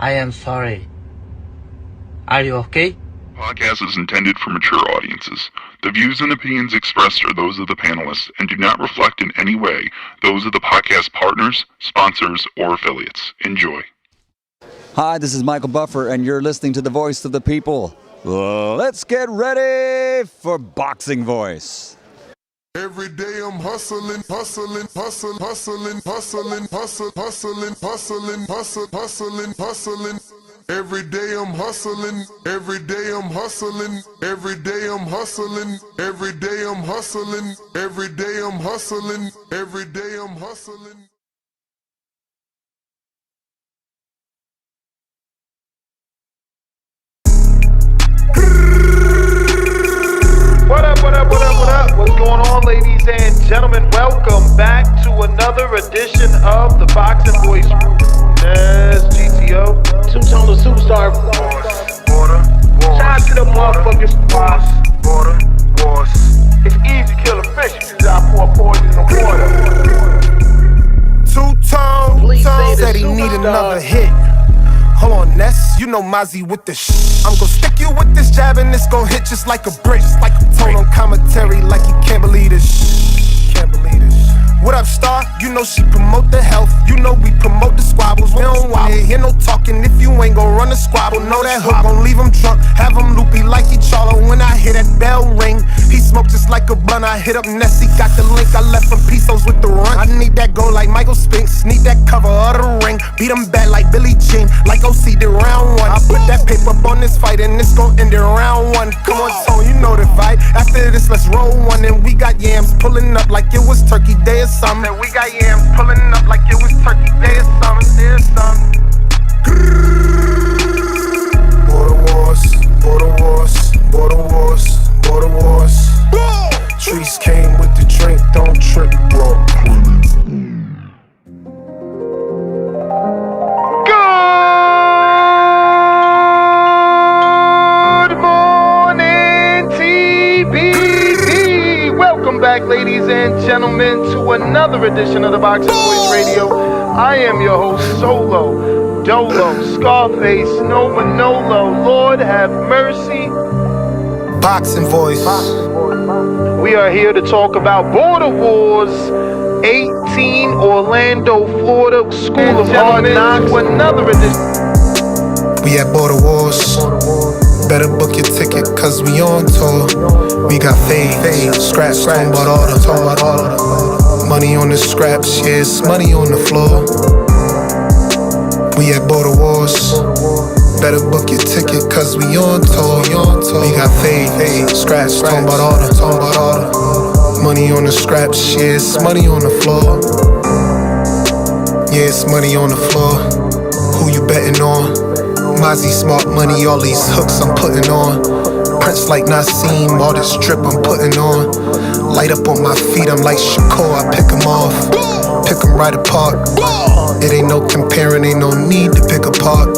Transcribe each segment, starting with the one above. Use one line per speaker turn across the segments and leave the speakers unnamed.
I am sorry. Are you okay?
Podcast is intended for mature audiences. The views and opinions expressed are those of the panelists and do not reflect in any way those of the podcast partners, sponsors, or affiliates. Enjoy.
Hi, this is Michael Buffer, and you're listening to the voice of the people. Let's get ready for Boxing Voice.
Every day I'm hustling, hustling, hustling, hustling, hustling, hustling, hustling, hustling, hustling, hustling, hustling. Every day I'm hustling, every day I'm hustling, every day I'm hustling, every day I'm hustling, every day I'm hustling, every day I'm hustling.
What up, what up, what up, what up? What's going on, ladies and gentlemen? Welcome back to another edition of the Boxing Voice. Yes, GTO.
Two-tone superstar.
Border,
Shout out to the motherfuckers.
border.
It's easy to kill a fish. You just gotta pour poison in the water.
Two-tone,
Please say the
said he need
superstar.
another hit. Hold on, Ness, you know Mozzie with the I'm gon' stick you with this jab and it's gon' hit just like a brick. Just like a tone on commentary like you can't believe this. Can't believe this. What up, Star? You know she promote the health. You know we promote the squabbles. We don't wanna hear no talking if you ain't gon' run the squabble. Know that hook gon' leave him drunk, have him loopy like he Charlo. When I hear that bell ring, he smoke just like a blunt. I hit up Nessie, got the link. I left him pesos with the run. I need that goal like Michael Spinks. Need that cover of the ring. Beat him bad like Billie Jean, like OC did round one. I put that paper up on this fight and it's gon' end in round one. Come on, Tone, you know the vibe. After this, let's roll one. And we got yams pulling up like it was Turkey Day or something. And we got yams pulling up like it was Turkey Day or something. There's something. Border wars, border wars, border wars, border wars. Trees came with the drink, don't trip, bro.
Good morning, TBD. Welcome back, ladies and gentlemen, to another edition of the Boxing Voice Radio. I am your host, Solo, Dolo, Scarface, No Manolo. Lord have mercy.
Boxing Voice.
We are here to talk about Border Wars 18, Orlando, Florida, School of Hard Knocks. Another edition.
We at Border Wars. Better book your ticket, cause we on tour. We got fade, scratch, talking about all the money on the scraps, yeah, it's money on the floor. We at Border Wars. Better book your ticket, cause we on tour. We got fade, scratch, talking about all the money on the scraps, yeah, it's money on the floor. Yeah, it's money on the floor. Who you betting on? Mozzie smart money, all these hooks I'm putting on. Prince like Nassim, all this drip I'm putting on. Light up on my feet, I'm like Shakur, I pick them off. Pick them right apart. It ain't no comparing, ain't no need to pick apart.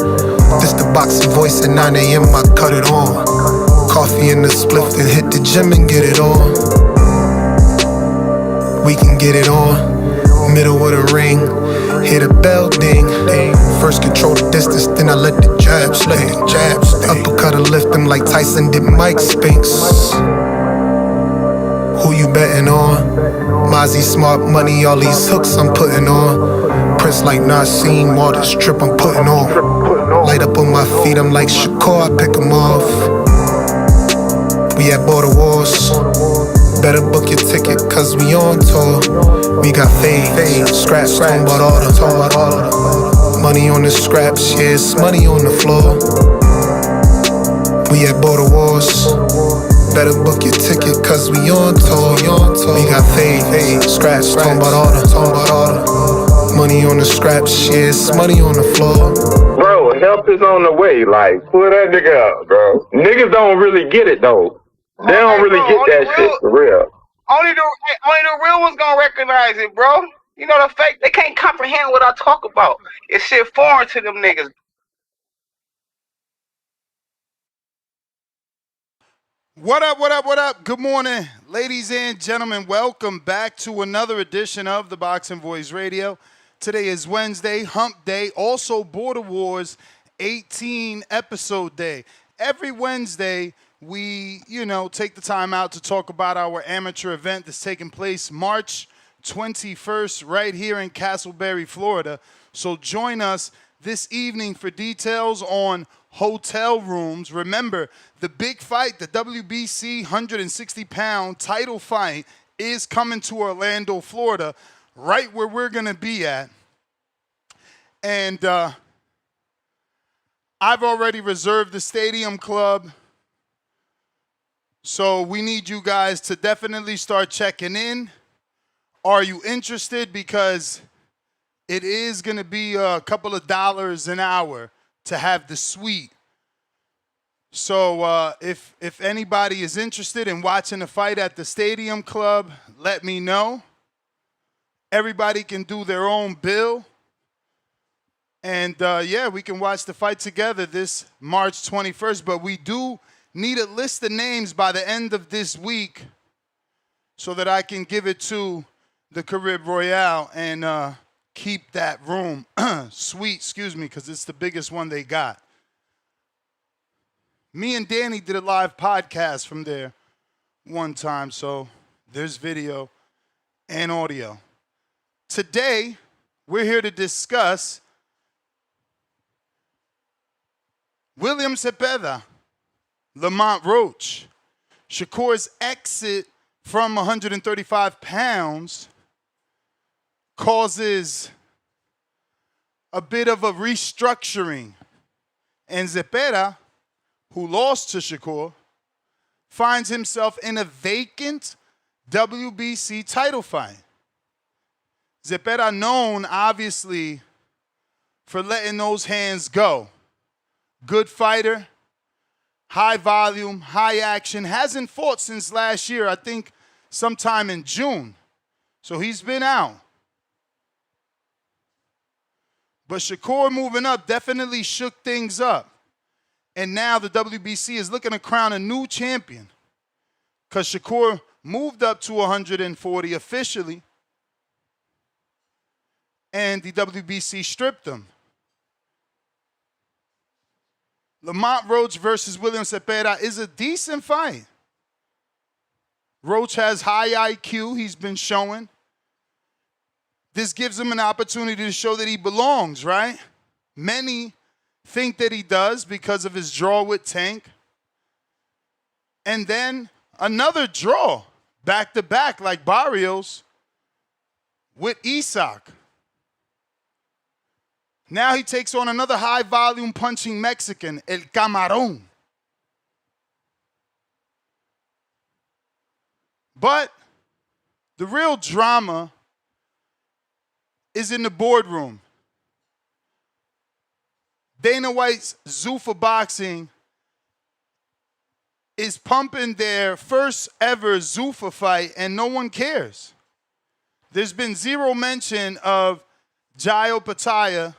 This the Boxing Voice at 9 a.m., I cut it on. Coffee in the spliff, then hit the gym and get it on. We can get it on. Middle of the ring, hear the bell ding. First control the distance, then I let the jab sting. Uppercut or lift them like Tyson did Mike Spinks. Who you betting on? Mozzie smart money, all these hooks I'm putting on. Prince like Nassim, all this drip I'm putting on. Light up on my feet, I'm like Shakur, I pick them off. We at Border Wars. Better book your ticket, cause we on tour. We got fade, scratch, talking about all the money on the scraps, yeah, it's money on the floor. We at Border Wars. Better book your ticket, cause we on tour. We got fade, scratch, talking about all the money on the scraps, yeah, it's money on the floor.
Bro, help is on the way. Like, pull that nigga up, bro. Niggas don't really get it, though. They don't really get that shit, for real.
Only the real ones gonna recognize it, bro. You know the fake, they can't comprehend what I talk about. It's shit foreign to them niggas.
What up, what up, what up? Good morning, ladies and gentlemen. Welcome back to another edition of the Boxing Voice Radio. Today is Wednesday, Hump Day, also Border Wars 18 episode day. Every Wednesday, we, take the time out to talk about our amateur event that's taking place March 21st right here in Castleberry, Florida. So join us this evening for details on hotel rooms. Remember, the big fight, the WBC 160-pound title fight, is coming to Orlando, Florida, right where we're going to be at. And I've already reserved the stadium club. So we need you guys to definitely start checking in. Are you interested? Because it is going to be a couple of dollars an hour to have the suite. So if anybody is interested in watching the fight at the stadium club, let me know. Everybody can do their own bill. And we can watch the fight together this March 21st. But we do need a list of names by the end of this week so that I can give it to the Carib Royale and keep that room suite, because it's the biggest one they got. Me and Danny did a live podcast from there one time, so there's video and audio. Today, we're here to discuss William Zepeda, Lamont Roach, Shakur's exit from 135 pounds causes a bit of a restructuring, and Zepeda, who lost to Shakur, finds himself in a vacant WBC title fight. Zepeda known, obviously, for letting those hands go. Good fighter, high volume, high action, hasn't fought since last year, I think sometime in June. So he's been out. But Shakur moving up definitely shook things up. And now the WBC is looking to crown a new champion because Shakur moved up to 140 officially, and the WBC stripped him. Lamont Roach versus William Zepeda is a decent fight. Roach has high IQ, he's been showing. This gives him an opportunity to show that he belongs, right? Many think that he does because of his draw with Tank. And then another draw, back-to-back, like Barrios, with Isak. Now he takes on another high-volume punching Mexican, El Camarón. But the real drama is in the boardroom. Dana White's Zuffa Boxing is pumping their first ever Zuffa fight, and no one cares. There's been zero mention of Jai Opetaia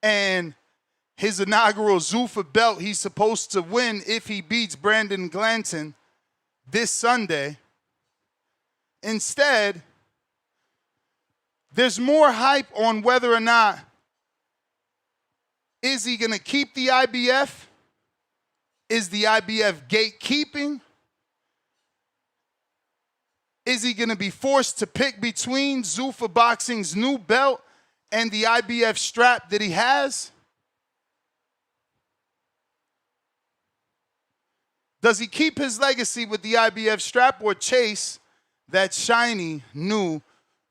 and his inaugural Zuffa belt he's supposed to win if he beats Brandon Glanton this Sunday. Instead, there's more hype on whether or not is he going to keep the IBF? Is the IBF gatekeeping? Is he going to be forced to pick between Zuffa Boxing's new belt and the IBF strap that he has? Does he keep his legacy with the IBF strap or chase that shiny new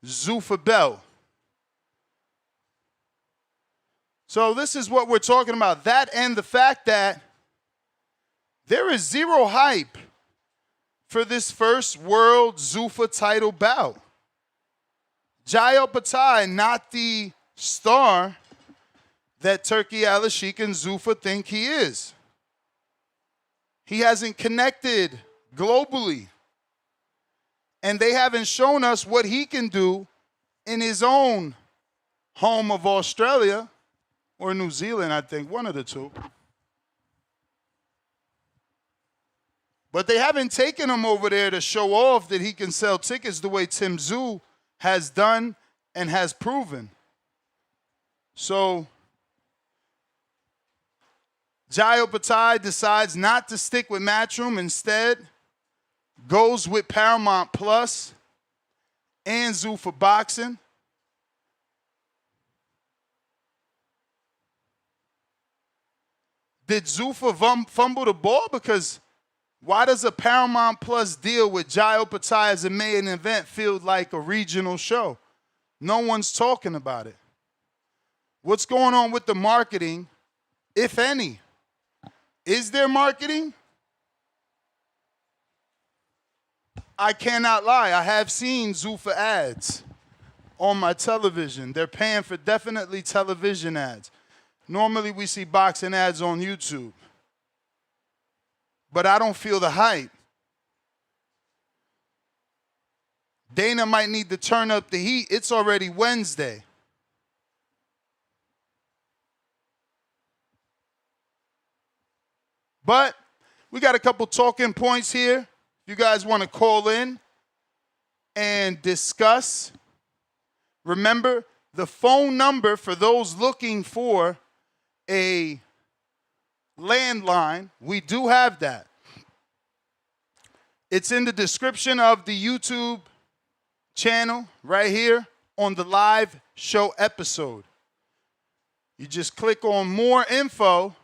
Zuffa belt? So this is what we're talking about. That and the fact that there is zero hype for this first world Zuffa title bout. Jai Opetaia, not the star that Turki Al-Ashik and Zuffa think he is. He hasn't connected globally. And they haven't shown us what he can do in his own home of Australia. Or New Zealand, I think, one of the two. But they haven't taken him over there to show off that he can sell tickets the way Tim Tszyu has done and has proven. So Jai Opetaia decides not to stick with Matchroom. Instead, goes with Paramount Plus and Zuffa Boxing. Did Zuffa fumble the ball? Because why does a Paramount Plus deal with Jai Opetaia as a main event feel like a regional show? No one's talking about it. What's going on with the marketing, if any? Is there marketing? I cannot lie. I have seen Zuffa ads on my television. They're paying for definitely television ads. Normally we see boxing ads on YouTube. But I don't feel the hype. Dana might need to turn up the heat. It's already Wednesday. But we got a couple talking points here. You guys want to call in and discuss. Remember, the phone number for those looking for a landline, we do have that. It's in the description of the YouTube channel right here on the live show episode. You just click on more info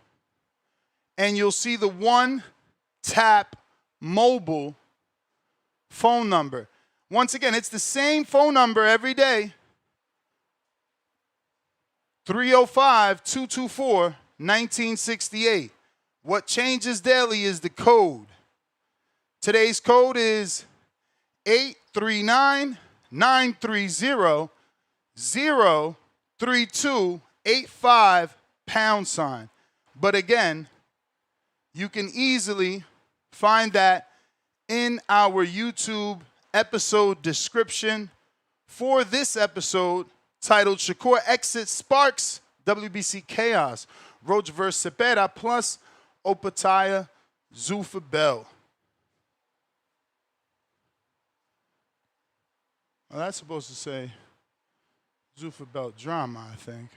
and you'll see the one tap mobile phone number. Once again, it's the same phone number every day. 305-224-1968. What changes daily is the code. Today's code is 839-930-03285 #. But again, you can easily find that in our YouTube episode description for this episode titled Shakur Exit Sparks WBC Chaos, Roach vs. Zepeda plus Opetaia Zuffa belt. Well, that's supposed to say Zuffa belt drama, I think.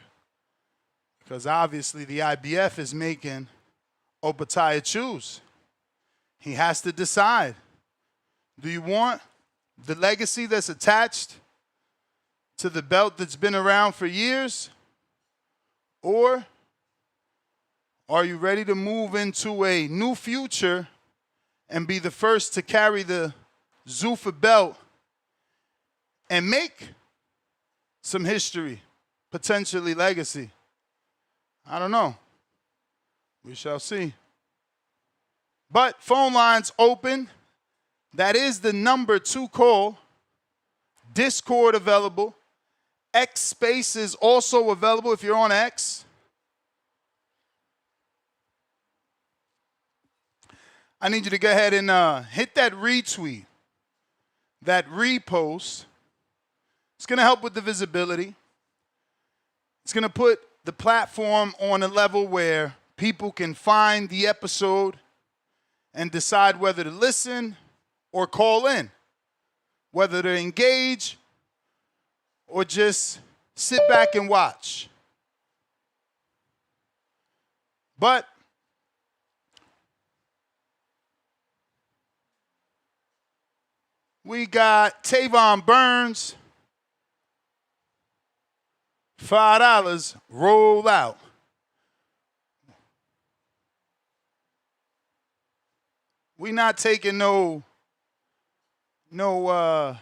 Because obviously the IBF is making Opetaia choose. He has to decide. Do you want the legacy that's attached to the belt that's been around for years? Or are you ready to move into a new future and be the first to carry the Zuffa belt and make some history, potentially legacy? I don't know. We shall see. But phone lines open. That is the number to call. Discord available. X Space is also available if you're on X. I need you to go ahead and hit that retweet, that repost. It's going to help with the visibility. It's going to put the platform on a level where people can find the episode and decide whether to listen or call in, whether to engage or just sit back and watch. But we got Tavon Burns, $5, roll out. We not taking no well,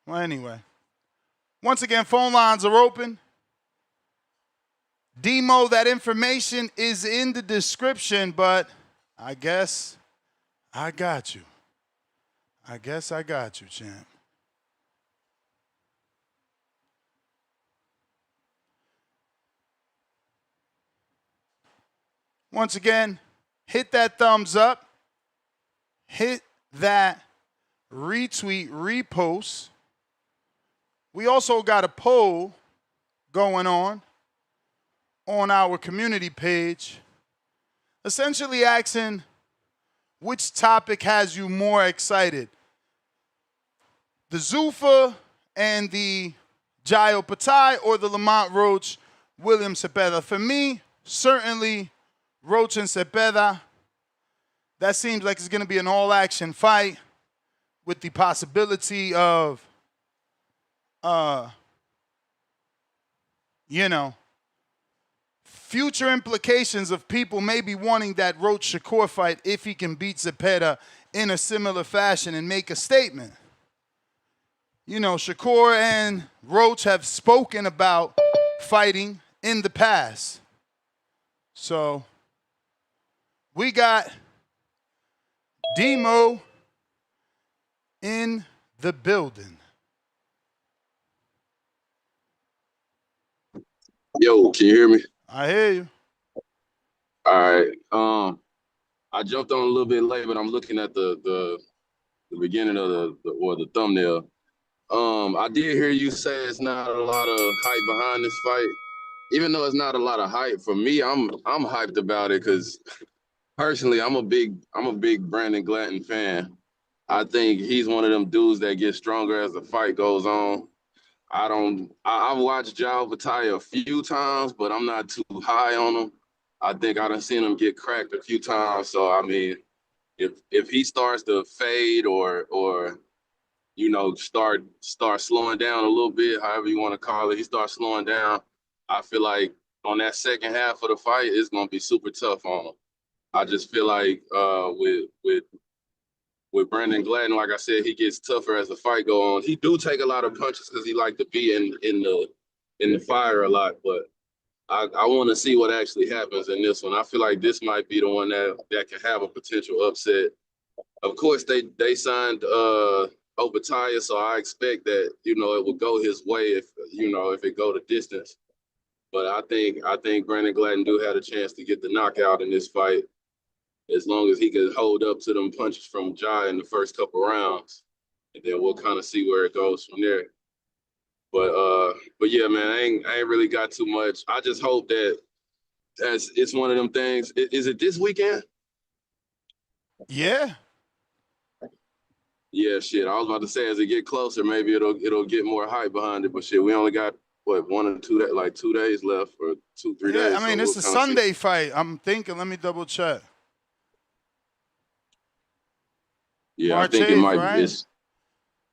anyway. Once again, phone lines are open. Demo, that information is in the description, but I guess I got you. I guess I got you, champ. Once again, hit that thumbs up. Hit that retweet, repost. We also got a poll going on our community page, essentially asking which topic has you more excited. The Zuffa and the Jai Opetaia or the Lamont Roach William Zepeda. For me, certainly Roach and Zepeda. That seems like it's going to be an all-action fight with the possibility of, future implications of people maybe wanting that Roach-Shakur fight if he can beat Zepeda in a similar fashion and make a statement. Shakur and Roach have spoken about fighting in the past. So we got Demo in the building.
Yo, can you hear me?
I hear you.
All right. I jumped on a little bit late, but I'm looking at the beginning of the thumbnail. I did hear you say it's not a lot of hype behind this fight. Even though it's not a lot of hype, for me, I'm hyped about it because personally, I'm a big Brandon Glanton fan. I think he's one of them dudes that gets stronger as the fight goes on. I've watched Jai Opetaia a few times, but I'm not too high on him. I think I done seen him get cracked a few times. So I mean, if he starts to fade or start slowing down a little bit, however you want to call it, he starts slowing down, I feel like on that second half of the fight, it's gonna be super tough on him. I just feel like with Brandon Glanton, like I said, he gets tougher as the fight go on. He do take a lot of punches because he like to be in the fire a lot, but I want to see what actually happens in this one. I feel like this might be the one that can have a potential upset. Of course, they signed Opetaia, so I expect that it will go his way if it go the distance. But I think Brandon Glanton do have a chance to get the knockout in this fight, as long as he can hold up to them punches from Jai in the first couple rounds, and then we'll kind of see where it goes from there. But yeah, man, I ain't really got too much. I just hope that as it's one of them things. Is it this weekend?
Yeah.
Yeah, shit. I was about to say, as it get closer, maybe it'll get more hype behind it. But shit, we only got 1 or 2 days, like 2 days left, or 2-3 days.
I mean, it's a Sunday fight. I'm thinking. Let me double check.
Yeah,
March
I think
8th,
it might
right?
be this.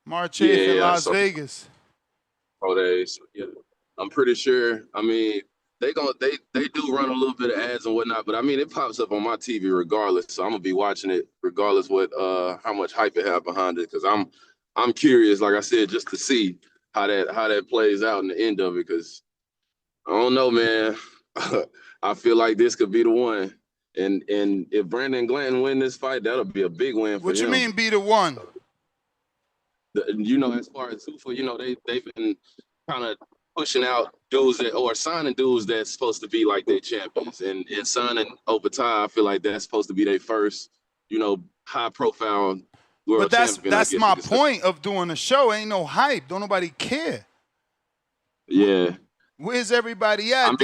March 8th in Las Vegas.
4 days. Yeah, I'm pretty sure. I mean, they do run a little bit of ads and whatnot, but I mean, it pops up on my TV regardless. So I'm gonna be watching it regardless what how much hype it have behind it, because I'm curious, like I said, just to see how that plays out in the end of it. Because I don't know, man. I feel like this could be the one. And if Brandon Glanton win this fight, that'll be a big win for him.
What you mean be the one?
As far as Zuffa, they've been kind of pushing out dudes or signing dudes that's supposed to be like their champions. And signing Opetaia, I feel like that's supposed to be their first, high profile world champion.
But that's my point of doing a show. Ain't no hype. Don't nobody care.
Yeah.
Where's everybody at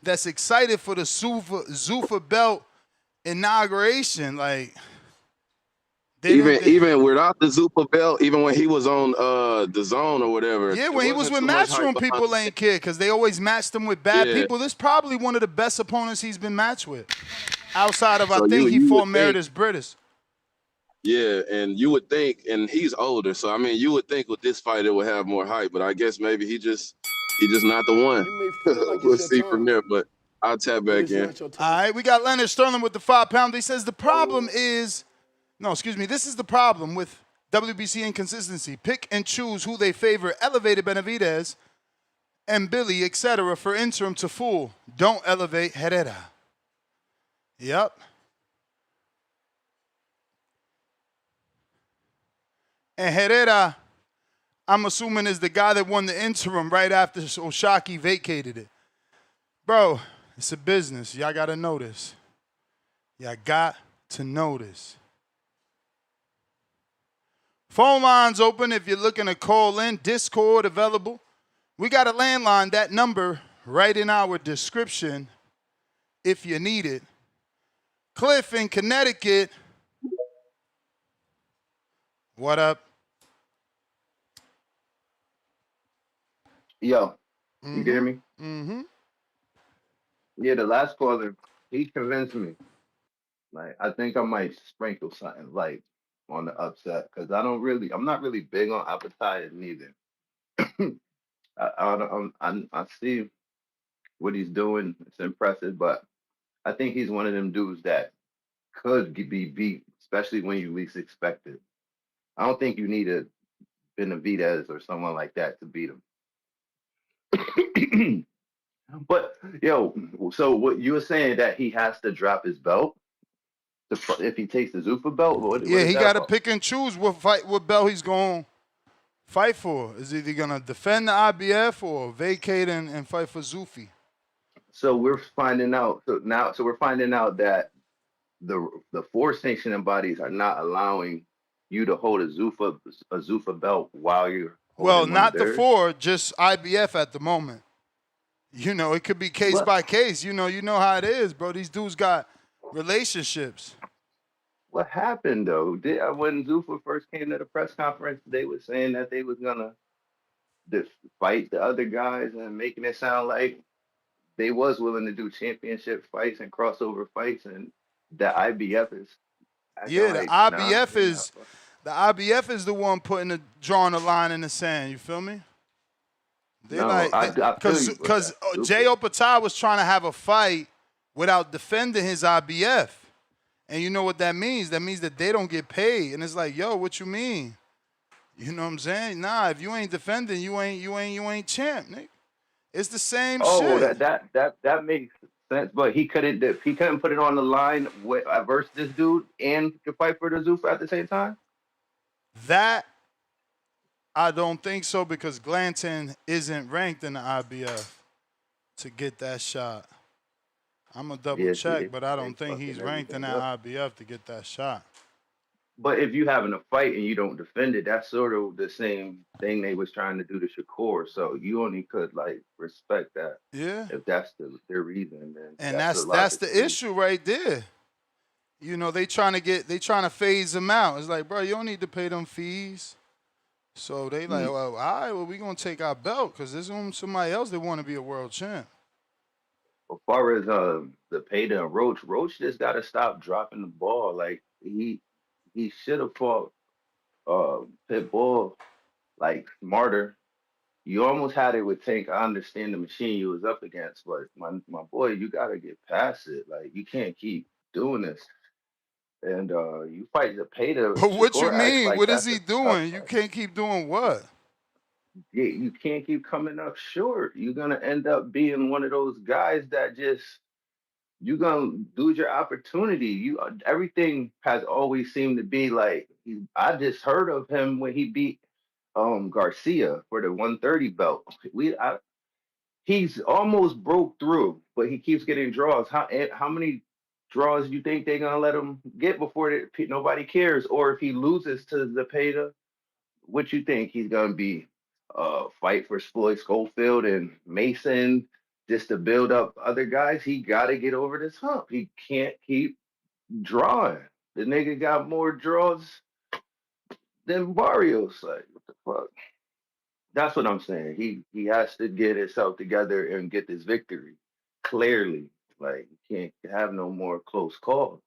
that's excited for the Zuffa belt inauguration? Like,
even without the Zuffa belt, even when he was on the Zone or whatever.
Yeah, when he was with Matchroom, people ain't care because they always matched him with bad people. This is probably one of the best opponents he's been matched with, outside of I think he fought Meredith British.
Yeah, and you would think, and he's older, so I mean, you would think with this fight it would have more hype, but I guess maybe he just not the one. We'll see from there, but I'll tap back in.
All right, we got Leonard Sterling with the 5-pounder. He says the problem is. No, excuse me. This is the problem with WBC inconsistency. Pick and choose who they favor. Elevated Benavidez and Billy, etc. for interim to full. Don't elevate Herrera. Yep. And Herrera, I'm assuming, is the guy that won the interim right after Oshaki vacated it. Bro, it's a business. Y'all got to know this. Y'all got to know this. Phone lines open if you're looking to call in. Discord available. We got a landline, that number right in our description if you need it. Cliff in Connecticut. What up?
Yo, you can hear me?
Mm-hmm.
Yeah, the last caller, he convinced me. Like, I think I might sprinkle something light on the upset because I'm not really big on Opetaia neither. I see what he's doing. It's impressive, but I think he's one of them dudes that could be beat, especially when you least expect it. I don't think you need a Benavidez or someone like that to beat him. But yo, so what you were saying that he has to drop his belt if he takes the Zuffa belt? What
Yeah,
is
he
that
got to
about?
pick and choose what belt he's going to fight for. Is he going to defend the IBF or vacate and fight for Zuffa?
So we're finding out so we're finding out that the four sanctioning bodies are not allowing you to hold a Zuffa belt while you're
Well,
holding one of
not the
theirs.
four, just IBF at the moment. You know, it could be case
What
by case. You know how it is, bro. These dudes got relationships.
what happened though? When Zuffa first came to the press conference, they were saying that they was gonna fight the other guys and making it sound like they was willing to do championship fights and crossover fights, and the IBF is acting
Yeah,
like, nah, we're not.
the IBF is the one drawing the line in the sand. You feel me? They
No,
like
I feel you with
because
that.
Jai Opetaia was trying to have a fight without defending his IBF, and you know what that means? That means that they don't get paid, and it's like, yo, what you mean? You know what I'm saying? Nah, if you ain't defending, you ain't champ, nigga. It's the same
Oh,
shit.
that makes sense, but he couldn't put it on the line versus this dude and to fight for the Zuffa at the same time.
That I don't think so because Glanton isn't ranked in the IBF to get that shot. I'm gonna double
Yeah, see,
check, but I
they
don't think he's
fucking
ranked in
everything
that
up.
IBF to get that shot.
But if you having a fight and you don't defend it, that's sort of the same thing they was trying to do to Shakur. So you only could like respect that
Yeah,
if that's their reason, then
and
that's the
that's the
logical.
issue right there. You know, they trying to phase them out. It's like, bro, you don't need to pay them fees. So they like,
Mm.
well, all right, well, we gonna take our belt because there's somebody else that want to be a world champ.
As far as the Payda and Roach just got to stop dropping the ball. Like he should have fought Pitbull like smarter. You almost had it with Tank. I understand the machine you was up against, but my boy, you gotta get past it. Like you can't keep doing this. And you fight the Payda.
But what you
Shakur acts
mean?
like
What is
that's
he
a tough
doing? You
fight.
can't keep doing what?
Yeah, you can't keep coming up short. You're gonna end up being one of those guys that just you're gonna lose your opportunity. Everything has always seemed to be like I just heard of him when he beat Garcia for the 130 belt. He's almost broke through, but he keeps getting draws. How many draws do you think they're gonna let him get before nobody cares? Or if he loses to Zepeda, what you think he's gonna be? Fight for Floyd Schofield and Mason just to build up other guys. He got to get over this hump. He can't keep drawing. The nigga got more draws than Barrios. Like what the fuck? That's what I'm saying. He has to get himself together and get this victory clearly. Like you can't have no more close calls.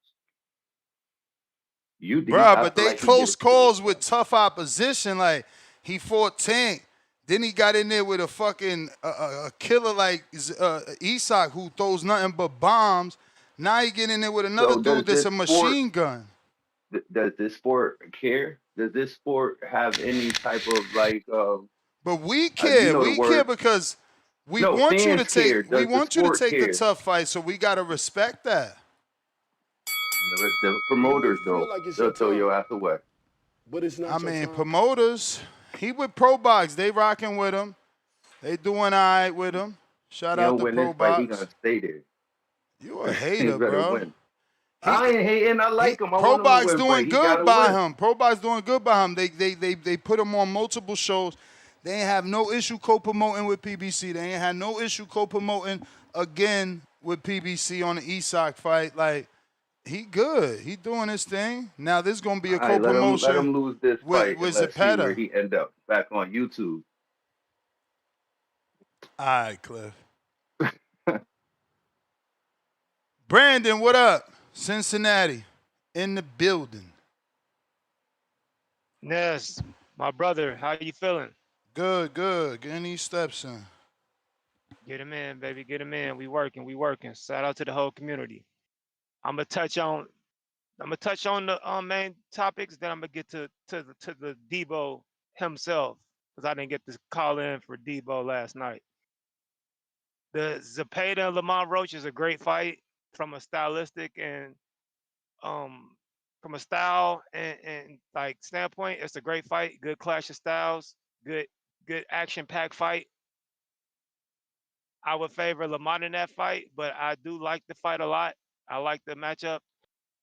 Bruh,
I
but
feel
they
like he get
close
it to
calls with tough opposition. Like he fought Tank, then he got in there with a fucking a killer like Isak who throws nothing but bombs. Now he get in there with another
So
dude that's a machine gun.
does this sport care? Does this sport have any type of like
But we
you
care.
know the
We care
word?
because we
No,
want you to
fans
take
care.
we
Does the
want you to
sport
take the
care?
tough fight, so we gotta respect that.
The promoters
Feel
don't.
like it's your
They'll throw
time,
your ass away.
but it's
I
not your
mean,
time.
promoters, he with Pro Box, they rocking with him. They doing all right with him. Shout
He
out
don't
to
win
Pro
this fight, he gonna
Box.
stay there.
You a
He
hater,
better
bro.
win.
He
I ain't hating. I like him. I
Pro
want him to
Box
win, but
doing
he
good
gotta
by
win.
him. Pro Box doing good by him. They put him on multiple shows. They ain't have no issue co-promoting with PBC. They ain't had no issue co-promoting again with PBC on the Isak fight. Like, he good. He doing his thing. Now this gonna be a
All right, let
co-promotion
him lose this
with
fight and let's see where
Zepeda.
he end up back on YouTube.
All right, Cliff. Brandon, what up? Cincinnati, in the building.
Ness, my brother, how you feeling?
Good, good. Getting these steps in.
Get him in, baby. Get him in. We working. We working. Shout out to the whole community. I'm gonna touch on the main topics. Then I'm gonna get to the Debo himself because I didn't get to call in for Debo last night. The Zepeda and Lamont Roach is a great fight from a stylistic and from a style and like standpoint. It's a great fight. Good clash of styles. Good action packed fight. I would favor Lamont in that fight, but I do like the fight a lot. I like the matchup.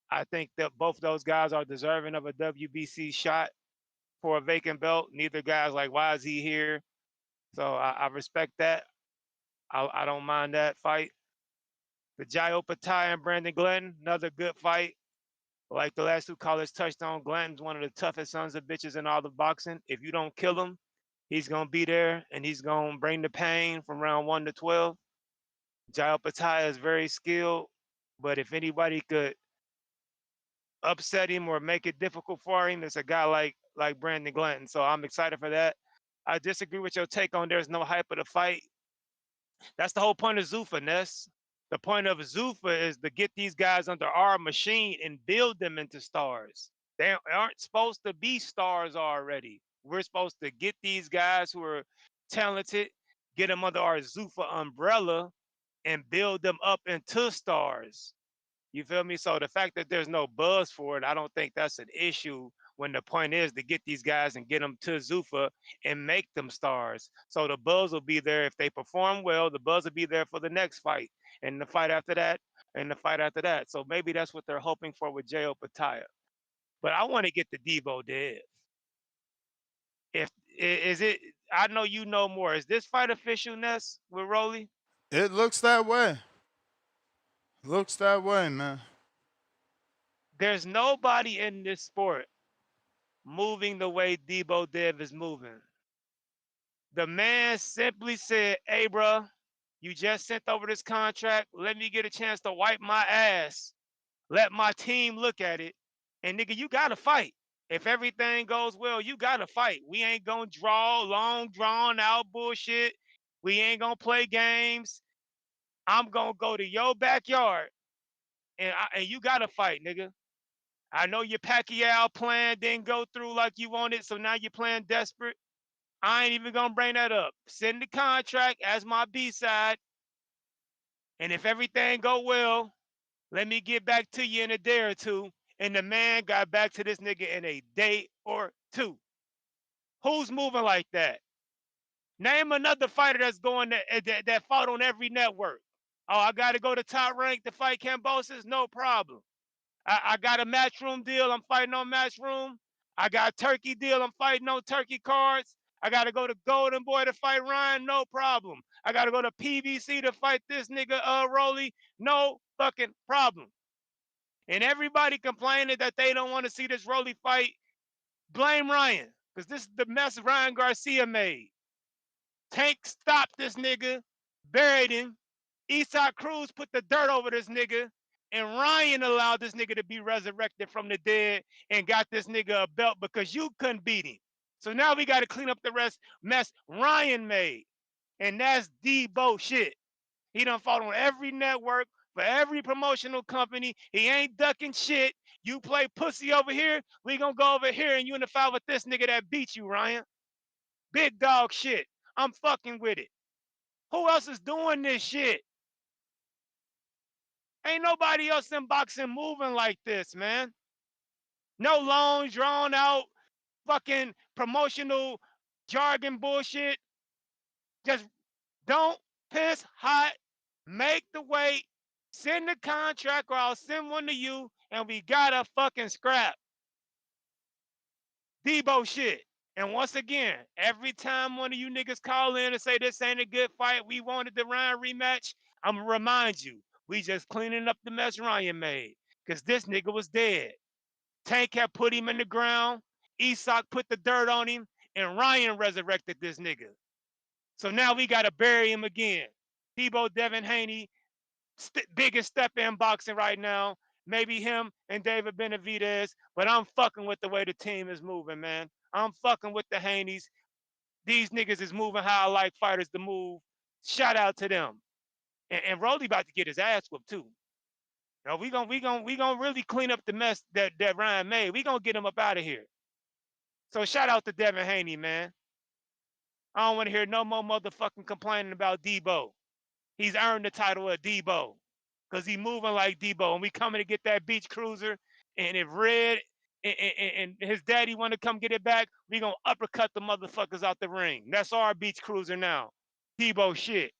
I think that both those guys are deserving of a WBC shot for a vacant belt. Neither guy's like, why is he here? So I respect that. I don't mind that fight. The Jai Opetaia and Brandon Glanton, another good fight. Like the last two callers touched on, Glanton's one of the toughest sons of bitches in all the boxing. If you don't kill him, he's gonna be there and he's gonna bring the pain from round 1 to 12. Jai Opetaia is very skilled, but if anybody could upset him or make it difficult for him, it's a guy like Brandon Glanton. So I'm excited for that. I disagree with your take on there's no hype of the fight. That's the whole point of Zuffa, Ness. The point of Zuffa is to get these guys under our machine and build them into stars. They aren't supposed to be stars already. We're supposed to get these guys who are talented, get them under our Zuffa umbrella, and build them up into stars. You feel me? So the fact that there's no buzz for it, I don't think that's an issue when the point is to get these guys and get them to Zuffa and make them stars. So the buzz will be there if they perform well. The buzz will be there for the next fight and the fight after that and the fight after that. So maybe that's what they're hoping for with Jai Opetaia. But I want to get the Debo Dev. Is it? I know you know more. Is this fight official, Ness, with Rolly?
It looks that way. Looks that way, man.
There's nobody in this sport moving the way Debo Dev is moving. The man simply said, hey, bro, you just sent over this contract. Let me get a chance to wipe my ass. Let my team look at it. And nigga, you got to fight. If everything goes well, you got to fight. We ain't going to draw long, drawn out bullshit. We ain't going to play games. I'm going to go to your backyard. And you got to fight, nigga. I know your Pacquiao plan didn't go through like you wanted, so now you're playing desperate. I ain't even gonna bring that up. Send the contract as my B-side. And if everything go well, let me get back to you in a day or two. And the man got back to this nigga in a day or two. Who's moving like that? Name another fighter that's going that fought on every network. Oh, I got to go to Top Rank to fight Cambosis? No problem. I got a Matchroom deal. I'm fighting on Matchroom. I got a Turkey deal. I'm fighting on Turkey cards. I got to go to Golden Boy to fight Ryan. No problem. I got to go to PVC to fight this nigga Rolly. No fucking problem. And everybody complaining that they don't want to see this Rolly fight, blame Ryan. Because this is the mess Ryan Garcia made. Tank stopped this nigga, buried him. Eastside Cruz put the dirt over this nigga. And Ryan allowed this nigga to be resurrected from the dead and got this nigga a belt because you couldn't beat him. So now we got to clean up the mess Ryan made. And that's Debo shit. He done fought on every network for every promotional company. He ain't ducking shit. You play pussy over here, we gonna go over here and you in the fight with this nigga that beat you, Ryan. Big dog shit. I'm fucking with it. Who else is doing this shit? Ain't nobody else in boxing moving like this, man. No long, drawn out, fucking promotional jargon bullshit. Just don't piss hot. Make the weight. Send the contract or I'll send one to you and we gotta fucking scrap. Debo shit. And once again, every time one of you niggas call in and say this ain't a good fight, we wanted the Ryan rematch, I'm gonna remind you, we just cleaning up the mess Ryan made. Because this nigga was dead. Tank had put him in the ground. Isak put the dirt on him. And Ryan resurrected this nigga. So now we got to bury him again. Debo Devin Haney biggest step in boxing right now. Maybe him and David Benavidez, but I'm fucking with the way the team is moving, man. I'm fucking with the Haneys. These niggas is moving how I like fighters to move. Shout out to them. And Rolly about to get his ass whooped too. You know, we gonna really clean up the mess that Ryan made. We gonna get him up out of here. So shout out to Devin Haney, man. I don't want to hear no more motherfucking complaining about Debo. He's earned the title of Debo because he moving like Debo. And we coming to get that beach cruiser. And if Red and his daddy want to come get it back, we going to uppercut the motherfuckers out the ring. That's our beach cruiser now. Debo shit.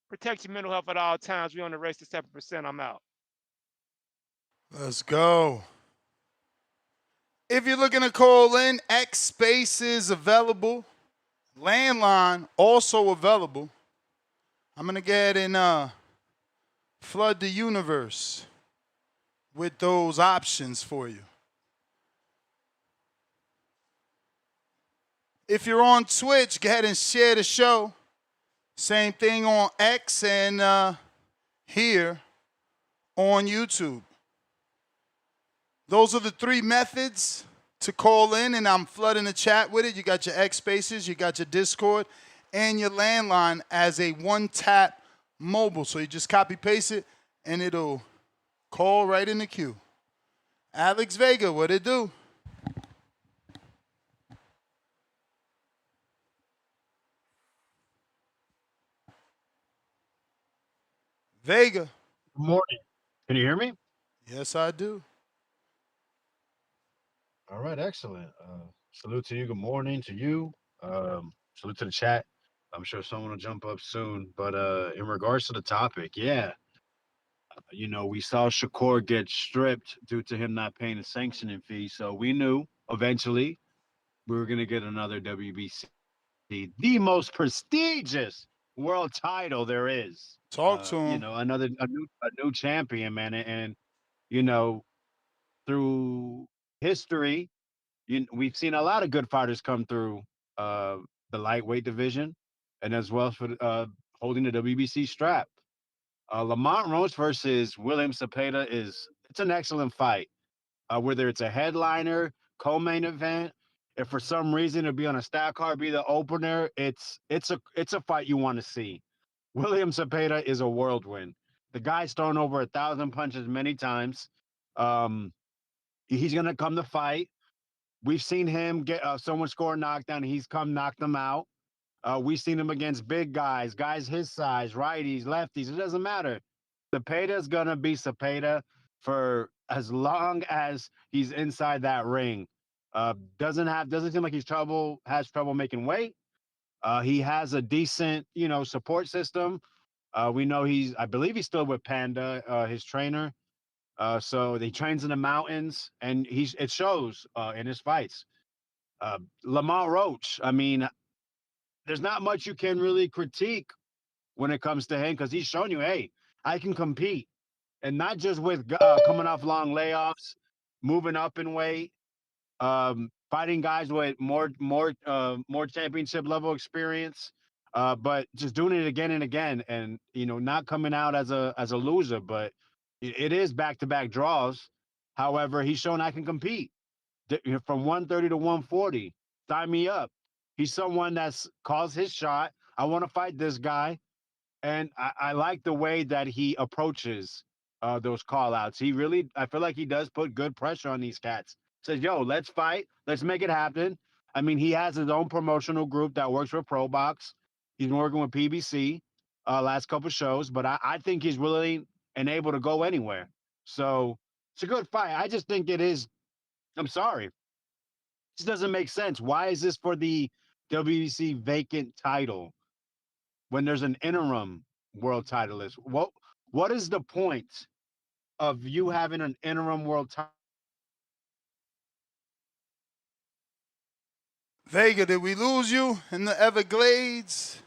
Protect your mental health at all times. We on the race to 7%. I'm out.
Let's go. If you're looking to call in, X Space is available. Landline also available. I'm going to go ahead and flood the universe with those options for you. If you're on Twitch, go ahead and share the show. Same thing on X and here on YouTube. Those are the three methods to call in, and I'm flooding the chat with it. You got your X Spaces, you got your Discord, and your landline as a one-tap mobile. So you just copy-paste it, and it'll call right in the queue. Alex Vega, what it do? Vega.
Good morning. Can you hear me?
Yes, I do.
All right, excellent. Salute to you. Good morning to you. Salute to the chat. I'm sure someone will jump up soon. But in regards to the topic, yeah, you know, we saw Shakur get stripped due to him not paying a sanctioning fee. So we knew eventually we were going to get another WBC, the most prestigious world title there is.
Talk to him.
You know, a new champion, man, and you know, through history, we've seen a lot of good fighters come through the lightweight division, and as well for holding the WBC strap. Lamont Roach versus William Zepeda it's an excellent fight. Whether it's a headliner, co-main event, if for some reason it'll be on a stat card, be the opener, it's a fight you want to see. William Zepeda is a whirlwind. The guy's thrown over 1,000 punches many times. He's gonna come to fight. We've seen him get someone score a knockdown. He's come knock them out. We've seen him against big guys his size, righties, lefties. It doesn't matter. Zepeda's gonna be Zepeda for as long as he's inside that ring. Doesn't seem like has trouble making weight. He has a decent, support system. We know I believe he's still with Panda, his trainer. So he trains in the mountains, and it shows in his fights. Lamont Roach, I mean, there's not much you can really critique when it comes to him because he's shown you, hey, I can compete, and not just with coming off long layoffs, moving up in weight, fighting guys with more championship level experience, but just doing it again and again, and not coming out as a loser, but it is back-to-back draws. However, he's shown I can compete from 130 to 140. Sign me up. He's someone that's calls his shot. I want to fight this guy. And I like the way that he approaches those call-outs. I feel like he does put good pressure on these cats. Says, yo, let's fight. Let's make it happen. I mean, he has his own promotional group that works with ProBox. He's been working with PBC last couple shows, but I think he's willing and able to go anywhere. So it's a good fight. I just think it is. I'm sorry. This doesn't make sense. Why is this for the WBC vacant title when there's an interim world title list? What is the point of you having an interim world title?
Vega, did we lose you in the Everglades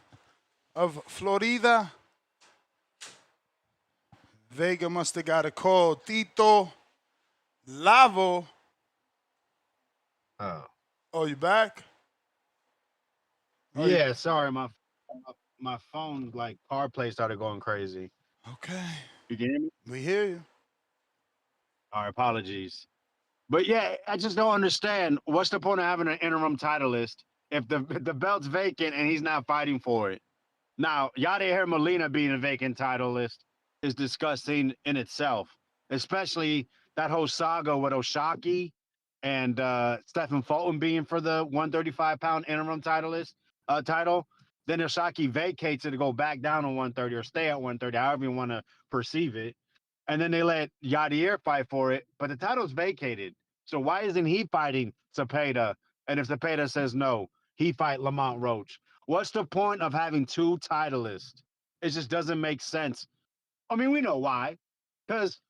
of Florida? Vega must have got a call. Tito Lavo. Oh, you back?
Yeah, sorry, my phone, like CarPlay started going crazy.
Okay.
You can hear me?
We hear you.
All right, apologies. But yeah, I just don't understand. What's the point of having an interim titleist if the belt's vacant and he's not fighting for it? Now, Yadier Molina being a vacant titleist is disgusting in itself, especially that whole saga with Oshaki and Stephen Fulton being for the 135-pound interim title. Then Oshaki vacates it to go back down on 130 or stay at 130, however you want to perceive it. And then they let Yadier fight for it, but the title's vacated. So why isn't he fighting Zepeda? And if Zepeda says no, he fight Lamont Roach. What's the point of having two titleists? It just doesn't make sense. I mean, we know why. Because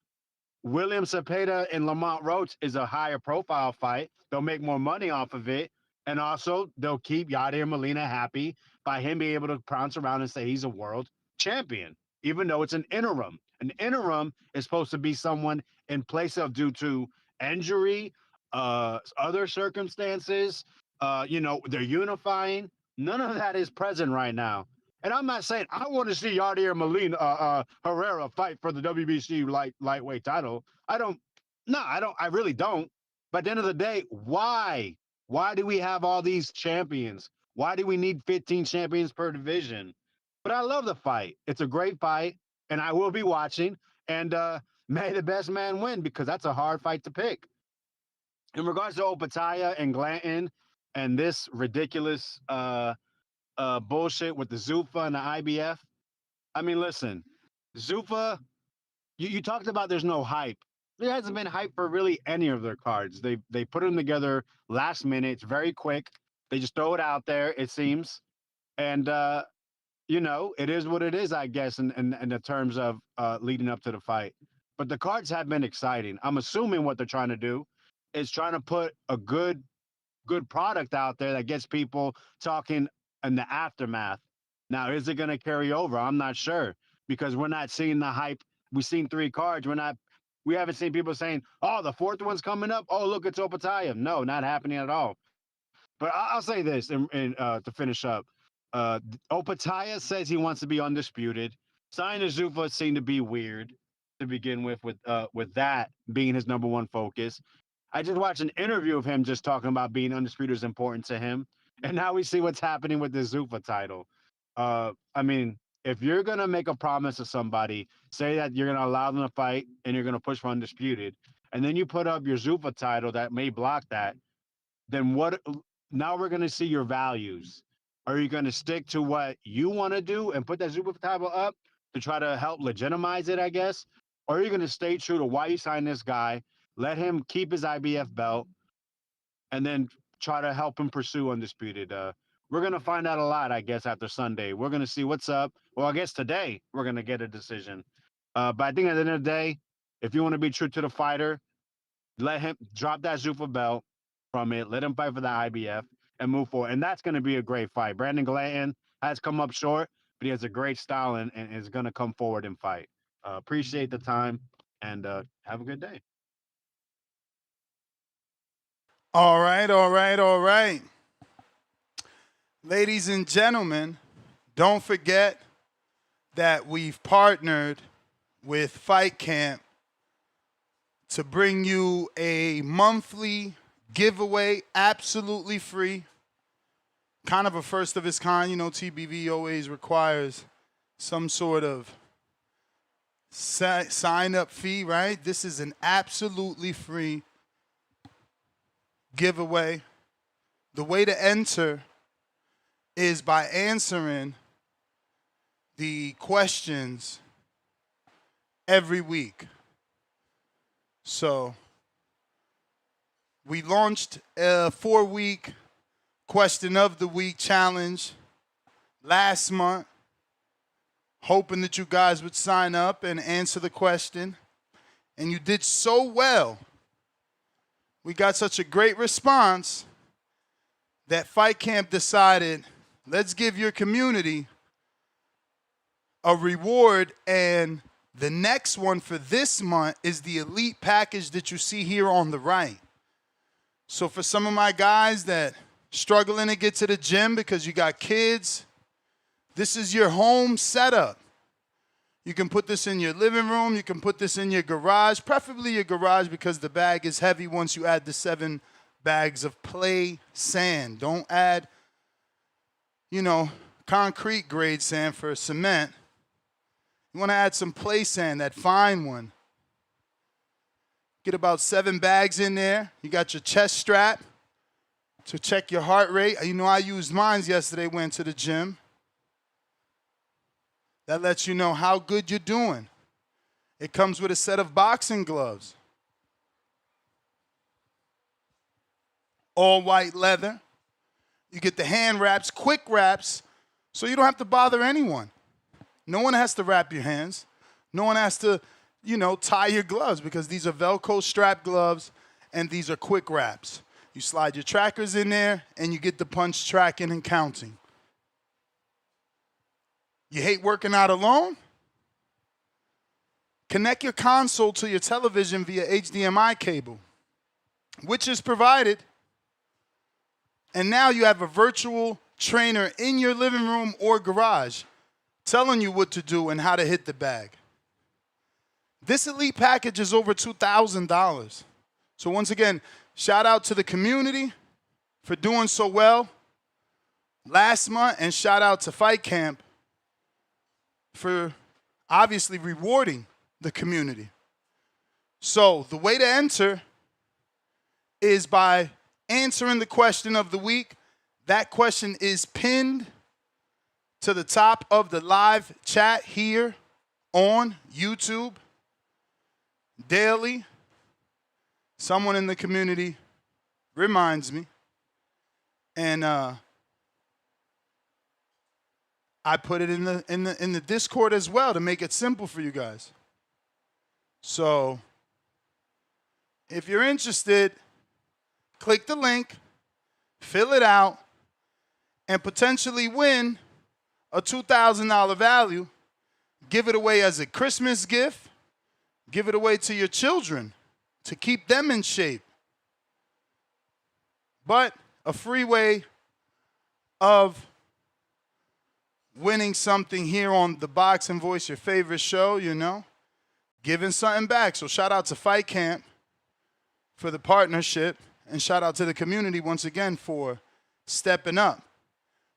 William Zepeda and Lamont Roach is a higher profile fight. They'll make more money off of it. And also, they'll keep Yadier Molina happy by him being able to prance around and say he's a world champion, even though it's an interim. An interim is supposed to be someone in place of due to injury, other circumstances, they're unifying. None of that is present right now. And I'm not saying I want to see Yadier Molina, Herrera fight for the WBC lightweight title. I really don't. But at the end of the day, why? Why do we have all these champions? Why do we need 15 champions per division? But I love the fight. It's a great fight, and I will be watching. And may the best man win, because that's a hard fight to pick. In regards to Opetaia and Glanton and this ridiculous bullshit with the Zuffa and the IBF. I mean, listen, Zuffa, you talked about there's no hype. There hasn't been hype for really any of their cards. They put them together last minute. It's very quick. They just throw it out there, it seems. And, it is what it is, I guess, in the terms of leading up to the fight. But the cards have been exciting. I'm assuming what they're trying to do is trying to put a good product out there that gets people talking in the aftermath. Now, is it going to carry over? I'm not sure, because we're not seeing the hype. We've seen 3 cards. We haven't seen people saying, oh, the 4th one's coming up. Oh, look, it's Opetaia. No, not happening at all. But I'll say this to finish up. Opetaia says he wants to be undisputed. Signing Zuffa seemed to be weird to begin with that being his number one focus. I just watched an interview of him just talking about being undisputed is important to him. And now we see what's happening with the Zuffa title. I mean, if you're going to make a promise to somebody, say that you're going to allow them to fight and you're going to push for undisputed, and then you put up your Zuffa title that may block that, then what? Now we're going to see your values. Are you going to stick to what you want to do and put that Zuffa title up to try to help legitimize it, I guess? Or are you going to stay true to why you signed this guy, let him keep his IBF belt, and then try to help him pursue undisputed? We're going to find out a lot, I guess, after Sunday. We're going to see what's up. Well, I guess today we're going to get a decision. But I think at the end of the day, if you want to be true to the fighter, let him drop that Zuffa belt from it. Let him fight for the IBF and move forward. And that's going to be a great fight. Brandon Glanton has come up short, but he has a great style and is going to come forward and fight. Appreciate the time, and have a good day.
All right. Ladies and gentlemen, don't forget that we've partnered with Fight Camp to bring you a monthly giveaway, absolutely free. Kind of a first of its kind. TBV always requires some sort of sign-up fee, right? This is an absolutely free giveaway. The way to enter is by answering the questions every week. So we launched a 4-week question of the week challenge last month, hoping that you guys would sign up and answer the question. And you did so well. We got such a great response that Fight Camp decided, let's give your community a reward, and the next one for this month is the elite package that you see here on the right. So for some of my guys that struggling to get to the gym because you got kids, this is your home setup. You can put this in your living room. You can put this in your garage, preferably your garage because the bag is heavy once you add the 7 bags of play sand. Don't add, concrete grade sand for cement. You want to add some play sand, that fine one. Get about 7 bags in there. You got your chest strap to check your heart rate. I used mine yesterday, went to the gym. That lets you know how good you're doing. It comes with a set of boxing gloves. All white leather. You get the hand wraps, quick wraps, so you don't have to bother anyone. No one has to wrap your hands. No one has to, tie your gloves because these are Velcro strap gloves and these are quick wraps. You slide your trackers in there and you get the punch tracking and counting. You hate working out alone? Connect your console to your television via HDMI cable, which is provided. And now you have a virtual trainer in your living room or garage telling you what to do and how to hit the bag. This elite package is over $2,000. So once again, shout out to the community for doing so well last month, and shout out to Fight Camp for obviously rewarding the community. So the way to enter is by answering the question of the week. That question is pinned to the top of the live chat here on YouTube. Daily, someone in the community reminds me, and I put it in the Discord as well to make it simple for you guys. So if you're interested, click the link, fill it out, and potentially win a $2,000 value. Give it away as a Christmas gift. Give it away to your children to keep them in shape. But a free way of winning something here on The Boxing Voice, your favorite show, giving something back. So shout out to Fight Camp for the partnership, and shout out to the community once again for stepping up.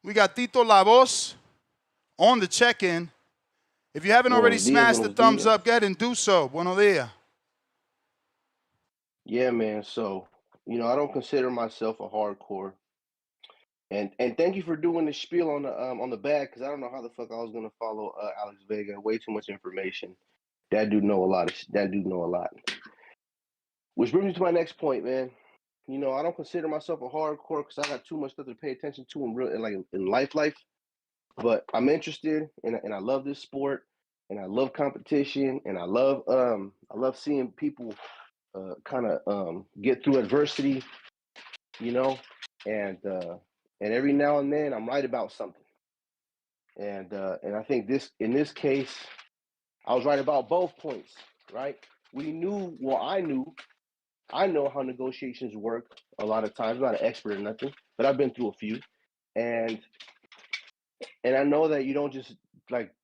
We got Tito La Voz on the check-in. If you haven't already smashed the thumbs up, go ahead and do so. Buenos dias.
Yeah, man. So, I don't consider myself a hardcore. And thank you for doing the spiel on the bag, because I don't know how the fuck I was gonna follow Alex Vega. Way too much information. That dude know a lot. Which brings me to my next point, man. I don't consider myself a hardcore because I got too much stuff to pay attention to in life. But I'm interested, and I love this sport, and I love competition, and I love seeing people kind of get through adversity, and every now and then I'm right about something, and I think in this case I was right about both points, right? I know how negotiations work a lot of times. I'm not an expert or nothing, but I've been through a few, and I know that you don't just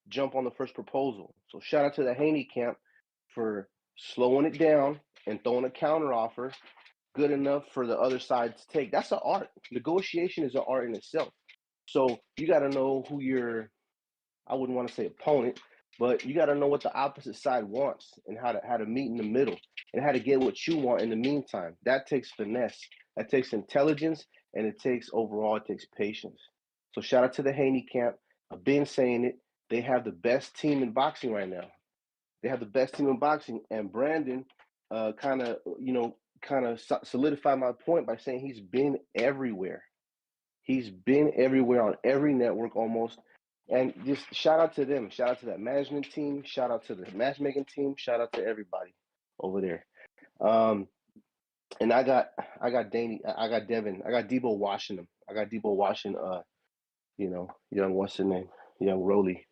jump on the first proposal. So shout out to the Haney camp for slowing it down and throwing a counter offer good enough for the other side to take. That's an art. Negotiation is an art in itself. So you got to know who I wouldn't want to say opponent, but you got to know what the opposite side wants and how to meet in the middle and how to get what you want in the meantime. That takes finesse. That takes intelligence, and it takes patience. So shout out to the Haney camp. I've been saying it. They have the best team in boxing right now. And Brandon kind of solidified my point by saying he's been everywhere. He's been everywhere on every network almost. And just shout out to them. Shout out to that management team. Shout out to the matchmaking team. Shout out to everybody over there. And I got Danny. I got Devin. I got Debo washing them. I got Debo washing. Young what's the name? Young Rolly,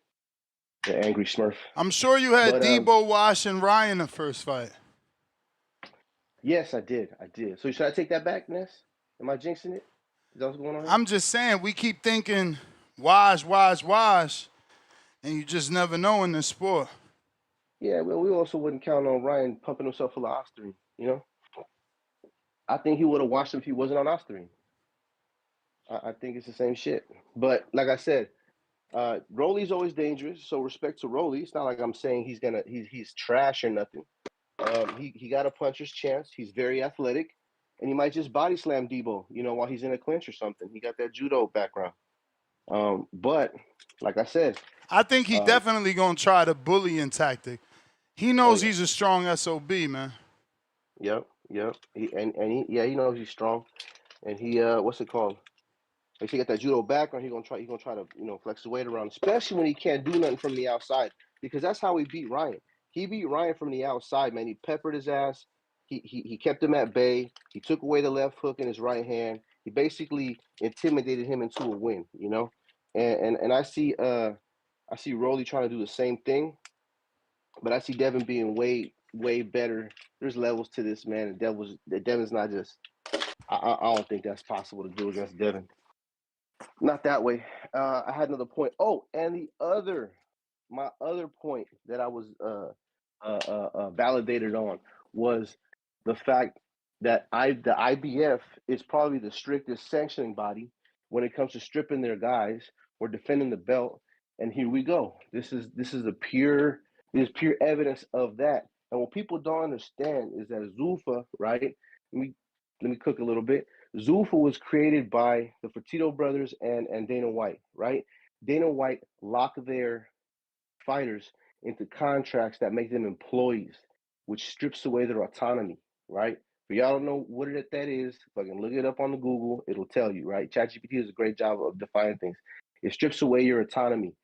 the angry Smurf.
I'm sure you had Debo washing Ryan the first fight.
Yes, I did. So should I take that back, Ness? Am I jinxing it? Is that what's going on here?
I'm just saying, we keep thinking wash, and And you just never know in this sport.
Yeah, well, we also wouldn't count on Ryan pumping himself full of Ostarine, you know? I think he would have watched him if he wasn't on Ostarine. I think it's the same shit. But like I said, Rolly's always dangerous, so respect to Rolly. It's not like I'm saying he's trash or nothing. He got a puncher's chance. He's very athletic, and he might just body slam Debo, you know, while he's in a clinch or something. He got that judo background. But like I said,
I think he definitely gonna try the bullying tactic. He knows
yeah.
he's a strong SOB, man.
Yep. He knows he's strong, and he what's it called? If he got that judo background, he's gonna try to, you know, flex the weight around, especially when he can't do nothing from the outside, because that's how he beat Ryan. He beat Ryan from the outside, man. He peppered his ass. He kept him at bay. He took away the left hook in his right hand. He basically intimidated him into a win, you know. And I see Rolly trying to do the same thing, but I see Devin being way better. There's levels to this, man. And Devin's not just. I don't think that's possible to do against Devin. Not that way. I had another point. Oh, and my other point that I was validated on was the fact that the IBF is probably the strictest sanctioning body when it comes to stripping their guys or defending the belt. And here we go. This is pure evidence of that. And what people don't understand is that Zuffa, right? Let me cook a little bit. Zuffa was created by the Fertitta brothers and Dana White, right? Dana White locked their fighters into contracts that make them employees, which strips away their autonomy, right? If y'all don't know what that is, fucking look it up on the Google. It'll tell you, right? ChatGPT does a great job of defining things. It strips away your autonomy.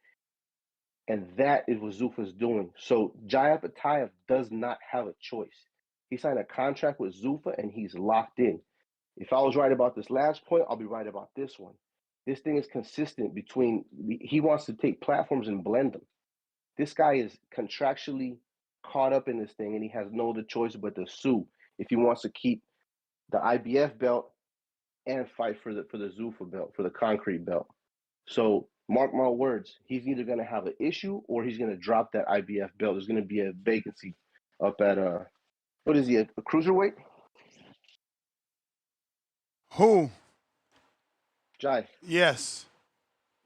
And that is what Zuffa's doing. So Jai Opetaia does not have a choice. He signed a contract with Zuffa and he's locked in. If I was right about this last point, I'll be right about this one. This thing is consistent between, he wants to take platforms and blend them. This guy is contractually caught up in this thing and he has no other choice but to sue if he wants to keep the IBF belt and fight for the Zuffa belt, for the concrete belt. So mark my words, he's either going to have an issue or he's going to drop that IBF belt. There's going to be a vacancy up at, what is he, a cruiserweight?
Who?
Jai.
Yes.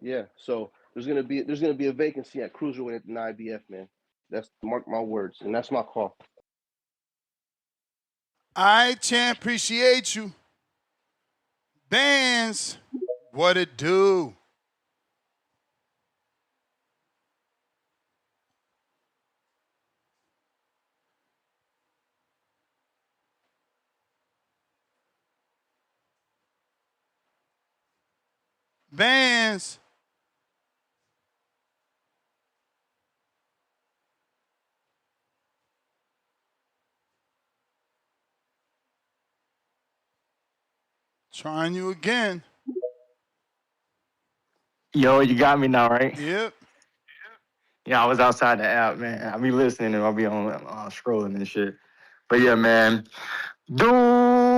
Yeah, so there's gonna be a vacancy at cruiserweight at the IBF, man. That's mark my words, and that's my call.
All right, champ, appreciate you. Bands, what it do? Bands. Trying you again.
Yo, you got me now, right?
Yep.
Yeah, I was outside the app, man. I'll be listening and I'll be on scrolling and shit. But yeah, man. Dula.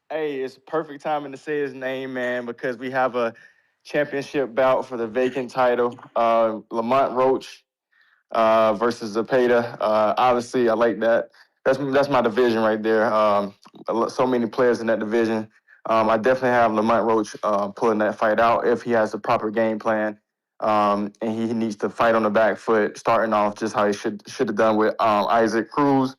Hey, it's perfect timing to say his name, man, because we have a championship bout for the vacant title. Lamont Roach versus Zepeda. Obviously, I like that. That's my division right there. So many players in that division. I definitely have Lamont Roach pulling that fight out if he has the proper game plan. And he needs to fight on the back foot, starting off just how he should have done with Isaac Cruz.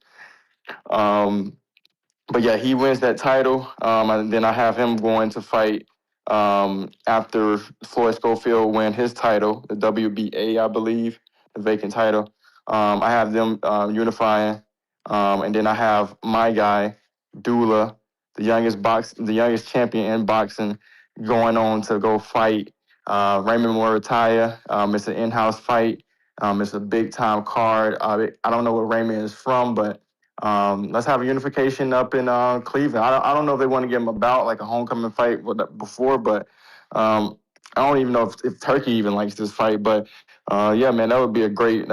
But yeah, he wins that title. And then I have him going to fight after Floyd Schofield win his title, the WBA, I believe, the vacant title. I have them unifying. And then I have my guy, Dula, the youngest champion in boxing, going on to go fight Raymond Moritaya. It's an in-house fight. It's a big-time card. I don't know where Raymond is from, but let's have a unification up in Cleveland. I don't know if they want to give him a bout, like a homecoming fight before, but I don't even know if Turkey even likes this fight. But yeah, man, that would be a great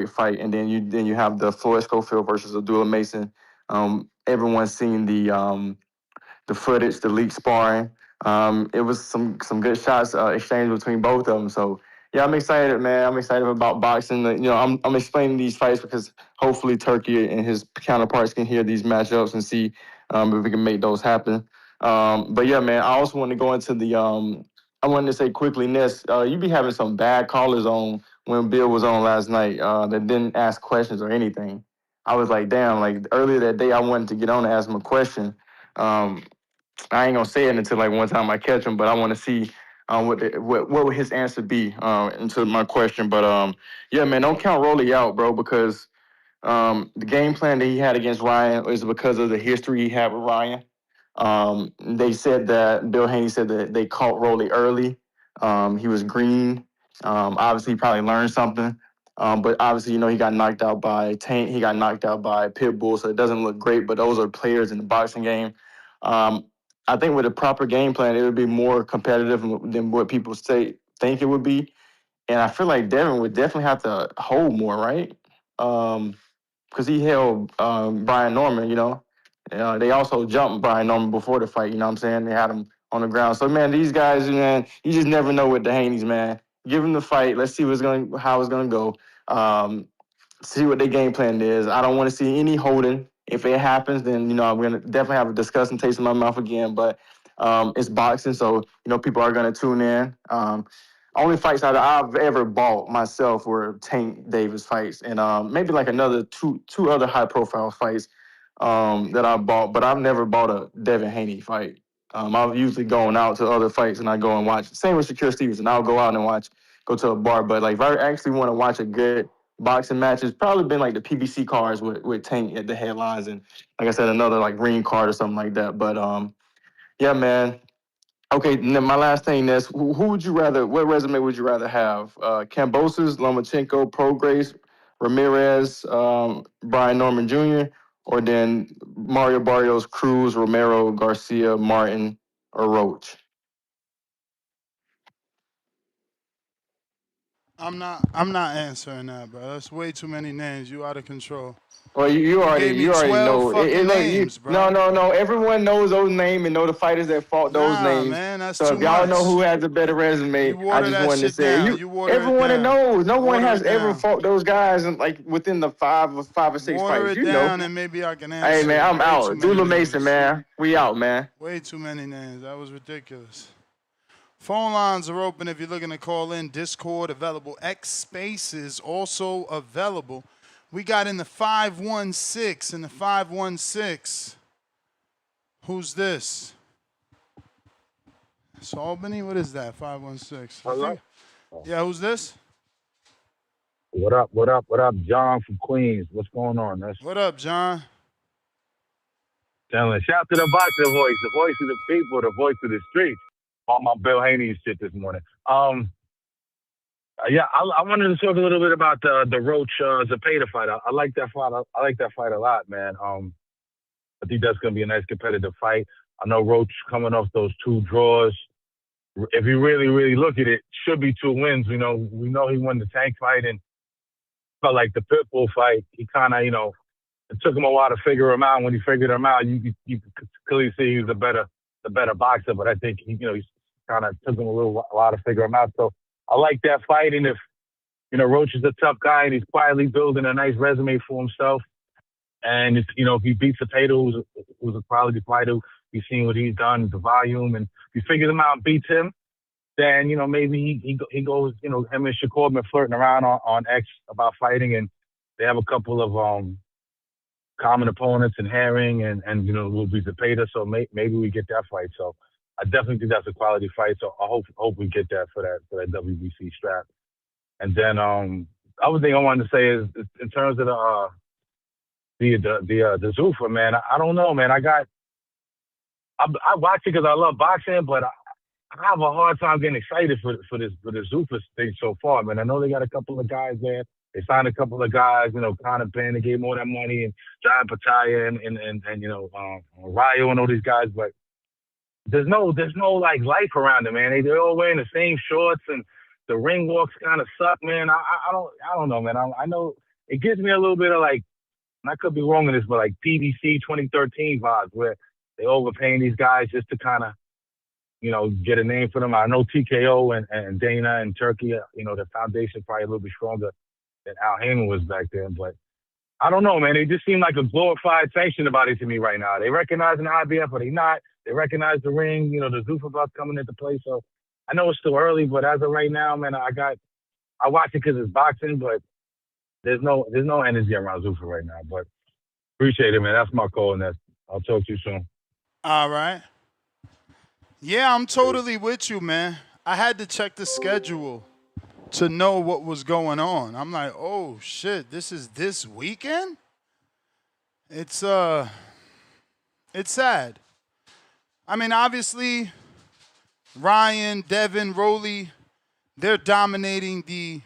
fight. And then you have the Floyd Schofield versus Abdullah Mason. Everyone's seen the the footage, the leaked sparring. It was some good shots exchanged between both of them. So yeah, I'm excited, man. I'm excited about boxing. You know, I'm explaining these fights because hopefully Turkey and his counterparts can hear these matchups and see if we can make those happen. But yeah, man, I also want to go into the I wanted to say quickly, Ness, you be having some bad callers on when Bill was on last night that didn't ask questions or anything. I was like, damn, like earlier that day I wanted to get on and ask him a question. I ain't gonna say it until like one time I catch him, but I want to see what would his answer be into my question. But yeah, man, don't count Rolly out, bro, because the game plan that he had against Ryan is because of the history he had with Ryan. They said that Bill Haney said that they caught Rolly early. He was green. Obviously, he probably learned something. But obviously, you know, he got knocked out by Tank. He got knocked out by Pitbull, so it doesn't look great. But those are players in the boxing game. I think with a proper game plan, it would be more competitive than what people think it would be. And I feel like Devin would definitely have to hold more, right? Because he held Brian Norman, you know. They also jumped Brian Norman before the fight, you know what I'm saying? They had him on the ground. So, man, these guys, man, you just never know with the Haneys, man. Give them the fight. Let's see how it's going to go. See what their game plan is. I don't want to see any holding. If it happens, then, you know, I'm going to definitely have a disgusting taste in my mouth again. But it's boxing, so, you know, people are going to tune in. Only fights that I've ever bought myself were Tank Davis fights and maybe like another two other high-profile fights that I bought, but I've never bought a Devin Haney fight. I've usually gone out to other fights and I go and watch. Same with Shakur Stevenson. I'll go out and go to a bar. But like if I actually want to watch a good boxing match, it's probably been like the PBC cards with Tank at the headlines and like I said, another like green card or something like that. But yeah, man. Okay, and then my last thing is, who would you rather, what resume would you rather have? Kambosos, Lomachenko, Prograis, Ramirez, Brian Norman Jr., or then Mario Barrios, Cruz, Romero, Garcia, Martin, or Roach?
I'm not answering that, bro. That's way too many names. You out of control.
Well,
You gave me
you already
12
know.
fucking
Look,
names, bro.
no. Everyone knows those names and know the fighters that fought those
Nah,
names.
man, that's
So
too
if y'all know
much.
who has a better resume,
You
I
water
just
that
wanted to
shit
say
down. You water it
everyone that
down.
knows. No one
Water
has
it
ever
down.
fought those guys in like within the five or six
Water
fights.
it
You know.
down and maybe I can
Hey
answer.
man, I'm
Way too
out.
many
Dula
names.
Mason, man. We out, man.
Way too many names. That was ridiculous. Phone lines are open if you're looking to call in. Discord available. X Spaces also available. We got in the 516. In the 516. Who's this? It's Albany? What is that? 516.
Hello?
Yeah, who's this?
What up? What up? What up? John from Queens. What's going on?
What up, John?
Telling. Shout to the boxing voice, the voice of the people, the voice of the streets. On my Bill Haney shit this morning. Yeah, I wanted to talk a little bit about the Roach Zepeda fight. I like that fight. I like that fight a lot, man. I think that's gonna be a nice competitive fight. I know Roach coming off those 2 draws. If you really, really look at it, should be 2 wins. We know he won the Tank fight and felt like the Pitbull fight. He kind of, it took him a while to figure him out. When he figured him out, you could clearly see he was the better boxer. But I think he kind of took him a while to figure him out. So I like that fight. And if Roach is a tough guy and he's quietly building a nice resume for himself, and if he beats Zepeda, who's a quality fighter, you've seen what he's done, the volume, and if he figures him out and beats him, then maybe he goes. Him and Shakur been flirting around on X about fighting, and they have a couple of common opponents in Herring and will be Zepeda. So maybe we get that fight. So I definitely think that's a quality fight. So I hope we get that for that WBC strap. And then the other thing I wanted to say is in terms of the Zuffa, man, I don't know, man. I watch it because I love boxing, but I have a hard time getting excited for the Zuffa thing so far, man. I know they got a couple of guys there. They signed a couple of guys, Conor Penn, they gave more that money, and Jai Opetaia and Ryo and all these guys, but there's no like life around them, man. They're all wearing the same shorts, and the ring walks kind of suck, man. I don't know, man. I know it gives me a little bit of like, and I could be wrong in this, but like PBC 2013 vibes, where they overpaying these guys just to kind of, you know, get a name for them. I know TKO and Dana and Turkey, you know, the foundation probably a little bit stronger than Al Heyman was back then. But I don't know, man. They just seem like a glorified sanctioning body to me right now. They recognize an IBF, but they not. They recognize the ring, you know, the Zuffa Boxing coming into play. So I know it's still early, but as of right now, man, I watch it because it's boxing, but there's no energy around Zuffa right now. But appreciate it, man. That's my call, and I'll talk to you soon.
All right. Yeah, I'm totally with you, man. I had to check the schedule to know what was going on. I'm like, oh shit, this is this weekend? It's sad. I mean, obviously, Ryan, Devin, Rolly, they're dominating the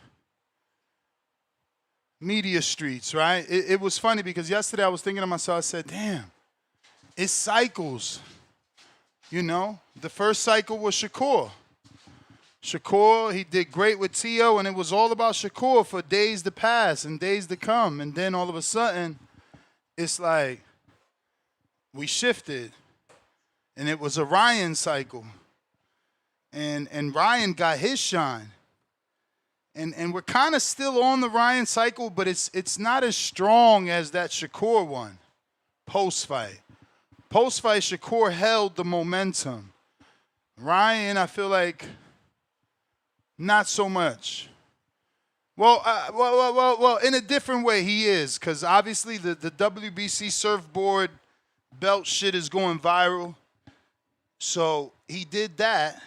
media streets, right? It was funny because yesterday I was thinking to myself, I said, damn, it cycles. You know, the first cycle was Shakur. Shakur, he did great with Tio, and it was all about Shakur for days to pass and days to come. And then all of a sudden, it's like we shifted, and it was a Ryan cycle. And Ryan got his shine. And we're kind of still on the Ryan cycle, but it's not as strong as that Shakur one, post-fight. Post-fight, Shakur held the momentum. Ryan, I feel like, not so much. Well, in a different way, he is, because obviously the WBC surfboard belt shit is going viral. So he did that.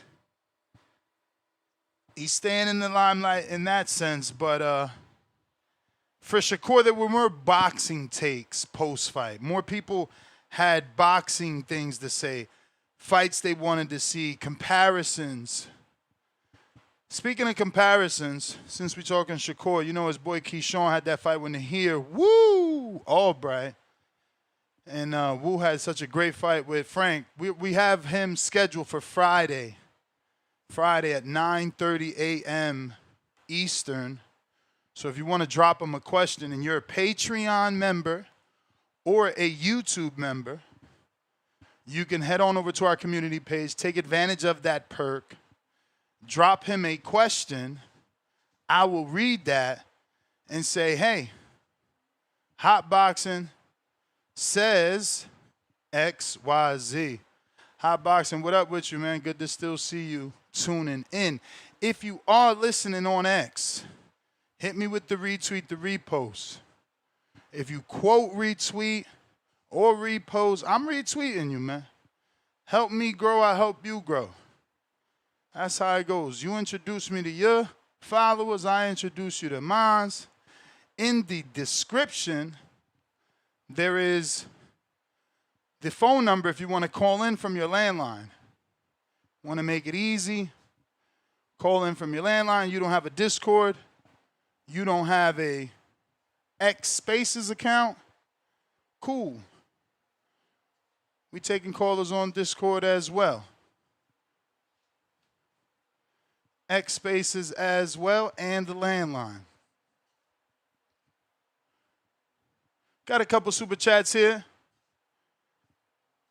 He's staying in the limelight in that sense, but for Shakur, there were more boxing takes post-fight. More people had boxing things to say, fights they wanted to see, comparisons. Speaking of comparisons, since we're talking Shakur, you know his boy Keyshawn had that fight with Nahir, Albright. And Wu had such a great fight with Frank. We have him scheduled for Friday at 9:30 a.m. Eastern. So if you want to drop him a question and you're a Patreon member or a YouTube member, you can head on over to our community page, take advantage of that perk, drop him a question. I will read that and say, hey, Hot Boxing says XYZ. Hot Boxing, what up with you, man? Good to still see you tuning in. If you are listening on X, hit me with the retweet, the repost. If you quote retweet or repost, I'm retweeting you, man. Help me grow, I help you grow. That's how it goes. You introduce me to your followers, I introduce you to mine. In the description, there is the phone number if you want to call in from your landline. Want to make it easy? Call in from your landline. You don't have a Discord. You don't have a X Spaces account. Cool. We taking callers on Discord as well. X Spaces as well, and the landline. Got a couple super chats here.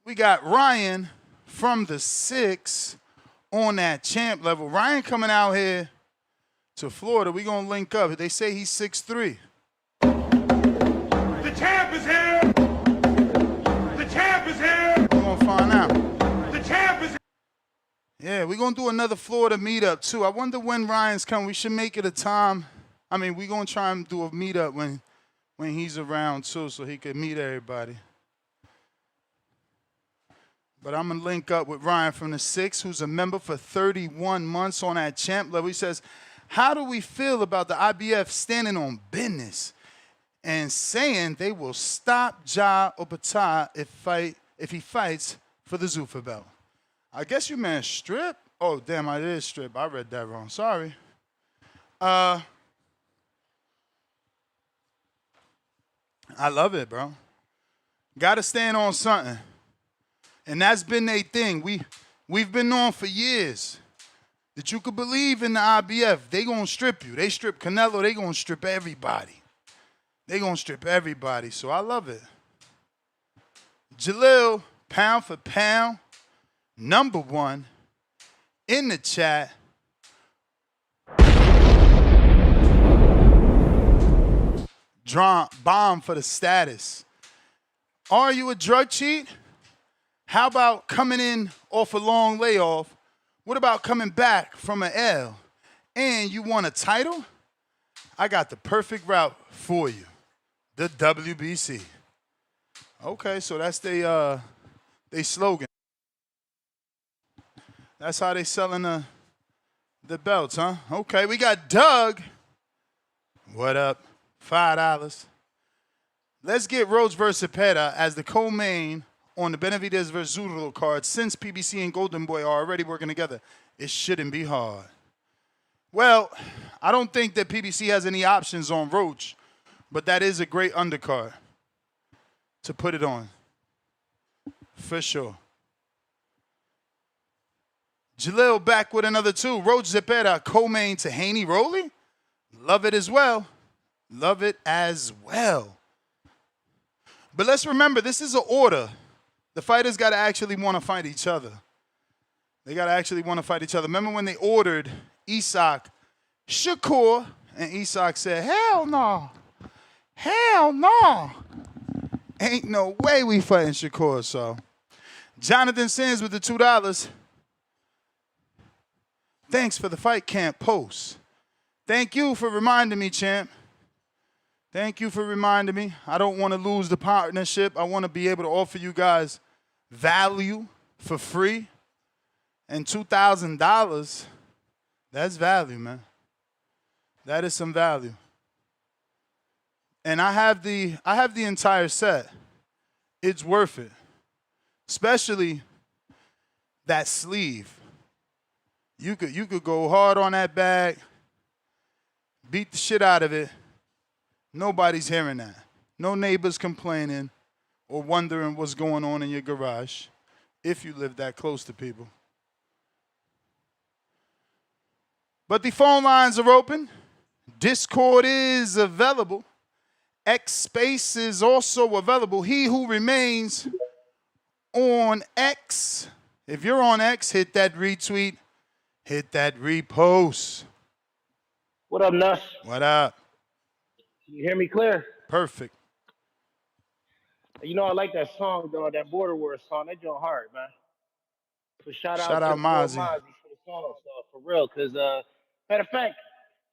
We got Ryan from the 6 on that champ level. Ryan coming out here to Florida. We gonna link up. They say he's 6'3".
The champ is here. The champ is here.
We're gonna find out.
The champ is here.
Yeah, we're gonna do another Florida meetup too. I wonder when Ryan's coming. We should make it a time. I mean, we're gonna try and do a meetup when he's around too, so he could meet everybody. But I'm going to link up with Ryan from the 6, who's a member for 31 months on that champ level. He says, how do we feel about the IBF standing on business and saying they will stop Jai Opetaia if he fights for the Zuffa belt? I guess you meant strip? Oh, damn, I did strip. I read that wrong. Sorry. I love it, bro. Got to stand on something. And that's been their thing. We've been on for years that you could believe in the IBF. They going to strip you. They strip Canelo. They going to strip everybody. They going to strip everybody. So I love it. Jalil, pound for pound, #1 in the chat. Bomb for the status. Are you a drug cheat? How about coming in off a long layoff? What about coming back from an L and you want a title? I got the perfect route for you. The WBC. Okay, so that's they slogan. That's how they selling the belts, huh? Okay, we got Doug. What up? $5. Let's get Roach versus Zepeda as the co-main on the Benavidez versus Zurdo card. Since PBC and Golden Boy are already working together, it shouldn't be hard. Well, I don't think that PBC has any options on Roach, but that is a great undercard to put it on. For sure. Jalil back with another 2. Roach Zepeda, co-main to Haney Roley. Love it as well. Love it as well. But let's remember, this is an order. The fighters got to actually want to fight each other. They got to actually want to fight each other. Remember when they ordered Isak Shakur, and Isak said, hell no. Hell no. Ain't no way we fighting Shakur. So Jonathan Sins with the $2. Thanks for the fight camp post. Thank you for reminding me, champ. Thank you for reminding me. I don't want to lose the partnership. I want to be able to offer you guys value for free. And $2,000, that's value, man. That is some value. And I have the entire set. It's worth it. Especially that sleeve. You could go hard on that bag, beat the shit out of it. Nobody's hearing that. No neighbors complaining or wondering what's going on in your garage if you live that close to people. But the phone lines are open. Discord is available. X Space is also available. He who remains on X, if you're on X, hit that retweet, hit that repost.
What up, Nuss?
What up?
Can you hear me clear?
Perfect.
You know I like that song, though, that Border Wars song. That joint hard, man. So shout out to
Mozzie.
Mozzie for the song, so for real. Cause matter of fact,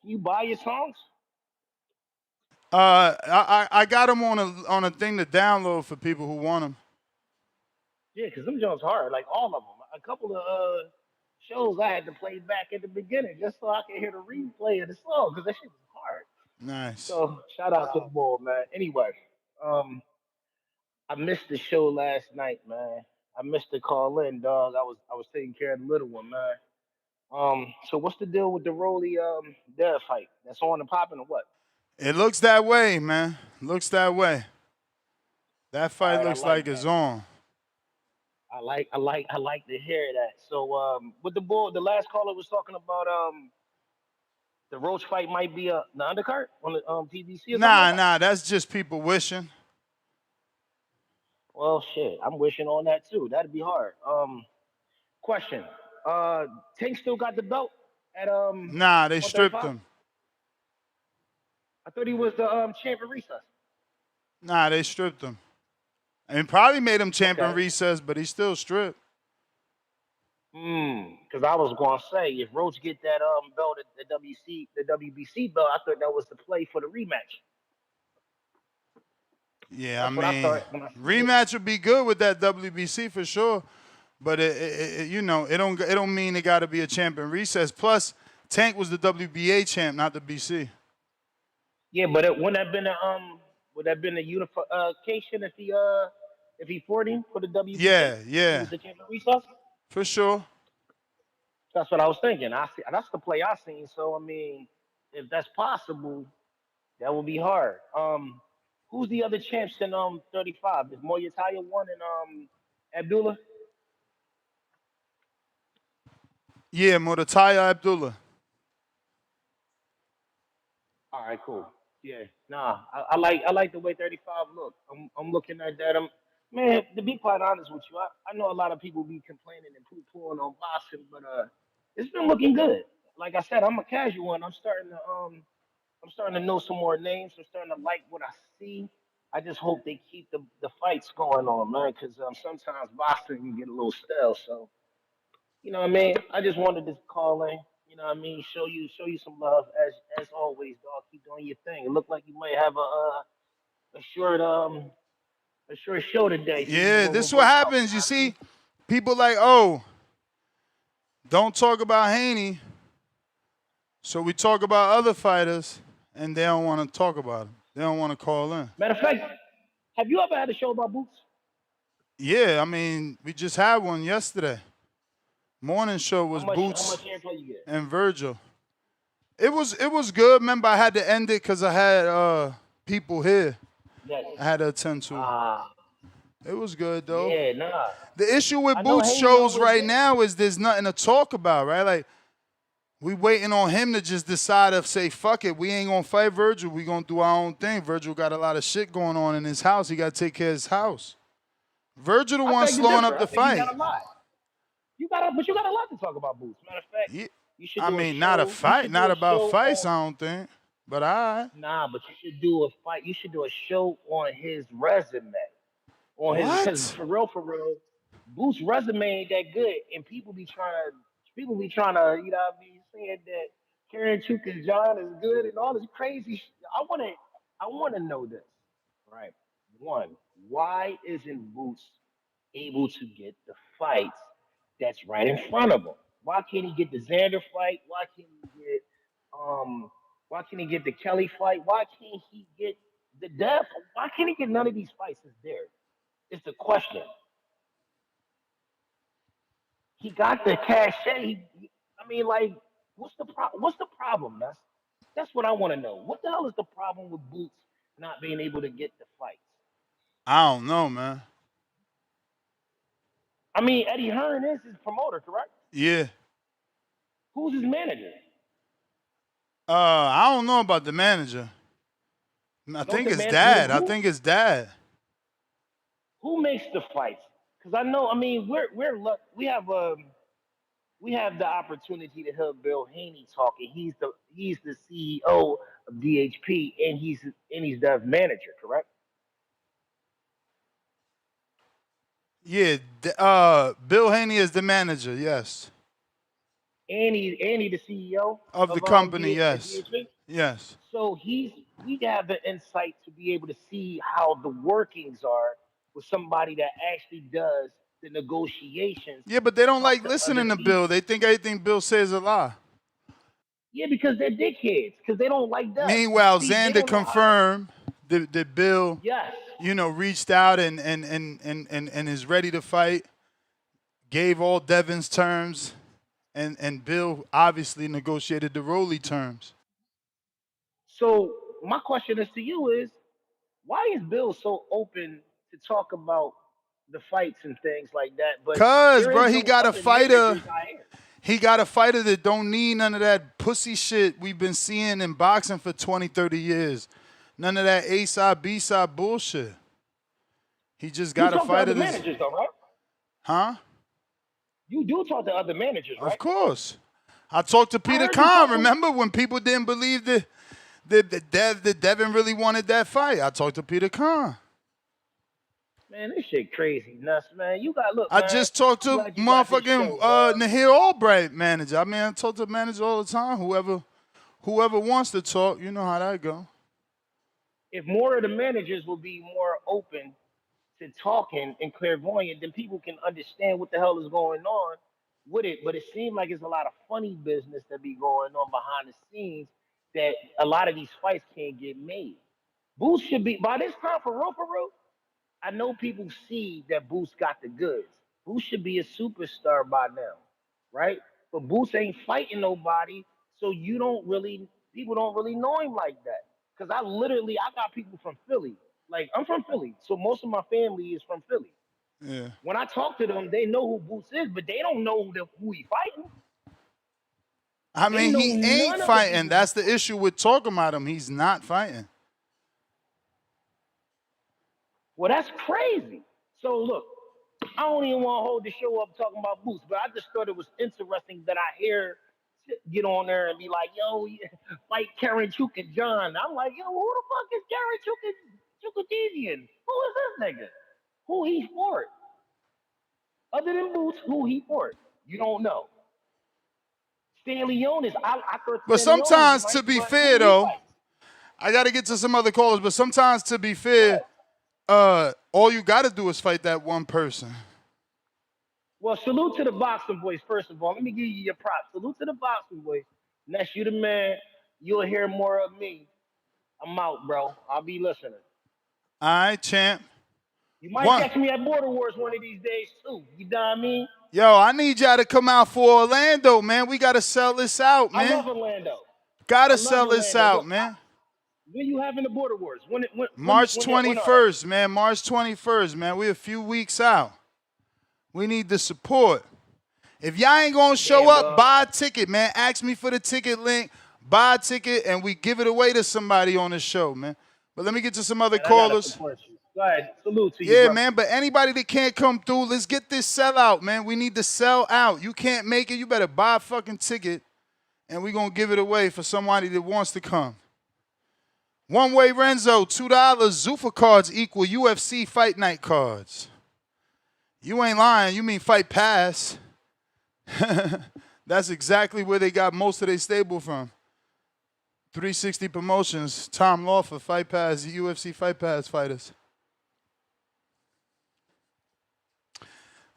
can you buy your songs?
I got them on a thing to download for people who want them.
Yeah, cause them joints hard, like all of them. A couple of shows I had to play back at the beginning just so I could hear the replay of the song, cause that shit was hard.
Nice.
So shout out to the boy, man. Anyway, I missed the show last night, man. I missed the call in, dog. I was taking care of the little one, man. So what's the deal with the Rolly Dev fight? That's on and popping or what?
It looks that way, man. Looks that way. That fight looks like it's on.
I like to hear that. So with the bull, the last caller was talking about the Roach fight might be the undercard on the PBC or something.
Nah, that's just people wishing.
Well, shit, I'm wishing on that too. That'd be hard. Question: Tank still got the belt at
Nah, they stripped him.
I thought he was the champion recess.
Nah, they stripped him. And probably made him champion recess, but he's still stripped.
Because I was gonna say if Roach get that belt at the WBC belt, I thought that was the play for the rematch.
Yeah, rematch would be good with that WBC for sure, but it don't mean it got to be a champion recess. Plus, Tank was the WBA champ, not the BC.
Yeah, but wouldn't that been a unification if he fought him for the WBC?
Yeah.
He was the champion recess.
For sure.
That's what I was thinking. That's the play I seen. So I mean, if that's possible, that would be hard. Who's the other champs in 35? Is Opetaia one and Abdullah?
Yeah, Opetaia Abdullah.
All right, cool. Yeah, nah, I like the way 35 look. I'm looking at that. Man, to be quite honest with you, I know a lot of people be complaining and poo-pooing on boxing, but it's been looking good. Like I said, I'm a casual and I'm starting to know some more names. I'm starting to like what I see. I just hope they keep the fights going on, man, because sometimes boxing can get a little stale. So, you know what I mean? I just wanted to call in, you know what I mean, show you some love as always, dog. Keep doing your thing. It looked like you might have a short a short show today. See
Yeah,
what
this
will
is what
work out.
happens. You see, people like, oh, don't talk about Haney. So we talk about other fighters, and they don't want to talk about them. They don't want to call in.
Matter of fact, have you ever had a show about Boots?
Yeah, I mean, we just had one yesterday. Morning show was
How
Boots
much airplay you get?
and Virgil. It was good. Remember, I had to end it because I had people here
Yes.
I had to attend to.
Ah,
It was good though.
yeah, nah.
The issue with
I know
Boots
Haney
shows
always
right
did.
now is there's nothing to talk about, right? Like we waiting on him to just decide to say, fuck it, we ain't gonna fight Virgil. We gonna do our own thing. Virgil got a lot of shit going on in his house. He gotta take care of his house. Virgil the
I
one
beg to
slowing
differ.
up
I
the
think you
fight.
got a lot. But you got a lot to talk about Boots. Matter of fact, you should
I
do
mean,
a
not a
show. You
fight,
should do
not
a
about
show
fights,
on.
I don't think. But all right.
Nah, but you should do a fight. You should do a show on his resume. Because
What?
for real, Boots' resume ain't that good, and people be trying to, you know what I mean, saying that Karen Chuka's John is good and all this crazy. I wanna know this, right? One, why isn't Boots able to get the fights that's right in front of him? Why can't he get the Xander fight? Um why can't he get the Kelly fight? Why can't he get the Death? Why can't he get none of these fights? Is there? Is the question. He got the cachet. I mean, like, what's the problem? That's what I want to know. What the hell is the problem with Boots not being able to get the fights?
I don't know, man.
I mean, Eddie Hearn is his promoter, correct?
Yeah.
Who's his manager?
I don't know about the manager. I
Don't
think
the
it's
man
dad. I
who
think it's dad.
who makes the fights? Because I know. I mean, we have the opportunity to hear Bill Haney talking. He's the CEO of DHP, and he's the manager, correct?
Yeah, Bill Haney is the manager, yes.
And he the CEO
Of the
of
company, yes.
DHP.
Yes.
So we have the insight to be able to see how the workings are with somebody that actually does the negotiations.
Yeah, but they don't
Talk
like
to other
listening to
people.
Bill. They think everything Bill says is a lie.
Yeah, because they're dickheads. Because they don't like that.
Meanwhile,
See, they
Xander
don't know how to.
confirmed that Bill,
Yes.
reached out and is ready to fight, gave all Devin's terms, and Bill obviously negotiated the Rolly terms.
So my question is to you is, why is Bill so open to talk about the fights and things like that? But
Cause,
there
bro,
is
he
no
got a
other
fighter.
managers I hear.
He got a fighter that don't need none of that pussy shit we've been seeing in boxing for 20, 30 years. None of that A-side, B-side bullshit. He just
You
got a
talk to
fighter
other
that's...
managers though, right?
Huh?
You do talk to other managers, right?
Of course. I talked to Peter
heard you
Khan.
talking-
Remember when people didn't believe that Devin really wanted that fight? I talked to Peter Khan.
Man, this shit crazy nuts, man. You got look,
I
man.
just talked to
I'm glad you got this
motherfucking
show, dog.
Nahir Albright manager. I mean, I talk to the manager all the time. Whoever wants to talk, you know how that go.
If more of the managers will be more open to talking and clairvoyant, then people can understand what the hell is going on with it. But it seems like it's a lot of funny business that be going on behind the scenes that a lot of these fights can't get made. Boots should be by this time for real, for real. I know people see that Boots got the goods. Boots should be a superstar by now, right? But Boots ain't fighting nobody, so people don't really know him like that. Cause I got people from Philly. Like I'm from Philly, so most of my family is from Philly.
Yeah.
When I talk to them, they know who Boots is, but they don't know who he fighting.
I
They
mean,
know
he ain't
none of the
fighting.
people.
That's the issue with talking about him. He's not fighting.
Well, that's crazy. So look, I don't even want to hold the show up talking about Boots, but I just thought it was interesting that I hear get on there and be like, yo, fight Karen Chuk and John. I'm like, yo, who the fuck is Karen Chukadivian? Who is this nigga? Who he for? Other than Boots, who he for? You don't know. Stan Leonis, I thought
But
Stan Leonis was
sometimes,
nice,
to be
but
fair,
who he
though,
fight?
I got to get to some other callers, but sometimes, to be fair, all you got to do is fight that one person.
Well, salute to the boxing voice, first of all. Let me give you your props. Salute to the boxing voice. Unless you the man, you'll hear more of me. I'm out, bro. I'll be listening.
All right, champ.
You might catch me at Border Wars one of these days, too. You know what I mean?
Yo, I need y'all to come out for Orlando, man. We got to sell this out, man.
I love Orlando.
Got to sell this out, man.
When you having the Border Wars?
March 21st, man. March 21st, man. We're a few weeks out. We need the support. If y'all ain't going to show up, buy a ticket, man. Ask me for the ticket link. Buy a ticket, and we give it away to somebody on the show, man. But let me get to some other callers.
Go ahead. Salute to you,
Yeah,
bro.
man, but anybody that can't come through, let's get this sellout, man. We need to sell out. You can't make it, you better buy a fucking ticket, and we're going to give it away for somebody that wants to come. One Way Renzo, $2. Zuffa cards equal UFC Fight Night cards. You ain't lying. You mean Fight Pass. That's exactly where they got most of their stable from. 360 Promotions, Tom Lawfer, Fight Pass, UFC Fight Pass fighters.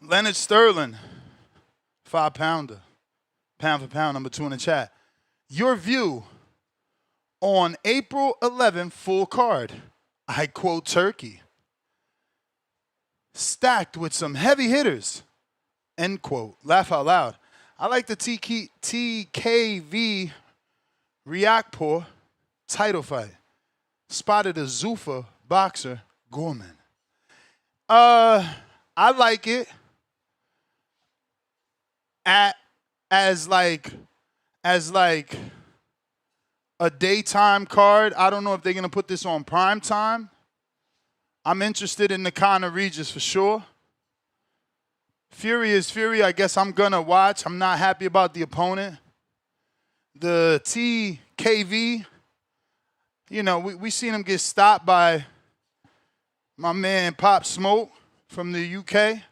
Leonard Sterling, 5-pounder. Pound for pound, number 2 in the chat. Your view on April 11th full card. I quote Turkey. Stacked with some heavy hitters. End quote. Laugh out loud. I like the TKV Riakpur title fight. Spotted a Zuffa boxer, Gorman. I like it as like a daytime card. I don't know if they're gonna put this on prime time. I'm interested in the Conor Regis for sure. Fury is Fury. I guess I'm gonna watch. I'm not happy about the opponent. The TKV, you know, we seen him get stopped by my man Pop Smoke from the UK.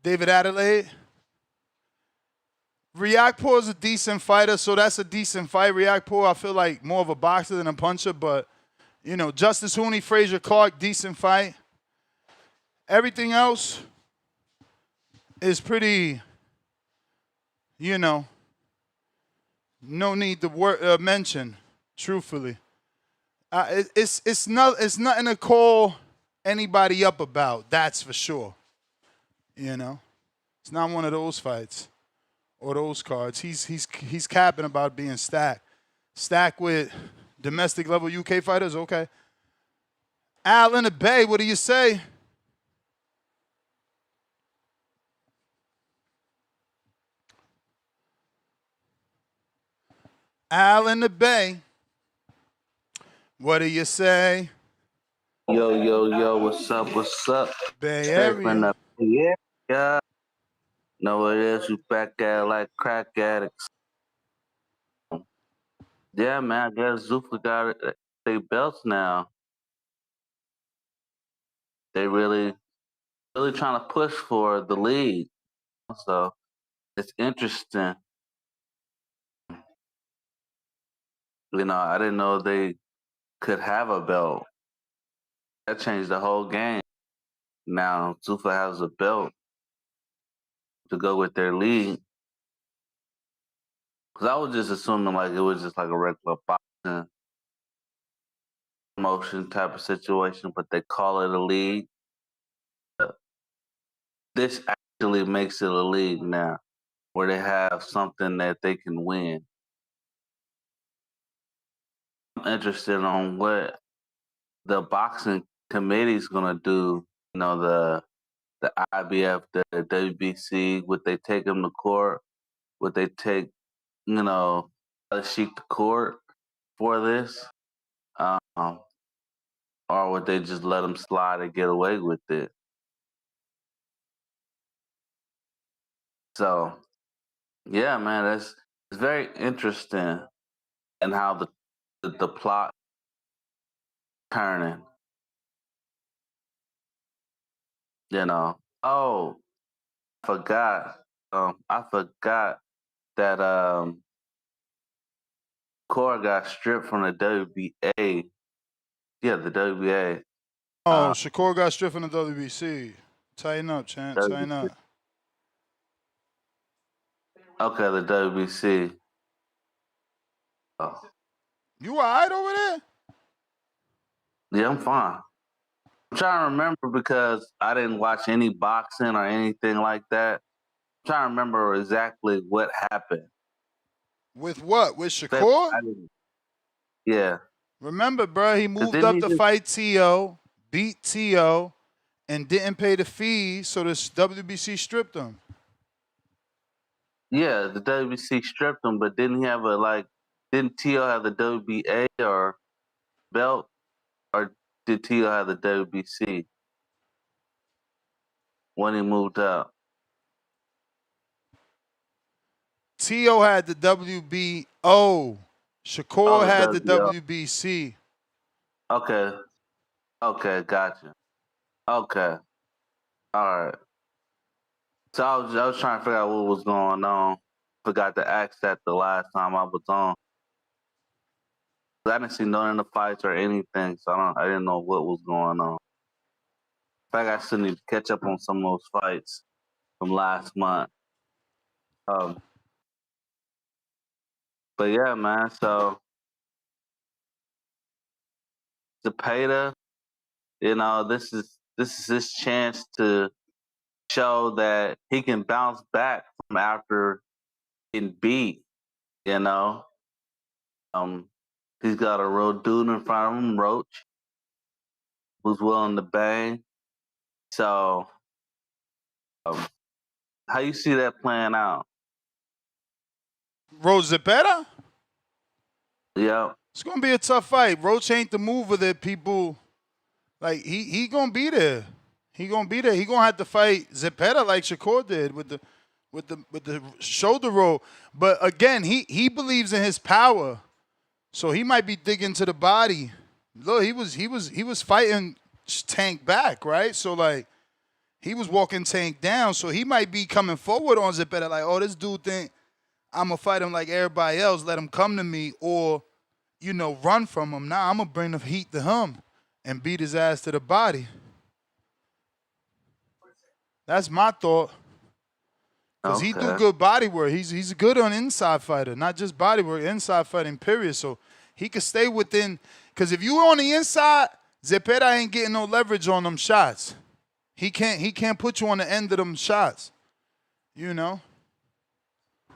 David Adelaide. Riakpur is a decent fighter, so that's a decent fight. Riakpur, I feel like more of a boxer than a puncher, but, you know, Justice Hooney, Frazier Clark, decent fight. Everything else is pretty, you know, no need to mention, truthfully. It's nothing to call anybody up about, that's for sure. You know? It's not one of those fights or those cards. He's capping about being stacked. Stacked with domestic level UK fighters, okay. Al in the Bay, what do you say? Al in the Bay, what do you say?
Yo, what's up?
Bay Area.
Yeah. Know what it is, you back at like crack addicts. Yeah, man, I guess Zuffa got their belts now. They really trying to push for the league. So it's interesting. You know, I didn't know they could have a belt. That changed the whole game. Now Zuffa has a belt to go with their league. Because I was just assuming like it was just like a regular boxing promotion type of situation, but they call it a league. This actually makes it a league now, where they have something that they can win. I'm interested on what the boxing committee is gonna do. You know, the IBF, the WBC. Would they take them to court? Would they take, you know, Stylistic to court for this? or would they just let him slide and get away with it? So, yeah, man, it's very interesting and how the plot turning. Oh, I forgot that Cora got stripped from the WBA. Yeah, the WBA.
Oh, Shakur got stripped from the WBC. Tighten up, champ. Tighten
WBC.
up.
Okay, the WBC. Oh.
You all right over there?
Yeah, I'm fine. I'm trying to remember because I didn't watch any boxing or anything like that. I'm trying to remember exactly what happened.
With what? With Shakur?
Yeah.
Remember, bro, he moved up to fight T.O., beat T.O., and didn't pay the fee, so the WBC stripped him.
Yeah, the WBC stripped him, but didn't he have didn't T.O. have the WBA or belt? Or did T.O. have the WBC when he moved up?
T.O. had the WBO. Shakur had the WBC.
Okay. Okay, gotcha. Okay. All right. So I was trying to figure out what was going on. Forgot to ask that the last time I was on. I didn't see none of the fights or anything, so I didn't know what was going on. In fact, I still need to catch up on some of those fights from last month. But yeah, man. So Zepeda, this is his chance to show that he can bounce back from after getting beat. You know, he's got a real dude in front of him, Roach, who's willing to bang. So, how you see that playing out?
Roach Zepeda?
Yeah.
It's gonna be a tough fight. Roach ain't the mover that people like. He gonna be there. He gonna be there. He gonna have to fight Zepeda like Shakur did with the shoulder roll. But again, he believes in his power, so he might be digging to the body. Look, he was fighting Tank back, right? So like he was walking Tank down, so he might be coming forward on Zepeda like, oh, this dude think I'm gonna fight him like everybody else, let him come to me, or run from him. Nah, I'm gonna bring the heat to him and beat his ass to the body. That's my thought. Because he do good body work. He's good on inside fighter, not just body work, inside fighting, period. So he could stay within. Because if you on the inside, Zepeda ain't getting no leverage on them shots. He can't put you on the end of them shots.
Yeah.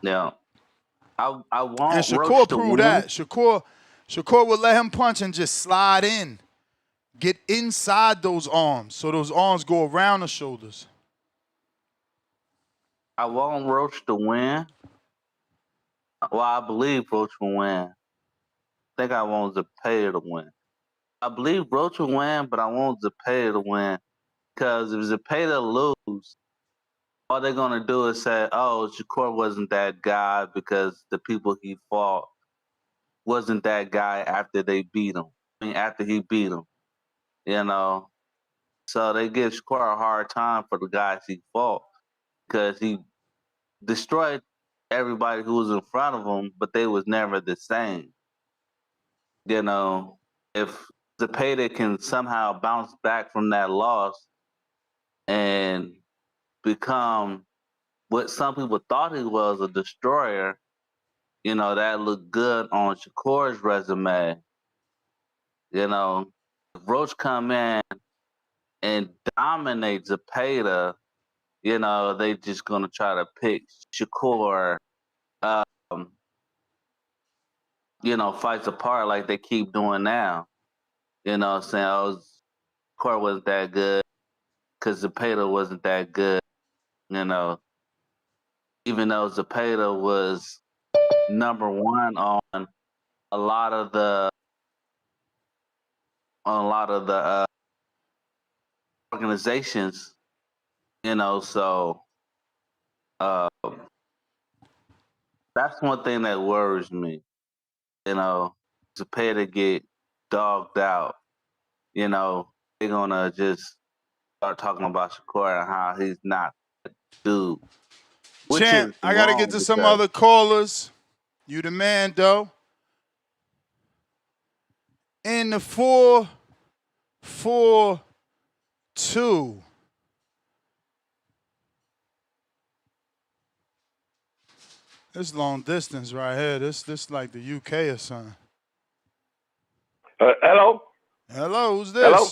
I want
and Shakur
Roach to
proved
win.
that. Shakur would let him punch and just slide in. Get inside those arms. So those arms go around the shoulders.
I want Roach to win. Well, I believe Roach will win. I think I want Zepeda to win. I believe Roach will win, but I want Zepeda to win. Because if Zepeda lose, all they're going to do is say, oh, Shakur wasn't that guy because the people he fought wasn't that guy after they beat him. After he beat him. So they give Shakur a hard time for the guys he fought because he destroyed everybody who was in front of him, but they was never the same. If Zepeda can somehow bounce back from that loss and become what some people thought he was, a destroyer, that looked good on Shakur's resume. If Roach come in and dominate Zepeda, they just gonna try to pick Shakur, fights apart like they keep doing now. Saying, oh, Shakur wasn't that good because Zepeda wasn't that good. Even though Zepeda was number one on a lot of the on a lot of the organizations, so that's one thing that worries me. Zepeda get dogged out, they're gonna just start talking about Shakur and how he's not a dude. Which
Champ,
is
I gotta get
wrong
to some
because
other callers. You the man, though. In the 4-4-2. This long distance right here. This like the UK or something.
Hello?
Hello, who's this?
Hello?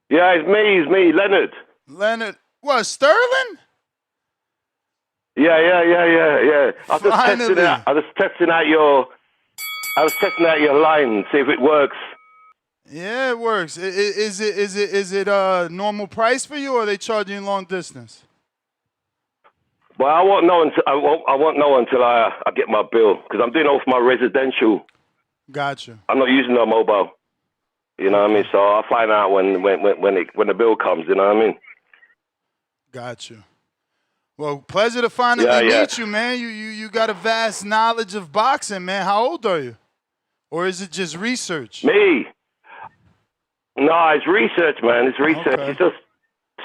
Yeah, it's me, Leonard.
Leonard. What, Sterling?
Yeah. I was just
Finally.
testing out your line, see if it works.
Yeah, it works. Is it normal price for you, or are they charging you long distance?
Well, I won't know until I get my bill, because I'm doing it off my residential.
Gotcha.
I'm not using no mobile. You know what I mean? So I'll find out when the bill comes. You know what I mean?
Gotcha. Well, pleasure to finally meet you, man. You got a vast knowledge of boxing, man. How old are you? Or is it just research?
Me? No, it's research, man. It's research.
Okay.
It's just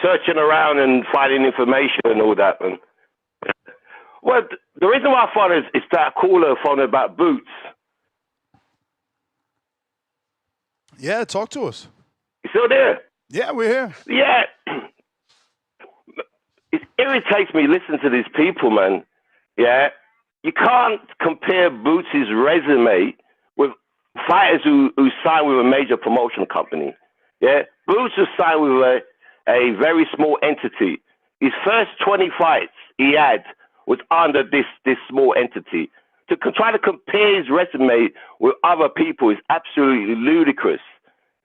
searching around and finding information and all that, man. Well, the reason why I found is that caller phone about boots.
Yeah, talk to us.
You still there?
Yeah, we're here.
Yeah. It irritates me listening to these people, man. Yeah. You can't compare Boots' resume with fighters who sign with a major promotional company. Yeah. Boots was signed with a very small entity. His first 20 fights he had was under this small entity. To try to compare his resume with other people is absolutely ludicrous.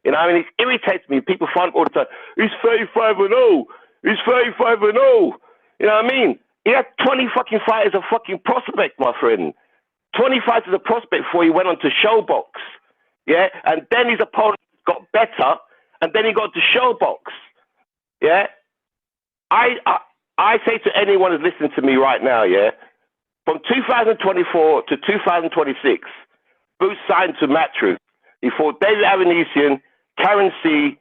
You know, I mean, it irritates me. People find all the time, he's 35-0. He's 35-0. You know what I mean? He had 20 fucking fights as a fucking prospect, my friend. 20 fights as a prospect before he went on to Showbox. Yeah? And then his opponent got better, and then he got to Showbox. Yeah? I say to anyone who's listening to me right now, yeah, from 2024 to 2026, Boots signed to Matruth. He fought David Avanesian, Karen C.,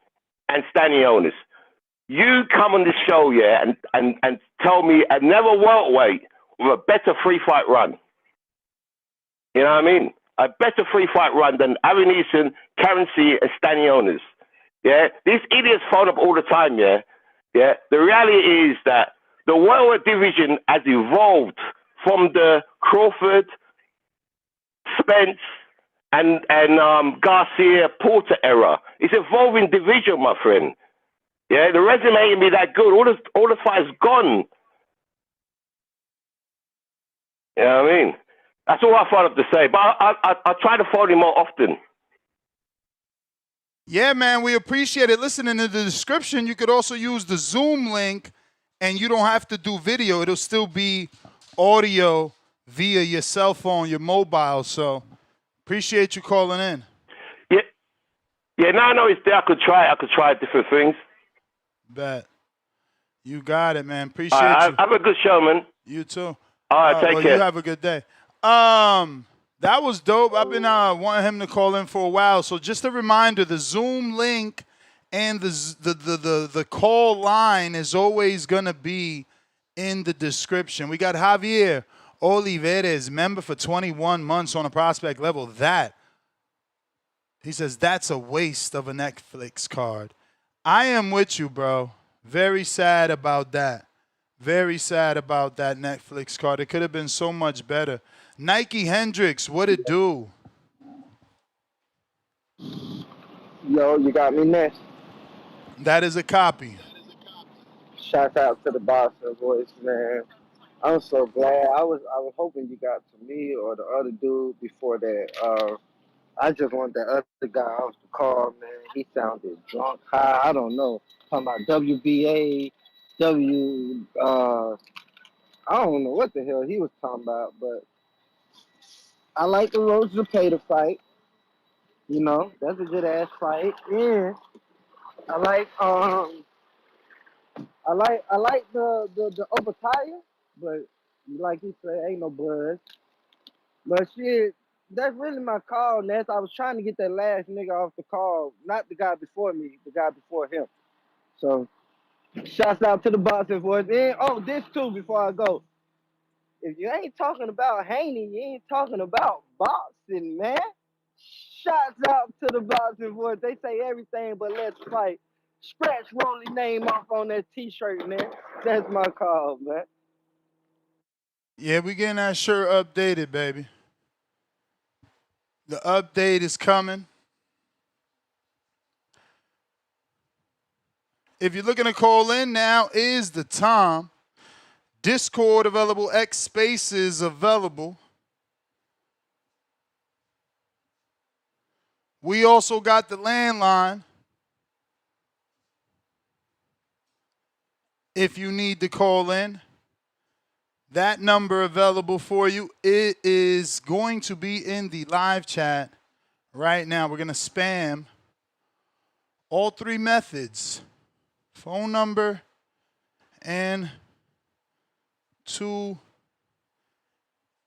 and Stanionis. You come on this show, yeah, and tell me another welterweight with a better free-fight run. You know what I mean? A better free-fight run than Avanesian, Karen C., and Stanionis. Yeah? These idiots phone up all the time, yeah? Yeah? The reality is that the welterweight division has evolved from the Crawford, Spence, and Garcia Porter era. It's evolving division, my friend. Yeah, the resume ain't be that good. All the fight's gone. You know what I mean? That's all I found up to say. But I try to phone him more often.
Yeah, man, we appreciate it. Listen, in the description, you could also use the Zoom link, and you don't have to do video. It'll still be audio via your cell phone, your mobile. So appreciate you calling in.
Yeah, no, it's there. I could try different things.
Bet. You got it, man. Appreciate you.
Have a good show, man.
You too.
All right, take care.
You have a good day. That was dope. I've been wanting him to call in for a while. So just a reminder, the Zoom link and the call line is always going to be in the description. We got Javier Olivares, member for 21 months on a prospect level. He says, that's a waste of a Netflix card. I am with you, bro. Very sad about that. Very sad about that Netflix card. It could have been so much better. Nike Hendricks, what it do?
Yo, you got me next.
That is a copy.
Shout out to the Boxing Voice, man. I'm so glad. I was hoping you got to me or the other dude before that. I just want that other guy off the call, man. He sounded drunk, high. I don't know. Talking about WBA, I don't know what the hell he was talking about, but I like the Roach Zepeda fight. You know, that's a good ass fight. And I like I like the Opetaia, but like you said, ain't no buzz. But shit, that's really my call, Ness. I was trying to get that last nigga off the call, not the guy before me, the guy before him. So shouts out to the boxing voice. And oh, this too before I go. If you ain't talking about Haney, you ain't talking about boxing, man. Shouts out to the boxing voice. They say everything but let's fight. Scratch Rolly name off on that t-shirt, man. That's my call, man.
Yeah, we getting that shirt updated, baby. The update is coming. If you're looking to call in, now is the time. Discord available, X Spaces available. We also got the landline. If you need to call in, that number available for you. It is going to be in the live chat right now. We're going to spam all three methods: phone number and two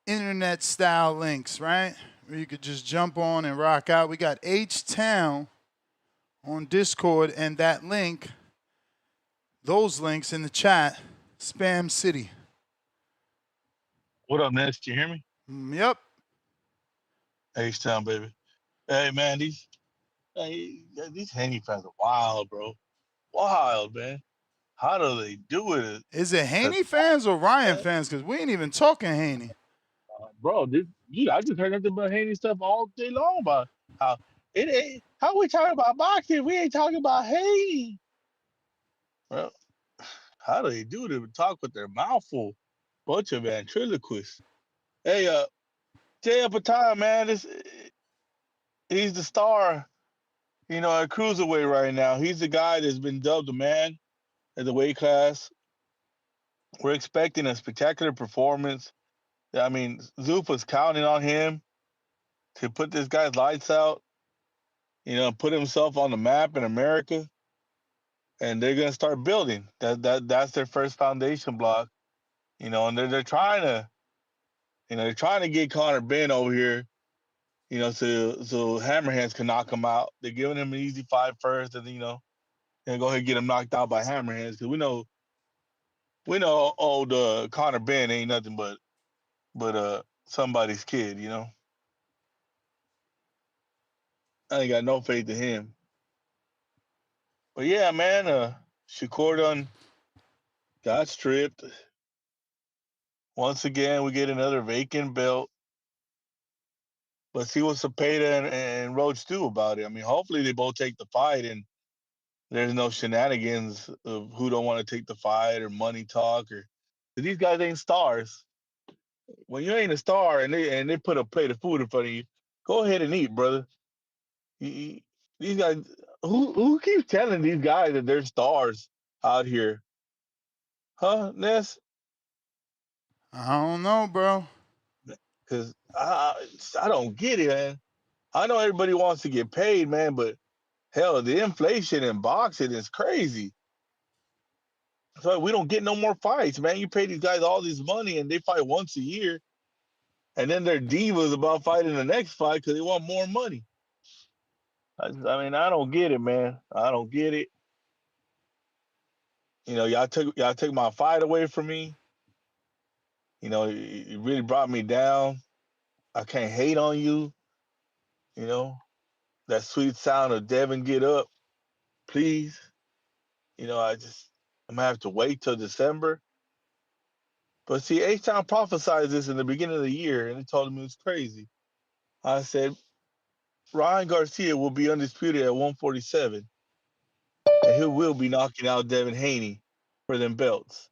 internet style links, right? Where you could just jump on and rock out. We got H-Town on Discord and that link, those links in the chat, Spam City.
What up, Ness? Can you hear me?
Yep.
H-Town, baby. Hey, man, these Haney fans are wild, bro. Wild, man. How do they do it?
Is it Haney fans or Ryan fans? Because we ain't even talking Haney.
Bro, I just heard nothing but Haney stuff all day long about how it ain't. How we talking about boxing? We ain't talking about Haney. Well, how do they do it? They talk with their mouth full. Bunch of ventriloquists. Hey, Jai Opetaia, man, he's the star, at cruiserweight right now. He's the guy that's been dubbed the man at the weight class. We're expecting a spectacular performance. I mean, Zuffa's counting on him to put this guy's lights out, put himself on the map in America, and they're gonna start building. That's their first foundation block, and they're trying to get Conor Ben over here, so Hammerhands can knock him out. They're giving him an easy fight first, and and go ahead and get him knocked out by Hammerhands because we know old Conor Ben ain't nothing but somebody's kid, I ain't got no faith in him. But yeah, man, Shakur done got stripped. Once again, we get another vacant belt. But see what Zepeda and Roach do about it. I mean, hopefully they both take the fight and there's no shenanigans of who don't want to take the fight or money talk or these guys ain't stars. When you ain't a star and they put a plate of food in front of you, go ahead and eat, brother. These guys, who keeps telling these guys that they're stars out here? Huh, Ness?
I don't know, bro.
Because I don't get it, man. I know everybody wants to get paid, man, but hell, the inflation in boxing is crazy. So we don't get no more fights, man. You pay these guys all this money and they fight once a year, and then they're divas about fighting the next fight because they want more money. I mean, I don't get it, man. I don't get it. Y'all took my fight away from me. It really brought me down. I can't hate on you. That sweet sound of Devin get up, please. I'm gonna have to wait till December. But see, H-Town prophesized this in the beginning of the year, and he told me it was crazy. I said, Ryan Garcia will be undisputed at 147, and he will be knocking out Devin Haney for them belts.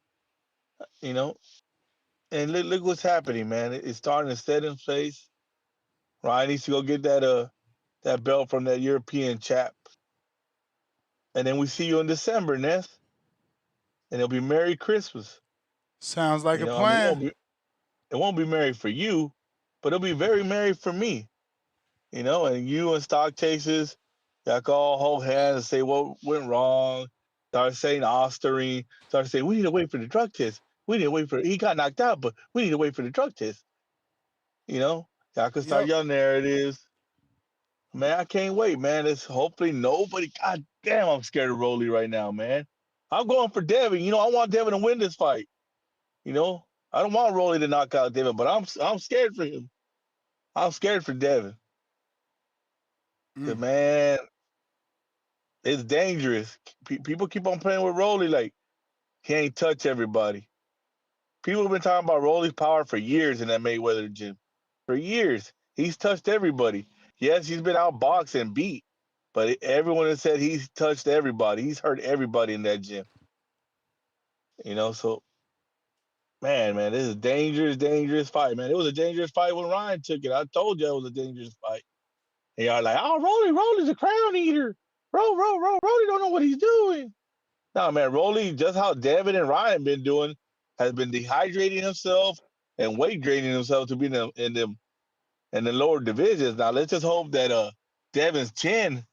And look what's happening, man. It's starting to set in place. Ryan needs to go get that belt from that European chap. And then we see you in December, Ness. And it'll be Merry Christmas.
Sounds like a
I mean,
plan.
it won't be merry for you, but it'll be very merry for me. And you and stock chasers, y'all can all hold hands and say what went wrong. Start saying Osterine. Start saying we need to wait for the drug test. We need to wait for he got knocked out, but we need to wait for the drug test. Y'all can start
Yep.
your narratives. Man, I can't wait, man. It's hopefully nobody. God damn, I'm scared of Rolly right now, man. I'm going for Devin. I want Devin to win this fight. I don't want Rolly to knock out Devin, but I'm scared for him. I'm scared for Devin. Cause man, it's dangerous. People keep on playing with Rolly like he ain't touch everybody. People have been talking about Rolly's power for years in that Mayweather gym. For years, he's touched everybody. Yes, he's been outboxed and beat, but everyone has said he's touched everybody. He's hurt everybody in that gym. So man, this is a dangerous fight, man. It was a dangerous fight when Ryan took it. I told you it was a dangerous fight. And y'all like, oh, Rolly's a crown eater. Rolly don't know what he's doing. No, man, Rolly, just how Devin and Ryan been doing, has been dehydrating himself and weight draining himself to be in the lower divisions. Now let's just hope that Devin's chin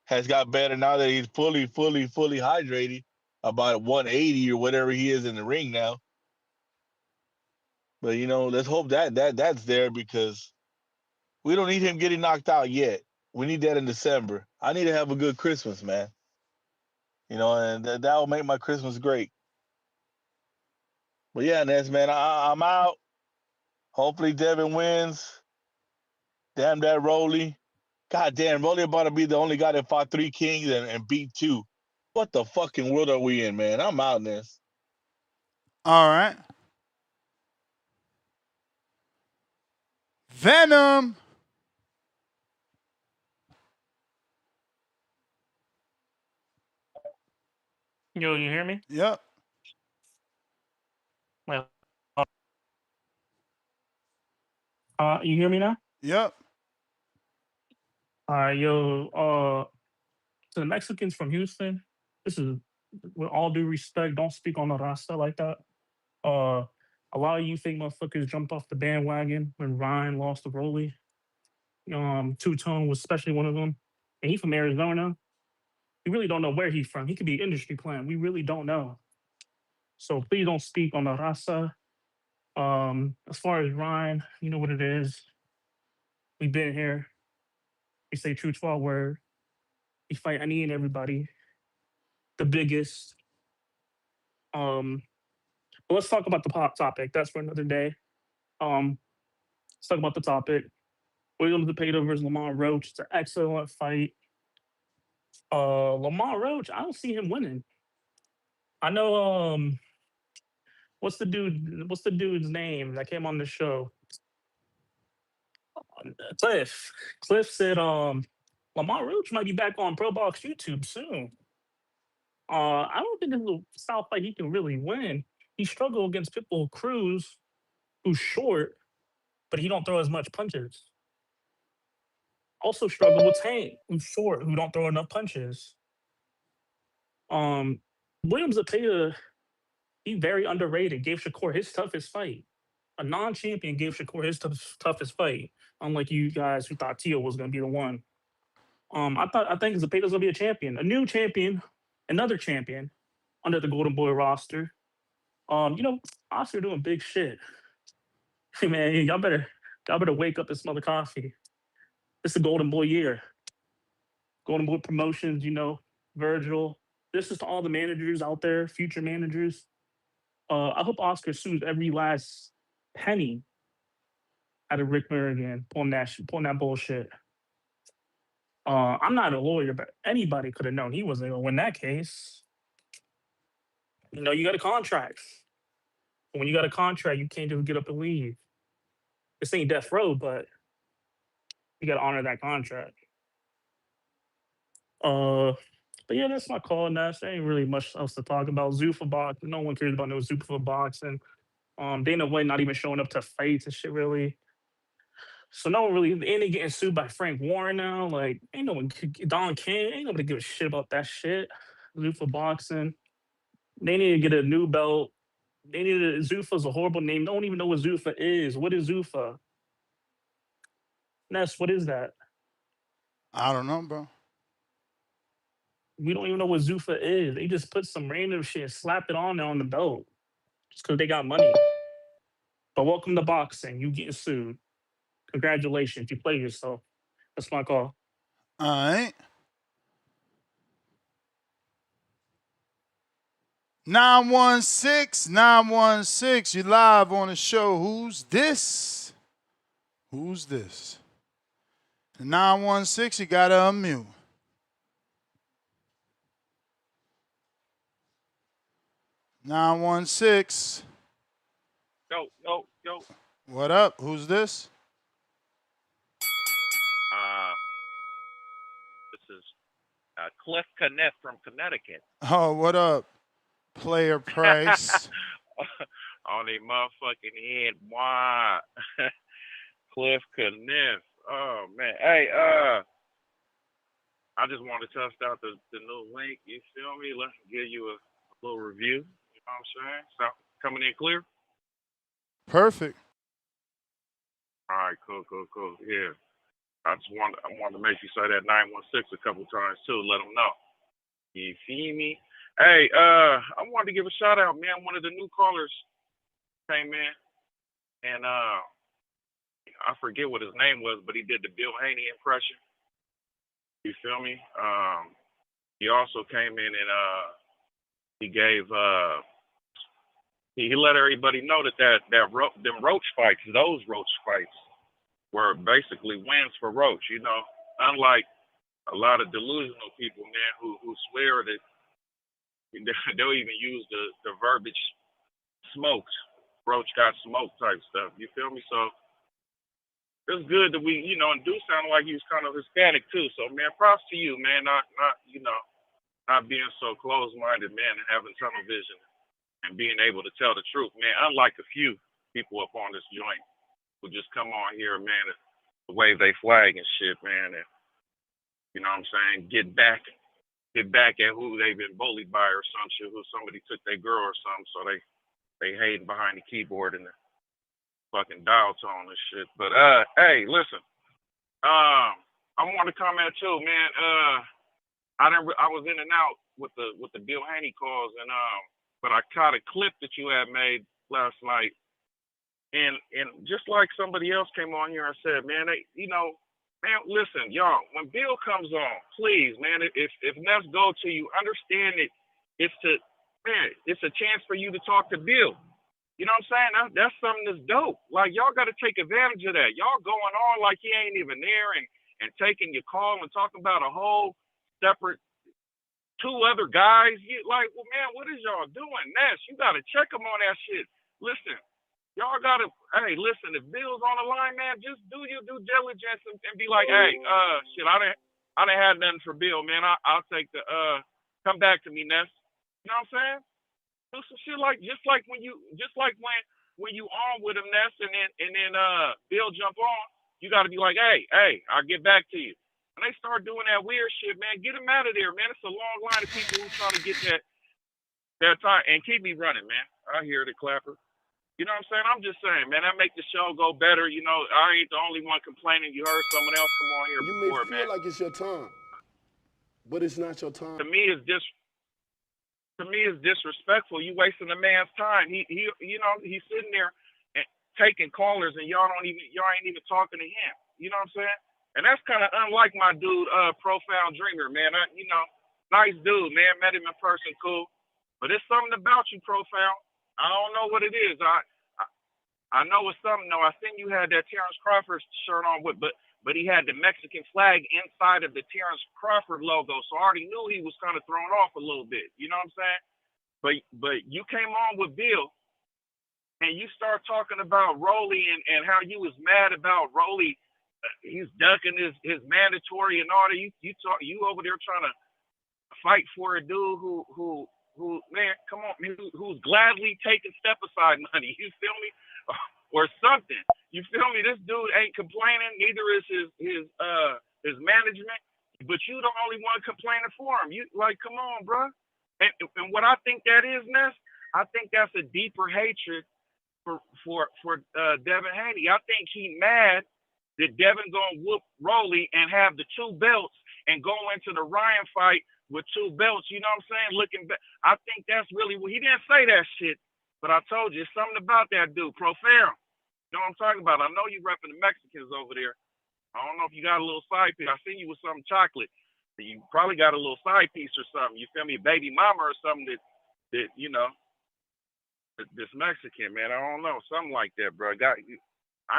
has got better now that he's fully hydrated, about 180 or whatever he is in the ring now. But let's hope that's there because we don't need him getting knocked out yet. We need that in December. I need to have a good Christmas, man. And that will make my Christmas great. But yeah, Ness, man, I'm out. Hopefully Devin wins. Damn that Rolly. God damn, Rolly about to be the only guy that fought 3 kings and beat 2. What the fucking world are we in, man? I'm out, Ness.
All right. Venom.
Yo, you hear me?
Yep.
Well, you hear me now?
Yep.
All right, yo. To the Mexicans from Houston, this is with all due respect. Don't speak on the Rasta like that. A lot of you think motherfuckers jumped off the bandwagon when Ryan lost to Broly. Two Tone was especially one of them, and he from Arizona. We really don't know where he's from. He could be industry plant. We really don't know. So please don't speak on the Rasta. As far as Ryan, you know what it is. We've been here. We say true to our word. We fight any and everybody. The biggest. But let's talk about the pop topic. That's for another day. Let's talk about the topic. William Zepeda versus Lamont Roach. It's an excellent fight. Lamont Roach, I don't see him winning. I know what's the dude's name that came on the show? Cliff. Cliff said Lamont Roach might be back on Pro Box YouTube soon. I don't think this is a style fight he can really win. He struggled against Pitbull Cruz, who's short, but he don't throw as much punches. Also struggled with Tank, who's short, who don't throw enough punches. William Zepeda, he very underrated. Gave Shakur his toughest fight. A non-champion gave Shakur his toughest fight. Unlike you guys who thought Tio was going to be the one. I think Zepeda's gonna be a champion, a new champion, another champion under the Golden Boy roster. Oscar doing big shit. Hey man, y'all better wake up and smell the coffee. It's the Golden Boy year. Golden Boy Promotions, Virgil. This is to all the managers out there, future managers. I hope Oscar sues every last penny out of Rick Merrigan pulling that bullshit. I'm not a lawyer, but anybody could have known he wasn't gonna win that case. You got a contract. When you got a contract, you can't just get up and leave. This ain't death row, but you got to honor that contract. But yeah, that's my call, Nash. There ain't really much else to talk about. Zuffa Boxing, no one cares about no Zuffa Boxing. Dana White not even showing up to fights and shit, really. So no one really, and they getting sued by Frank Warren now. Like, ain't no one, Don King, ain't nobody give a shit about that shit. Zuffa Boxing. They need to get a new belt. Zuffa's a horrible name. No one even know what Zuffa is. What is Zuffa? Ness, what is that?
I don't know, bro.
We don't even know what Zuffa is. They just put some random shit, slap it on there on the belt, just because they got money. But welcome to boxing. You getting sued. Congratulations. You play yourself. That's my call.
All right. 916, you live on the show. Who's this? Who's this? 916, you gotta unmute. 916.
Yo.
What up? Who's this?
This is Cliff Kniff from Connecticut.
Oh, what up? Player Price.
On a motherfucking head, why? Cliff Kniff. Oh man. Hey, I just want to test out the new link. You feel me? Let's give you a little review. You know what I'm saying? So coming in clear?
Perfect.
All right, cool. Yeah. I wanted to make you say that 916 a couple times too, let them know. You feel me? Hey, I wanted to give a shout out, man. One of the new callers came in and I forget what his name was, but he did the Bill Haney impression. You feel me? He also came in and he gave he let everybody know that them Roach fights, those Roach fights were basically wins for Roach, you know. Unlike a lot of delusional people, man, who swear that they'll even use the verbiage smoked. Roach got smoked type stuff. You feel me? So it's good that we, you know, and do sound like he was kind of Hispanic too. So man, props to you, man, not being so closed-minded, man, and having tunnel vision and being able to tell the truth, man. Unlike a few people up on this joint who just come on here, man, and wave they flag and shit, man, and you know what I'm saying, get back at who they've been bullied by or some shit, who somebody took their girl or something, so they hating behind the keyboard and the fucking dial tone and shit. But hey, listen, I want to comment too, man. I was in and out with the Bill Haney calls, and but I caught a clip that you had made last night, and just like somebody else came on here and said, man, man, listen, y'all, when Bill comes on, please, man, if Ness go to you, understand it. It's a chance for you to talk to Bill. You know what I'm saying? That's something that's dope. Like, y'all got to take advantage of that. Y'all going on like he ain't even there and taking your call and talking about a whole separate two other guys. You like, well, man, what is y'all doing? Ness, you got to check them on that shit. Listen, y'all got to, hey, listen, if Bill's on the line, man, just do your due diligence and be like, hey, shit, I done had nothing for Bill, man. I'll take the, come back to me, Ness. You know what I'm saying? Do some shit like, just like when you on with him, Ness, and then Bill jump on, you got to be like, hey, I'll get back to you. When they start doing that weird shit, man, get them out of there, man. It's a long line of people who's trying to get that time. And keep me running, man. I hear the clapper. You know what I'm saying? I'm just saying, man, that make the show go better. You know, I ain't the only one complaining. You heard someone else come on here before, man.
You may feel like it's your time, but it's not your time.
To me, it's disrespectful. You wasting a man's time. He you know, he's sitting there and taking callers, and y'all ain't even talking to him. You know what I'm saying? And that's kind of unlike my dude, Profound Dreamer, man. Nice dude, man. Met him in person, cool. But it's something about you, Profound. I don't know what it is. I know it's something though. I seen you had that Terrence Crawford shirt on but he had the Mexican flag inside of the Terrence Crawford logo, so I already knew he was kind of thrown off a little bit. You know what I'm saying? But you came on with Bill, and you start talking about Rolly and how you was mad about Rolly. He's ducking his mandatory and all that. You over there trying to fight for a dude who man, come on, man, who's gladly taking step aside money. You feel me? Or something. You feel me? This dude ain't complaining. Neither is his management. But you the only one complaining for him. You like, come on, bro. And what I think that is, Ness, I think that's a deeper hatred for Devin Haney. I think he mad that Devin gonna whoop Rolly and have the 2 belts and go into the Ryan fight with 2 belts? You know what I'm saying? Looking back, I think that's really what he didn't say that shit, but I told you it's something about that dude, Profero. You know what I'm talking about? I know you repping the Mexicans over there. I don't know if you got a little side piece. I seen you with some chocolate. You probably got a little side piece or something. You feel me? Baby mama or something that you know, this Mexican, man. I don't know. Something like that, bro. I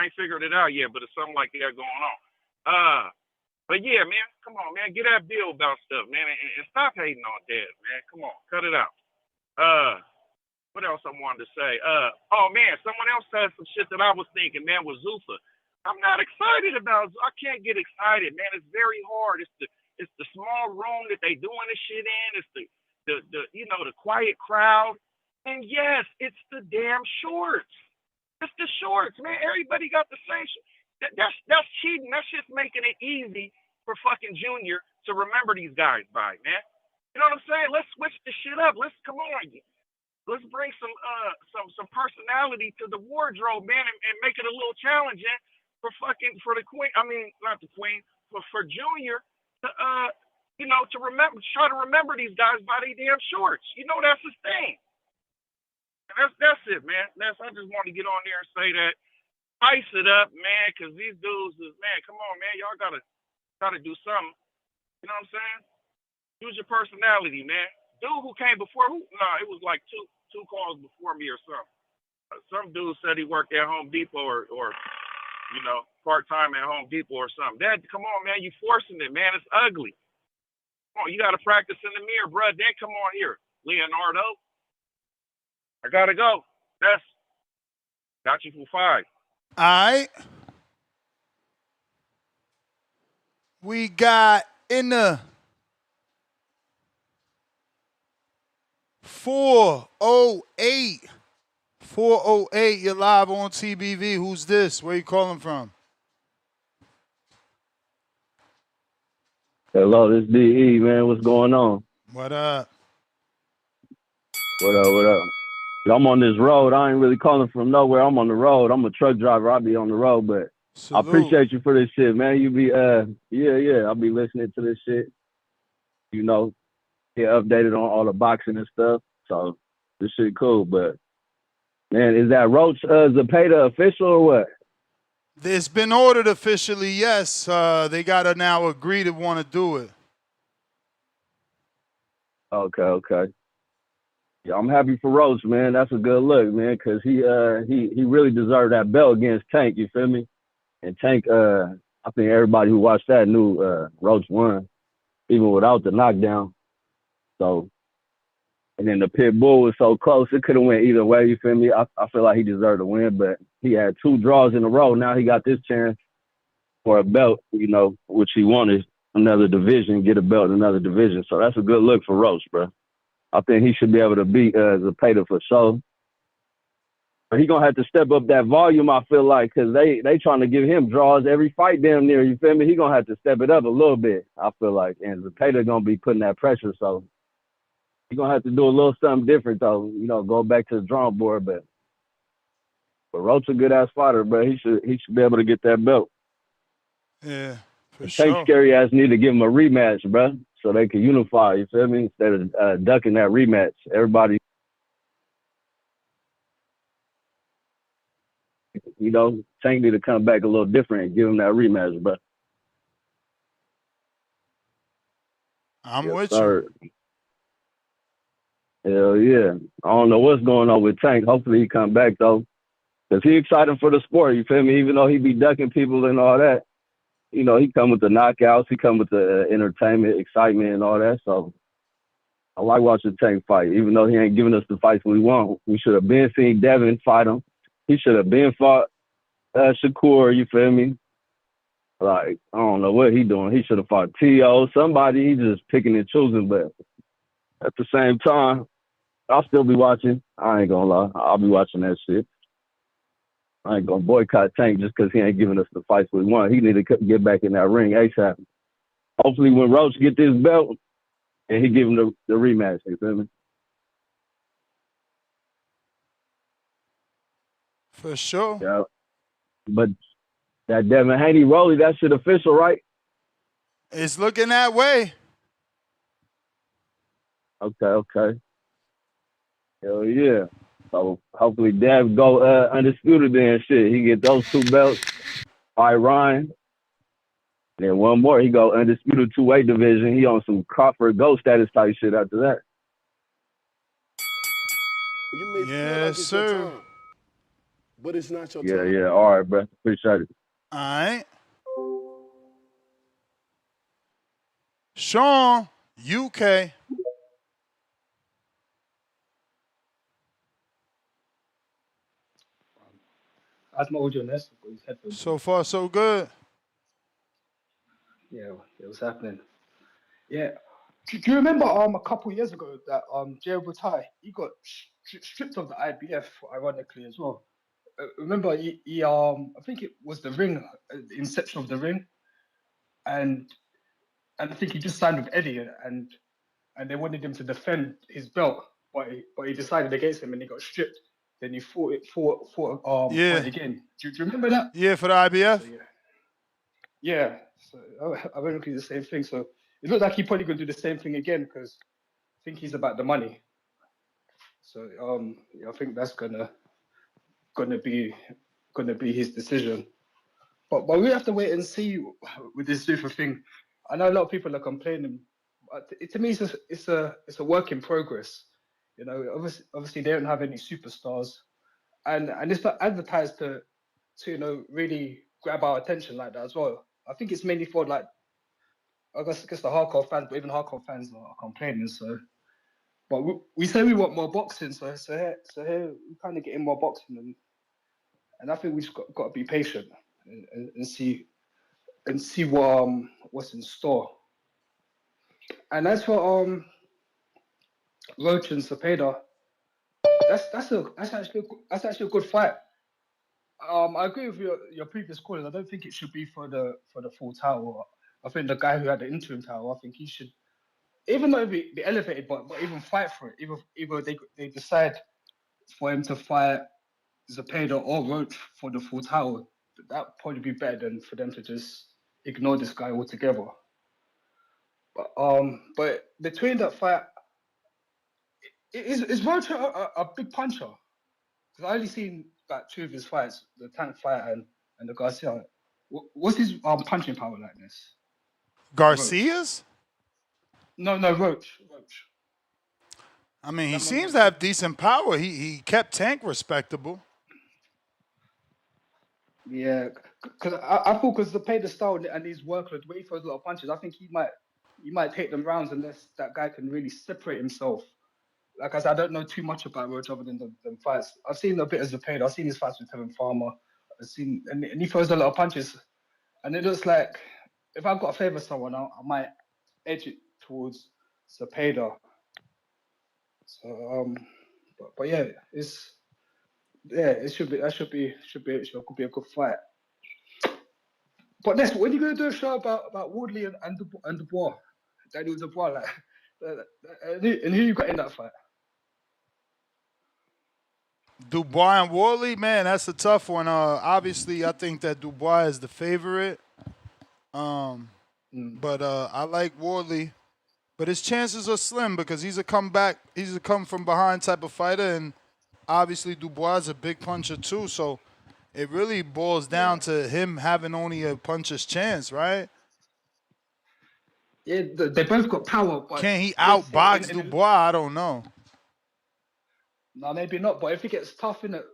ain't figured it out yet, but it's something like that going on. But yeah, man, come on, man. Get that bill about stuff, man, and stop hating on Dad, man. Come on, cut it out. What else I wanted to say? Oh man, someone else said some shit that I was thinking, man, was Zuffa. I'm not excited about. I can't get excited, man. It's very hard. It's the small room that they doing this shit in. It's the you know, the quiet crowd. And yes, it's the damn shorts. It's the shorts, man. Everybody got the same shit. That's cheating. That's just making it easy for fucking Junior to remember these guys by, man. You know what I'm saying? Let's switch the shit up. Let's come on. Let's bring some personality to the wardrobe, man, and make it a little challenging for the queen. I mean, not the queen, but for Junior to you know, to try to remember these guys by their damn shorts. You know, that's his thing. And that's it, man. I just want to get on there and say that. Spice it up, man, because these dudes is, man, come on, man. Y'all gotta do something. You know what I'm saying? Use your personality, man. Dude who came before, it was like two calls before me or something. Some dude said he worked at Home Depot or you know, part-time at Home Depot or something. Dad, come on, man. You forcing it, man. It's ugly. Come on, you got to practice in the mirror, bro. Then come on here, Leonardo. I got to go. That's got you for 5.
All right. We got in the 408. 408, you're live on TBV. Who's this? Where you calling from?
Hello, this DE, man. What's going on?
What up?
What up? I'm on this road. I ain't really calling from nowhere. I'm on the road. I'm a truck driver. I'll be on the road, but
Salute.
I appreciate you for this shit, man. You be, yeah. I'll be listening to this shit. You know, get updated on all the boxing and stuff. So this shit cool, but man, is that Roach Zepeda official or what?
It's been ordered officially, yes. They got to now agree to want to do it.
Okay. Yeah, I'm happy for Roach, man. That's a good look, man, because he really deserved that belt against Tank, you feel me? And Tank, I think everybody who watched that knew Roach won, even without the knockdown. So, and then the pit bull was so close, it could have went either way, you feel me? I feel like he deserved to win, but he had 2 draws in a row. Now he got this chance for a belt, you know, which he wanted, another division, get a belt in another division. So that's a good look for Roach, bro. I think he should be able to beat Zepeda for sure. But he gonna have to step up that volume, I feel like, because they trying to give him draws every fight damn near, you feel me? He gonna have to step it up a little bit, I feel like. And Zepeda gonna be putting that pressure, so he gonna have to do a little something different though, you know, go back to the drawing board. But Roach a good ass fighter, bro. He should be able to get that belt.
Yeah, for
Tank
sure.
scary ass need to give him a rematch, bro, so they can unify, you feel me? Instead of ducking that rematch. Everybody, you know, Tank need to come back a little different and give him that rematch, bro.
I'm
Yes,
with
sir.
you.
Hell yeah. I don't know what's going on with Tank. Hopefully he come back though, because he excited for the sport, you feel me? Even though he be ducking people and all that, you know, he come with the knockouts, he come with the entertainment, excitement and all that. So I like watching Tank fight, even though he ain't giving us the fights we want. We should have been seen Devin fight him. He should have been fought Shakur, you feel me? Like, I don't know what he doing. He should have fought T.O., somebody. He just picking and choosing, but at the same time, I'll still be watching. I ain't gonna lie. I'll be watching that shit. I ain't gonna boycott Tank just because he ain't giving us the fights we want. He need to get back in that ring ASAP. Hopefully when Roach get this belt and he give him the rematch, you feel me?
For sure.
Yeah. But That Devin Haney Rolly, that shit official, right?
It's looking that way.
Okay. Hell yeah. So hopefully Dev go undisputed then shit. He get those 2 belts. All right, Ryan. Then one more. He go undisputed 2-weight division. He on some Crawford GOAT status type shit after that.
You may feel
Yes,
like it's your
sir.
time, but it's not your
Yeah,
time.
yeah. All right, bro. Appreciate it.
All right. Sean, UK.
That's my audio nest. I've got his headphones on.
So far, so good.
Yeah, what's happening? Yeah. Do you remember a couple years ago that Jai Opetaia, he got stripped of the IBF ironically as well. Remember he I think it was the ring, the inception of the ring, and I think he just signed with Eddie and they wanted him to defend his belt, but he decided against him and he got stripped. Then he fought
Yeah.
again. Do you remember that?
Yeah, for the IBF.
So yeah. So ironically the same thing. So it looks like he's probably gonna do the same thing again because I think he's about the money. So yeah, I think that's gonna be his decision. But we have to wait and see with this Zuffa thing. I know a lot of people are complaining, but to me it's a work in progress. You know, obviously they don't have any superstars, and it's not advertised to really grab our attention like that as well. I think it's mainly for like I guess the hardcore fans, but even hardcore fans are complaining. So, but we say we want more boxing, so here we kind of getting more boxing, and I think we just got to be patient and see what's in store. And as for Roach and Zepeda, that's actually a good fight. I agree with your previous callers. I don't think it should be for the full title. I think the guy who had the interim title, I think he should, even though be elevated, but even fight for it. Either they decide for him to fight Zepeda or Roach for the full title, that'd probably be better than for them to just ignore this guy altogether. But between that fight, is Roach a big puncher? Because I only seen like 2 of his fights, the Tank fight and the Garcia. What's his punching power like this?
Garcia's?
No, Roach.
I mean, he seems to have decent power. He kept Tank respectable.
Yeah, because I thought because the style and his workload, the way he throws a lot of punches, I think he might take them rounds unless that guy can really separate himself. Like I said, I don't know too much about Roach other than the fights. I've seen a bit of Zepeda. I've seen his fights with Kevin Farmer. I've seen, and he throws a lot of punches. And it looks like if I've got to favour someone, I might edge it towards Zepeda. So but yeah, it should be a good fight. But next, when are you gonna do a show about Woodley and Dubois, Daniel Dubois, like, and who you got in that fight?
Dubois and Worley, man, that's a tough one. Obviously, I think that Dubois is the favorite. But I like Worley. But his chances are slim because he's a come from behind type of fighter, and obviously Dubois is a big puncher too. So it really boils down to him having only a puncher's chance, right?
Yeah, they both got power, but
can he outbox Dubois? I don't know.
No, maybe not. But if it gets tough in it,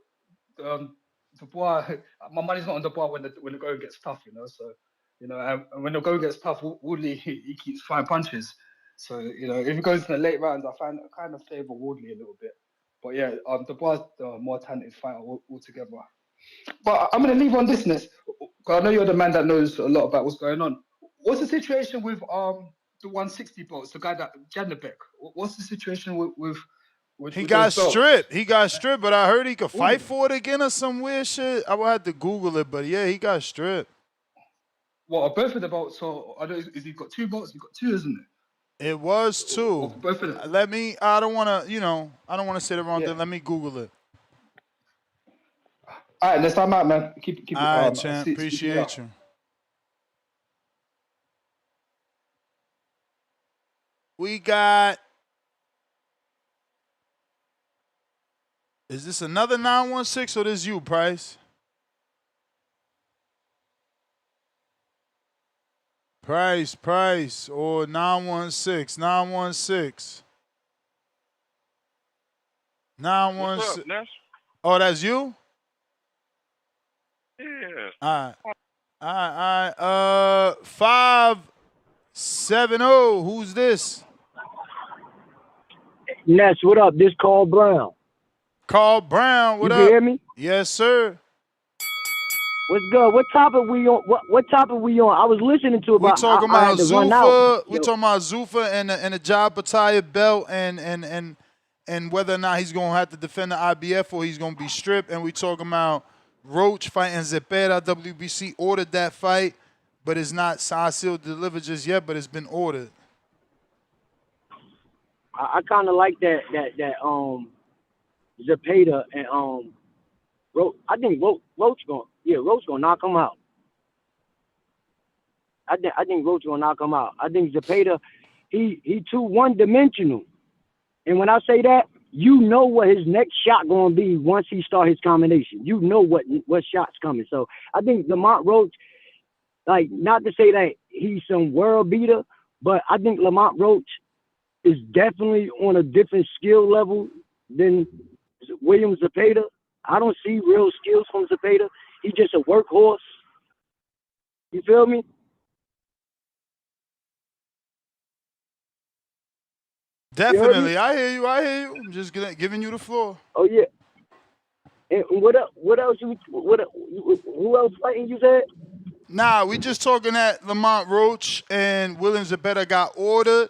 Dubois, my money's not on Dubois when the going gets tough, you know. So, you know, and when the going gets tough, Woodley he keeps throwing punches. So, you know, if it goes in the late rounds, I kind of favour Woodley a little bit. But yeah, Dubois the more talented fighter altogether. But I'm gonna leave on this, Ness, because I know you're the man that knows a lot about what's going on. What's the situation with the 160 belts? The guy that Janabek. What's the situation with
he got stripped. He got stripped, but I heard he could fight for it again or some weird shit. I will have to Google it, but yeah, he got stripped.
What, are both of the belts? So I don't. Is he got 2 belts? He got 2, isn't it?
It was 2.
Both of them.
Let me. I don't want to. I don't want to say the wrong thing. Let me Google it.
All right, next time out, man. Keep
All right, champ.
see you later.
Appreciate you. We got. Is this another 916 or this you, Price? Price, or 916, 916. 916.
What's up, Ness?
Oh, that's you?
Yeah.
All right. 570. Who's this?
Ness, what up? This Carl Brown.
Carl Brown, what
you
up?
You can hear me?
Yes, sir.
What's good? What topic we on? What topic we on? I was listening to about.
We talking
I
about
had to run
Zuffa.
out.
We talking about Zuffa and the Jai Opetaia belt and whether or not he's gonna have to defend the IBF or he's gonna be stripped. And we talking about Roach fighting Zepeda. WBC ordered that fight, but it's not signed, sealed, delivered just yet. But it's been ordered.
I kind of like that Zepeda and Roach. I think Roach gonna knock him out. I think Roach gonna knock him out. I think Zepeda, he too one-dimensional. And when I say that, you know what his next shot gonna be once he start his combination. You know what shot's coming. So I think Lamont Roach, like, not to say that he's some world beater, but I think Lamont Roach is definitely on a different skill level than William Zepeda. I don't see real skills from Zepeda. He's just a workhorse. You feel me?
Definitely, I hear you. I'm just giving you the floor.
Oh yeah. And what else? Who else fighting you said?
Nah, we just talking that Lamont Roach and William Zepeda got ordered,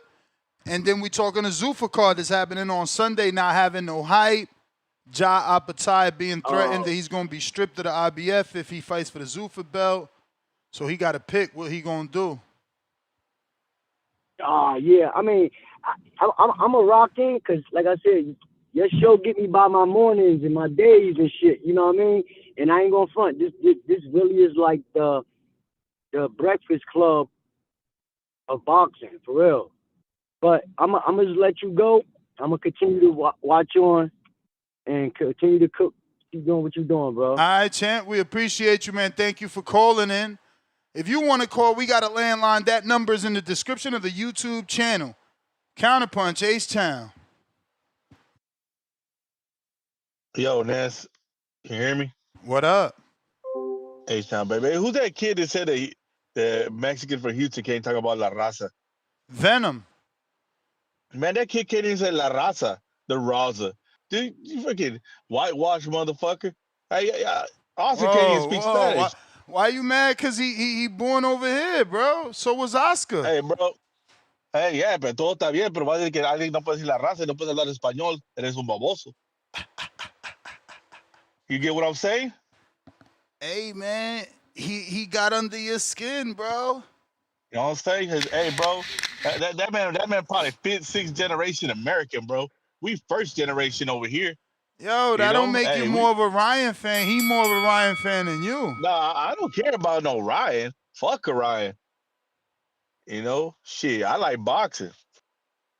and then we talking the Zuffa card that's happening on Sunday, not having no hype. Jai Opetaia being threatened that he's gonna be stripped of the IBF if he fights for the Zuffa belt. So he got to pick what he gonna do.
Yeah. I mean, I'm a rock in because, like I said, your show get me by my mornings and my days and shit. You know what I mean? And I ain't gonna front. This really is like the Breakfast Club of boxing, for real. But I'm gonna just let you go. I'm gonna continue to watch on and continue to cook. Keep doing what you're doing, bro.
All right, champ. We appreciate you, man. Thank you for calling in. If you want to call, we got a landline. That number's in the description of the YouTube channel. Counterpunch, H-Town.
Yo, Ness, can you hear me?
What up?
H-Town, baby. Who's that kid that said that the Mexican from Houston can't talk about La Raza?
Venom.
Man, that kid can't even say La Raza, the Raza. Dude, you fucking whitewash motherfucker. Hey, Austin can't even speak Spanish.
Why you mad? Because he born over here, bro. So was Oscar.
Hey, bro. Hey, yeah, pero todo está bien, pero va a decir que alguien no puede decir La Raza y no puede hablar español. Eres un baboso. You get what I'm saying?
Hey, man, he got under your skin, bro.
You know what I'm saying? Hey, bro, that man probably fifth, sixth generation American, bro. We first generation over here.
Yo, that don't make you more of a Ryan fan. He more of a Ryan fan than you.
Nah, I don't care about no Ryan. Fuck a Ryan. You know, shit, I like boxing.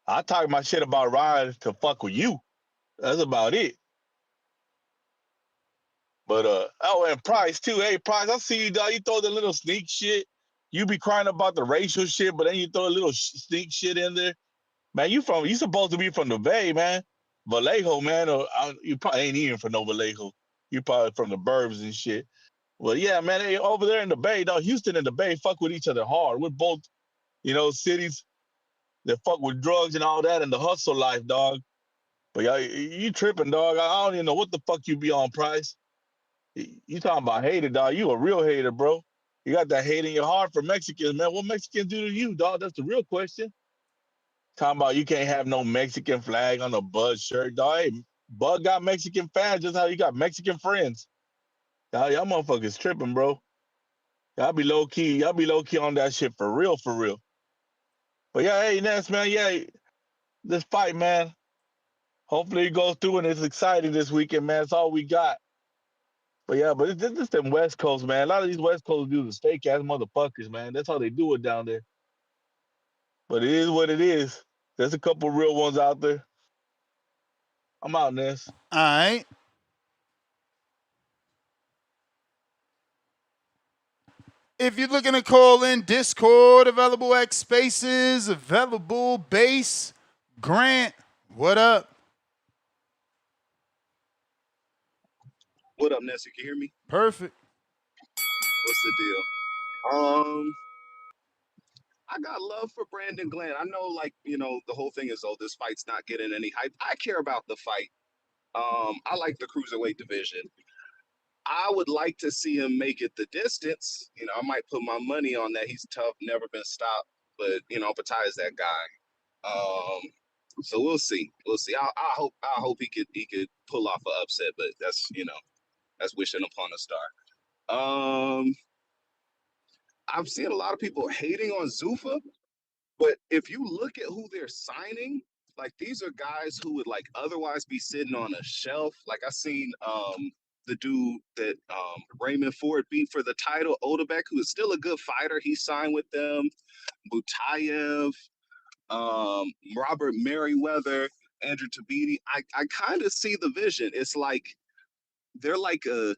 I talk my shit about Ryan to fuck with you. That's about it. But and Price too. Hey, Price, I see you, dog. You throw the little sneak shit. You be crying about the racial shit, but then you throw a little sneak shit in there. Man, you supposed to be from the Bay, man. Vallejo, man. Or you probably ain't even from no Vallejo. You probably from the burbs and shit. Well, yeah, man. Hey, over there in the Bay, dog. Houston and the Bay fuck with each other hard. We're both, cities that fuck with drugs and all that and the hustle life, dog. But y'all, you tripping, dog. I don't even know what the fuck you be on, Price. You talking about hater, dog. You a real hater, bro. You got that hate in your heart for Mexicans, man. What Mexicans do to you, dog? That's the real question. Talking about you can't have no Mexican flag on a Bud shirt, dog. Hey, Bud got Mexican fans just how you got Mexican friends. Y'all motherfuckers tripping, bro. Y'all be low key on that shit for real, for real. But yeah, hey, Ness, man, yeah, this fight, man. Hopefully it goes through and it's exciting this weekend, man. It's all we got. But yeah, but it's just them West Coast, man. A lot of these West Coast dudes are fake ass motherfuckers, man. That's how they do it down there. But it is what it is. There's a couple real ones out there. I'm out, Ness.
All right. If you're looking to call in, Discord, available X Spaces, available Base, Grant, what up?
What up, Ness? You can hear me?
Perfect.
What's the deal? I got love for Brandon Glanton. I know, like, you know, the whole thing is, oh, this fight's not getting any hype. I care about the fight. I like the cruiserweight division. I would like to see him make it the distance. You know, I might put my money on that. He's tough, never been stopped. But, you know, Opetaia is that guy. So we'll see. We'll see. I hope he could pull off an upset, but that's, you know, that's wishing upon a star. I've seen a lot of people hating on Zuffa, but if you look at who they're signing, like these are guys who would like otherwise be sitting on a shelf. Like I seen the dude that Raymond Ford beat for the title, Odebek, who is still a good fighter. He signed with them. Butayev, Robert Merriweather, Andrew Tabiti. I kind of see the vision. It's like they're like a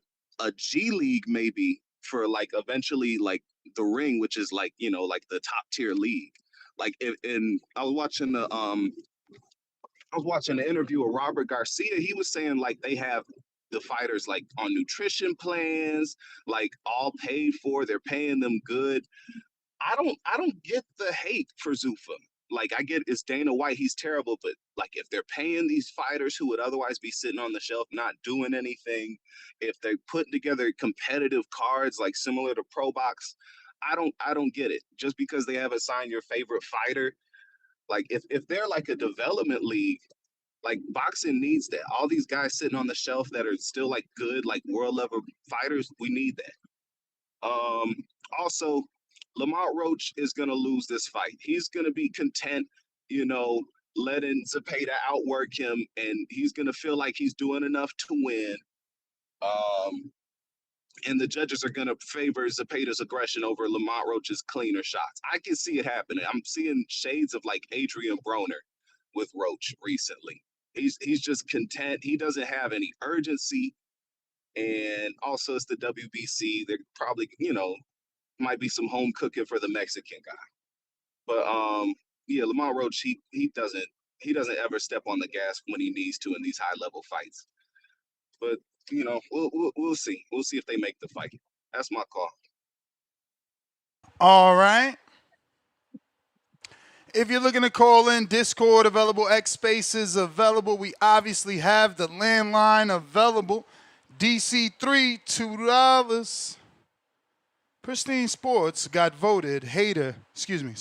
G League maybe for like eventually like the Ring, which is like, you know, like the top tier league. Like and I was watching the interview with Robert Garcia. He was saying like they have the fighters like on nutrition plans, like all paid for. They're paying them good. I don't get the hate for Zuffa. Like I get it's Dana White, he's terrible, but like if they're paying these fighters who would otherwise be sitting on the shelf not doing anything, if they're putting together competitive cards like similar to Pro Box, I don't get it. Just because they haven't signed your favorite fighter, like if they're like a development league, like boxing needs that. All these guys sitting on the shelf that are still like good, like world level fighters, we need that. Also, Lamont Roach is going to lose this fight. He's going to be content, you know, letting Zepeda outwork him, and he's going to feel like he's doing enough to win. And the judges are going to favor Zepeda's aggression over Lamont Roach's cleaner shots. I can see it happening. I'm seeing shades of like Adrian Broner with Roach recently. He's just content. He doesn't have any urgency. And also it's the WBC. They're probably, you know, might be some home cooking for the Mexican guy. But yeah, Lamont Roach, he doesn't ever step on the gas when he needs to in these high level fights. But you know, we'll see. We'll see if they make the fight. That's my call.
All right. If you're looking to call in, Discord available, X Spaces available. We obviously have the landline available. DC3, $2. Pristine Sports got voted hater. Excuse me.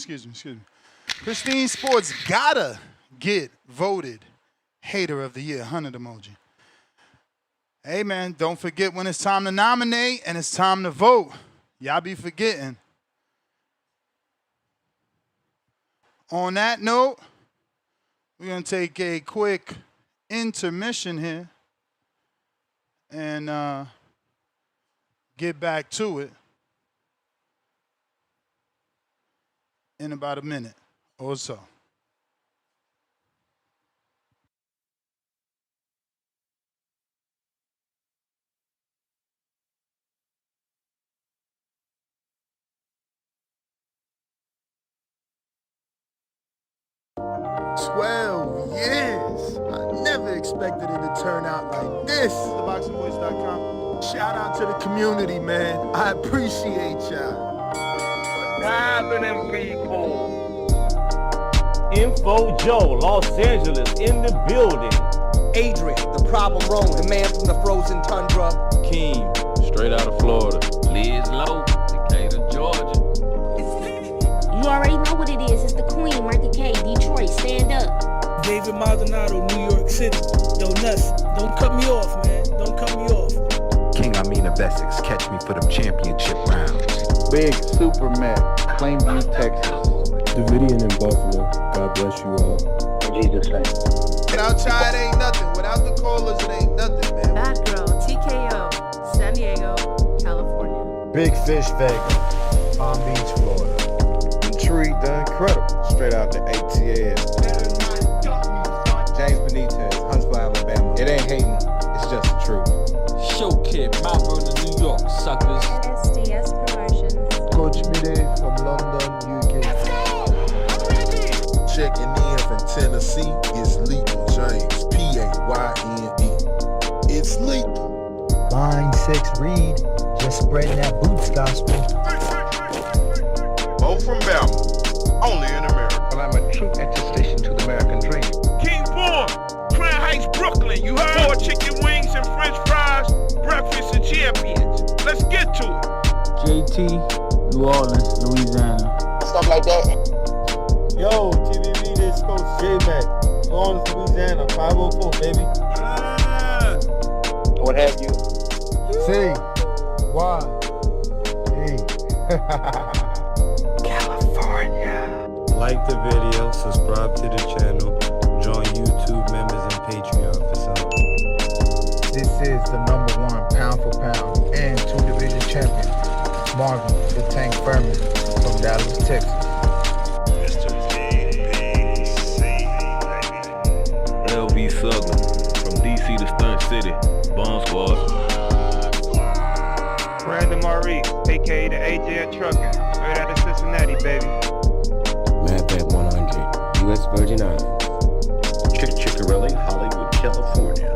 Pristine Sports gotta get voted hater of the year. 100 emoji. Hey, man, don't forget when it's time to nominate and it's time to vote. Y'all be forgetting. On that note, we're going to take a quick intermission here and get back to it in about a minute or so.
I never expected it to turn out like this.
ThaBoxingVoice.com.
Shout out to the community, man. I appreciate y'all.
What's happening, people? Info Joe, Los Angeles, in the building.
Adrian, the problem wrong, the man from the frozen tundra.
Keem, straight out of Florida. Liz Lowe, Decatur, Georgia.
You already know what it is. It's the Queen, Martha K, Detroit. Stand up.
David Maldonado, New York City. Yo, Nuts, don't cut me off, man. Don't cut me off.
King Amin of Essex, catch me for them championship rounds.
Big Super Mac, Plainview, Texas.
Davidian in Buffalo. God bless you all.
In Jesus' name.
Without Chad, ain't nothing. Without the callers, it ain't nothing, man.
Bad girl, TKO, San Diego.
Big Fish Vega, Palm Beach, Florida.
Intrigued and incredible. Straight out the ATL. James Benitez, Huntsville, Alabama. It ain't hating, it's just the truth.
Show Kid, Mount Vernon, New York, suckers.
SDS Promotions.
Coach Mide from London, UK.
Checking in from Tennessee, it's Lethal James, P-A-Y-N-E. It's lethal.
Line 6 Reed, just spreading that boots gospel.
Bo from Bama, only in America.
Well, I'm a true attestation to the American dream.
King Born, Crown Heights, Brooklyn. You heard? 4 chicken wings and french fries, breakfast of champions. Let's get to it.
JT, New Orleans, Louisiana.
Stuff like that.
Yo, TVV, this Coach J-Mac. New Orleans, Louisiana, 504, baby.
What have you?
C, Y, E. California.
Like the video, subscribe to the channel, join YouTube members and Patreon for some.
This is the #1 pound for pound and 2-division champion, Marvin the Tank Furman from Dallas, Texas.
LB Southern, from DC to Stunt City, Bomb Squad.
Brandon Maurice, aka the AJ Trucking, straight out of Cincinnati, baby.
Madback 100, U.S. Virgin Islands. Chickarelli, Hollywood, California.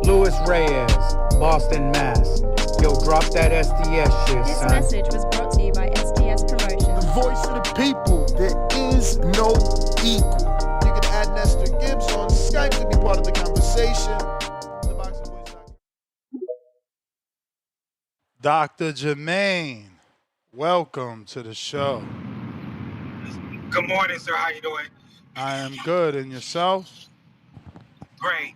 Louis Reyes, Boston, Mass. Yo, drop that SDS shit,
This
son.
message was brought to you by SDS Promotions.
The voice of the people, there is no equal. You can add Nestor Gibbs on Skype to be part of the conversation.
Dr. Jermaine, welcome to the show.
Good morning, sir. How you doing?
I am good, and yourself?
Great.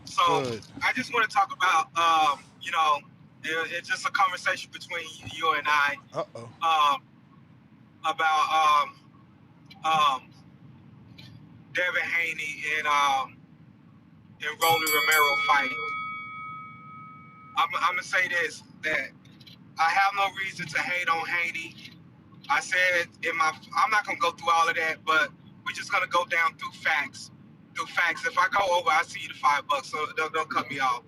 So
Good.
I just want to talk about, it's just a conversation between you and I. About Devin Haney and Rolly Romero fight. I'm gonna say this, that I have no reason to hate on Haney. I said I'm not gonna go through all of that, but we're just gonna go down through facts. If I go over, I see you the $5, so don't cut me off.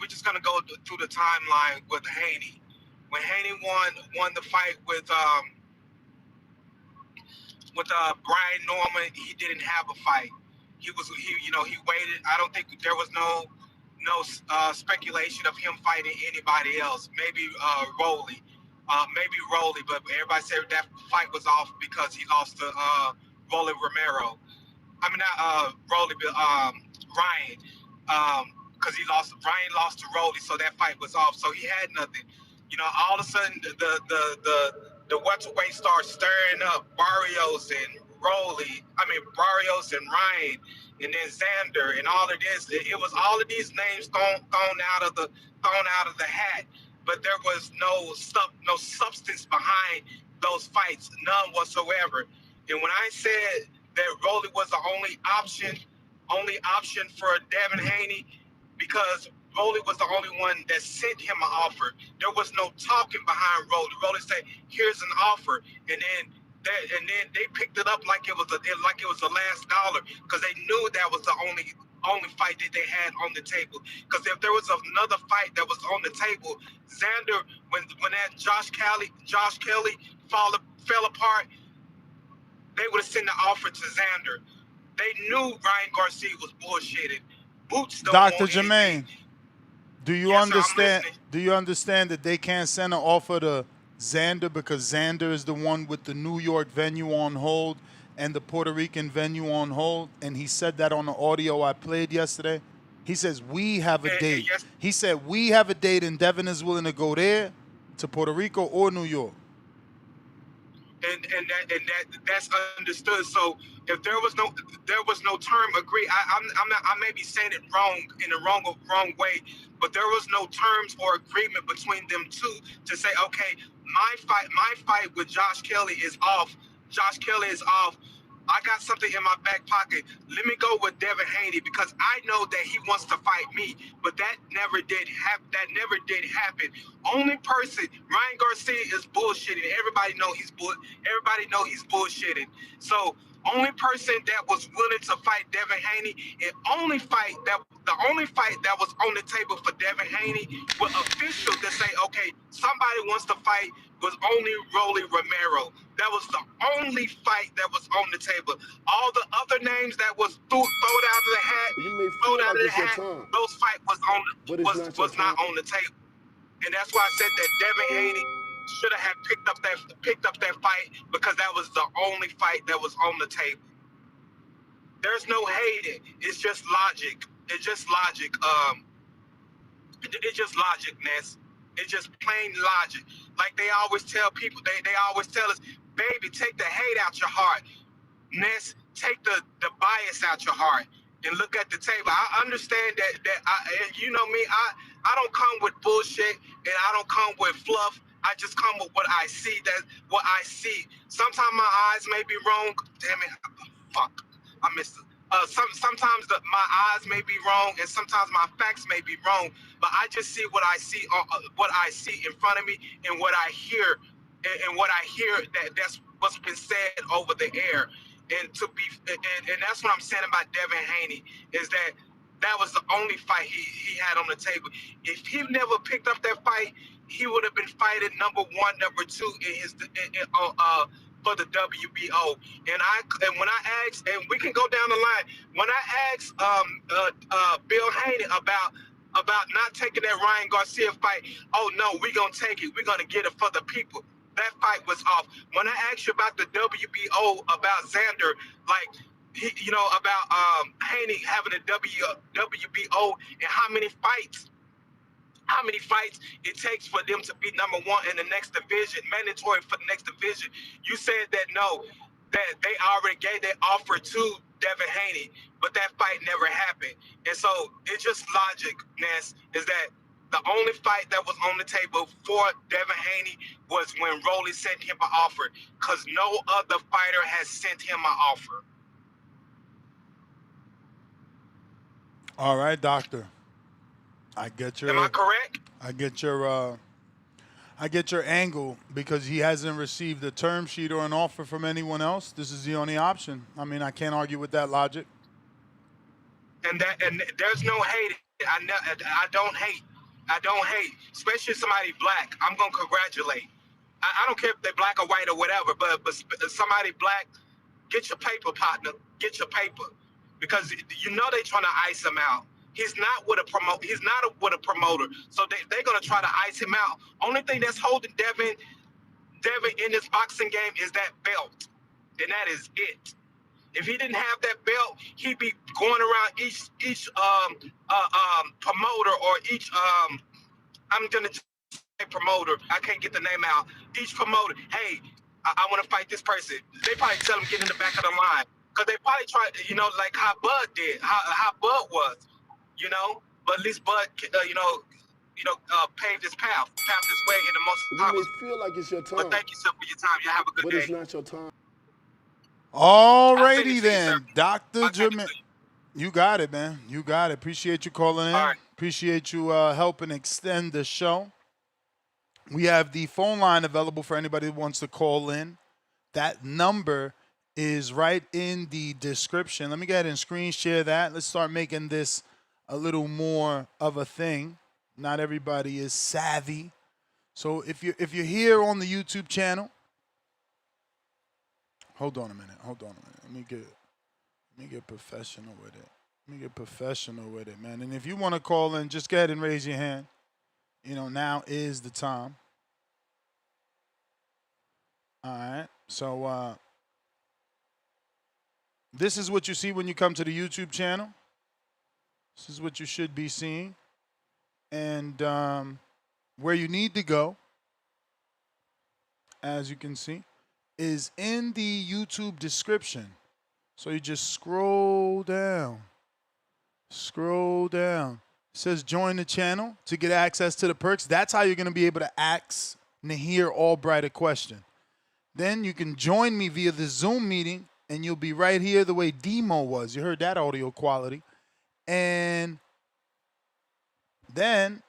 We're just gonna go through the timeline with Haney. When Haney won the fight with Brian Norman, he didn't have a fight. He waited. I don't think there was no speculation of him fighting anybody else. Maybe Rolly, but everybody said that fight was off because he lost to Rolly Romero. I mean not Rolly, but Ryan, because Ryan lost to Rolly, so that fight was off. So he had nothing. All of a sudden the welterweight starts stirring up Barrios and Ryan, and then Xander, and all of this. It was all of these names thrown out of the hat, but there was no substance behind those fights, none whatsoever. And when I said that Rolly was the only option for Devin Haney, because Rolly was the only one that sent him an offer. There was no talking behind Rolly. Rolly said, "Here's an offer," and then they picked it up like it was the last dollar, because they knew that was the only fight that they had on the table. Because if there was another fight that was on the table, Xander, when that Josh Kelly fell apart, they would have sent the offer to Xander. They knew Ryan Garcia was bullshitted. Boots don't
Dr.
want
Jermaine,
anything.
do you understand that they can't send an offer to Xander because Xander is the one with the New York venue on hold and the Puerto Rican venue on hold? And he said that on the audio I played yesterday. He says, we have a date.
Yes.
He said, we have a date and Devin is willing to go there, to Puerto Rico or New York.
And that's understood. So if there was no term agreed, I may be saying it wrong in the wrong way, but there was no terms or agreement between them two to say, okay, my fight with Josh Kelly is off. Josh Kelly is off. I got something in my back pocket. Let me go with Devin Haney because I know that he wants to fight me, but that never did happen. Only person, Ryan Garcia is bullshitting. Everybody know he's bullshitting. So only person that was willing to fight Devin Haney, and the only fight that was on the table for Devin Haney was official to say, okay, somebody wants to fight, was only Rolly Romero. That was the only fight that was on the table. All the other names that was thrown out of the hat, those fight was not on the table. And that's why I said that Devin Haney should have picked up that fight because that was the only fight that was on the table. There's no hating. It's just logic. It's just logic. It's just logic, Ness. It's just plain logic. Like they always tell people, they always tell us, baby, take the hate out your heart. Ness, take the bias out your heart and look at the table. I understand that and you know me, I don't come with bullshit and I don't come with fluff. I just come with what I see. That's what I see. Sometimes my eyes may be wrong. Damn it, fuck, I missed it. Sometimes my eyes may be wrong, and sometimes my facts may be wrong. But I just see what I see, in front of me, and what I hear, that's what's been said over the air. And that's what I'm saying about Devin Haney is that was the only fight he had on the table. If he never picked up that fight, he would have been fighting number 1, number 2 for the WBO. And when I asked, and we can go down the line, when I asked Bill Haney about not taking that Ryan Garcia fight, oh no, we're gonna take it, we're gonna get it for the people. That fight was off. When I asked you about the WBO, about Xander, like about Haney having a WBO and how many fights it takes for them to be number 1 in the next division, mandatory for the next division. You said that no, that they already gave that offer to Devin Haney, but that fight never happened. And so it's just logic, Ness, is that the only fight that was on the table for Devin Haney was when Rolly sent him an offer, because no other fighter has sent him an offer.
All right, doctor. I get your.
Am I correct?
I get your angle because he hasn't received a term sheet or an offer from anyone else. This is the only option. I mean, I can't argue with that logic.
And there's no hate. I don't hate. I don't hate, especially somebody black. I'm gonna congratulate. I don't care if they're black or white or whatever, but somebody black, get your paper, partner. Get your paper, because you know they're trying to ice him out. He's not with a promoter, so they're gonna try to ice him out. Only thing that's holding Devin in this boxing game is that belt, and that is it. If he didn't have that belt, he'd be going around each promoter or each I'm gonna say promoter. I can't get the name out. Each promoter, hey, I want to fight this person. They probably tell him get in the back of the line, because they probably try, like how Bud did, how Bud was. But at least Bud, paved his path his way in the most.
You may feel like it's your time.
But thank you, sir, for your time. Y'all have a good day.
But it's not your time.
Alrighty then, Dr. Jermaine. You got it, man. You got it. Appreciate you calling in.
Right.
Appreciate you helping extend the show. We have the phone line available for anybody who wants to call in. That number is right in the description. Let me go ahead and screen share that. Let's start making this a little more of a thing. Not everybody is savvy. So if you're here on the YouTube channel, hold on a minute. Let me get professional with it. Man. And if you want to call in, just go ahead and raise your hand. Now is the time. All right. So this is what you see when you come to the YouTube channel. This is what you should be seeing. And where you need to go, as you can see, is in the YouTube description. So you just scroll down. It says join the channel to get access to the perks. That's how you're going to be able to ask Nahir Albright a question. Then you can join me via the Zoom meeting and you'll be right here the way Demo was. You heard that audio quality. And then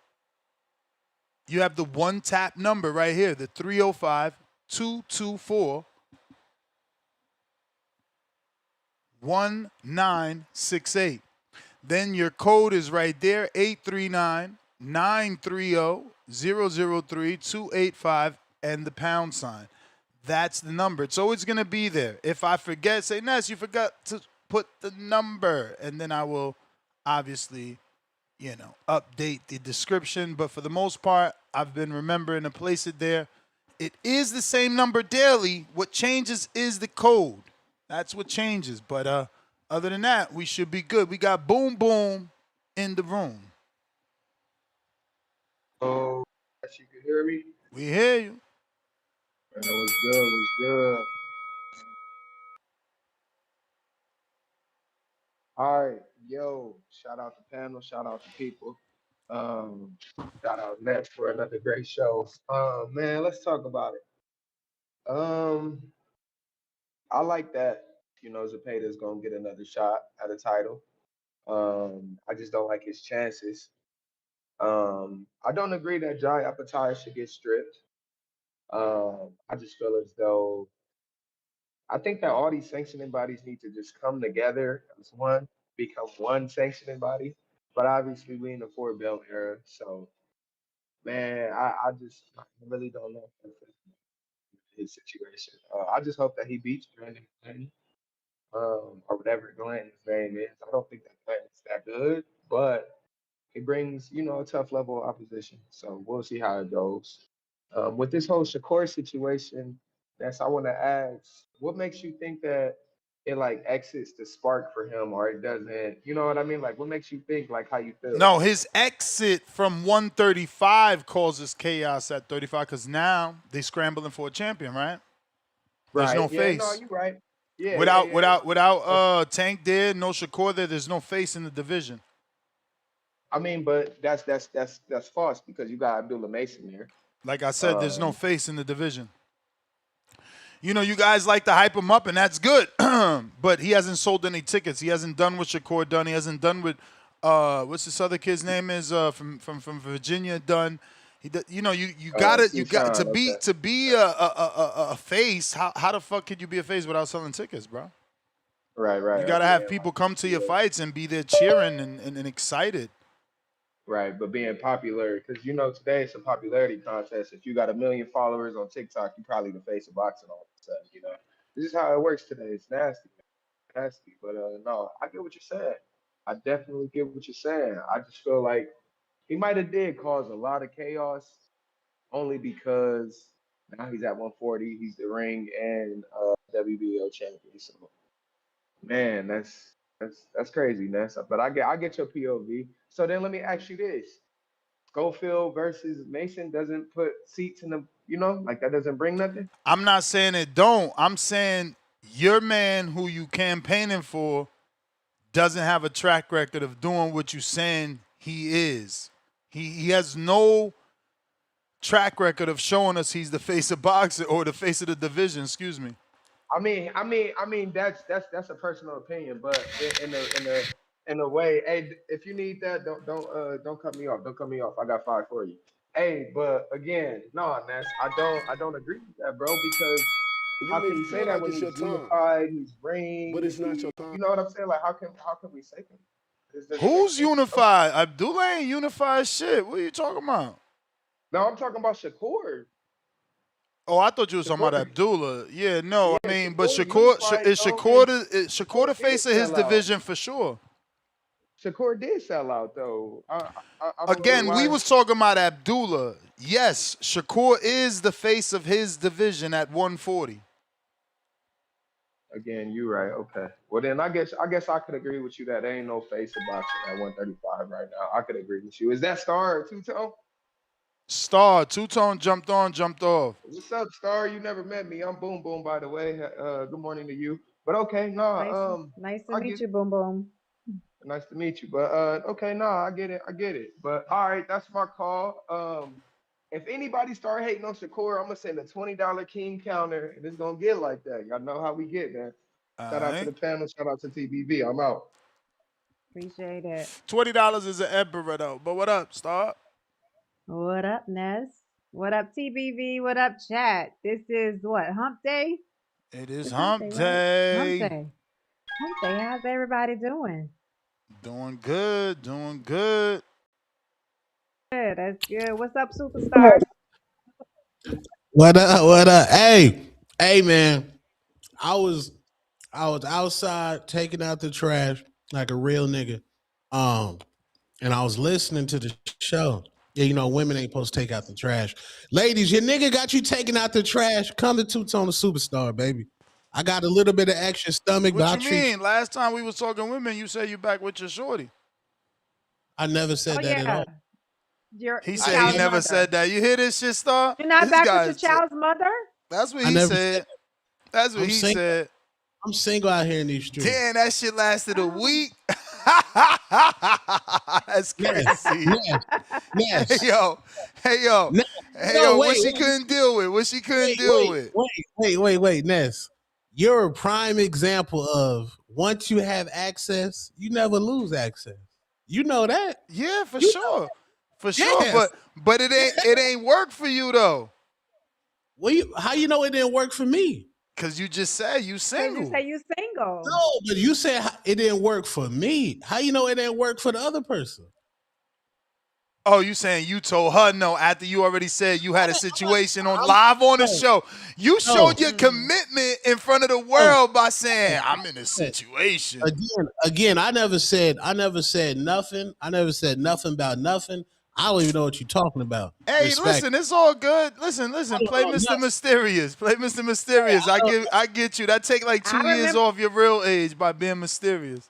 you have the one tap number right here, the 305-224-1968. Then your code is right there, 839-930-003-285 and the pound sign. That's the number. It's always going to be there. If I forget, say, Ness, you forgot to put the number. And then I will obviously, update the description. But for the most part, I've been remembering to place it there. It is the same number daily. What changes is the code. That's what changes. But other than that, we should be good. We got Boom Boom in the room.
Oh, you can hear me?
We hear you.
Man, what's good? What's good? All right, yo, shout out the panel, shout out the people. Shout out Nets for another great show. Man, let's talk about it. I like that, Zepeda's gonna get another shot at a title. I just don't like his chances. I don't agree that Jai Opetaia should get stripped. I just feel as though I think that all these sanctioning bodies need to just come together as one, become one sanctioning body. But obviously, we in the four belt era, so man, I really don't know if that's his situation. I just hope that he beats Brandon Glanton, or whatever Glanton's name is. I don't think that Glanton's that good, but he brings, a tough level of opposition. So we'll see how it goes. With this whole Shakur situation, I want to ask, what makes you think that it like exits the spark for him, or it doesn't? You know what I mean? Like, what makes you think like how you feel?
No, his exit from 135 causes chaos at 35 because now they scrambling for a champion, right? There's no face.
No, you're right. Yeah.
Without Tank there, no Shakur there, there's no face in the division.
I mean, but that's false because you got Abdullah Mason there.
Like I said, there's no face in the division. You guys like to hype him up, and that's good. But he hasn't sold any tickets. He hasn't done what Shakur done. He hasn't done what what's this other kid's name is from Virginia done. You got to be a face. How the fuck could you be a face without selling tickets, bro?
Right.
You got to have people come to your fights and be there cheering and excited.
Right, but being popular, because today it's a popularity contest. If you got 1 million followers on TikTok, you probably the face of boxing all of a sudden. This is how it works today. It's nasty, nasty. But no, I get what you're saying. I definitely get what you're saying. I just feel like he might have did cause a lot of chaos, only because now he's at 140. He's the ring and WBO champion. So, man, that's crazy, Ness. But I get your POV. So then let me ask you this: Schofield versus Mason doesn't put seats in the, like that doesn't bring nothing.
I'm not saying it don't. I'm saying your man who you campaigning for doesn't have a track record of doing what you saying he is. He has no track record of showing us he's the face of boxing or the face of the division. Excuse me.
I mean that's a personal opinion, but in a way, hey, if you need that, don't cut me off. Don't cut me off. I got 5 for you. Hey, but again, no, Ness, I don't agree with that, bro, because how can you say that when he's unified, he's ring,
but it's not your time.
You know what I'm saying? Like, how can we say him?
Who's unified? Abdullah ain't unified shit. What are you talking about?
No, I'm talking about Shakur.
Oh, I thought you were talking about Abdullah. Yeah, no, I mean, but Shakur is Shakur the face of his division for sure.
Shakur did sell out though.
Again, we was talking about Abdullah. Yes, Shakur is the face of his division at 140.
Again, you're right. Okay. Well, then I guess I could agree with you that there ain't no face of boxing at 135 right now. I could agree with you. Is that Star or Two-Tone?
Star, Two-Tone jumped on, jumped off.
What's up, Star? You never met me. I'm Boom Boom, by the way. Good morning to you. But okay, no.
Nice to meet you, Boom Boom.
Nice to meet you. But okay, no, I get it. But all right, that's my call. If anybody start hating on Shakur, I'm gonna send a $20 King counter, and it's gonna get like that. Y'all know how we get, man. Shout out to the panel. Shout out to TBV. I'm out.
Appreciate it.
$20 is an emperor though. But what up, Star?
What up, Ness? What up, TBV? What up, chat? This is what, Hump Day?
It is
It's
Hump
Right?
Day.
Hump Day. Hump Day. How's everybody doing?
Doing good. Doing good.
Good. That's good. What's up, superstar?
What up? What up? Hey, man. I was outside taking out the trash like a real nigga. And I was listening to the show. Yeah, you know, women ain't supposed to take out the trash. Ladies, your nigga got you taking out the trash. Come to Two-Tone the Superstar, baby. I got a little bit of extra stomach, but
What you mean? Last time we was talking women, you said you back with your shorty.
I never said that at all.
He said he never said that. You hear this shit, Star?
You're not
This
back
guy's
with your child's mother?
That's what he said. That's what he said.
I'm single out here in these streets.
Damn, that shit lasted a week. That's crazy.
Yes.
Hey yo.
Wait,
what she couldn't deal with? What she couldn't deal with?
Wait, Ness. You're a prime example of once you have access, you never lose access. You know that?
Yeah, for sure. For sure. But it ain't work for you though.
Well, how you know it didn't work for me?
Because you just said you single.
You say you single.
No, but you said it didn't work for me. How you know it didn't work for the other person?
Oh, you saying you told her no after you already said you had a situation on live on the show. You showed your commitment in front of the world by saying, I'm in a situation.
Again, I never said nothing. I never said nothing about nothing. I don't even know what you're talking about.
Hey, listen, it's all good. Listen. Play Mr. Mysterious. Play Mr. Mysterious. I get you. That take like 2 years off your real age by being mysterious.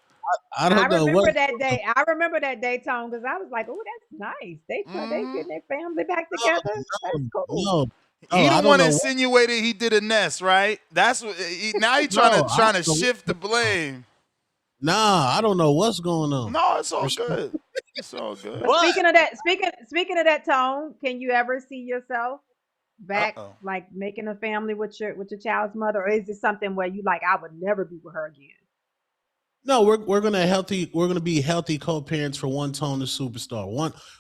I don't know
remember that day. I remember that day, Tone, because I was like, "Oh, that's nice. They getting their family back together. That's cool."
He the one insinuated he did a nest, right? That's what. Now he trying to shift the blame.
Nah, I don't know what's going on.
No, it's all good. It's all good.
Speaking of that, Tone, can you ever see yourself back, like making a family with your child's mother, or is it something where you like, I would never be with her again?
No, we're gonna be healthy co-parents for One Tone the Superstar.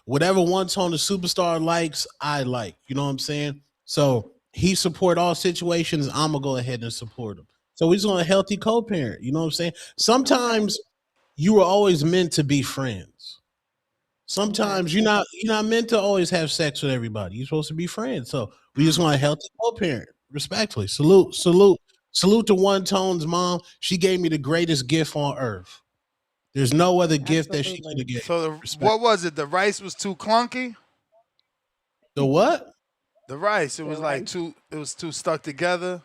Whatever One Tone the Superstar likes, I like. You know what I'm saying? So he support all situations. I'm gonna go ahead and support him. So we're just gonna healthy co-parent. You know what I'm saying? Sometimes you were always meant to be friends. Sometimes you're not meant to always have sex with everybody. You're supposed to be friends. So we just want a healthy co-parent. Respectfully, salute to One Tone's mom. She gave me the greatest gift on earth. There's no other gift that she could have given.
So what was it? The rice was too clunky?
The what?
The rice. It was it was too stuck together.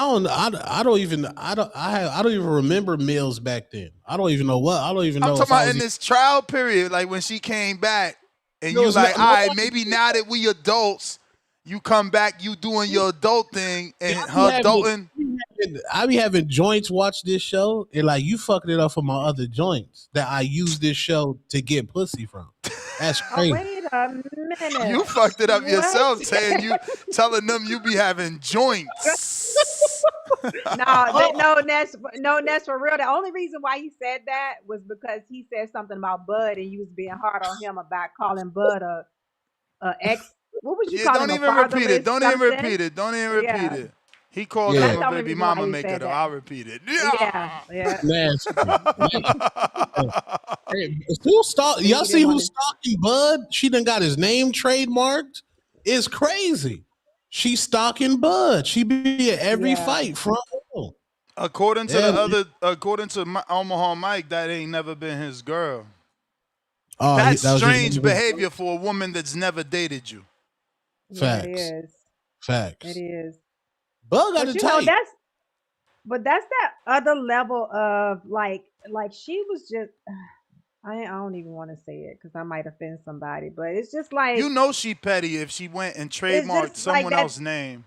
I don't even remember meals back then. I don't even know what. I don't even know.
I'm talking about in this trial period, like when she came back and you like, all right, maybe now that we adults, you come back, you doing your adult thing, and her adulting.
I be having joints watch this show, and like you fucking it up for my other joints that I use this show to get pussy from. That's crazy.
Wait a minute.
You fucked it up yourself, saying you telling them you be having joints.
No, Ness, for real. The only reason why he said that was because he said something about Bud, and you was being hard on him about calling Bud a ex. What was you calling him?
Don't even repeat it. Don't even repeat it. Don't even repeat it. He called her a baby mama maker, though. I'll repeat it.
Yeah.
Y'all see who's stalking Bud? She done got his name trademarked. It's crazy. She's stalking Bud. She be at every fight front row.
According to Omaha Mike, that ain't never been his girl. That's strange behavior for a woman that's never dated you.
Facts.
Yeah, it is.
Facts.
It is.
Bug got to tell you.
That's that other level of like she was just. I don't even want to say it because I might offend somebody, but it's just like
she petty if she went and trademarked someone else's name.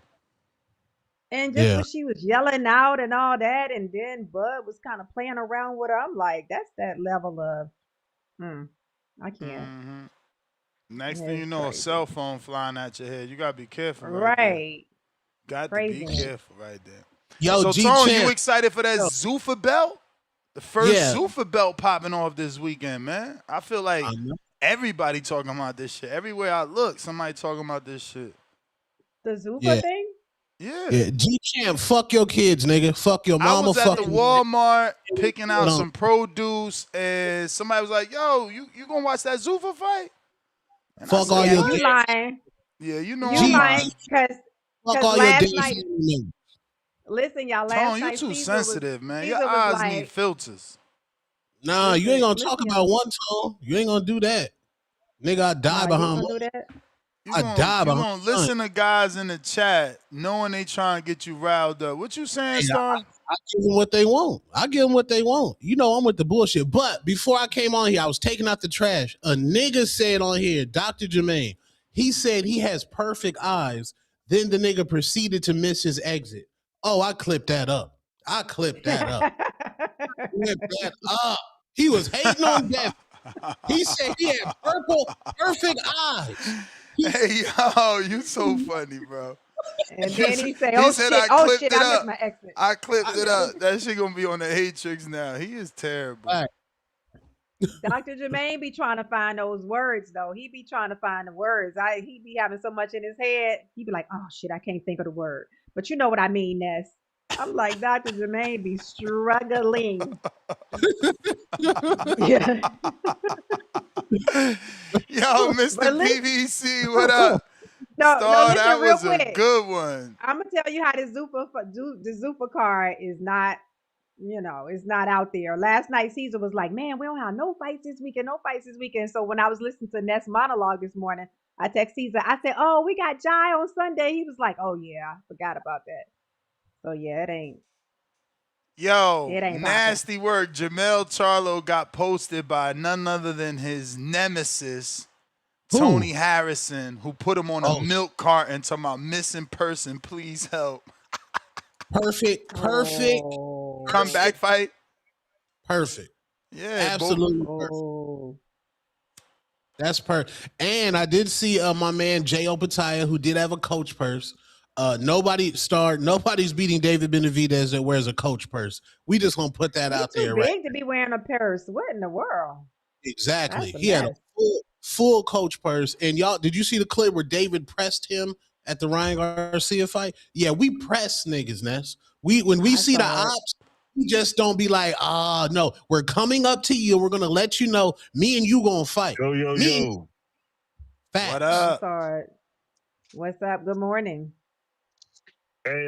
And just when she was yelling out and all that, and then Bud was kind of playing around with her, I'm like, that's that level of, I can't.
Mm-hmm. Next thing you know, crazy. A cell phone flying at your head. You gotta be careful,
right?
Got to be careful right there.
Yo,
So,
G
Tone,
Champ.
you excited for that
Yo.
Zuffa belt? The first
Yeah.
Zuffa belt popping off this weekend, man. I feel like everybody talking about this shit. Everywhere I look, somebody talking about this shit.
The Zuffa thing?
Yeah, G Champ, fuck your kids, nigga. Fuck your mama.
I was at the
fuck
Walmart picking out some produce, and somebody was like, "Yo, you gonna watch that Zuffa fight?" And
fuck all your
You
kids.
lying.
Yeah, you know
You
I'm
lying
lying.
because
Fuck all your
last
damn
night.
family.
Listen, y'all. Last
Tone, you
night
too
Caesar
sensitive, man.
Caesar
Your
was
eyes
like,
need filters.
Nah, you ain't gonna
listen,
talk
y'all.
about one Tone. You ain't gonna do that. Nigga, I die
Nah, you
behind
gonna do that?
You
I die
gonna
behind
listen to guys in the chat knowing they trying to get you riled up. What you saying, Star?
I give them what they want. I give them what they want. You know I'm with the bullshit. But before I came on here, I was taking out the trash. A nigga said on here, Dr. Jermaine, he said he has perfect eyes. Then the nigga proceeded to miss his exit. Oh, I clipped that up. I clipped that up. He was hating on Devin. He said he had perfect eyes.
Hey, yo, you so funny, bro.
And then he say,
He said,
I
clipped it
missed
up.
my exit.
I clipped it up. That shit gonna be on the Hatrix now. He is terrible.
Right.
Dr. Jermaine be trying to find those words though. He be trying to find the words. He be having so much in his head. He be like, oh shit, I can't think of the word. But you know what I mean, Ness. I'm like, Dr. Jermaine be struggling. Yeah.
Yo, Mr. PVC, what up?
No, listen,
that
real
was
quick.
a good one.
I'm gonna tell you how the Zuffa card is not, it's not out there. Last night Caesar was like, man, we don't have no fights this weekend. So when I was listening to Ness monologue this morning, I text Caesar. I said, oh, we got Jai on Sunday. He was like, oh yeah, I forgot about that. So yeah, it ain't.
Yo,
It ain't
nasty work. Jamel Charlo got posted by none other than his nemesis, Tony Harrison, who put him on a milk carton talking about missing person, please help.
Perfect.
Comeback fight.
Perfect.
Yeah,
absolutely perfect. That's perfect. And I did see my man Jai Opetaia, who did have a coach purse. Nobody's beating David Benavidez that wears a coach purse. We just gonna put that out there, right?
Big to be wearing a purse. What in the world?
Exactly. He had a full coach purse. And y'all, did you see the clip where David pressed him at the Ryan Garcia fight? Yeah, we press niggas, Ness. When we see the ops, we just don't be like, no, we're coming up to you. We're gonna let you know me and you gonna fight.
Yo.
Facts.
What up?
Sorry. What's up? Good morning.
Hey,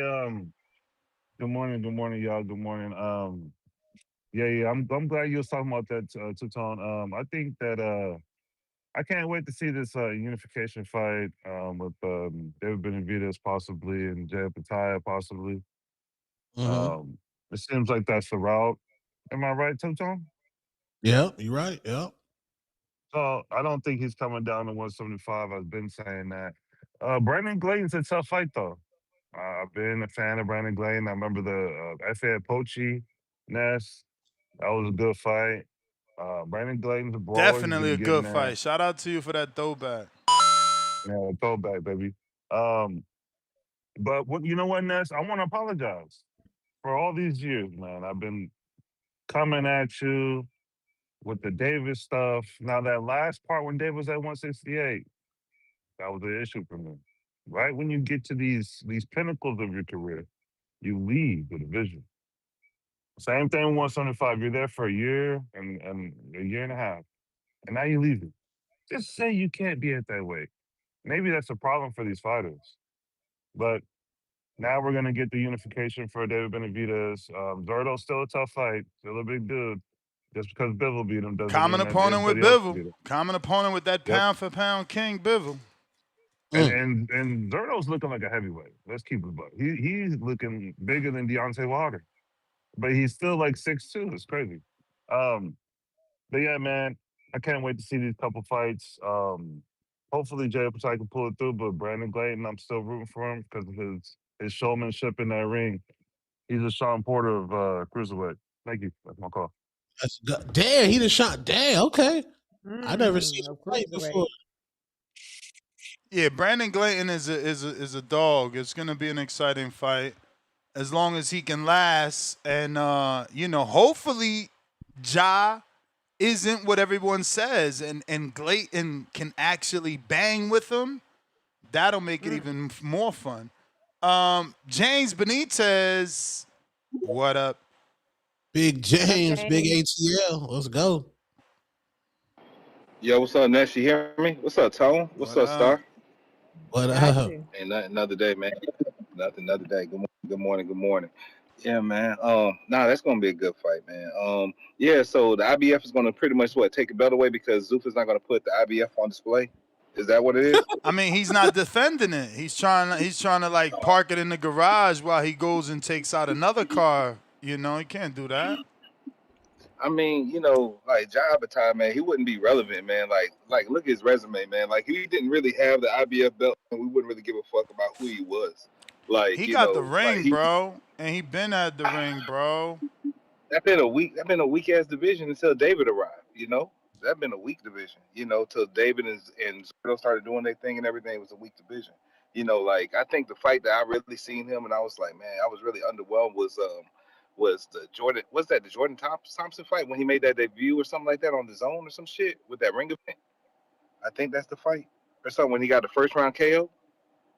good morning, y'all. Good morning. Yeah. I'm glad you was talking about that, Two-Tone. I think that I can't wait to see this unification fight with David Benavidez possibly and Jai Opetaia possibly. It seems like that's the route. Am I right, Two-Tone?
Yeah, you're right. Yeah.
So I don't think he's coming down to 175. I've been saying that. Brandon Glanton's a tough fight though. I've been a fan of Brandon Glanton. I remember the FA Pochi Ness. That was a good fight. Brandon Glanton's a brawler.
Definitely a good fight. Shout out to you for that throwback.
Yeah, throwback, baby. But you know what, Ness? I want to apologize for all these years, man. I've been coming at you with the Davis stuff. Now that last part when Davis was at 168, that was an issue for me. Right when you get to these pinnacles of your career, you leave with a vision. Same thing with 175. You're there for a year and a year and a half, and now you leave it. Just say you can't be at that weight. Maybe that's a problem for these fighters. But now we're gonna get the unification for David Benavidez. Zurdo's still a tough fight, still a big dude. Just because Bivol beat him doesn't
Common
mean that
opponent with
everybody else beat
Bivol.
him.
Common opponent with that pound for pound king Bivol.
And Zurdo's looking like a heavyweight. Let's keep it above. He's looking bigger than Deontay Wilder, but he's still like 6'2". It's crazy. But yeah, man, I can't wait to see these couple fights. Hopefully Jai Opetaia can pull it through, but Brandon Glanton, I'm still rooting for him because of his showmanship in that ring. He's a Sean Porter of cruiserweight. Thank you. That's my call.
That's good. Damn, he just shot. Damn, okay. I never seen him fight before.
Yeah, Brandon Glanton is a dog. It's gonna be an exciting fight. as long as he can last. And, hopefully Ja isn't what everyone says, and Glanton can actually bang with him. That'll make it even more fun. James Benitez, what up?
Big James, big ATL. Let's go.
Yo, what's up, Ness? You hear me? What's up, Tone? What's up, Star?
What
Got
up?
you.
Ain't nothing, another day, man. Nothing, another day. Good morning, good morning. Yeah, man. That's gonna be a good fight, man. Yeah. So the IBF is gonna pretty much take a belt away because Zuffa's not gonna put the IBF on display. Is that what it is?
I mean, he's not defending it. He's trying to like park it in the garage while he goes and takes out another car. He can't do that.
I mean, like Jai Opetaia, man, he wouldn't be relevant, man. Like look at his resume, man. Like he didn't really have the IBF belt, and we wouldn't really give a fuck about who he was. Like
he got the ring, bro, and he been at the ring, bro.
That been a weak ass division until David arrived. That been a weak division. Till David and Zerto started doing their thing and everything, it was a weak division. Like I think the fight that I really seen him and I was like, man, I was really underwhelmed was the Jordan Thompson fight when he made that debut or something like that on the Zone or some shit with that ring event. I think that's the fight or something when he got the first round KO.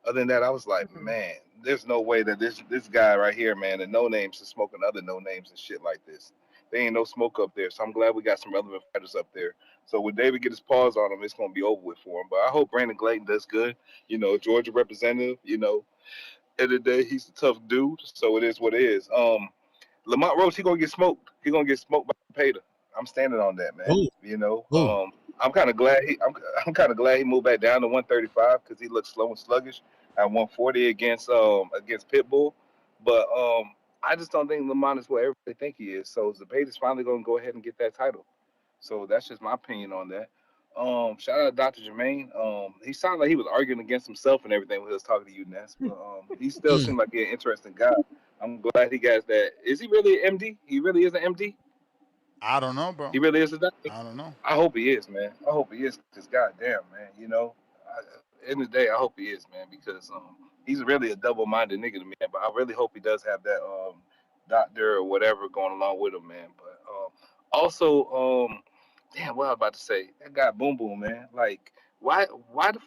Other than that, I was like, man, there's no way that this guy right here, man, the no names is smoking other no names and shit like this. There ain't no smoke up there, so I'm glad we got some relevant fighters up there. So when David get his paws on him, it's gonna be over with for him. But I hope Brandon Glanton does good. Georgia representative. End of the day, he's a tough dude, so it is what it is. Lamont Roach, he gonna get smoked. He gonna get smoked by Zepeda. I'm standing on that, man.
Ooh.
I'm kind of glad I'm kind of glad he moved back down to 135 because he looks slow and sluggish at 140 against Pitbull. But I just don't think Lamont is what everybody think he is. So Zepeda's finally gonna go ahead and get that title. So that's just my opinion on that. Shout out to Dr. Jermaine. He sounded like he was arguing against himself and everything when he was talking to you, Ness. But he still seemed like an interesting guy. I'm glad he got that. Is he really an MD? He really is an MD?
I don't know, bro.
He really is a doctor?
I don't know.
I hope he is, man. I hope he is, because goddamn, man, end of the day, I hope he is, man, because he's really a double-minded nigga to me, but I really hope he does have that doctor or whatever going along with him, man. But also, damn, what I was about to say, that guy Boom Boom, man, like, why the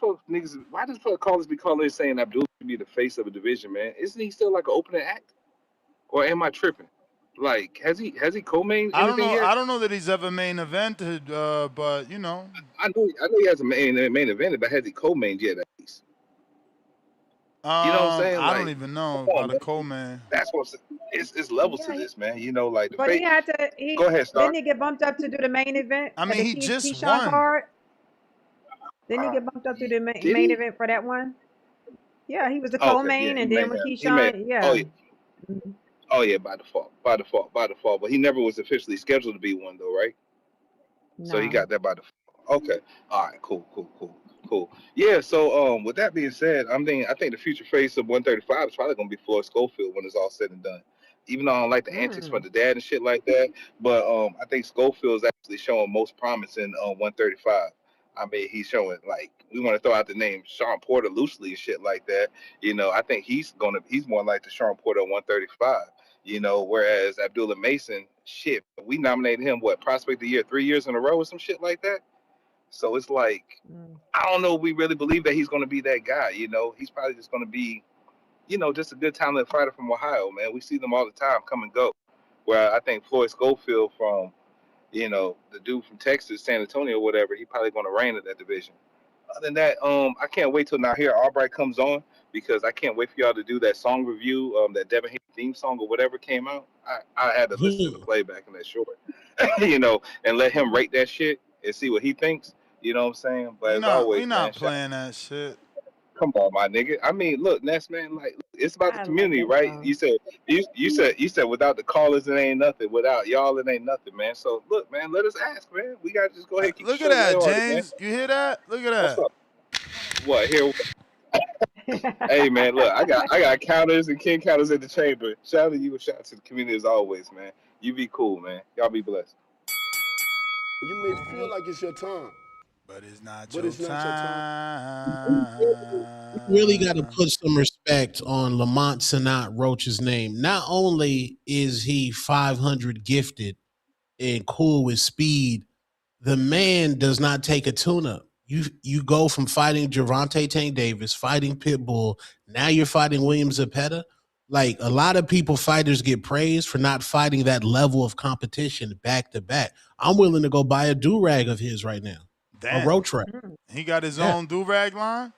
fuck callers be calling saying Abdul should be the face of a division, man? Isn't he still like an opening act? Or am I tripping? Like, has he co-main anything yet?
I don't know that he's ever main evented, but
I know he has a main event, but has he co-mained yet at least? You know what I'm saying?
I don't even know about a co-main.
That's what it's levels to this, man. Like the
but he had to.
Go ahead, Star.
Didn't he get bumped up to do the main event?
I mean, he just
Keyshawn
won.
Card? Didn't he get bumped up to the main event for that one? Yeah, he was the co-main, and then with Keyshawn, yeah.
Oh yeah, by default. But he never was officially scheduled to be one though, right? No. So he got that by default. Okay. All right. Cool. Yeah. So with that being said, I think the future face of 135 is probably gonna be Floyd Schofield when it's all said and done. Even though I don't like the antics from the dad and shit like that, but I think Schofield is actually showing most promise in 135. I mean, he's showing, like, we want to throw out the name Sean Porter loosely and shit like that. I think he's more like the Sean Porter 135. Whereas Abdullah Mason, shit, we nominated him, Prospect of the Year 3 years in a row or some shit like that. So it's like, I don't know if we really believe that he's going to be that guy. He's probably just going to be, just a good talented fighter from Ohio, man. We see them all the time come and go. Where I think Floyd Schofield from, the dude from Texas, San Antonio, whatever, he probably going to reign in that division. Other than that, I can't wait till Nahir Albright comes on, because I can't wait for y'all to do that song review, that Devin Haney theme song or whatever came out. I had to listen to the playback in that short, and let him rate that shit and see what he thinks. You know what I'm saying? But
we're not playing that shit.
Come on, my nigga. I mean, look, Ness, man, like, it's about the community, right? You said without the callers, it ain't nothing. Without y'all, it ain't nothing, man. So look, man, let us ask, man. We gotta just go ahead and keep
look at that, James. You hear that? Look at that.
What's up? What here? Hey, man, look, I got counters and king counters at the chamber. Shout out to you and shout out to the community as always, man. You be cool, man. Y'all be blessed.
You may feel like it's your time,
But it's not
But
your
it's not your
time.
We really got to put some respect on Lamont Roach's name. Not only is he 500 gifted and cool with speed, the man does not take a tune-up. You go from fighting Gervonta Tank Davis, fighting Pitbull, now you're fighting William Zepeda. Like, a lot of fighters get praised for not fighting that level of competition back to back. I'm willing to go buy a do-rag of his right now. A
Damn.
roach rag.
He got his own do-rag line?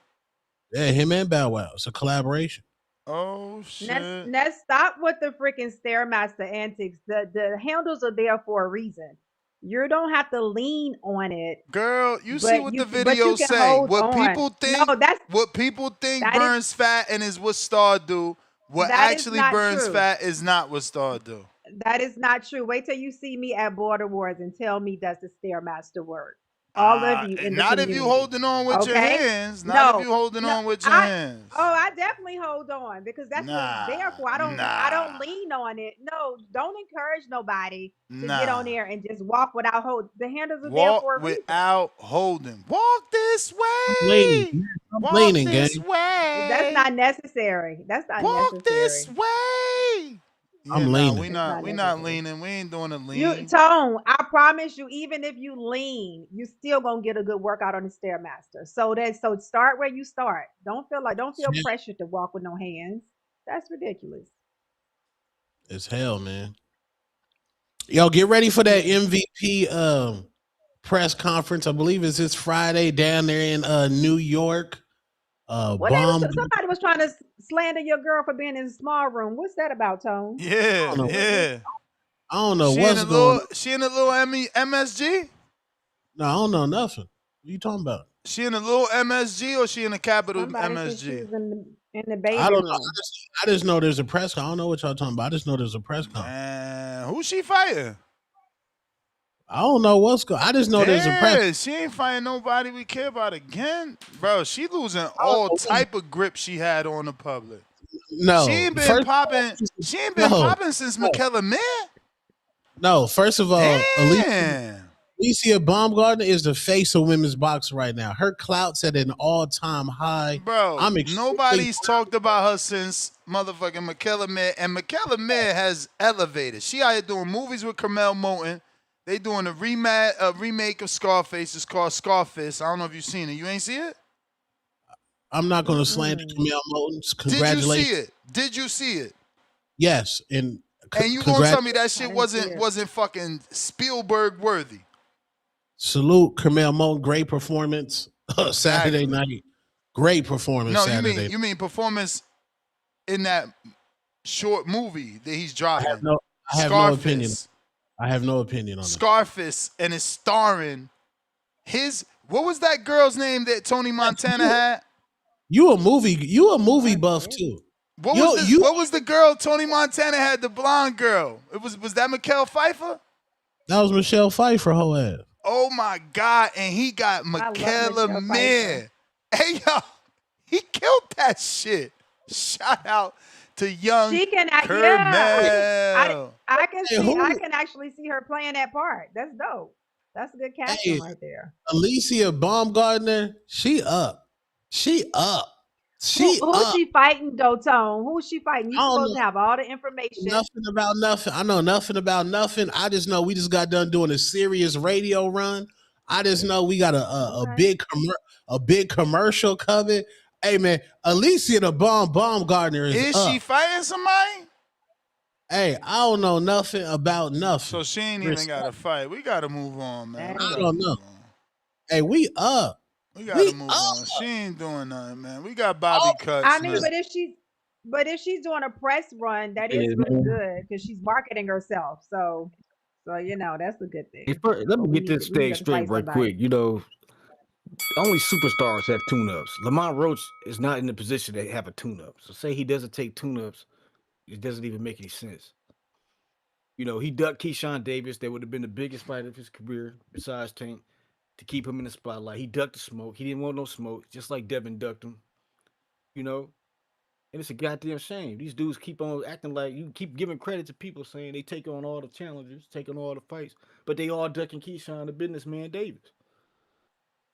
Yeah, him and Bow Wow. It's a collaboration.
Oh, shit.
Let's stop with the freaking Stairmaster antics. The handles are there for a reason. You don't have to lean on it.
Girl, you see what the videos say. What people think burns fat and is what Star do. What actually burns fat is not what Star do.
That is not true. Wait till you see me at Border Wars and tell me does the Stairmaster work. All of you in the
not
community.
if you holding on with your hands. Not if you holding on with your hands.
Oh, I definitely hold on because that's what it's there for. I don't lean on it. No, don't encourage nobody to get on there and just walk without hold. The handles are there for a reason.
Without holding. Walk this way.
Walk
this way.
That's not necessary. That's not necessary.
Walk this way. Yeah,
I'm leaning.
We not leaning. We ain't doing a lean.
Tone, I promise you, even if you lean, you still gonna get a good workout on the Stairmaster. So start where you start. Don't feel pressured to walk with no hands. That's ridiculous.
It's hell, man. Yo, get ready for that MVP press conference. I believe it's this Friday down there in New York.
Somebody was trying to slander your girl for being in the small room. What's that about, Tone?
Yeah.
I don't know what's going on.
She in a little MSG?
No, I don't know nothing. What are you talking about?
She in a little MSG or she in a capital MSG?
She was in the baby
I don't know.
room.
I just know there's a press conference. I don't know what y'all talking about. I just know there's a press conference.
Man, who's she fighting?
I don't know what's going on. I just know there's a press.
She ain't fighting nobody we care about again. Bro, she losing all type of grip she had on the public.
No.
She ain't been popping. She ain't been popping since Michaela Mir.
No, first of all, Alicia Baumgartner is the face of women's boxing right now. Her clout's at an all-time high.
Bro, nobody's talked about her since motherfucking Michaela Mir, and Michaela Mir has elevated. She out here doing movies with Carmel Moulton. They doing a remake of Scarface. It's called Scarface. I don't know if you've seen it. You ain't see it?
I'm not going to slander Camille Moulton. Congratulations.
Did you see it?
Yes. And
you going to tell me that shit wasn't fucking Spielberg worthy?
Salute Camille Moulton. Great performance Saturday night. Great performance Saturday night.
You mean performance in that short movie that he's dropping?
I have no opinion. I have no opinion on
Scarface, and it's starring what was that girl's name that Tony Montana had?
You a movie buff too.
What was the girl Tony Montana had? The blonde girl. Was that Michelle Pfeiffer?
That was Michelle Pfeiffer, whole ass.
Oh my God! And he got Michaela Mir. Hey yo, he killed that shit. Shout out to young Carmel.
Yeah. I can actually see her playing that part. That's dope. That's a good casting right there.
Alicia Baumgartner, she up. Who's
she fighting, though, Tone? Who's she fighting? You supposed to have all the information.
Nothing about nothing. I know nothing about nothing. I just know we just got done doing a serious radio run. I just know we got a big commercial coming. Hey man, Alicia the Baumgartner is up.
She fighting somebody?
Hey, I don't know nothing about nothing.
So she ain't even got to fight. We got to move on, man.
I don't know. Hey, we up.
We got to move on. She ain't doing nothing, man. We got Bobby Cuts.
I mean, but if she's doing a press run, that is really good because she's marketing herself. So you know that's a good thing.
Let me get this thing straight right quick. You know, only superstars have tune-ups. Lamont Roach is not in the position to have a tune-up. So say he doesn't take tune-ups, it doesn't even make any sense. You know, he ducked Keyshawn Davis. That would have been the biggest fight of his career besides Tank to keep him in the spotlight. He ducked the smoke. He didn't want no smoke, just like Devin ducked him. You know? And it's a goddamn shame. These dudes keep on acting like you keep giving credit to people saying they take on all the challenges, taking all the fights, but they all ducking Keyshawn, the businessman Davis.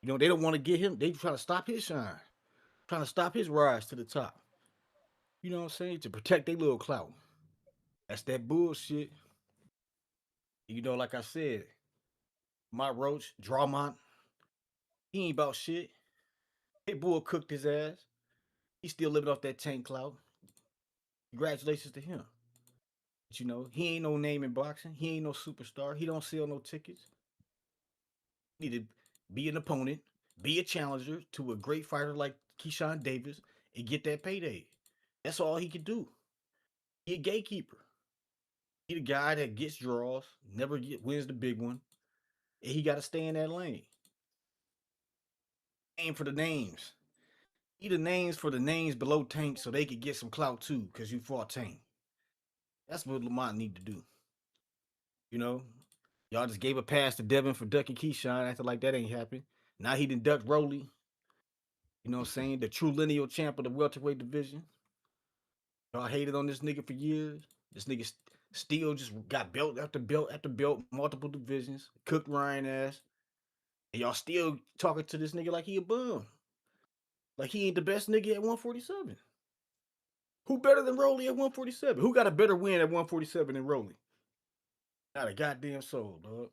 You know, they don't want to get him. They trying to stop his shine, trying to stop his rise to the top. You know what I'm saying? To protect their little clout. That's that bullshit. You know, like I said, my Roach, Drawmont, he ain't about shit. Pitbull cooked his ass. He's still living off that tank clout. Congratulations to him. But you know, he ain't no name in boxing. He ain't no superstar. He don't sell no tickets. He need to be an opponent, be a challenger to a great fighter like Keyshawn Davis, and get that payday. That's all he can do. He a gatekeeper. He the guy that gets draws, wins the big one, and he got to stay in that lane. Aim for the names. He the names for the names below Tank so they could get some clout too, because you fought Tank. That's what Lamont need to do. You know, y'all just gave a pass to Devin for ducking Keyshawn, acting like that ain't happened. Now he done ducked Rolly. You know what I'm saying? The true lineal champ of the welterweight division. Y'all hated on this nigga for years. This nigga still just got belt after belt after belt, multiple divisions, cooked Ryan ass. And y'all still talking to this nigga like he a bum. Like he ain't the best nigga at 147. Who better than Rolly at 147? Who got a better win at 147 than Rolly? Not a goddamn soul, dog.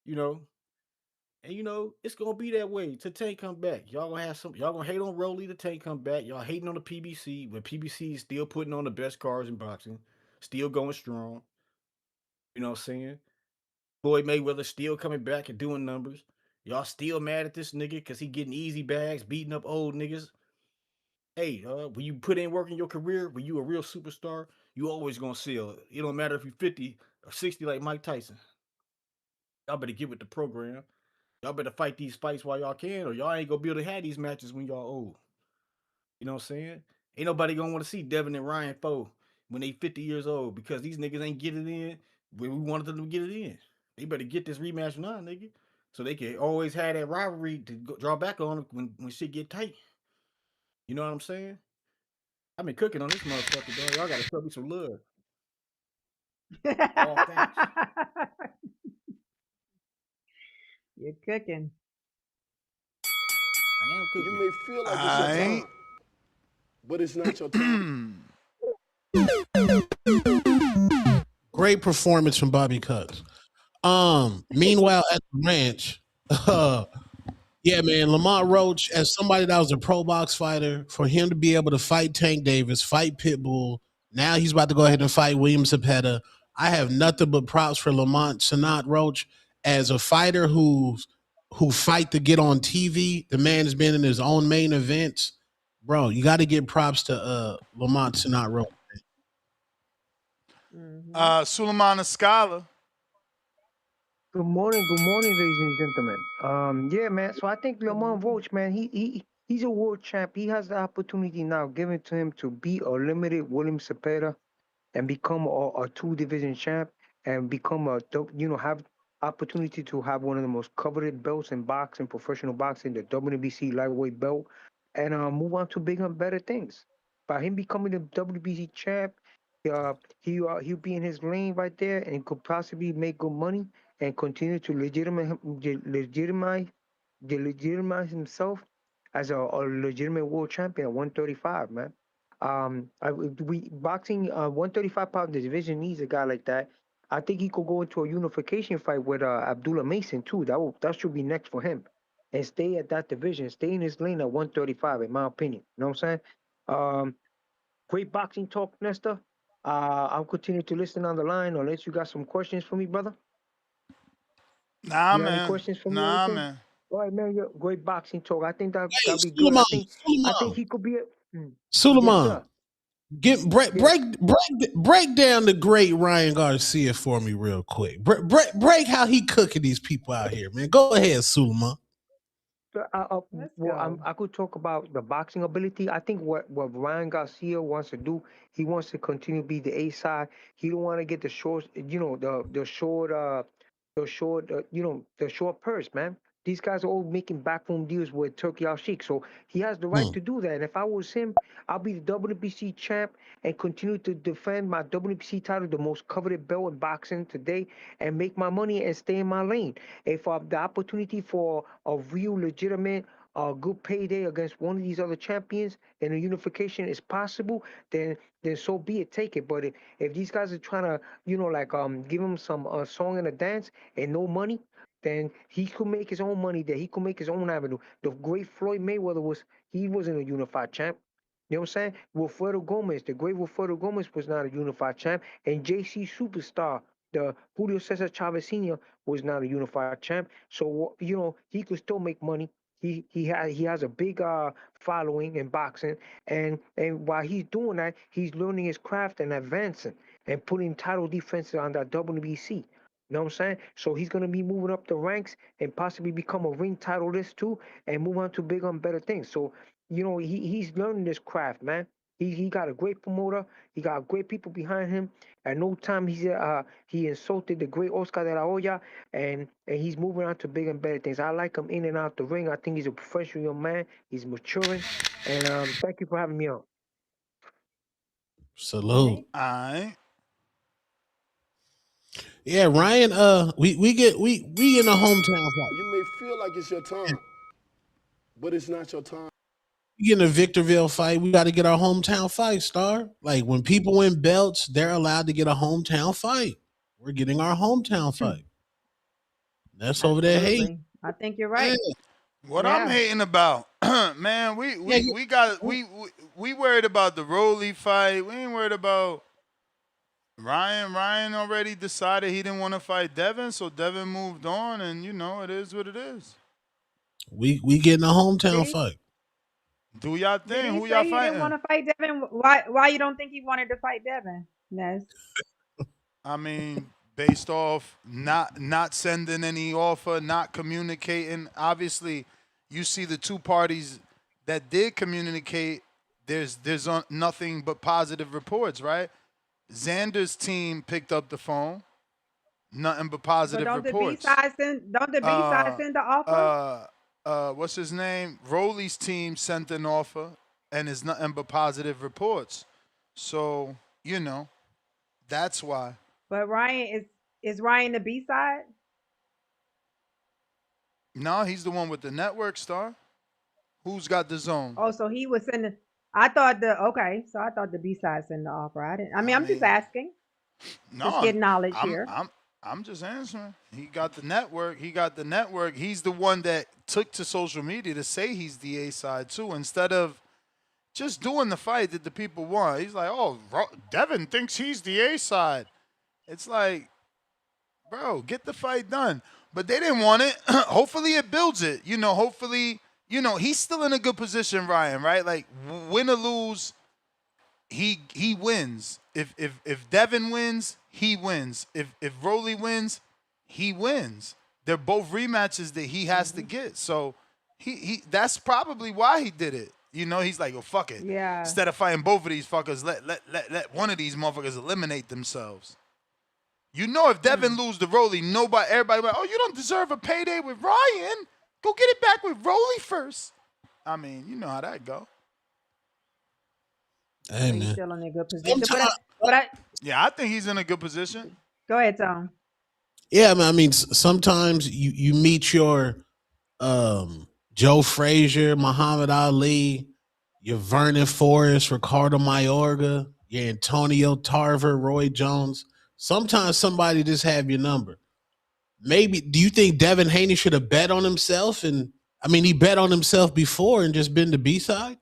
You know? And you know, it's gonna be that way till Tank come back. Y'all gonna hate on Rolly to Tank come back. Y'all hating on the PBC, but PBC is still putting on the best cards in boxing, still going strong. You know what I'm saying? Floyd Mayweather still coming back and doing numbers. Y'all still mad at this nigga because he getting easy bags, beating up old niggas. Hey, when you put in work in your career, when you a real superstar, you always gonna sell. It don't matter if you 50 or 60 like Mike Tyson. Y'all better get with the program. Y'all better fight these fights while y'all can, or y'all ain't gonna be able to have these matches when y'all old. You know what I'm saying? Ain't nobody gonna want to see Devin and Ryan Foe when they 50 years old because these niggas ain't getting it in when we wanted them to get it in. They better get this rematch now, nigga. So they can always have that rivalry to draw back on when shit get tight. You know what I'm saying? I've been cooking on this motherfucker, dog. Y'all gotta show me some love. All facts.
You're cooking.
I am cooking.
You may feel like it's your time, but it's not your time.
Great performance from Bobby Cutts. Meanwhile, at the ranch, yeah, man, Lamont Roach, as somebody that was a pro box fighter, for him to be able to fight Tank Davis, fight Pitbull, now he's about to go ahead and fight William Zepeda. I have nothing but props for Lamont Roach as a fighter who fight to get on TV. The man has been in his own main events. Bro, you got to give props to Lamont Roach.
Suleiman Escala.
Good morning, ladies and gentlemen. Yeah, man. So I think Lamont Roach, man, he's a world champ. He has the opportunity now given to him to beat a limited William Zepeda and become a two division champ and become have opportunity to have one of the most coveted belts in boxing, professional boxing, the WBC lightweight belt, and move on to bigger and better things. By him becoming the WBC champ, he'll be in his lane right there and could possibly make good money and continue to legitimize himself as a legitimate world champion at 135, man. We boxing 135-pound division needs a guy like that. I think he could go into a unification fight with Abdullah Mason too. That should be next for him, and stay at that division, stay in his lane at 135, in my opinion. You know what I'm saying? Great boxing talk, Nesta. I'll continue to listen on the line unless you got some questions for me, brother.
Nah,
You got
man.
any questions for me?
Nah,
Anything?
man.
All right, man. Great boxing talk. I think that'll be good.
Suleiman,
I think he could be a
Suleiman.
Yes, sir.
Break down the great Ryan Garcia for me real quick. Break how he cooking these people out here, man. Go ahead, Suleiman.
I could talk about the boxing ability. I think what Ryan Garcia wants to do, he wants to continue to be the A side. He don't want to get the short, the short purse, man. These guys are all making backroom deals with Turkey Al Sheikh. So he has the right
Hmm.
to do that. And if I was him, I'll be the WBC champ and continue to defend my WBC title, the most coveted belt in boxing today, and make my money and stay in my lane. If the opportunity for a real legitimate good payday against one of these other champions and a unification is possible, then so be it, take it. But if these guys are trying to, give him some song and a dance and no money, then he could make his own money there. He could make his own avenue. The great Floyd Mayweather he wasn't a unified champ. You know what I'm saying? Wilfredo Gomez, the great Wilfredo Gomez was not a unified champ. And JC Superstar, the Julio Cesar Chavez Sr. was not a unified champ. So, he could still make money. He has a big following in boxing, and while he's doing that, he's learning his craft and advancing and putting title defenses on that WBC. You know what I'm saying? So he's gonna be moving up the ranks and possibly become a ring title list too, and move on to bigger and better things. So he's learning this craft, man. He got a great promoter. He got great people behind him. At no time he insulted the great Oscar de la Hoya, and he's moving on to bigger and better things. I like him in and out the ring. I think he's a professional young man. He's maturing, and thank you for having me on.
Salute.
All right.
Yeah, Ryan. We in a hometown fight.
You may feel like it's your time, but it's not your time.
We get in a Victorville fight. We got to get our hometown fight, Star. Like when people win belts, they're allowed to get a hometown fight. We're getting our hometown fight. That's over there. Hey,
Absolutely. I think you're right.
What I'm
Yeah.
hating about, man, we worried about the Rolly fight. We ain't worried about Ryan. Ryan already decided he didn't want to fight Devin, so Devin moved on, and it is what it is.
we getting a hometown fight.
Do y'all
Did
think?
he
Who
say
y'all
he
fighting?
didn't want to fight Devin? Why you don't think he wanted to fight Devin, Ness?
I mean, based off not sending any offer, not communicating. Obviously, you see the two parties that did communicate. There's nothing but positive reports, right? Xander's team picked up the phone. Nothing but positive
But
reports.
Don't the B side send the offer?
What's his name? Rolly's team sent an offer, and it's nothing but positive reports. So that's why.
But Ryan is Ryan the B side?
No, he's the one with the network, Star. Who's got the zone?
Oh, so he was sending. I thought the B side sent the offer. I'm just asking.
No,
Just get knowledge here.
I'm just answering. He got the network. He's the one that took to social media to say he's the A side too, instead of just doing the fight that the people want. He's like, oh, Devin thinks he's the A side. It's like, bro, get the fight done. But they didn't want it. Hopefully it builds it. Hopefully, he's still in a good position, Ryan, right? Like, win or lose, he wins. If Devin wins, he wins. If Rolly wins, he wins. They're both rematches that he has to get. So he that's probably why he did it. He's like, oh, fuck it.
Yeah.
Instead of fighting both of these fuckers, let one of these motherfuckers eliminate themselves. If Devin lose to Rolly, everybody like, oh, you don't deserve a payday with Ryan. Go get it back with Rolly first. I mean, you know how that go.
Hey,
He's
man.
still in a good position.
I think he's in a good position.
Go ahead, Tom.
Yeah, I mean, sometimes you meet your Joe Frazier, Muhammad Ali, your Vernon Forrest, Ricardo Mayorga, your Antonio Tarver, Roy Jones. Sometimes somebody just have your number. Maybe, do you think Devin Haney should have bet on himself? And I mean, he bet on himself before and just been the B side.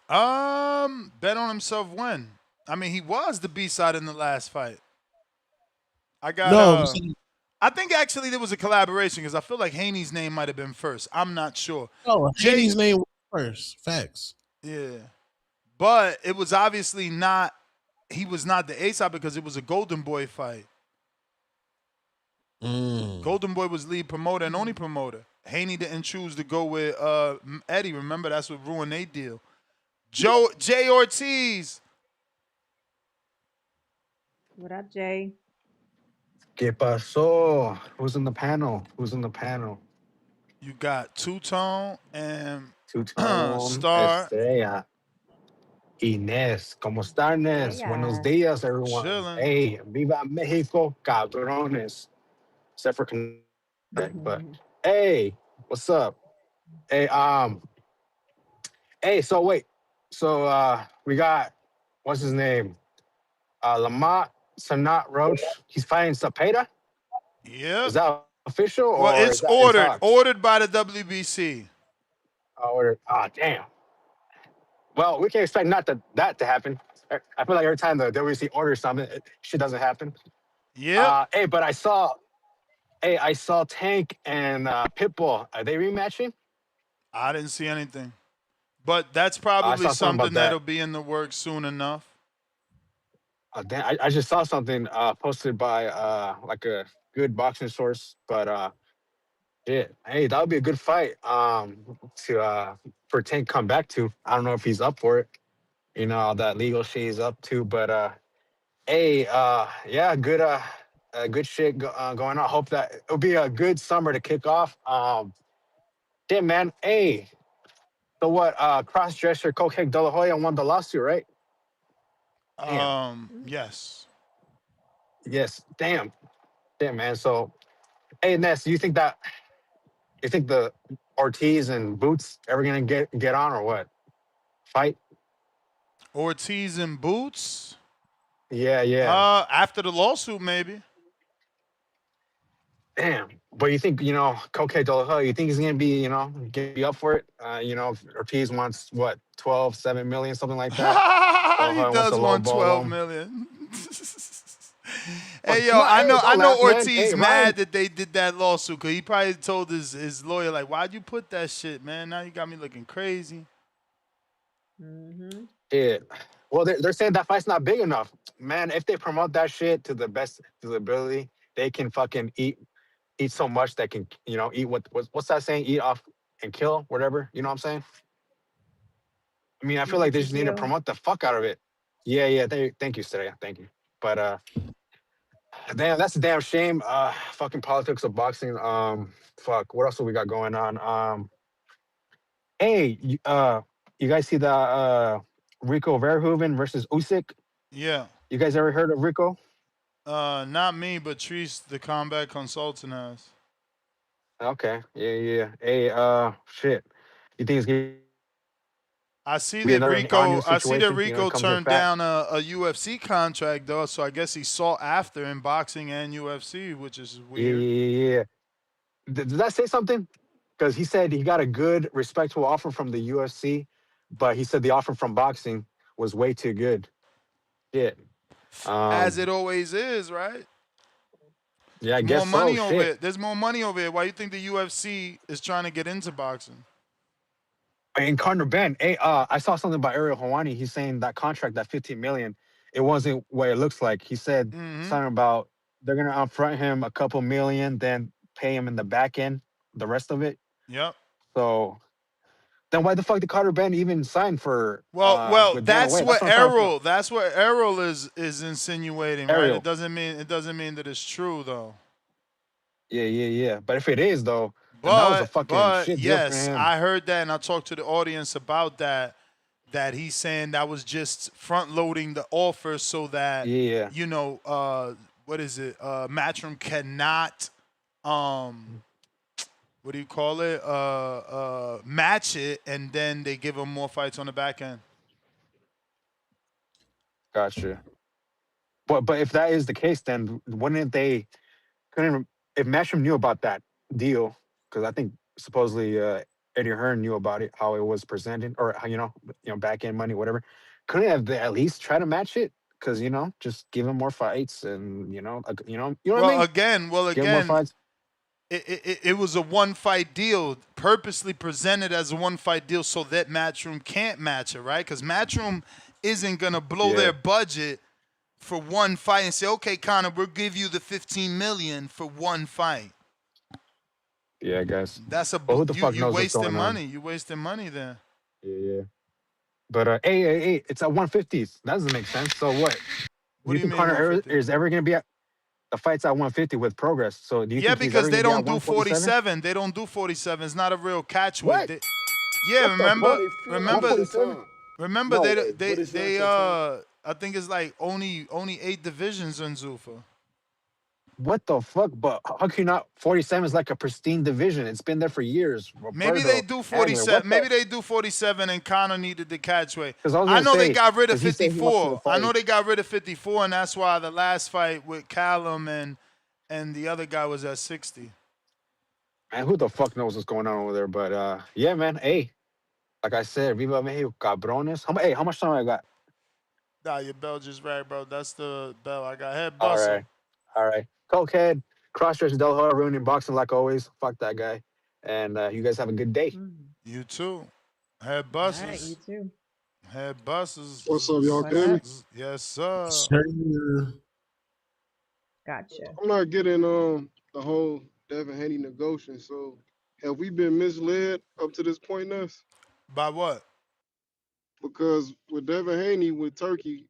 Bet on himself when? I mean, he was the B side in the last fight. I think actually there was a collaboration because I feel like Haney's name might have been first. I'm not sure.
Oh, Haney's name was first. Facts.
Yeah. But it was obviously not, he was not the A side because it was a Golden Boy fight. Golden Boy was lead promoter and only promoter. Haney didn't choose to go with Eddie. Remember, that's what ruined their deal. Jai Ortiz.
What up, Jay?
¿Qué pasó? Who's in the panel?
You got Two-Tone and
Two-Tone,
Star.
Estrella. Inés, ¿cómo está Inés? Buenos días, everyone.
Chilling.
Hey, viva Mexico, cabrones. Except for Connecticut, but hey, what's up? Hey, so wait, so we got what's his name? Lamont Roach. He's fighting Zepeda.
Yep.
Is that official or
Well,
is
it's
that in talks?
ordered by the WBC.
Ordered. Damn. Well, we can expect that to happen. I feel like every time the WBC orders something, shit doesn't happen.
Yeah.
Hey, but I saw Tank and Pitbull. Are they rematching?
I didn't see anything, but that's probably something that'll be in the works soon enough.
Damn, I just saw something posted by like a good boxing source, but yeah, hey, that would be a good fight for Tank come back to. I don't know if he's up for it. You know, all that legal shit he's up to, but hey, yeah, good shit going on. Hope that it'll be a good summer to kick off. Damn, man, hey, so what? Cross-dresser Cokehead De La Hoya won the lawsuit, right?
Yes.
Yes. Damn, man. So, hey, Ness, you think the Ortiz and Boots ever gonna get on or what? Fight?
Ortiz and Boots?
Yeah.
After the lawsuit, maybe.
Damn. But you think, Cokehead De La Hoya, you think he's gonna be, up for it? Ortiz wants what, 7 million, something like that.
He does want 12 million. Hey, yo,
No,
I know
don't laugh, man.
Ortiz
Hey,
mad that they did that lawsuit because he probably told his lawyer, like, why'd you put that shit, man? Now you got me looking crazy.
Yeah. Well, they're saying that fight's not big enough. Man, if they promote that shit to the best of their ability, they can fucking eat so much that can, eat what's that saying? Eat off and kill, whatever. You know what I'm saying? I mean, I feel like they just need to promote the fuck out of it. Yeah. Thank you, Saraya. Thank you. But damn, that's a damn shame. Fucking politics of boxing. Fuck. What else do we got going on? Hey, you guys see the Rico Verhoeven versus Usyk?
Yeah.
You guys ever heard of Rico?
Not me, but Treese, the combat consultant, has.
Okay. Yeah. Hey, shit. You think it's gonna
I see
be
that
another
Rico.
situation,
I see that Rico
comes in
turned
fat?
down a UFC contract though, so I guess he sought after in boxing and UFC, which is weird.
Yeah. Did that say something? Because he said he got a good, respectful offer from the UFC, but he said the offer from boxing was way too good. Shit.
As it always is, right?
Yeah, I
More
guess so.
money over
Shit.
it. There's more money over here. Why you think the UFC is trying to get into boxing?
And Connor Ben, hey, I saw something about Ariel Helwani. He's saying that contract, that 15 million, it wasn't what it looks like. He said something about they're gonna upfront him a couple million, then pay him in the back end, the rest of it.
Yep.
So then why the fuck did Carter Ben even sign for?
Well,
with Dana
that's
White?
what
I'm trying to figure-
Errol. That's what Errol is insinuating, right?
Ariel.
It doesn't mean that it's true though.
Yeah. But if it is though, then that was a fucking shit deal for
yes,
him.
I heard that, and I talked to the audience about that. That he's saying that was just front loading the offer so that what is it? Matchroom cannot what do you call it? Match it, and then they give him more fights on the back end.
Gotcha. But if that is the case, then wouldn't they? If Matchroom knew about that deal, because I think supposedly Eddie Hearn knew about it, how it was presented, or how back end money, whatever. Couldn't they have at least try to match it? Because just give him more fights, and what I mean. Give him more fights.
It was a one-fight deal, purposely presented as a one-fight deal so that Matchroom can't match it, right? Because Matchroom isn't going to blow their budget for one fight and say, okay, Connor, we'll give you the 15 million for one fight.
Yeah, I guess.
That's
who the fuck
you
knows
wasting
what's going
money.
on?
You wasting money there.
Yeah. But hey, it's at 150s. That doesn't make sense. So what?
What do you mean
think Connor
150?
is ever going to be at? the fight's at 150 with Progress. So do you
Yeah,
think he's ever
because
gonna
they
get at
don't do
147?
47. They don't do 47. It's not a real catch weight.
What?
Yeah,
What the
remember,
fuck?
remember,
147?
remember.
No
They
way.
they
What is
they
natural time?
I think it's like only 8 divisions in Zuffa.
What the fuck? But how can you not? 47 is like a pristine division. It's been there for years.
Maybe they
Roberto,
do
Hagler, what
47.
the?
Maybe they do 47, and Connor needed the catch weight.
Because I was
I
gonna
know they
say,
got rid of
because he said he wants to
54. I know
fight.
they got rid of 54, and that's why the last fight with Callum and the other guy was at 60.
And who the fuck knows what's going on over there? But yeah, man. Hey, like I said, Viva Mexico, cabrones. How much time I got?
Nah, your bell just right, bro. That's the bell I got. Head
All
bustle.
right. Cokehead, Crossdress Del Hora, ruining boxing like always. Fuck that guy. And you guys have a good day.
You too. Head
All right,
buses.
you too.
Head buses.
What's up, y'all?
What
Can you hear me?
up?
Yes, sir.
Gotcha.
I'm not getting the whole Devin Haney negotiation. So have we been misled up to this point, Ness?
By what?
Because with Devin Haney with Turkey,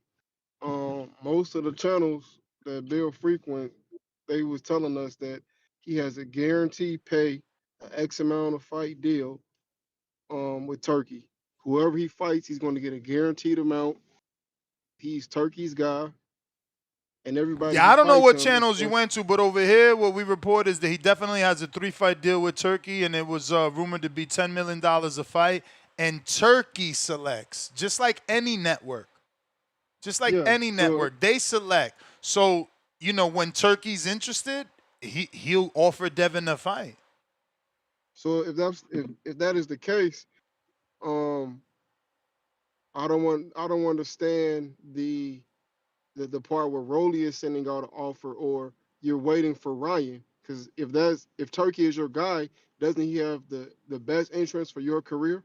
most of the channels that Bill frequent, they was telling us that he has a guaranteed pay, an X amount of fight deal, with Turkey. Whoever he fights, he's going to get a guaranteed amount. He's Turkey's guy, and everybody
Yeah,
who
I don't know
fights
what
him is
channels you went to, but over here, what we report is that he definitely has a 3-fight deal with Turkey, and it was rumored to be $10 million a fight. And Turkey selects, just like any network. Just like
yeah.
any
So
network, they select. So, when Turkey's interested, he'll offer Devin a fight.
so if that is the case, um, I don't understand the part where Rolly is sending out an offer, or you're waiting for Ryan. Because if Turkey is your guy, doesn't he have the best interest for your career?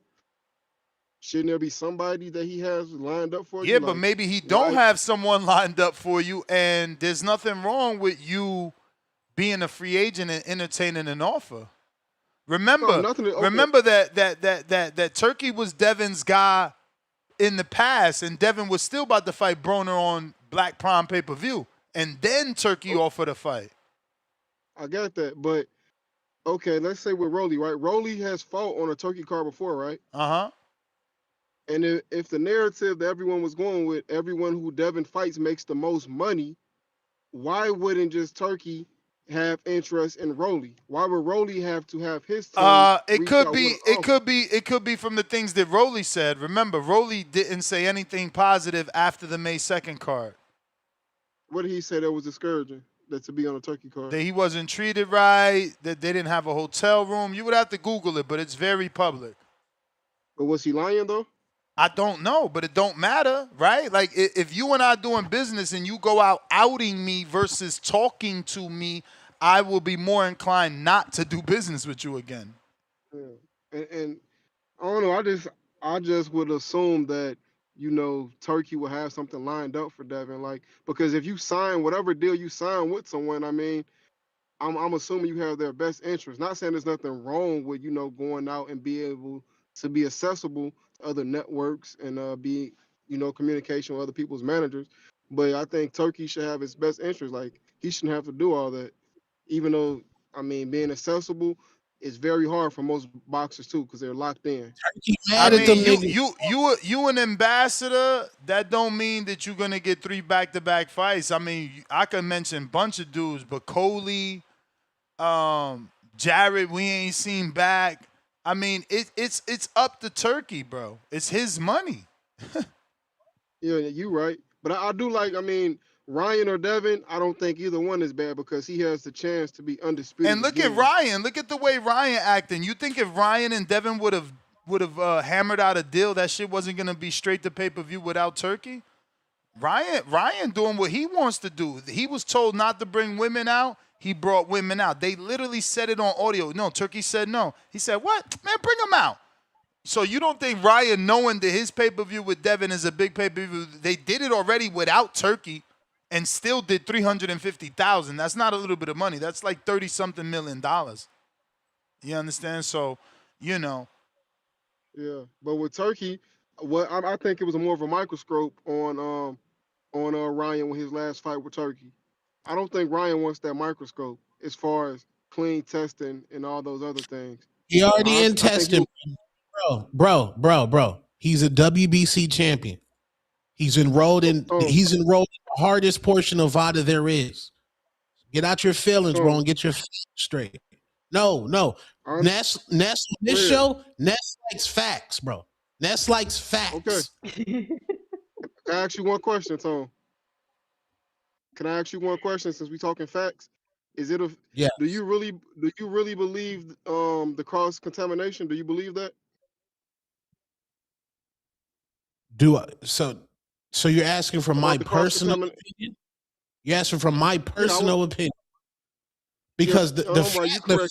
Shouldn't there be somebody that he has lined up for you?
Yeah, but
Like,
maybe he don't
why?
have someone lined up for you, and there's nothing wrong with you being a free agent and entertaining an offer.
No,
Remember,
nothing. Okay,
remember that Turkey was Devin's guy in the past, and Devin was still about to fight Broner on Black Prime pay-per-view, and then Turkey offered a fight.
I got that, but okay, let's say with Rolly, right? Rolly has fought on a Turkey card before, right?
Uh-huh.
And if the narrative that everyone was going with, everyone who Devin fights makes the most money, why wouldn't just Turkey have interest in Rolly? Why would Rolly have to have his team
It
reach
could
out
be,
with an offer?
it could be from the things that Rolly said. Remember, Rolly didn't say anything positive after the May 2nd card.
What did he say that was discouraging? That to be on a Turkey card?
That he wasn't treated right, that they didn't have a hotel room. You would have to Google it, but it's very public.
But was he lying though?
I don't know, but it don't matter, right? Like if you and I doing business and you go out outing me versus talking to me, I will be more inclined not to do business with you again.
Yeah. And I don't know. I just would assume that Turkey will have something lined up for Devin, like, because if you sign whatever deal you sign with someone, I mean, I'm assuming you have their best interest. Not saying there's nothing wrong with going out and be able to be accessible to other networks and be communication with other people's managers, but I think Turkey should have his best interest. Like, he shouldn't have to do all that, even though, I mean, being accessible is very hard for most boxers too, because they're locked in.
I mean, you an ambassador. That don't mean that you're gonna get 3 back-to-back fights. I mean, I could mention a bunch of dudes, but Coley, Jared, we ain't seen back. I mean, it's up to Turkey, bro. It's his money.
Yeah, you right. But I do like, I mean, Ryan or Devin, I don't think either one is bad because he has the chance to be undisputed.
And look at Ryan. Look at the way Ryan acting. You think if Ryan and Devin would have hammered out a deal, that shit wasn't gonna be straight to pay-per-view without Turkey? Ryan doing what he wants to do. He was told not to bring women out. He brought women out. They literally said it on audio. No, Turkey said no. He said, what? Man, bring them out. So you don't think Ryan, knowing that his pay-per-view with Devin is a big pay-per-view, they did it already without Turkey and still did $350,000. That's not a little bit of money. That's like $30-something million. You understand? So,
Yeah, but with Turkey, I think it was more of a microscope on Ryan with his last fight with Turkey. I don't think Ryan wants that microscope as far as clean testing and all those other things.
He already in
I think
testing, bro. He's a WBC champion. He's enrolled in the hardest portion of VADA there is. Get out your feelings, bro, and get your facts straight. No. Ness on this show, Ness likes facts, bro. Ness likes facts.
Okay. Can I ask you one question, Tone? Can I ask you one question since we talking facts? Is it
yeah?
Do you really believe the cross contamination? Do you believe that?
So you're asking from my personal opinion? You're asking from my personal opinion. Because the facts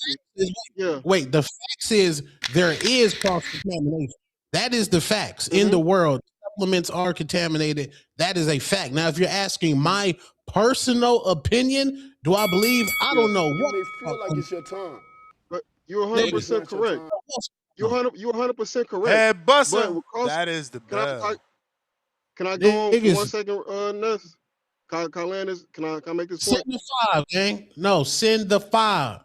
is there is cross contamination. That is the facts. In the world, supplements are contaminated. That is a fact. Now, if you're asking my personal opinion, do I believe? I don't know.
You may feel like it's your time, but you're 100% correct. You're 100% correct.
Head buster. That is the best.
Can I go on for 1 second, Ness? Can I make this point?
Send the 5, gang. No, send the 5.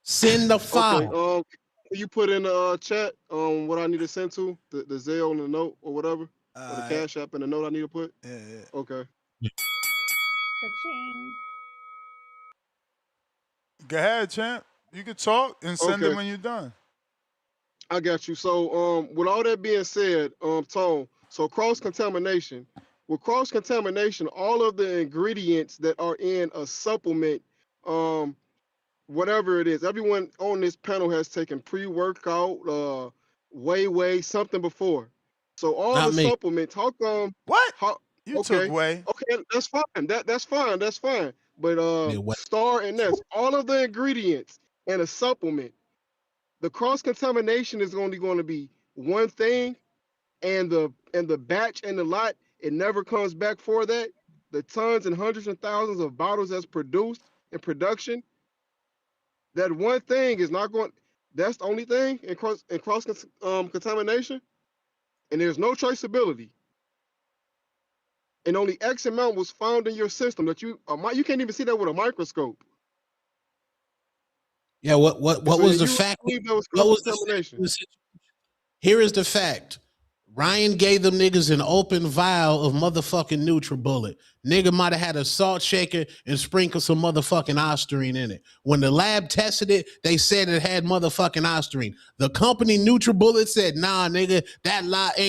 Send the 5.
Okay. Can you put in the chat what I need to send to the Zelle and the note or whatever, or the Cash App and the note I need to put?
Yeah.
Okay.
Cha-ching.
Go ahead, champ. You can talk and send it when you're done.
I got you. So with all that being said, Tone, so cross-contamination. With cross-contamination, all of the ingredients that are in a supplement, whatever it is, everyone on this panel has taken pre-workout, whey, something before. So all the supplements, how come?
What? Took whey.
Okay, that's fine. That's fine. But Star and Ness, all of the ingredients in a supplement, the cross-contamination is only going to be one thing, and the batch and the lot, it never comes back for that. The tons and hundreds and thousands of bottles that's produced in production, that one thing is not going. That's the only thing in cross contamination, and there's no traceability. And only X amount was found in your system that you can't even see that with a microscope.
Yeah. What was the fact? What was the Here is the fact. Ryan gave them niggas an open vial of motherfucking NutriBullet. Nigga might have had a salt shaker and sprinkled some motherfucking Ostarine in it. When the lab tested it, they said it had motherfucking Ostarine. The company NutriBullet said, nah, nigga, that lot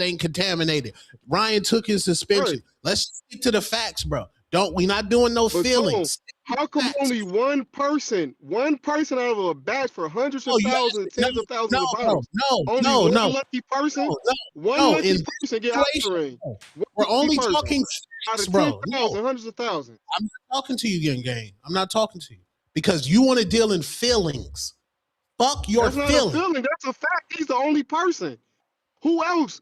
ain't contaminated. Ryan took his suspension. Right. Let's stick to the facts, bro. We not doing no feelings.
How come only one person out of a batch for hundreds of thousands, tens of thousands of bottles? Only one lucky person? One lucky person get Ostarine.
We're only talking
out of
bro.
10,000, hundreds of thousands.
I'm not talking to you, gang. I'm not talking to you because you want to deal in feelings. Fuck your feelings.
That's not a feeling. That's a fact. He's the only person. Who else?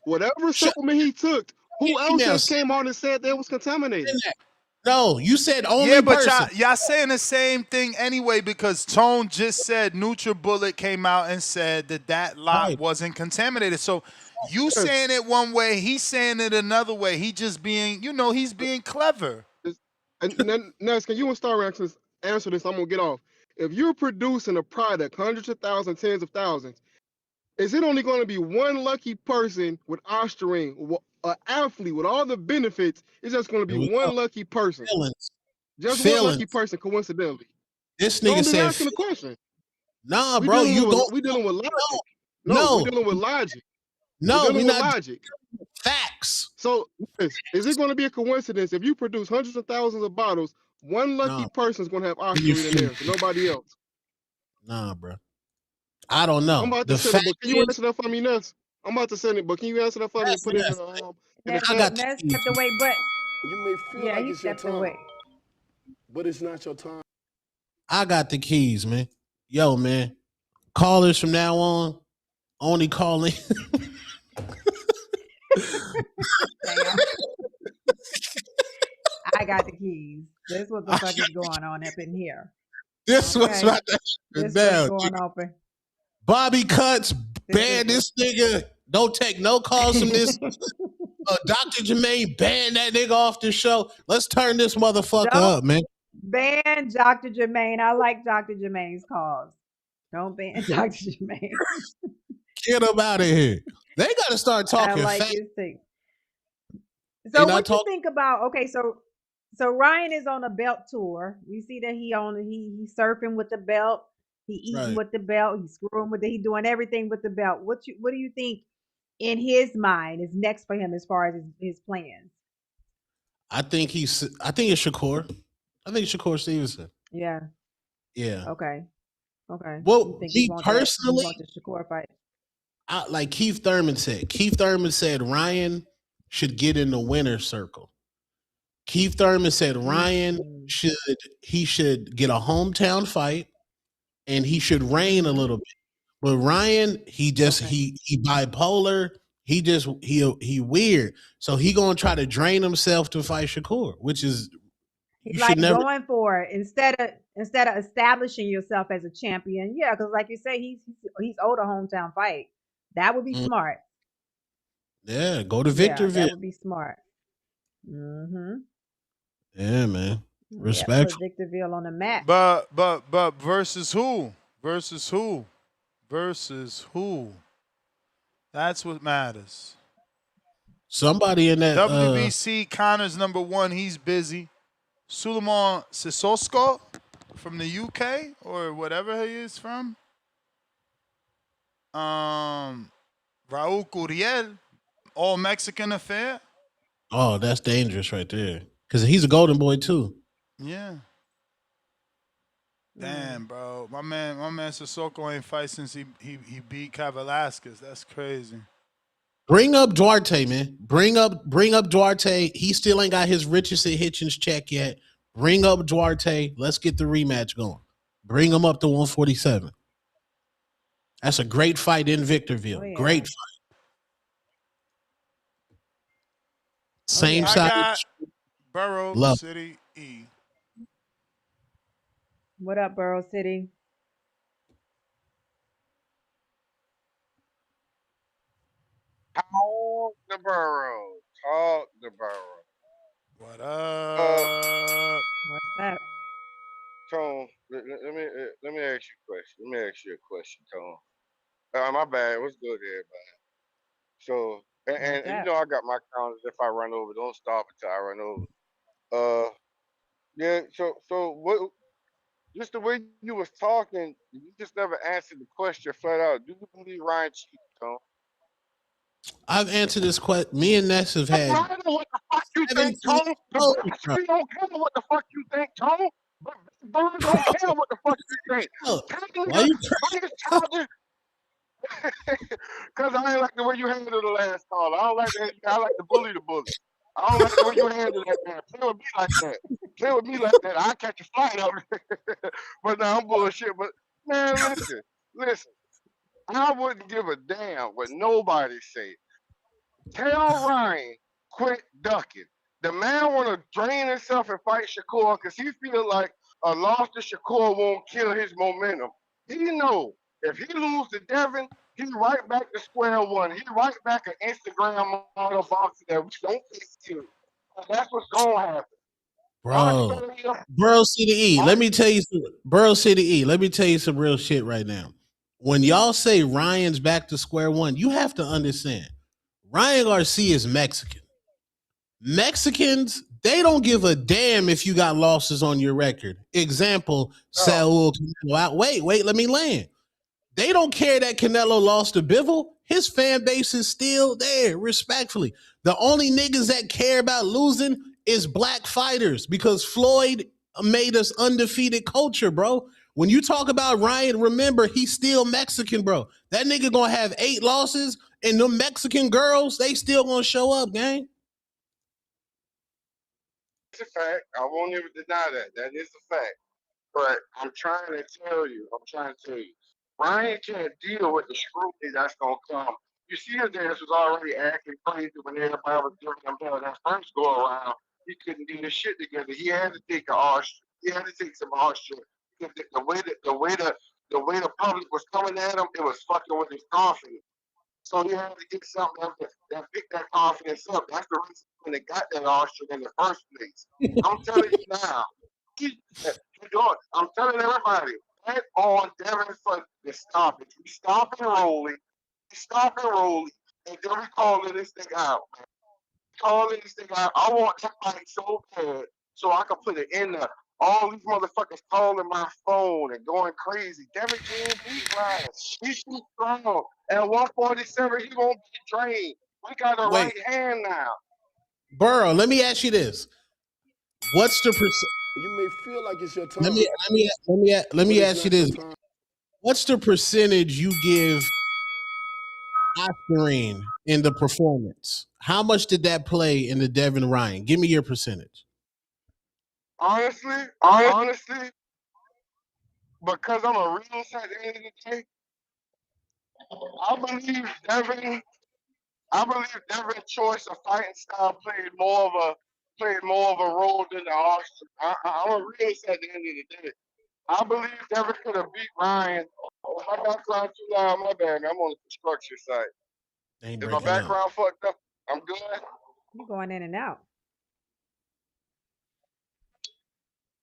Whatever supplement he took. Who else just came out and said they was contaminated?
No, you said only.
Yeah, but y'all saying the same thing anyway because Tone just said NutriBullet came out and said that lot wasn't contaminated. So you saying it one way, he's saying it another way. He just being, he's being clever.
And Ness, can you and Star answer this? I'm gonna get off. If you're producing a product, hundreds of thousands, tens of thousands, is it only going to be one lucky person with Ostarine? An athlete with all the benefits, it's just going to be one lucky person. Just one lucky person, coincidentally.
This nigga said,
asking the question.
Nah, bro, we
dealing with logic. No, we're dealing with logic.
No,
we're not logic.
Facts.
So, is it going to be a coincidence if you produce hundreds of thousands of bottles, one lucky person is going to have Ostarine in there, so nobody else?
Nah, bro. I don't know.
I'm about to send it, but can you answer that for me, Ness? I'm about to send it, but can you answer that for me and put it in
the chat? Ness stepped away, but
you may feel like it's your time, but it's not your time.
I got the keys, man. Yo, man. Callers from now on, only calling.
I got the keys. This is what the fuck is going on up in here.
This was about to
happen down. Going open.
Bobby Cuts, ban this nigga. Don't take no calls from this Dr. Jermaine banned that nigga off the show. Let's turn this motherfucker
Don't
up, man.
ban Dr. Jermaine. I like Dr. Jermaine's cause. Don't ban Dr. Jermaine.
Get him out of here. They got to start
I
talking
like
fast.
his thing.
They
So
not
what you
talk.
think about? Okay, so Ryan is on a belt tour. We see that he's surfing with the belt. He eating
Right.
with the belt. He's screwing with it. He's doing everything with the belt. What do you think in his mind is next for him as far as his plans?
I think it's Shakur. I think Shakur Stevenson.
Yeah.
Yeah.
Okay. Okay.
Well,
You think
me
he want
personally,
the Shakur fight?
like Keith Thurman said. Keith Thurman said Ryan should get in the winner's circle. Keith Thurman said Ryan should get a hometown fight and he should reign a little bit. But Ryan, he bipolar. He weird. So he gonna try to drain himself to fight Shakur, which is
He's like going for it instead of establishing yourself as a champion. Yeah, because like you say, he's owed a hometown fight. That would be smart.
Yeah, go to Victorville.
That would be smart. Mm-hmm.
Yeah, man. Respect.
Put Victorville on the map.
But versus who? Versus who? Versus who? That's what matters.
Somebody in that
WBC Connor's #1. He's busy. Suleiman Sissoko from the UK or whatever he is from. Raul Curiel, all Mexican affair.
Oh, that's dangerous right there. Because he's a golden boy too.
Yeah. Damn, bro. My man Sissoko ain't fight since he beat Velasquez. That's crazy.
Bring up Duarte, man. Bring up Duarte. He still ain't got his Richardson Hitchens check yet. Bring up Duarte. Let's get the rematch going. Bring him up to 147. That's a great fight in Victorville. Great fight. Same side.
I got Burrow City E.
What up, Burrow City?
Talk the Burrow.
What up?
What's that?
Tone, let me ask you a question. Tone. My bad. What's good, everybody? So, and you know I got my counters. If I run over, don't stop until I run over. Yeah. So what? Just the way you was talking, you just never answered the question flat out. Do you believe Ryan cheated, Tone?
I've answered this question. Me and Ness have had.
I don't know what the fuck you think, Tone. We don't care what the fuck you think, Tone. But Bird don't care what the fuck you think.
Why you
Because I ain't like the way you handled the last call. I like to bully the bully. I don't like the way you handle that, man. Play with me like that. Play with me like that. I'll catch a flight out. But now I'm bullshit. But man, listen. I wouldn't give a damn what nobody say. Tell Ryan, quit ducking. The man want to drain himself and fight Shakur because he feel like a loss to Shakur won't kill his momentum. He know if he lose to Devin, he right back to square one. He right back an Instagram model boxer that we don't take serious. That's what's gonna happen.
Bro City E. Let me tell you some real shit right now. When y'all say Ryan's back to square one, you have to understand Ryan Garcia is Mexican. Mexicans, they don't give a damn if you got losses on your record. Example, Saul Canelo. Wait, let me land. They don't care that Canelo lost to Bivol. His fan base is still there, respectfully. The only niggas that care about losing is black fighters because Floyd made us undefeated culture, bro. When you talk about Ryan, remember, he's still Mexican, bro. That nigga gonna have 8 losses, and them Mexican girls, they still gonna show up, gang.
It's a fact. I won't even deny that. That is a fact. But I'm trying to tell you, Ryan can't deal with the scrutiny that's going to come. You see his ass was already acting crazy when everybody was giving him hell that first go around. He couldn't do his shit together. He had to take some harsh shit. The way the public was coming at him, it was fucking with his confidence. So he had to get something else. that picked that confidence up. That's the reason when they got that Austrian in the first place. I'm telling you now. I'm telling everybody, bet on Devin for the stoppage. We stop and roll it. We stop and roll it. And then we calling this thing out, man. Calling this thing out. I want that fight so bad so I can put it in there. All these motherfuckers calling my phone and going crazy. Devin can't beat Ryan. He's too strong. At 147, he won't be drained. We got a right hand now.
Burrow, let me ask you this. What's the percent?
You may feel like it's your time.
Let me ask you this. What's the percentage you give Oscarine in the performance? How much did that play in the Devin Ryan? Give me your percentage.
Honestly, because I'm a realist at the end of the day, I believe Devin's choice of fighting style played more of a role than the Austin. I'm a realist at the end of the day. I believe Devin could have beat Ryan. Oh, my background too loud. My bad, man. I'm on the construction site. Is my background fucked up? I'm good.
You're going in and out.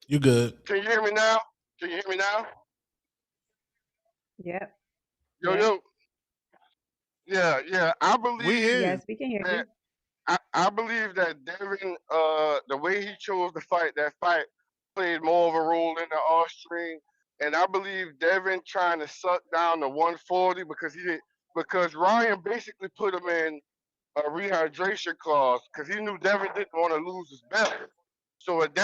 You good?
Can you hear me now?
Yep.
Yo. Yeah. I believe.
Yes, we can hear you.
I believe that Devin, the way he chose to fight that fight, played more of a role in the Austrian, and I believe Devin trying to suck down the 140 because Ryan basically put him in a rehydration clause because he knew Devin didn't want to lose his belt. So what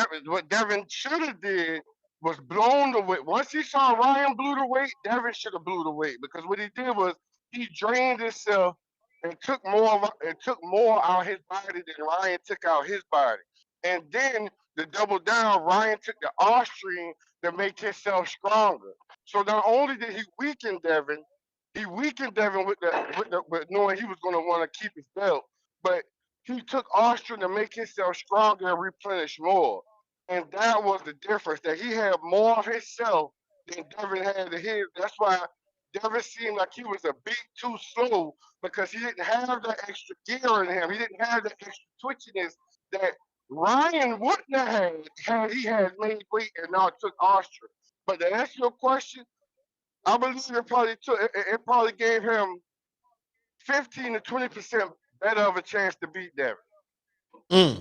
Devin should have did was blown the weight. Once he saw Ryan blew the weight, Devin should have blew the weight because what he did was he drained himself and took more out his body than Ryan took out his body. And then to double down, Ryan took the Austrian to make himself stronger. So not only did he weaken Devin with knowing he was going to want to keep his belt, but he took Austrian to make himself stronger and replenish more. And that was the difference, that he had more of himself than Devin had of his. That's why Devin seemed like he was a bit too slow because he didn't have that extra gear in him. He didn't have the extra twitchiness that Ryan wouldn't have had he had made weight and now took Austrian. But to answer your question, I believe it probably gave him 15 to 20% better of a chance to beat Devin.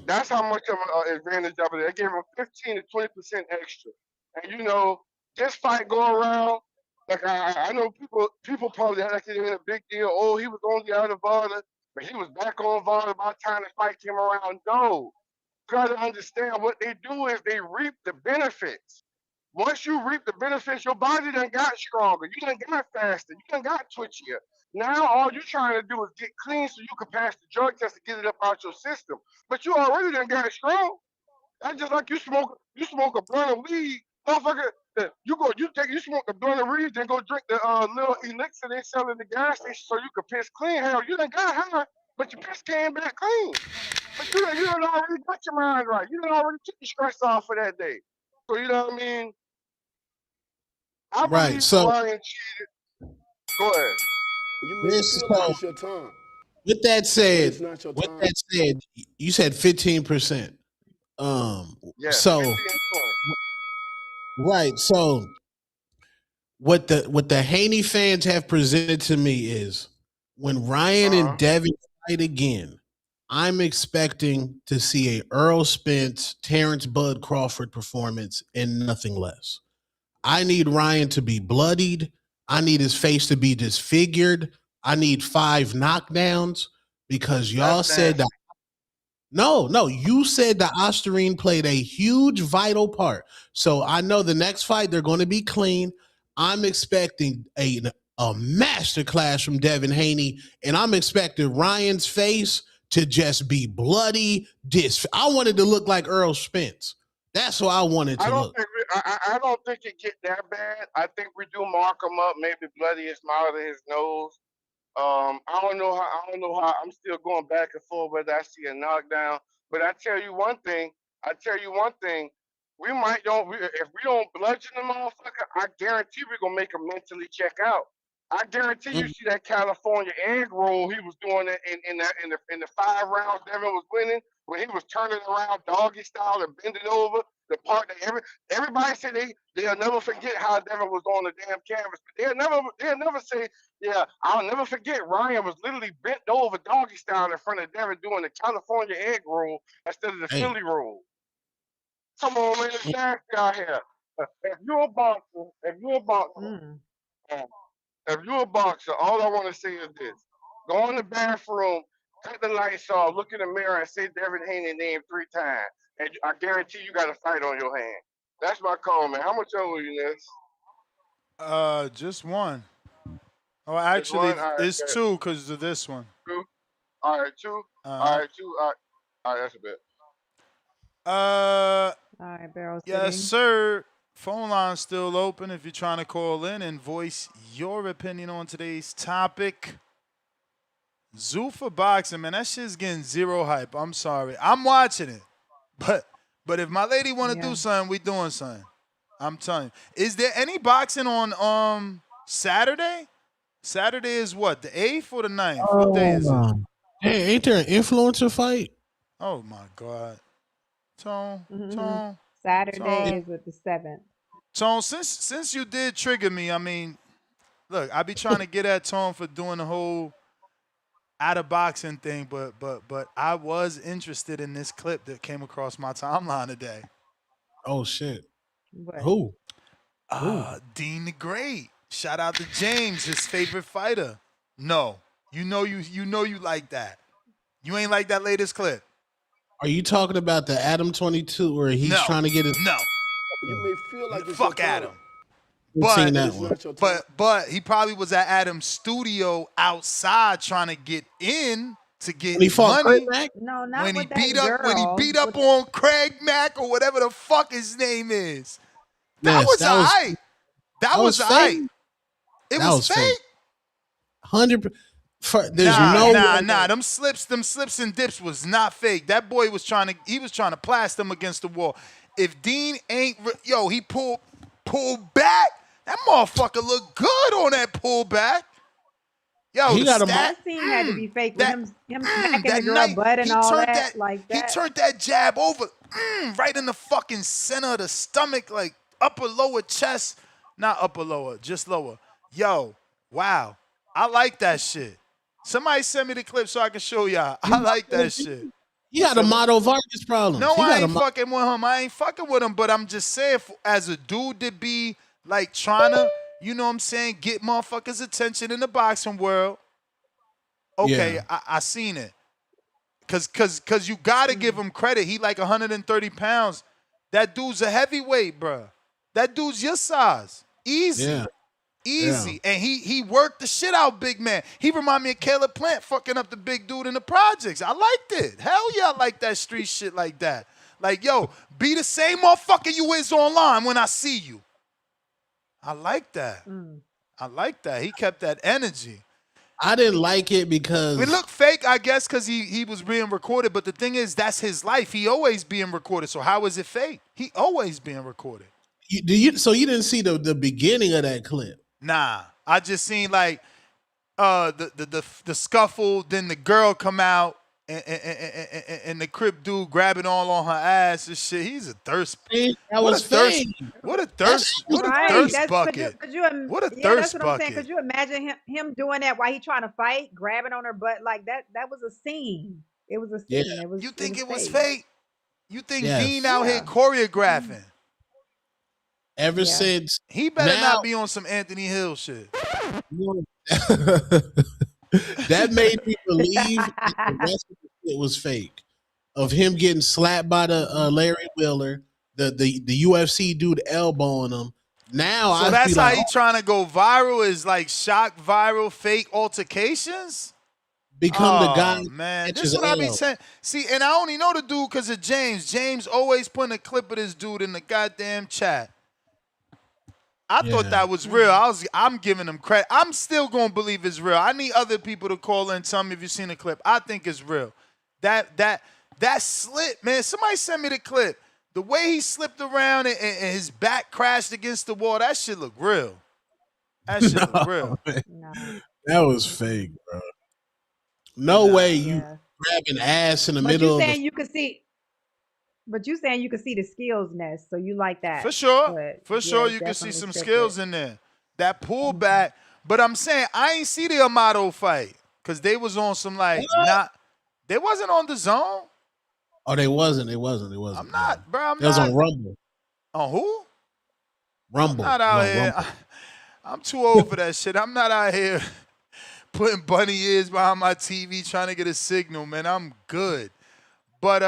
That's how much of an advantage of it. It gave him 15 to 20% extra. And this fight go around, like I know people probably act like it ain't a big deal. Oh, he was only out of Varda, but he was back on Varda by the time the fight came around. No. You gotta understand what they do is they reap the benefits. Once you reap the benefits, your body done got stronger. You done got faster. You done got twitchier. Now all you're trying to do is get clean so you can pass the drug test to get it up out your system. But you already done got strong. That's just like you smoke a blunt of weed, motherfucker. You smoke a blunt of weed, then go drink the little elixir they sell in the gas station so you can piss clean. Hell, you done got high, but your piss came back clean. But you done already got your mind right. You done already took the stress off for that day. So you know what I mean? I believe Ryan cheated. Go ahead.
You may feel like it's your time.
With that said, you said 15%.
Yeah,
so
15
right. So what the Haney fans have presented to me is when Ryan and Devin fight again, I'm expecting to see a Earl Spence, Terrence Bud Crawford performance and nothing less. I need Ryan to be bloodied. I need his face to be disfigured. I need 5 knockdowns because y'all said that. No, you said the Ostarine played a huge vital part. So I know the next fight they're going to be clean. I'm expecting a masterclass from Devin Haney, and I'm expecting Ryan's face to just be bloody. I wanted to look like Earl Spence. That's what I wanted to look.
I don't think it get that bad. I think we do mark him up, maybe bloody his mouth or his nose. I don't know how. I'm still going back and forth whether I see a knockdown. But I tell you one thing. We if we don't bludgeon the motherfucker, I guarantee we're gonna make him mentally check out. I guarantee you see that California egg roll he was doing it in the 5 rounds Devin was winning, when he was turning around doggy style and bending over. The part that everybody said they'll never forget how Devin was on the damn canvas, but they'll never say, yeah, I'll never forget Ryan was literally bent over doggy style in front of Devin doing the California egg roll instead of the Philly roll. Come on, man, it's nasty out here. If you're a boxer, all I want to say is this. Go in the bathroom, cut the lights off, look in the mirror, and say Devin Haney name 3 times. And I guarantee you got a fight on your hand. That's my call, man. How much owe you, Ness?
Just one. Oh, actually,
All right,
it's 2 because of this one.
2? All right, 2? All right, 2. All right, that's a bit.
All right, Barrel
Yes,
City.
sir. Phone line's still open if you're trying to call in and voice your opinion on today's topic. Zuffa Boxing, man, that shit's getting zero hype. I'm sorry. I'm watching it. But if my lady want to do something, we doing something. I'm telling you. Is there any boxing on Saturday? Saturday is what? The 8th or the 9th? What day is it?
Hey, ain't there an influencer fight?
Oh my God. Tone.
Saturday is with the 7th.
Tone, since you did trigger me, I mean, look, I be trying to get at Tone for doing the whole out of boxing thing, but I was interested in this clip that came across my timeline today.
Oh shit.
What?
Who?
Dean the Great. Shout out to James, his favorite fighter. No. You know you like that. You ain't like that latest clip.
Are you talking about the Adam 22 where he's trying to get it?
No.
You may feel like it's
Fuck
your time.
Adam.
Seen that one.
But he probably was at Adam's studio outside trying to get in to get
When he fought
money.
Craig Mack?
No, not
When he
with that
beat
girl.
up on Craig Mack or whatever the fuck his name is. That
Yes,
was aight. That was
fake.
aight. It
That
was fake.
100%. There's no
Them slips and dips was not fake. That boy was trying to blast him against the wall. If Dean ain't he pulled back. That motherfucker looked good on that pullback. Yo,
he got
that scene had to be fake with him smacking the girl
night,
butt and all that.
He turned that jab over right in the fucking center of the stomach, like upper lower chest. Not upper lower, just lower. Yo, wow. I like that shit. Somebody send me the clip so I can show y'all. I like that shit.
You got a Mato Vargas problem.
No, I ain't fucking with him. I ain't fucking with him, but I'm just saying, as a dude to be like trying to, you know what I'm saying, get motherfuckers' attention in the boxing world. Okay, yeah. I seen it. Cause you gotta give him credit. He like 130 pounds. That dude's a heavyweight, bro. That dude's your size. Easy.
Yeah.
Easy. Yeah. And he worked the shit out, big man. He remind me of Caleb Plant fucking up the big dude in the projects. I liked it. Hell yeah, I like that street shit like that. Like, yo, be the same motherfucker you is online when I see you. I like that. I like that. He kept that energy.
I didn't like it because
it looked fake, I guess, because he was being recorded. But the thing is, that's his life. He always being recorded. So how is it fake? He always being recorded.
So you didn't see the beginning of that clip?
Nah, I just seen like the scuffle. Then the girl come out and the Crip dude grabbing all on her ass and shit. He's a thirst. What a thirst bucket. What a thirst bucket.
That's what I'm saying. Could you imagine him doing that while he trying to fight, grabbing on her butt like that? That was a scene. It was a scene.
Yeah.
You
think it was fake? You think
Yes.
Dean out here choreographing?
Ever since
he better not be on some Anthony Hill shit.
That made me believe the rest of the shit was fake. Of him getting slapped by the Larry Wheeler, the UFC dude elbowing him. Now
so that's how he trying to go viral, is like shock viral fake altercations?
Become the guy.
Man, this is what I be saying. See, and I only know the dude because of James. James always putting a clip of this dude in the goddamn chat. I thought that was real. I'm giving him credit. I'm still gonna believe it's real. I need other people to call in and tell me if you've seen the clip. I think it's real. That slip, man. Somebody send me the clip. The way he slipped around and his back crashed against the wall, that shit looked real. That shit was
No,
real.
man.
No.
That was fake, bro. No
Nah.
way you
Yeah.
grabbing ass in the
But you
middle of the.
saying you could see, but you saying you could see the skills nest, so you like that.
For sure.
But
For
yeah,
sure,
it's
you can see
definitely
some
scripted.
skills in there. That
Mhm.
pullback. But I'm saying I ain't see the Amato fight. Cause they was on some like
What?
they wasn't on the zone.
Oh, they wasn't. It wasn't. It
I'm
wasn't.
not, bro. I'm
It was
not
on Rumble.
on who? I'm
Rumble.
not
It was
out
on
here.
Rumble.
I'm too old for that shit. I'm not out here putting bunny ears behind my TV trying to get a signal, man. I'm good. But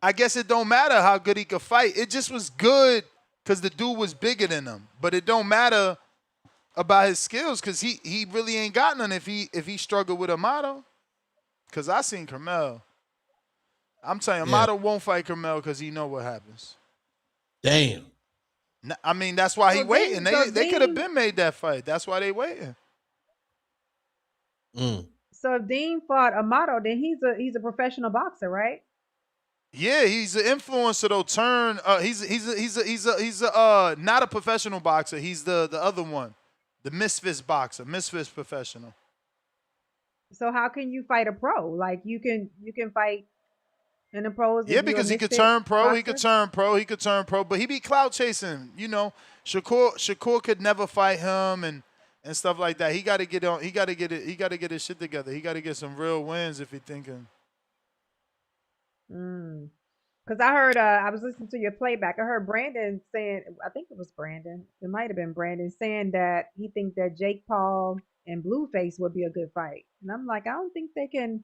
I guess it don't matter how good he could fight. It just was good because the dude was bigger than him. But it don't matter about his skills because he really ain't got none if he struggled with Amato. Because I seen Carmel. I'm telling you,
Yeah.
Amato won't fight Carmel because he know what happens.
Damn.
I mean, that's why he
So
waiting.
Dean,
They could have been made that fight. That's why they waiting.
so if Dean fought Amato, then he's a professional boxer, right?
Yeah, he's an influencer though. He's not a professional boxer. He's the other one, the misfits boxer, misfits professional.
So how can you fight a pro? Like you can fight in the pros
Yeah,
if you're a
because he could
misfit
turn pro. He could
boxer?
turn pro. He could turn pro. But he be clout chasing. You know, Shakur could never fight him and stuff like that. He got to get on. He got to get it. He got to get his shit together. He got to get some real wins if he thinking.
Because I heard, I was listening to your playback. I heard Brandon saying, I think it was Brandon. It might have been Brandon saying that he thinks that Jake Paul and Blueface would be a good fight. And I'm like, I don't think they can.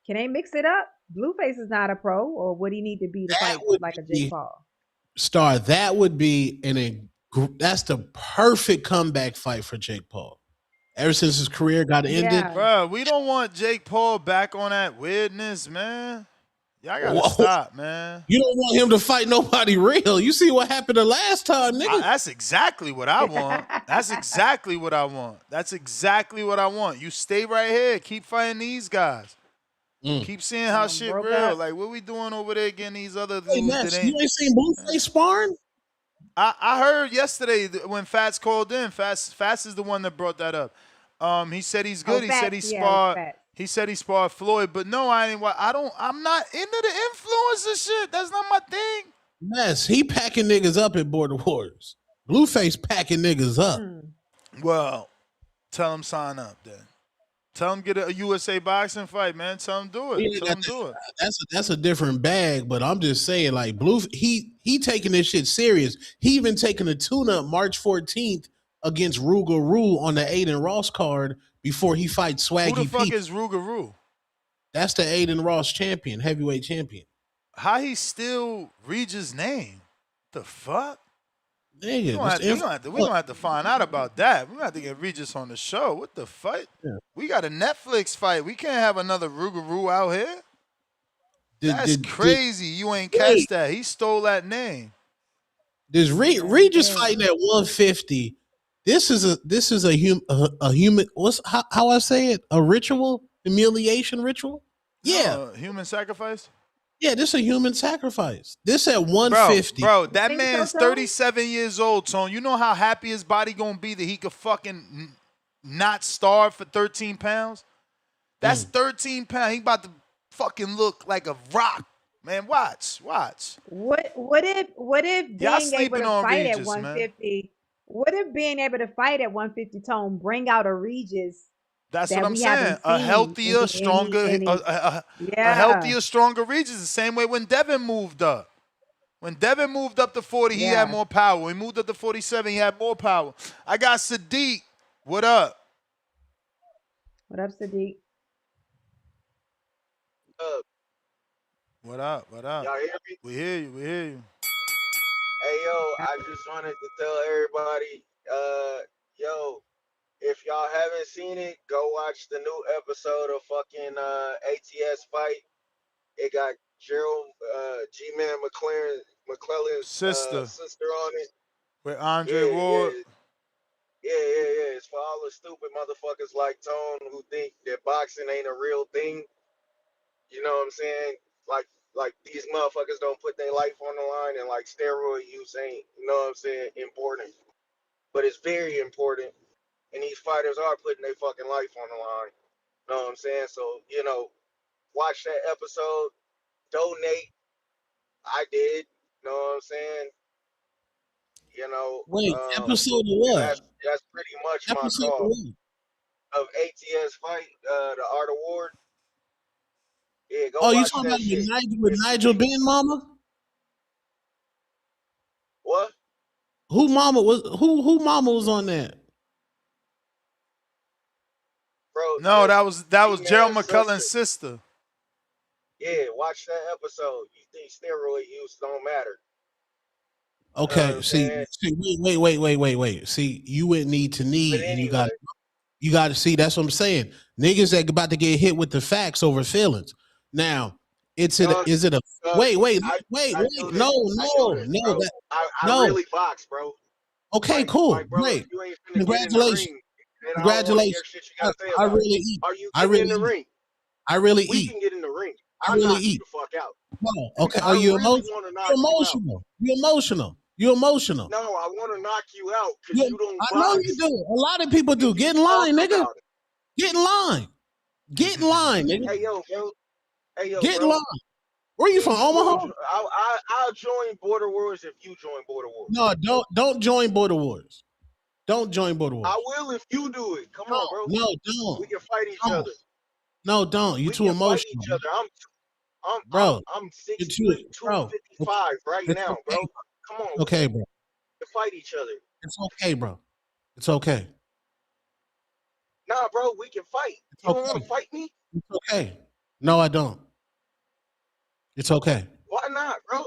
Can they mix it up? Blueface is not a pro, or would he need to be to fight like a Jake Paul?
Star, that would be that's the perfect comeback fight for Jake Paul. Ever since his career got ended.
Bro, we don't want Jake Paul back on that weirdness, man. Y'all gotta stop, man.
You don't want him to fight nobody real. You see what happened the last time, nigga.
That's exactly what I want. That's exactly what I want. That's exactly what I want. You stay right here. Keep fighting these guys. Keep seeing how shit real.
up.
Like, what we doing over there getting these other
Hey,
dudes
Ness,
that
you
ain't.
ain't seen Blueface sparring?
I heard yesterday when Fats called in. Fats is the one that brought that up. He said he's good. He said he sparred. He said he sparred Floyd, but no, I'm not into the influencer shit. That's not my thing.
Yes, he packing niggas up at Border Wars. Blueface packing niggas up.
Well, tell him sign up then. Tell him get a USA boxing fight, man. Tell him do it.
Yeah,
Tell him do it.
That's a different bag, but I'm just saying, like he taking this shit serious. He even taking a tune-up March 14th against Rougarou on the Aiden Ross card before he fights Swaggy
Who the fuck
Pete.
is Rougarou?
That's the Aiden Ross champion, heavyweight champion.
How he still Regis' name? The fuck?
Nigga,
we gonna have to find out about that. We gonna have to get Regis on the show. What the fuck? Yeah. We got a Netflix fight. We can't have another Rougarou out here. That's crazy. You ain't catch that. He stole that name.
This Regis fighting at 150. This is a human. What's how I say it? A ritual, humiliation ritual. Yeah,
human sacrifice.
Yeah, this is a human sacrifice. This at 150.
Bro, that man's 37 years old, Tone. You know how happy his body gonna be that he could fucking not starve for 13 pounds? That's 13 pounds. He about to fucking look like a rock. Man, watch.
What if being able to fight
Regis,
at 150? Man. What if being able to fight at 150, Tone, bring out a Regis?
That's what I'm saying. A healthier, stronger, a healthier, stronger Regis. The same way when Devin moved up. When Devin moved up to 40, he had more power. When he moved up to 47, he had more power. I got Sadiq. What up?
What up, Sadiq?
What up?
Y'all hear me?
We hear you.
Hey, yo, I just wanted to tell everybody, if y'all haven't seen it, go watch the new episode of fucking ATS Fight. It got Gerald G-Man McClellan's sister on it.
With Andre Ward.
Yeah. It's for all the stupid motherfuckers like Tone who think that boxing ain't a real thing. You know what I'm saying? Like these motherfuckers don't put their life on the line, and like steroid use ain't, you know what I'm saying, important. but it's very important. And these fighters are putting their fucking life on the line. You know what I'm saying? So, watch that episode, donate. I did. You know what I'm saying?
Wait, episode of what?
That's pretty much my
Episode
call
of
of ATS Fight, the Art Award. Yeah, go
Oh, you
watch
talking
that
about
shit.
with Nigel Ben mama?
What?
Who mama was on that?
Bro,
No, that was Gerald
G-Man's
McCullen's sister.
Yeah, watch that episode. You think steroid use don't matter.
Okay, see, wait. See, you wouldn't need to
But
and
anyway,
you got to see. That's what I'm saying. Niggas that about to get hit with the facts over feelings. Now, is it a wait? No.
I really box, bro.
Okay, cool,
like, bro,
great.
you ain't finna
Congratulations.
Get in the ring,
Congratulations. I really eat.
You can get in the ring.
I really
We
eat.
can get in the ring.
I really
knock
eat.
you the fuck out.
No, okay.
I
Are you
really
emotional?
wanna knock you out.
You're emotional. You're emotional.
No, I want to knock you out because you don't box.
I know you do. A lot of people do. Get in line, nigga. Get in line. Get in line, nigga.
Hey, yo, bro.
Get in line. Where you from? Omaha?
I'll join Border Wars if you join Border Wars.
No, don't join Border Wars. Don't join Border Wars.
I will if you do it. Come on, bro.
No, don't.
We can fight each other.
No, don't. You too emotional.
Fight each other. I'm 6'3", 255 right now, bro. Come on.
Okay, bro.
To fight each other.
It's okay, bro. It's okay.
Nah, bro, we can fight. You don't want to fight me?
It's okay. No, I don't. It's okay.
Why not, bro?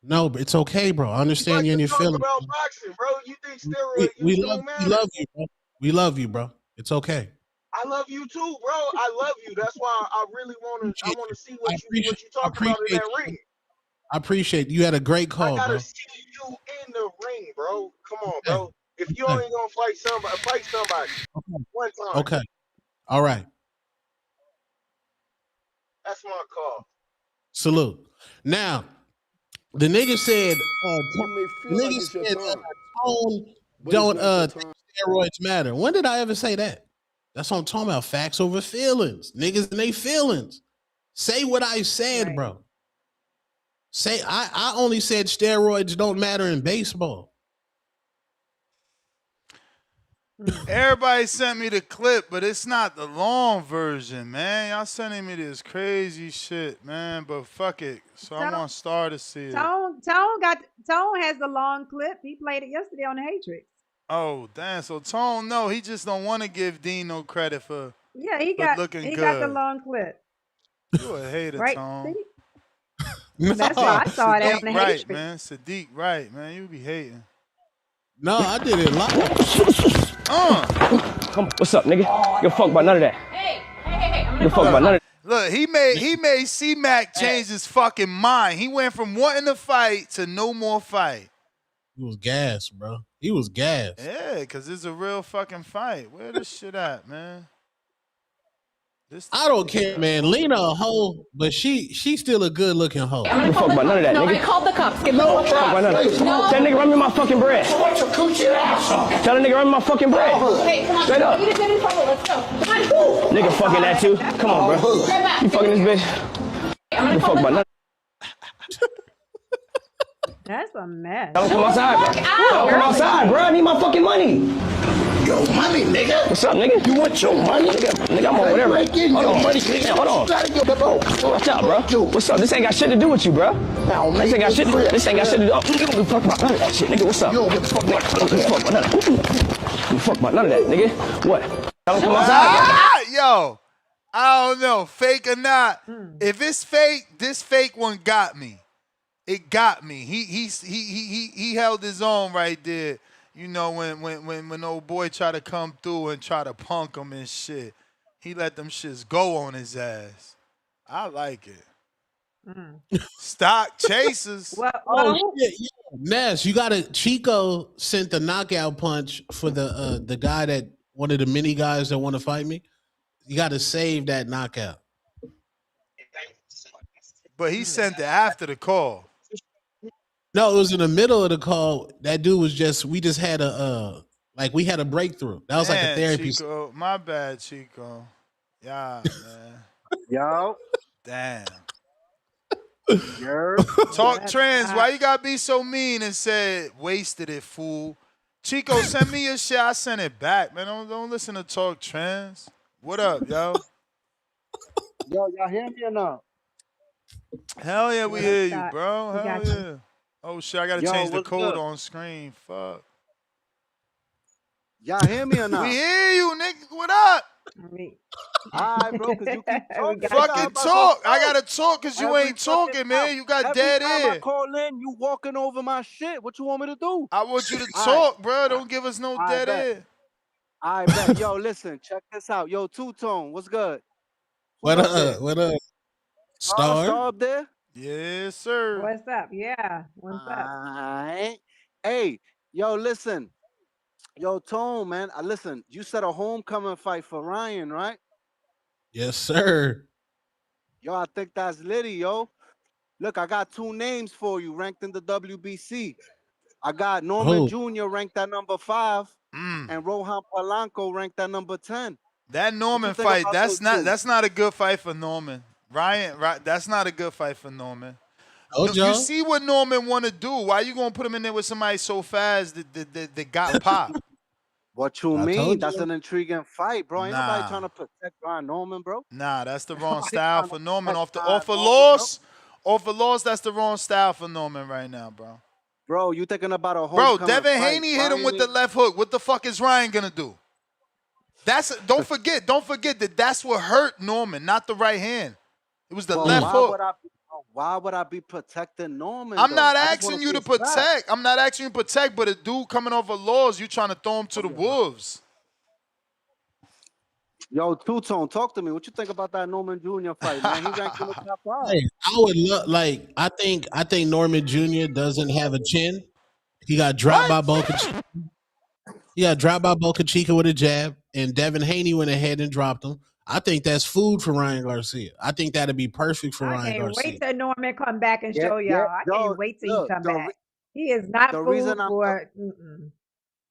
No, but it's okay, bro. I understand you and your feelings.
About boxing, bro. You think steroid
we love you, bro. We love you, bro. It's okay.
I love you too, bro. I love you. That's why I really want to see what you talk about in that ring.
I appreciate you. Had a great call,
I gotta
bro.
see you in the ring, bro. Come on, bro. If you ain't gonna fight somebody. One time.
Okay. All right.
That's my call.
Salute. Now, the nigga said, Tone don't think steroids matter. When did I ever say that? That's what I'm talking about. Facts over feelings. Niggas and they feelings. Say what I said, bro. Say I only said steroids don't matter in baseball.
Everybody sent me the clip, but it's not the long version, man. Y'all sending me this crazy shit, man. But fuck it. So I'm on Star to see it.
Tone has the long clip. He played it yesterday on the Hatrix.
Oh, damn. So Tone, no, he just don't want to give Dean no credit for
he got the long clip.
You a hater,
right?
Tone.
No.
That's why I saw it on the
right,
Hatrix.
man. Sadiq, right, man. You be hating.
No, I did it live.
Come on, what's up, nigga? Give a fuck about none of that.
Hey.
Give a fuck about none of that.
Look, he made C-Mac change his fucking mind. He went from wanting to fight to no more fight.
He was gassed, bro. He was gassed.
Yeah, because it's a real fucking fight. Where this shit at, man?
I don't care, man. Lena a hoe, but she's still a good looking hoe.
I'm gonna fuck about none of that, nigga.
I called the cops. Give no fuck
about none of that. Tell that nigga run me my fucking bread. Tell that nigga run me my fucking bread.
Hey, come on.
Straight up.
You just get in trouble. Let's go. Come on.
Nigga fucking that too. Come on, bro. You fucking this bitch. I'm gonna fuck about none.
That's a mess.
Don't come outside, bro. Don't come outside, bro. I need my fucking money.
Your money, nigga.
What's up, nigga?
You want your money?
Nigga, I'm on whatever. Hold on. Watch out, bro. What's up? This ain't got shit to do with you, bro. This ain't got shit to do. This ain't got shit to do. You don't give a fuck about none of that shit, nigga. What's up? You don't give a fuck about none of that. You fuck about none of that, nigga. What? Don't come outside.
Yo, I don't know, fake or not. If it's fake, this fake one got me. It got me. He held his own right there. You know, when old boy try to come through and try to punk him and shit, he let them shits go on his ass. I like it. Stock chasers.
Shit, yeah. Ness, you got to Chico sent the knockout punch for the guy that one of the many guys that want to fight me. You got to save that knockout.
But he sent it after the call.
No, it was in the middle of the call. That dude was we just had we had a breakthrough. That was like a therapy.
Chico, my bad, Chico. Yeah, man.
Yo.
Damn.
Talk
trans. Why you gotta be so mean and said wasted it, fool? Chico, send me your shit. I send it back, man. Don't listen to talk trans. What up, yo?
Yo, y'all hear me or not?
Hell yeah, we hear you, bro.
We
Hell
got
yeah.
you.
Oh shit, I gotta change the code on screen. Fuck.
Y'all hear me or not?
We hear you, nigga. What up?
All right, bro, because you keep talking.
Fucking talk. I gotta talk because you ain't talking, man. You got dead
Every time
ear.
I call in, you walking over my shit. What you want me to do?
I want you to talk, bro. Don't give us no dead ear.
I bet. Yo, listen, check this out. Yo, Two-Tone, what's good?
What up? What up?
Star up there?
Yes, sir.
What's up? Yeah. What's up?
Alright. Hey, yo, listen. Yo, Tone, man. Listen, you said a homecoming fight for Ryan, right?
Yes, sir.
Yo, I think that's litty, yo. Look, I got 2 names for you ranked in the WBC. I got Norman Jr. ranked at number 5 and Rohan Polanco ranked at number 10.
That Norman fight, that's not a good fight for Norman. Ryan, that's not a good fight for Norman. You see what Norman want to do. Why you gonna put him in there with somebody so fast that got popped?
What you mean? That's an intriguing fight, bro. Ain't nobody trying to protect Ryan Norman, bro.
Nah, that's the wrong style for Norman. Off a loss, that's the wrong style for Norman right now, bro.
Bro, you thinking about a homecoming
Bro, Devin
fight.
Haney hit him with the left hook. What the fuck is Ryan gonna do? Don't forget that that's what hurt Norman, not the right hand. It was the left hook.
Why would I be protecting Norman?
I'm not asking you to protect. I'm not asking you to protect, but a dude coming off of laws, you trying to throw him to the wolves.
Yo, Two-Tone, talk to me. What you think about that Norman Jr. fight, man? He ranked in the top 5.
Hey, I would I think Norman Jr. doesn't have a chin. He got dropped by Boca Chica. He got dropped by Boca Chica with a jab, and Devin Haney went ahead and dropped him. I think that's food for Ryan Garcia. I think that'd be perfect for Ryan Garcia.
I can't wait till Norman come back and show y'all. I can't wait till he come back. He is not food for.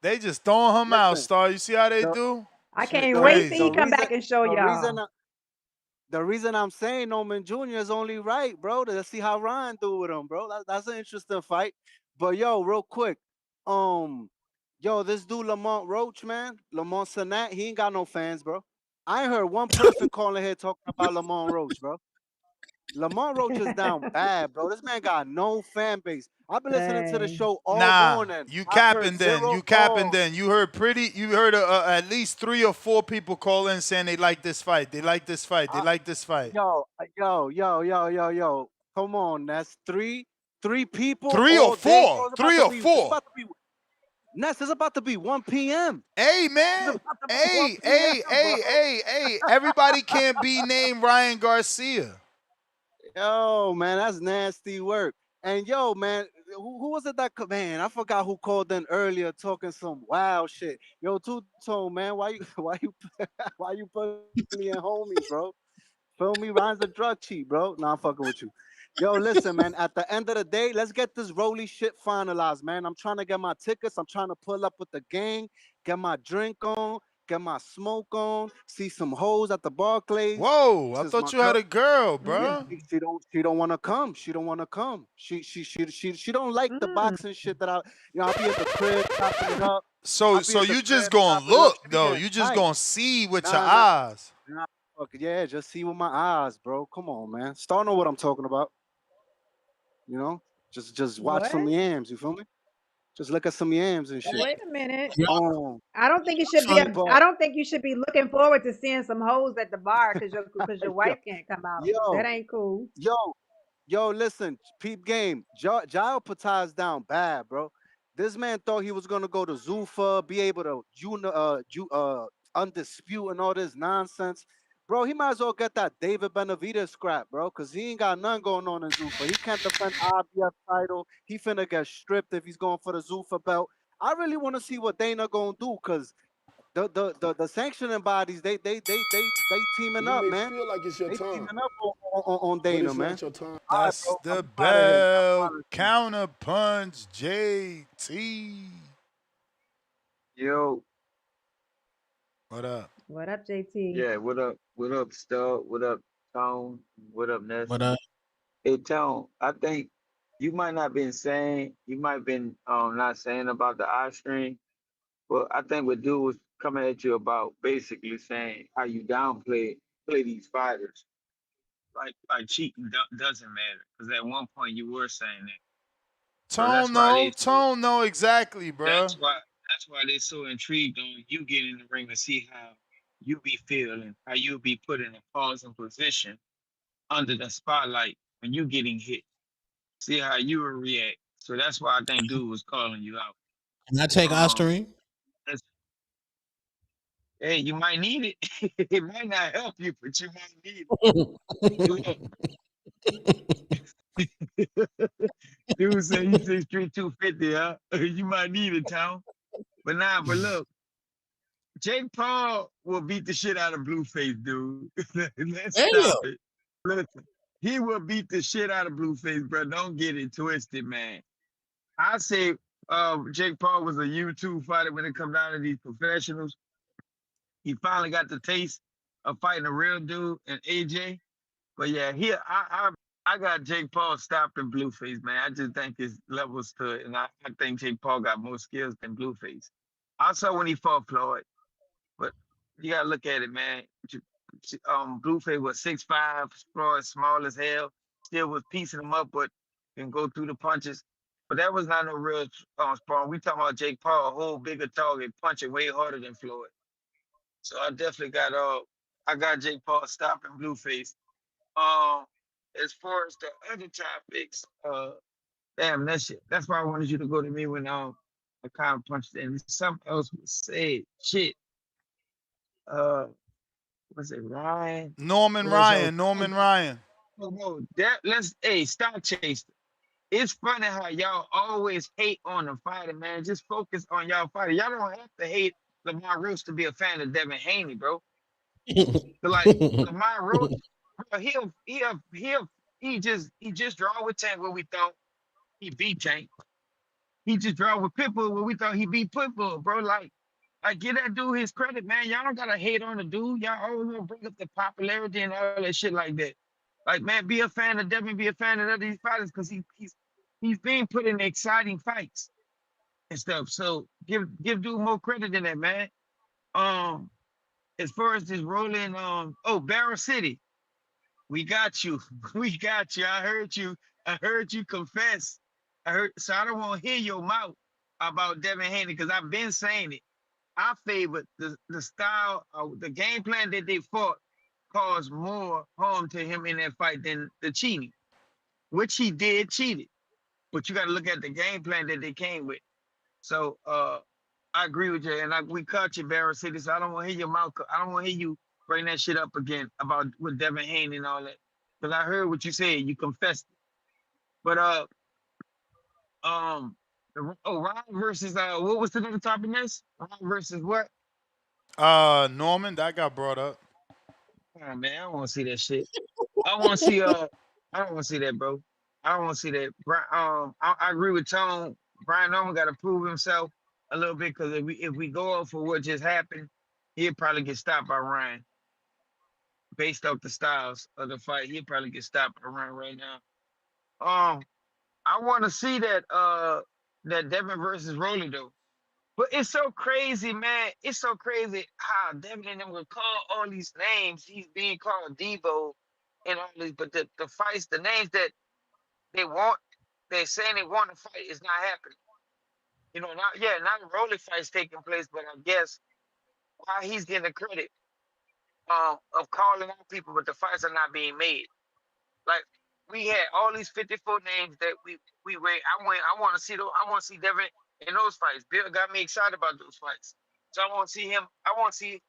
They just throwing him out, Star. You see how they do?
I can't wait till he come back and show y'all.
The reason I'm saying Norman Jr. is only right, bro, to see how Ryan do with him, bro. That's an interesting fight. But yo, real quick, yo, this dude Lamont Roach, man, Lamont Sanat, he ain't got no fans, bro. I ain't heard one person calling here talking about Lamont Roach, bro. Lamont Roach is down bad, bro. This man got no fan base. I've been listening to the show all morning.
You capping then. You capping then. You heard at least 3 or 4 people call in saying they like this fight. They like this fight. They like this fight.
Yo. Come on, that's 3 people.
3 or 4. 3 or 4.
Ness, it's about to be 1 p.m.
Hey, man. Hey. Everybody can't be named Ryan Garcia.
Yo, man, that's nasty work. And yo, man, who was it that, man, I forgot who called in earlier talking some wild shit. Yo, Two-Tone, man, why you putting me in homies, bro? Feel me? Ryan's a drug cheat, bro. Nah, I'm fucking with you. Yo, listen, man, at the end of the day, let's get this Rolly shit finalized, man. I'm trying to get my tickets. I'm trying to pull up with the gang, get my drink on, get my smoke on, see some hoes at the Barclays.
Whoa, I thought you had a girl, bro.
She don't want to come. She don't want to come. She don't like the boxing shit that I'll be at the crib chopping it up.
So you just gonna look though. You just gonna see with your eyes.
Yeah, just see with my eyes, bro. Come on, man. Star know what I'm talking about. You know, just watch some yams. You feel me? Just look at some yams and shit.
Wait a minute. I don't think it should be. I don't think you should be looking forward to seeing some hoes at the bar because your wife can't come out. That ain't cool.
Yo, listen, peep game. Jai Opetaia is down bad, bro. This man thought he was gonna go to Zuffa, be able to undisputed and all this nonsense. Bro, he might as well get that David Benavidez scrap, bro, because he ain't got nothing going on in Zuffa. He can't defend IBF title. He finna get stripped if he's going for the Zuffa belt. I really want to see what Dana gonna do, because the sanctioning bodies, they teaming
You
up,
may
man.
feel like it's your
They
time,
teaming up on
but
Dana,
it's
man.
not your time.
All right,
That's
bro.
the
I'm out of here, man.
bell.
I'm out of here.
Counter punch, JT.
Yo,
What up?
What up, JT?
yeah, what up? What up, Stud? What up, Tone? What up, Ness?
But
Hey, Tone, I think you might not been saying, you might been not saying about the eye strain, but I think what dude was coming at you about basically saying how you play these fighters. Like cheating doesn't matter. Because at one point you were saying that. So that's why
Tone know exactly,
that's
bro.
why that's why they're so intrigued on you getting in the ring to see how you be feeling, how you be put in a pausing position under the spotlight when you getting hit. See how you will react. So that's why I think dude was calling you out.
can I take Ostarine?
That's, hey, you might need it. It might not help you, but you might need it. Dude say you 6'3", 250, huh? You might need it, Tom. But look, Jake Paul will beat the shit out of Blueface, dude. Let's
Damn.
stop it. Listen, he will beat the shit out of Blueface, bro. Don't get it twisted, man. I say Jake Paul was a U2 fighter when it comes down to these professionals. He finally got the taste of fighting a real dude and AJ. But yeah, I got Jake Paul stopping Blueface, man. I just think his levels to it, and I think Jake Paul got more skills than Blueface. I saw when he fought Floyd, but you gotta look at it, man. Blueface was 6'5", Floyd small as hell, still was piecing him up, but can go through the punches. But that was not no real sparring. We talking about Jake Paul, a whole bigger target, punching way harder than Floyd. So I definitely got Jake Paul stopping Blueface. Um, as far as the other topics, damn that shit. That's why I wanted you to go to me when I kind of punched in. Something else was said. Shit. Was it Ryan?
Norman Ryan.
No, stop chasing. It's funny how y'all always hate on the fighter, man. Just focus on y'all fighter. Y'all don't have to hate Lamont Roach to be a fan of Devin Haney, bro. So like Lamont Roach, bro, he just draw with Tank where we thought he beat Tank. He just draw with Pitbull where we thought he beat Pitbull, bro. Like give that dude his credit, man. Y'all don't gotta hate on the dude. Y'all always gonna bring up the popularity and all that shit like that. Like, man, be a fan of Devin, be a fan of these fighters because he's being put in exciting fights and stuff. So give dude more credit than that, man. As far as this rolling, Barrow City, we got you. We got you. I heard you. I heard you confess. So I don't want to hear your mouth about Devin Haney because I've been saying it. I favor the style, the game plan that they fought caused more harm to him in that fight than the cheating, which he did cheated. But you got to look at the game plan that they came with. So I agree with you, and we caught you, Barrow City. So I don't want to hear your mouth. I don't want to hear you bring that shit up again about with Devin Haney and all that. Because I heard what you said. You confessed it. But Ryan versus what was the other topic next? Ryan versus what?
Norman, that got brought up.
Oh man, I don't want to see that shit. I want to see I don't want to see that, bro. I don't want to see that. I agree with Tone. Brian Norman got to prove himself a little bit because if we go off for what just happened, he'll probably get stopped by Ryan. Based off the styles of the fight, he'll probably get stopped by Ryan right now. I want to see that Devin versus Rolly though. But it's so crazy, man. It's so crazy how Devin and them will call all these names. He's being called Devo and all these, but the fights, the names that they're saying they want to fight is not happening. You know, not a Rolly fight's taking place, but I guess why he's getting the credit of calling out people, but the fights are not being made. Like we had all these 54 names that we wait. I want to see those. I want to see Devin in those fights. Bill got me excited about those fights. So I want to see him. I want to see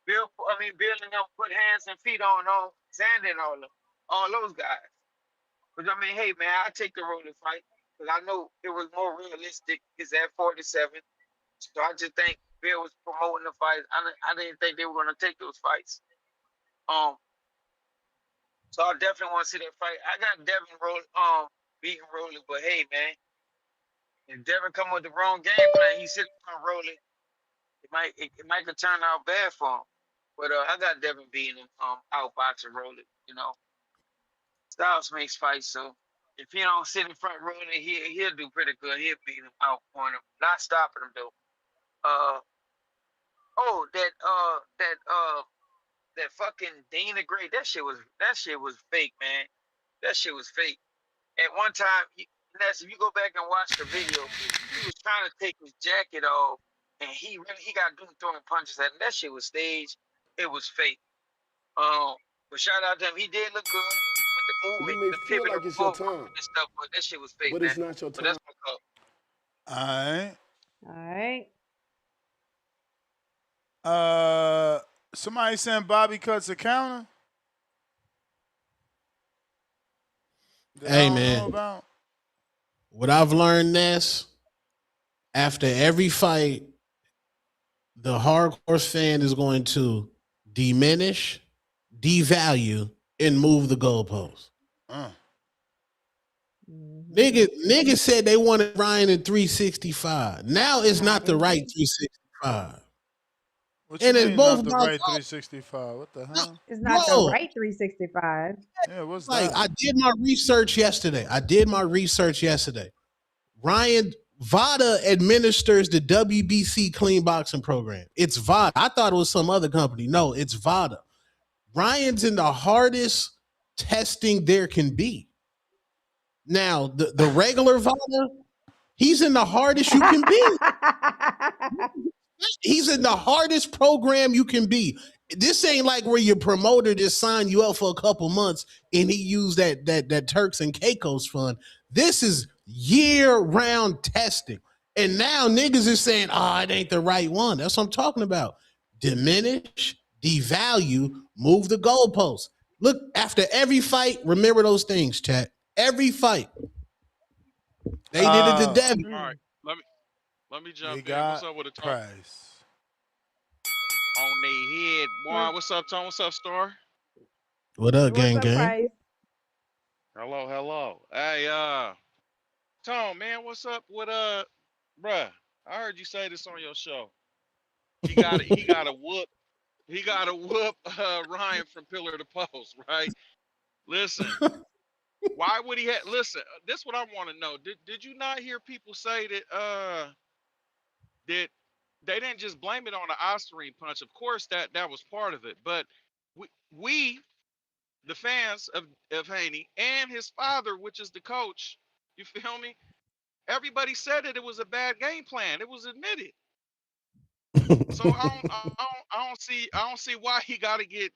Bill and them put hands and feet on Xander and all those guys. But I mean, hey man, I take the Rolling fight because I know it was more realistic. It's at 47. So I just think Bill was promoting the fights. I didn't think they were going to take those fights. So I definitely want to see that fight. I got Devin beating Rolly, but hey, man, if Devin come with the wrong game plan, he's sitting on Rolly. It might could turn out bad for him. But I got Devin beating him, outboxing Rolly. You know, Styles makes fights, so if he don't sit in front row, he'll do pretty good. He'll beat him, outpoint him, not stopping him though. That fucking Dana Gray, that shit was fake, man. That shit was fake. At one time, Ness, if you go back and watch the video, he was trying to take his jacket off, and he got dude throwing punches at him. That shit was staged. It was fake. But shout out to him. He did look good with the movement,
You may
the
feel
pivot
like
of
it's your
forward
time,
and stuff, but that shit was fake,
but
man.
it's not your
But
time.
that's my call.
All right. Somebody sent Bobby Cuts a counter.
Hey, man. What I've learned, Ness, after every fight, the hardcore fan is going to diminish, devalue, and move the goalposts. Niggas said they wanted Ryan at 365. Now it's not the right 365.
What you mean not the right 365? What the hell?
It's not the right 365.
Yeah, what's
like
that?
I did my research yesterday. Ryan VADA administers the WBC clean boxing program. It's VADA. I thought it was some other company. No, it's VADA. Ryan's in the hardest testing there can be. Now, the regular VADA, he's in the hardest you can be. He's in the hardest program you can be. This ain't like where your promoter just signed you up for a couple months and he used that Turks and Caicos fund. This is year-round testing. And now niggas is saying, it ain't the right one. That's what I'm talking about. Diminish, devalue, move the goalposts. Look, after every fight, remember those things, chat. Every fight. They did it to Devin.
All right, let me jump in. What's up with the talk? On their head, boy. What's up, Tom? What's up, Star?
What up, gang?
Hello. Hey, Tom, man, what's up with bruh? I heard you say this on your show. He got to whoop Ryan from pillar to post, right? Listen. Why would he have? Listen, this is what I want to know. Did you not hear people say that that they didn't just blame it on the Osterine punch? Of course, that was part of it, but we the fans of Haney and his father, which is the coach, you feel me? Everybody said that it was a bad game plan. It was admitted. So I don't see why he got to get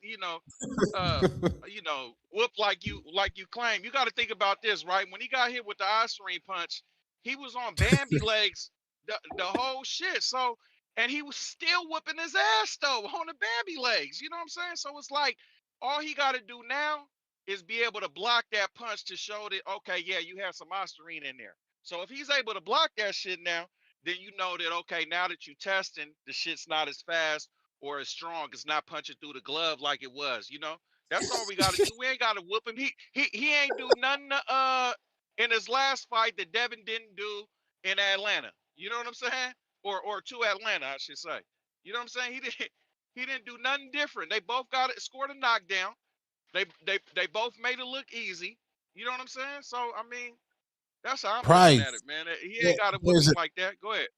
whooped like you claim. You got to think about this, right? When he got hit with the Osterine punch, he was on Bambi legs the whole shit. So and he was still whooping his ass though on the Bambi legs. You know what I'm saying? So it's like all he got to do now is be able to block that punch to show that okay, yeah, you have some Osterine in there. So if he's able to block that shit now, then you know that, okay, now that you testing, the shit's not as fast or as strong. It's not punching through the glove like it was, you know? That's all we got to do. We ain't got to whoop him. He ain't do nothing in his last fight that Devin didn't do in Atlanta. You know what I'm saying? Or to Atlanta, I should say. You know what I'm saying? He didn't do nothing different. They both scored a knockdown. They both made it look easy. You know what I'm saying? So, I mean, that's how I'm looking at it, man. He ain't got to whip him like that. Go ahead.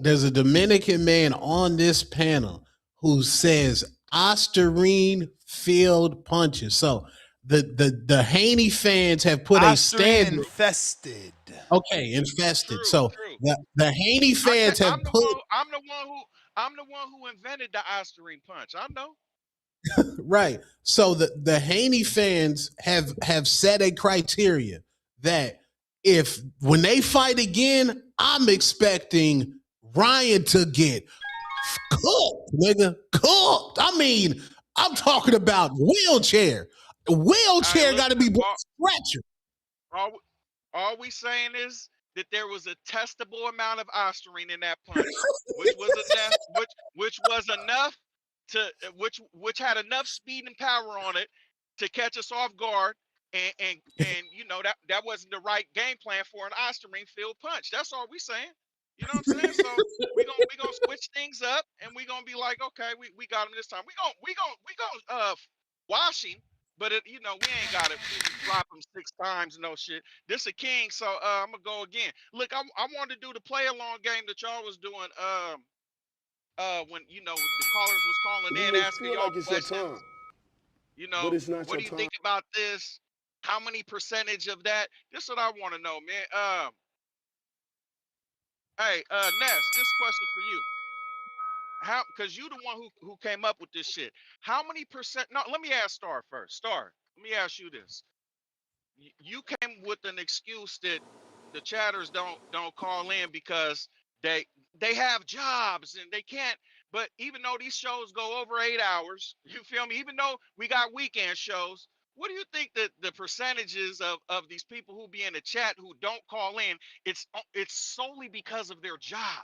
There's a Dominican man on this panel who says Osterine field punches. So the Haney fans have put a standard.
Infested.
Okay, infested. True. The Haney fans have put.
I'm the one who invented the Osterine punch. I know.
Right. So the Haney fans have set a criteria that if when they fight again, I'm expecting Ryan to get cooked, nigga. Cooked. I mean, I'm talking about wheelchair. Wheelchair got to be stretcher.
All we saying is that there was a testable amount of ostarine in that punch, which was enough, which was enough to which had enough speed and power on it to catch us off guard. And you know that wasn't the right game plan for an ostarine filled punch. That's all we saying. You know what I'm saying? So we gonna switch things up, and we gonna be like, okay, we got him this time. We gonna wash him, but you know, we ain't got to drop him 6 times, no shit. This a king, so I'm gonna go again. Look, I wanted to do the play along game that y'all was doing. When you know the callers was calling
You
in
may
asking
feel
y'all
like it's your
questions.
time,
You
but
know,
it's not
what
your
do you
time.
think about this? How many percentage of that? This is what I want to know, man. Hey, Ness, this question for you. How? Because you the one who came up with this shit. How many percent? No, let me ask Star first. Star, let me ask you this. You came with an excuse that the chatters don't call in because they have jobs and they can't. But even though these shows go over 8 hours, you feel me? Even though we got weekend shows, what do you think that the percentages of these people who be in the chat who don't call in? It's solely because of their job,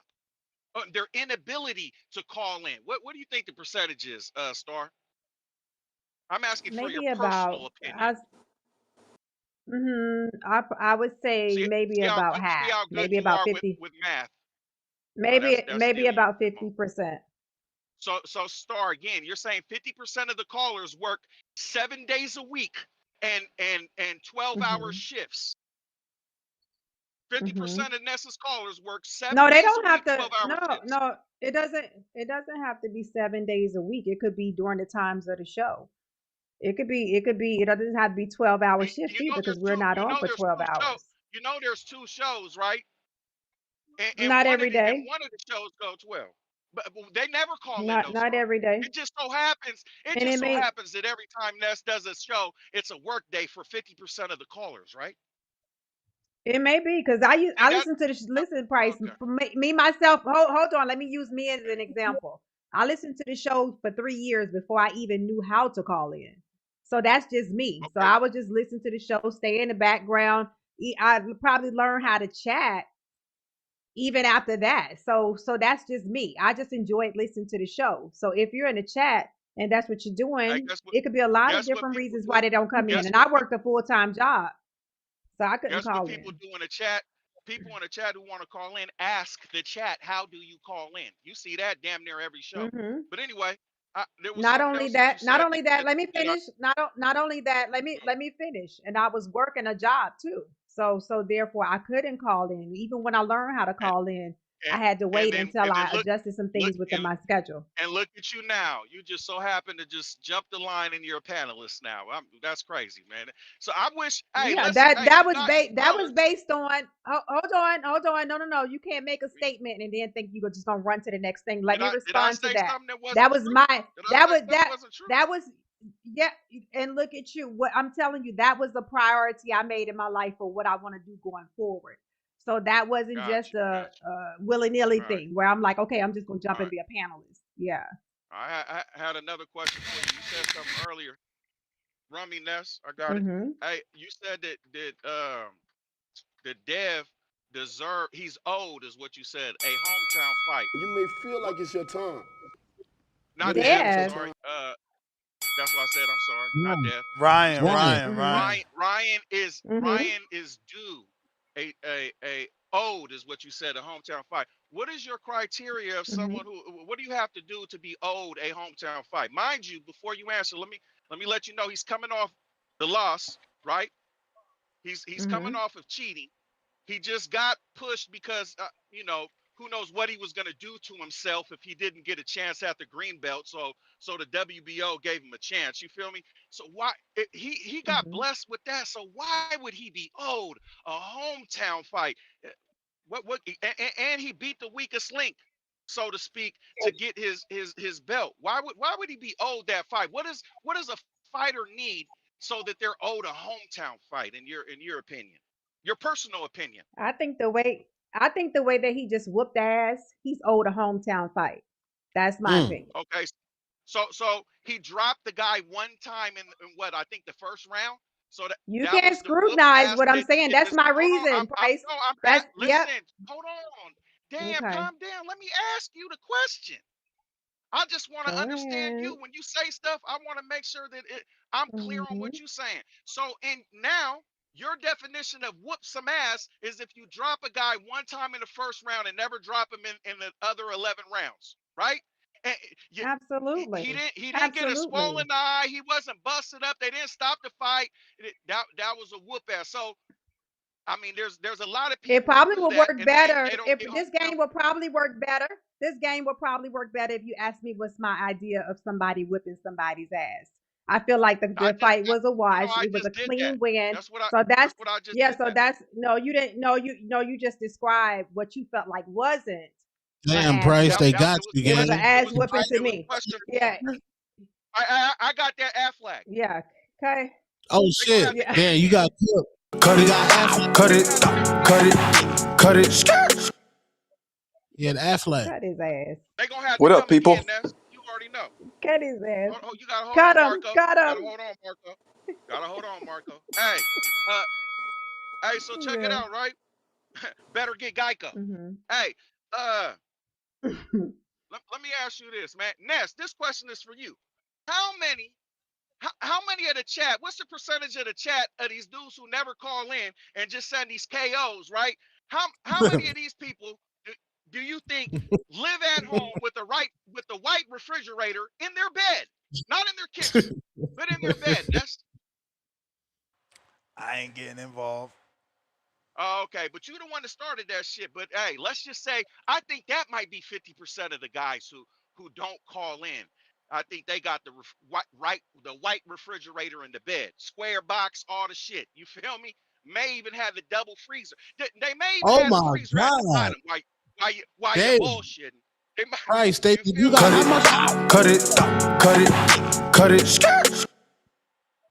their inability to call in. What do you think the percentage is, Star? I'm asking for your
Maybe about
personal opinion.
I. I would say maybe about
See
half,
how good
maybe
you
about
are
50,
with math. That's
maybe
still you.
about
Come on.
50%.
So Star, again, you're saying 50% of the callers work 7 days a week and 12-hour shifts. 50% of Nessa's callers work 7
No, they
days
don't
a
have
week,
to.
12-hour shifts.
No, it doesn't. It doesn't have to be 7 days a week. It could be during the times of the show. It could be. It could be. It doesn't have to be 12-hour shifts
You know
either, because
there's
we're
two.
not
You
on
know
for
there's
12
two shows.
hours.
You know there's 2 shows, right? And
Not
one of
every
the
day.
shows go 12. But they never call in
Not
those stars.
every day.
It just so happens. It
And
just
it
so
may.
happens that every time Ness does a show, it's a work day for 50% of the callers, right?
It may be because
See
I
that?
listen to the listen price
Okay.
for me myself. Hold on, let me use me as an example. I listened to the show for 3 years before I even knew how to call in. So that's just me. So I would just listen to the show, stay in the background. I probably learn how to chat even after that. So that's just me. I just enjoyed listening to the show. So if you're in the chat and that's what you're
Hey,
doing, it could be a lot of
guess what
different
people
reasons
do?
why they don't come in.
Guess
And
what
I worked a full-time job, so I couldn't
guess what
call
people
in.
do in the chat? People in the chat who want to call in ask the chat, how do you call in? You see that damn near every show. But anyway, there was
Not
something
only
else that you
that, not
said
only that, let me
that I
finish. Not only that, let me finish. And I was working a job too. So therefore I couldn't call in. Even when I learned how to
and,
call in, I
and,
had to wait until
and then
I adjusted some
look
things within my schedule.
and look at you now. You just so happen to just jump the line and you're a panelist now. That's crazy, man. So I wish, hey,
Yeah,
listen, hey, you guys,
that was
callers,
based on hold on. No. You can't make a statement and then think you're just gonna run to the next thing. Let me
did I
respond to
say
that.
something that wasn't
That was
true?
my
Did I say something that wasn't true?
that was yeah, and look at you. What I'm telling you, that was the priority I made in my life for what I want to do going forward. So that wasn't just a willy-nilly
All right.
thing where I'm like, okay, I'm just gonna jump
All
and
right.
be a panelist. Yeah.
I had another question for you. You said something earlier. Rummy Ness, I got it.
Mm-hmm.
Hey, you said that Dev he's owed is what you said, a hometown fight.
You may feel
What
like it's your time,
not
but it's
Dev,
not
I'm
your
Dev.
sorry.
time.
That's what I said. I'm sorry. Not Dev.
Ryan,
Ryan.
Ryan is due a owed is what you said, a hometown fight. What is your criteria of someone who what do you have to do to be owed a hometown fight? Mind you, before you answer, let me let you know he's coming off the loss, right? He's coming off of cheating. He just got pushed because you know, who knows what he was going to do to himself if he didn't get a chance at the green belt. So the WBO gave him a chance. You feel me? So why he got blessed with that? So why would he be owed a hometown fight? And he beat the weakest link, so to speak, to get his belt. Why would he be owed that fight? What does a fighter need so that they're owed a hometown fight in your opinion? Your personal opinion.
I think the way that he just whooped ass, he's owed a hometown fight. That's my opinion.
Okay. So he dropped the guy one time in what I think the first round. So
You
that
can't
was the whoop
scrutinize
ass
what I'm
that
saying. That's
just
my
hold on.
reason, Price.
I'm
That's yep.
listen. Hold on. Damn,
Okay.
calm down. Let me ask you the question. I just want to
Go
understand
ahead.
you. When you say stuff, I want to make sure that I'm clear on what you're saying. So, and now your definition of whoop some ass is if you drop a guy one time in the first round and never drop him in the other 11 rounds, right? And
Absolutely.
he didn't get a swollen eye. He wasn't busted up. They didn't stop the fight. That was a whoop ass. So I mean, there's a lot of people
It probably
who
would
do that,
work
and
better
they don't
if
get
this game would probably work better. This game would probably work better if you asked me what's my idea of somebody whipping somebody's ass. I feel like the fight was a wash. It was a clean win.
That's what I just
yeah.
did.
So that's no, you didn't. No, you just described what you felt like wasn't.
Damn, Price, they got you,
It was an
gang.
ass whipping to me. Yeah.
I got that ass flag.
Yeah. Okay.
Oh shit!
Yeah.
Damn, you got killed.
Cut it.
Yeah, the Affleck.
Cut his ass.
They gonna have
What
to
up,
come
people?
again, Ness. You already know.
Cut his ass.
Oh, you gotta hold
Cut
on,
him.
Marco.
Cut
You
him.
gotta hold on, Marco. Gotta hold on, Marco. Hey, so check it out, right? Better get Geico. Hey, let me ask you this, man. Ness, this question is for you. How many of the chat, what's the percentage of the chat of these dudes who never call in and just send these KOs, right? How many of these people do you think live at home with the white refrigerator in their bed? Not in their kitchen, but in their bed.
I ain't getting involved.
Oh, okay, but you the one that started that shit. But hey, let's just say I think that might be 50% of the guys who don't call in. I think they got the white refrigerator in the bed, square box, all the shit. You feel me? May even have the double freezer. They may even
Oh
have the
my
freezer at the
god!
bottom while you're
Damn.
bullshitting. They might,
Price, they you got
Cut it.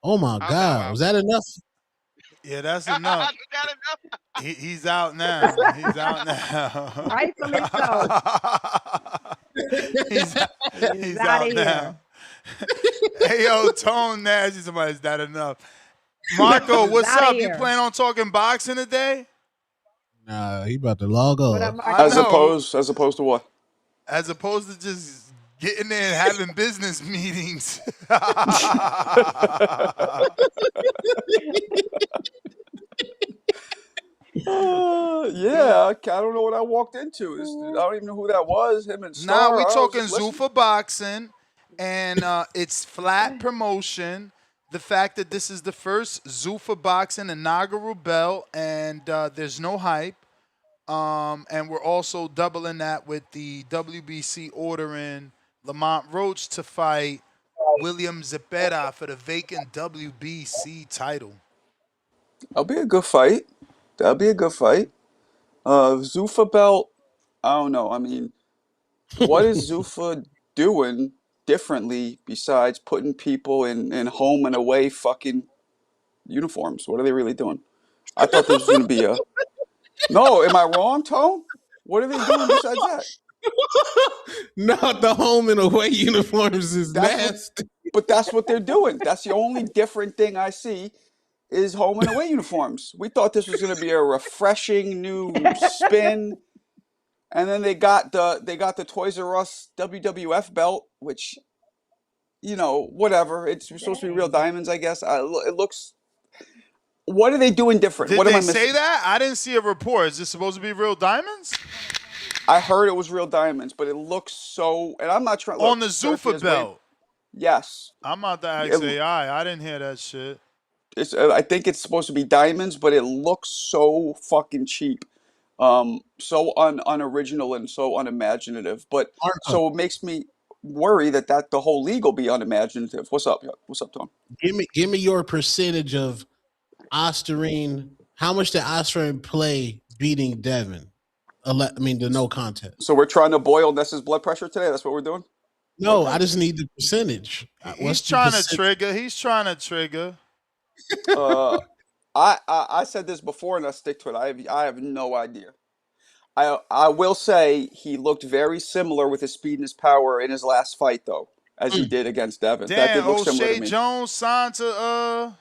Oh my god! Was that enough?
Yeah, that's enough. He's out now. He's out now.
Rightfully so.
he's out now. Hey, yo, Tone Nash, somebody's that enough. Marco, what's up? You plan on talking boxing today?
Nah, he about to log off.
As opposed to what?
As opposed to just getting there and having business meetings.
Yeah, I don't know what I walked into. I don't even know who that was. Him and Star.
Nah, we talking Zuffa Boxing, and it's flat promotion. The fact that this is the first Zuffa Boxing inaugural belt, and there's no hype. And we're also doubling that with the WBC ordering Lamont Roach to fight William Zepeda for the vacant WBC title.
That'll be a good fight. Zuffa belt, I don't know. I mean, what is Zuffa doing differently besides putting people in home and away fucking uniforms? What are they really doing? I thought this was going to be a... No, am I wrong, Tone? What are they doing besides that?
Not the home and away uniforms is nasty.
But that's what they're doing. That's the only different thing I see is home and away uniforms. We thought this was going to be a refreshing new spin. And then they got the Toys R Us WWF belt, which, you know, whatever. It's supposed to be real diamonds, I guess. It looks... What are they doing different?
Did they say that? I didn't see a report. Is this supposed to be real diamonds?
I heard it was real diamonds, but it looks so... And I'm not trying...
On the Zuffa belt?
Yes.
I'm out the XAI. I didn't hear that shit.
I think it's supposed to be diamonds, but it looks so fucking cheap. So unoriginal and so unimaginative. But so it makes me worry that the whole league will be unimaginative. What's up? What's up, Tom?
Give me your percentage of Osterine. How much did Osterine play beating Devin? The no contest.
So we're trying to boil Ness's blood pressure today? That's what we're doing?
No, I just need the percentage.
He's trying to trigger. He's trying to trigger.
I said this before and I stick to it. I have no idea. I will say he looked very similar with his speed and his power in his last fight, though, as he did against Devin.
Damn,
that did look similar to
O'Shea
me.
Jones signed to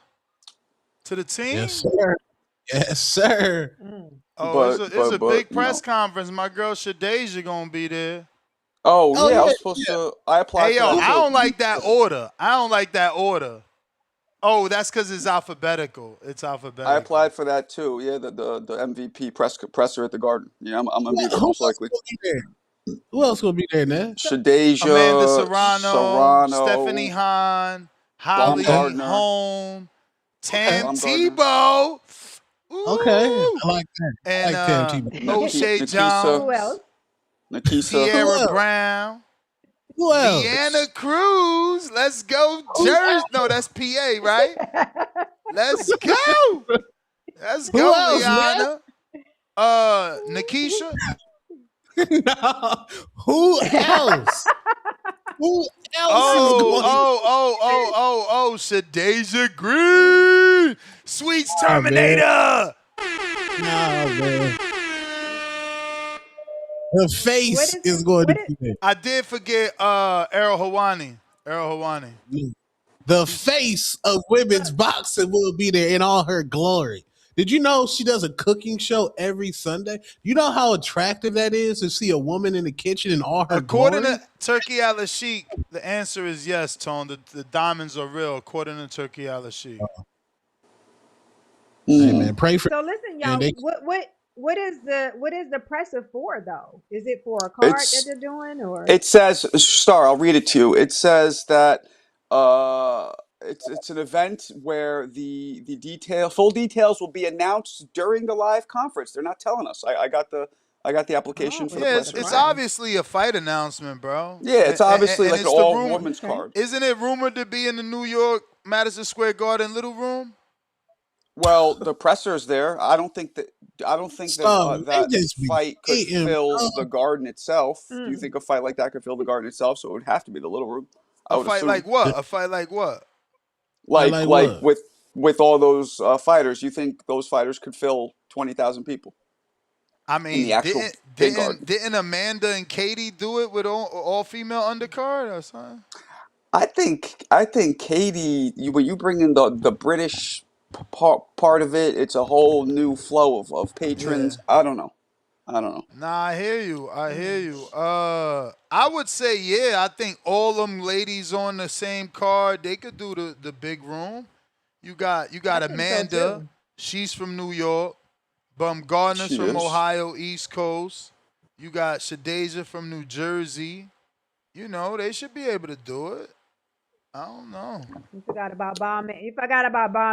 to the team?
Yes, sir. Yes, sir.
Oh, it's a big press conference. My girl Shadeja gonna be there.
Oh yeah, I was supposed to. I applied
Hey
for
yo,
that
I
too.
don't like that order. I don't like that order. Oh, that's because it's alphabetical. It's alphabetical.
I applied for that too. Yeah, the MVP presser at the Garden. Yeah, I'm gonna be there
Who
most
else
likely.
gonna be there? Who else gonna be there, man?
Shadeja,
Amanda Serrano, Stephanie Hahn, Holly
Baumgartner.
Holm, Tam
Baumgartner.
Tebow.
Okay, I like that.
And
I like Tam Tebow.
O'Shea Jones.
Who else?
Nakisa.
Tierra Brown.
Who else?
Deanna Cruz. Let's go, Jersey. No, that's PA, right? Let's go. Let's go,
else,
Liana. Nikisha.
No. Who else? Who else is going?
Oh, Shadeja Green. Sweets Terminator.
Nah, man. The face is going to be there.
I did forget Errol Hawani.
The face of women's boxing will be there in all her glory. Did you know she does a cooking show every Sunday? You know how attractive that is to see a woman in the kitchen in all her
According
glory?
to Turkey Al Sheikh, the answer is yes, Tone. The diamonds are real, according to Turkey Al Sheikh.
Hey man, pray for.
So listen, y'all. What is the presser for though? Is it for a card that they're doing, or
it says Star? I'll read it to you. It says that it's an event where the full details will be announced during the live conference. They're not telling us. I got the application for the presser.
It's obviously a fight announcement, bro.
Yeah, it's obviously
and
like an
it's
all women's card.
Isn't it rumored to be in the New York Madison Square Garden Little Room?
Well, the presser is there. I don't think that that fight could fill the Garden itself. Do you think a fight like that could fill the Garden itself? So it would have to be the Little Room.
A fight like what?
Like with all those fighters, you think those fighters could fill 20,000 people?
I mean, didn't Amanda and Katie do it with all female undercard or something?
I think Katie, when you bring in the British part of it, it's a whole new flow of patrons.
Yeah.
I don't know.
Nah, I hear you. I would say, yeah, I think all them ladies on the same card, they could do the big room. You got Amanda. So she's from New York. Baumgartner's from Ohio, East Coast. You got Shadeja from New Jersey. You know, they should be able to do it. I don't know.
You forgot about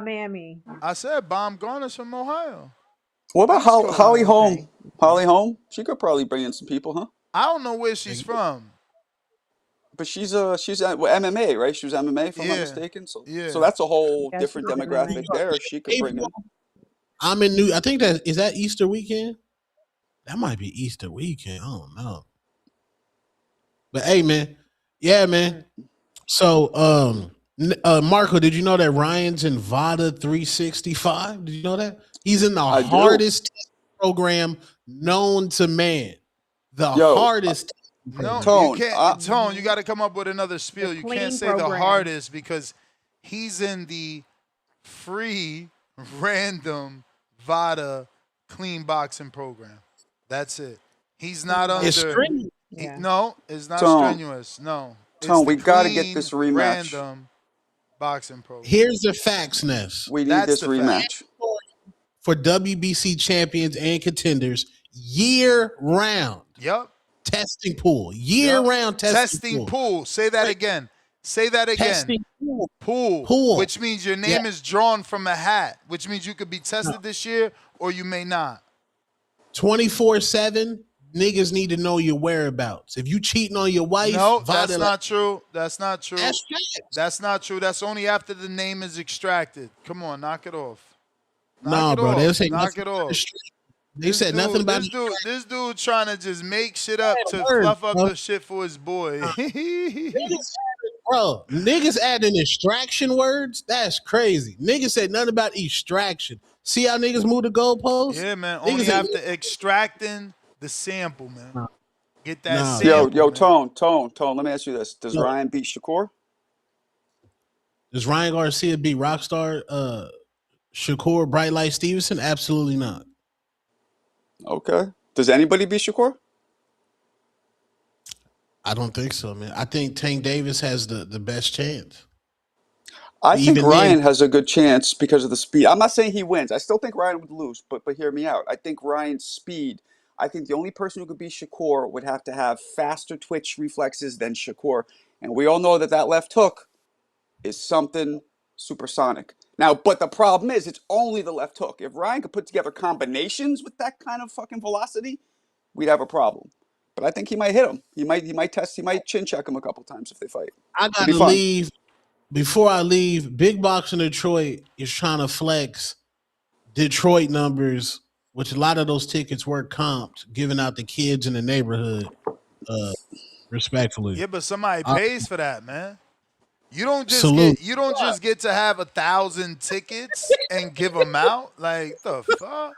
Miami.
I said Baumgartner's from Ohio.
What about Holly Holm? Holly Holm? She could probably bring in some people, huh?
I don't know where she's from.
But she's MMA, right? She was MMA, if I'm not mistaken. So that's a whole different demographic there. She could bring in.
I'm in I think is that Easter weekend? That might be Easter weekend. I don't know. But hey, man. Yeah, man. So, Marco, did you know that Ryan's in VADA 365? Did you know that? He's in the hardest program known to man. Hardest.
No, Tone, you can't. Tone, you got to come up with another spiel. You can't say the hardest because he's in the free, random VADA clean boxing program. That's it. He's not under.
It's strenuous.
No, it's not strenuous. No.
Tone, we got to get this rematch.
Random boxing program.
Here's the facts, Ness.
We need this rematch.
For WBC champions and contenders year round.
Yep.
Testing pool. Year round testing
pool. Say that again. Say that again.
Testing
pool. Which means your name is drawn from a hat. Which means you could be tested this year or you may not.
24/7. Niggas need to know your whereabouts. If you cheating on your wife,
no, that's not true. That's not true.
That's
not true. That's only after the name is extracted. Come on, knock it off.
Bro. They say
knock it off.
They said nothing about
this dude trying to just make shit up to fluff up the shit for his boy.
Bro, niggas adding extraction words? That's crazy. Niggas said nothing about extraction. See how niggas move the goalposts?
Yeah, man. Only after extracting the sample, man. Get that sample.
Yo, Tone. Let me ask you this: does Ryan beat Shakur?
Does Ryan Garcia beat Rockstar Shakur Bright Light Stevenson? Absolutely not.
Okay. Does anybody beat Shakur?
I don't think so, man. I think Tank Davis has the best chance.
I think
Even
Ryan
then,
has a good chance because of the speed. I'm not saying he wins. I still think Ryan would lose, but hear me out. I think Ryan's speed. I think the only person who could beat Shakur would have to have faster twitch reflexes than Shakur, and we all know that that left hook is something supersonic. Now, but the problem is, it's only the left hook. If Ryan could put together combinations with that kind of fucking velocity, we'd have a problem. But I think he might hit him. He might chin check him a couple times if they fight.
I
It'd be
gotta
fun.
leave. Before I leave, Big Box in Detroit is trying to flex Detroit numbers, which a lot of those tickets were comped, giving out the kids in the neighborhood, respectfully.
Yeah, but somebody pays for that, man. You don't
Salute.
just get to have 1,000 tickets and give them out. Like the fuck?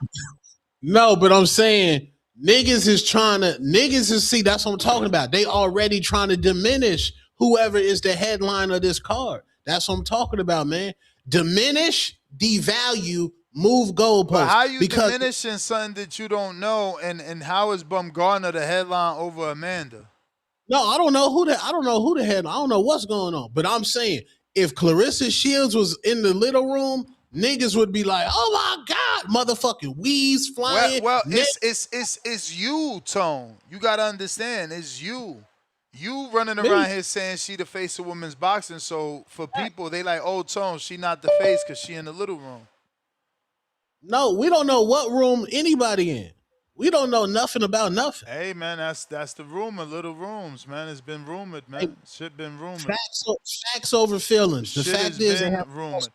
No, but I'm saying niggas is see, that's what I'm talking about. They already trying to diminish whoever is the headline of this card. That's what I'm talking about, man. Diminish, devalue, move goalposts.
But how you diminishing something that you don't know, and how is Bumgarner the headline over Amanda?
No, I don't know who the headline. I don't know what's going on. But I'm saying if Clarissa Shields was in the little room, niggas would be like, "Oh my God, motherfucking weeds flying."
Well, it's you, Tone. You gotta understand, it's you. You running around here saying she the face of women's boxing. So for people, they like, "Oh, Tone, she not the face because she in the little room."
No, we don't know what room anybody in. We don't know nothing about nothing.
Hey man, that's the rumor. Little rooms, man. It's been rumored, man. Shit been rumored.
Facts over feelings. The fact is,
been rumored.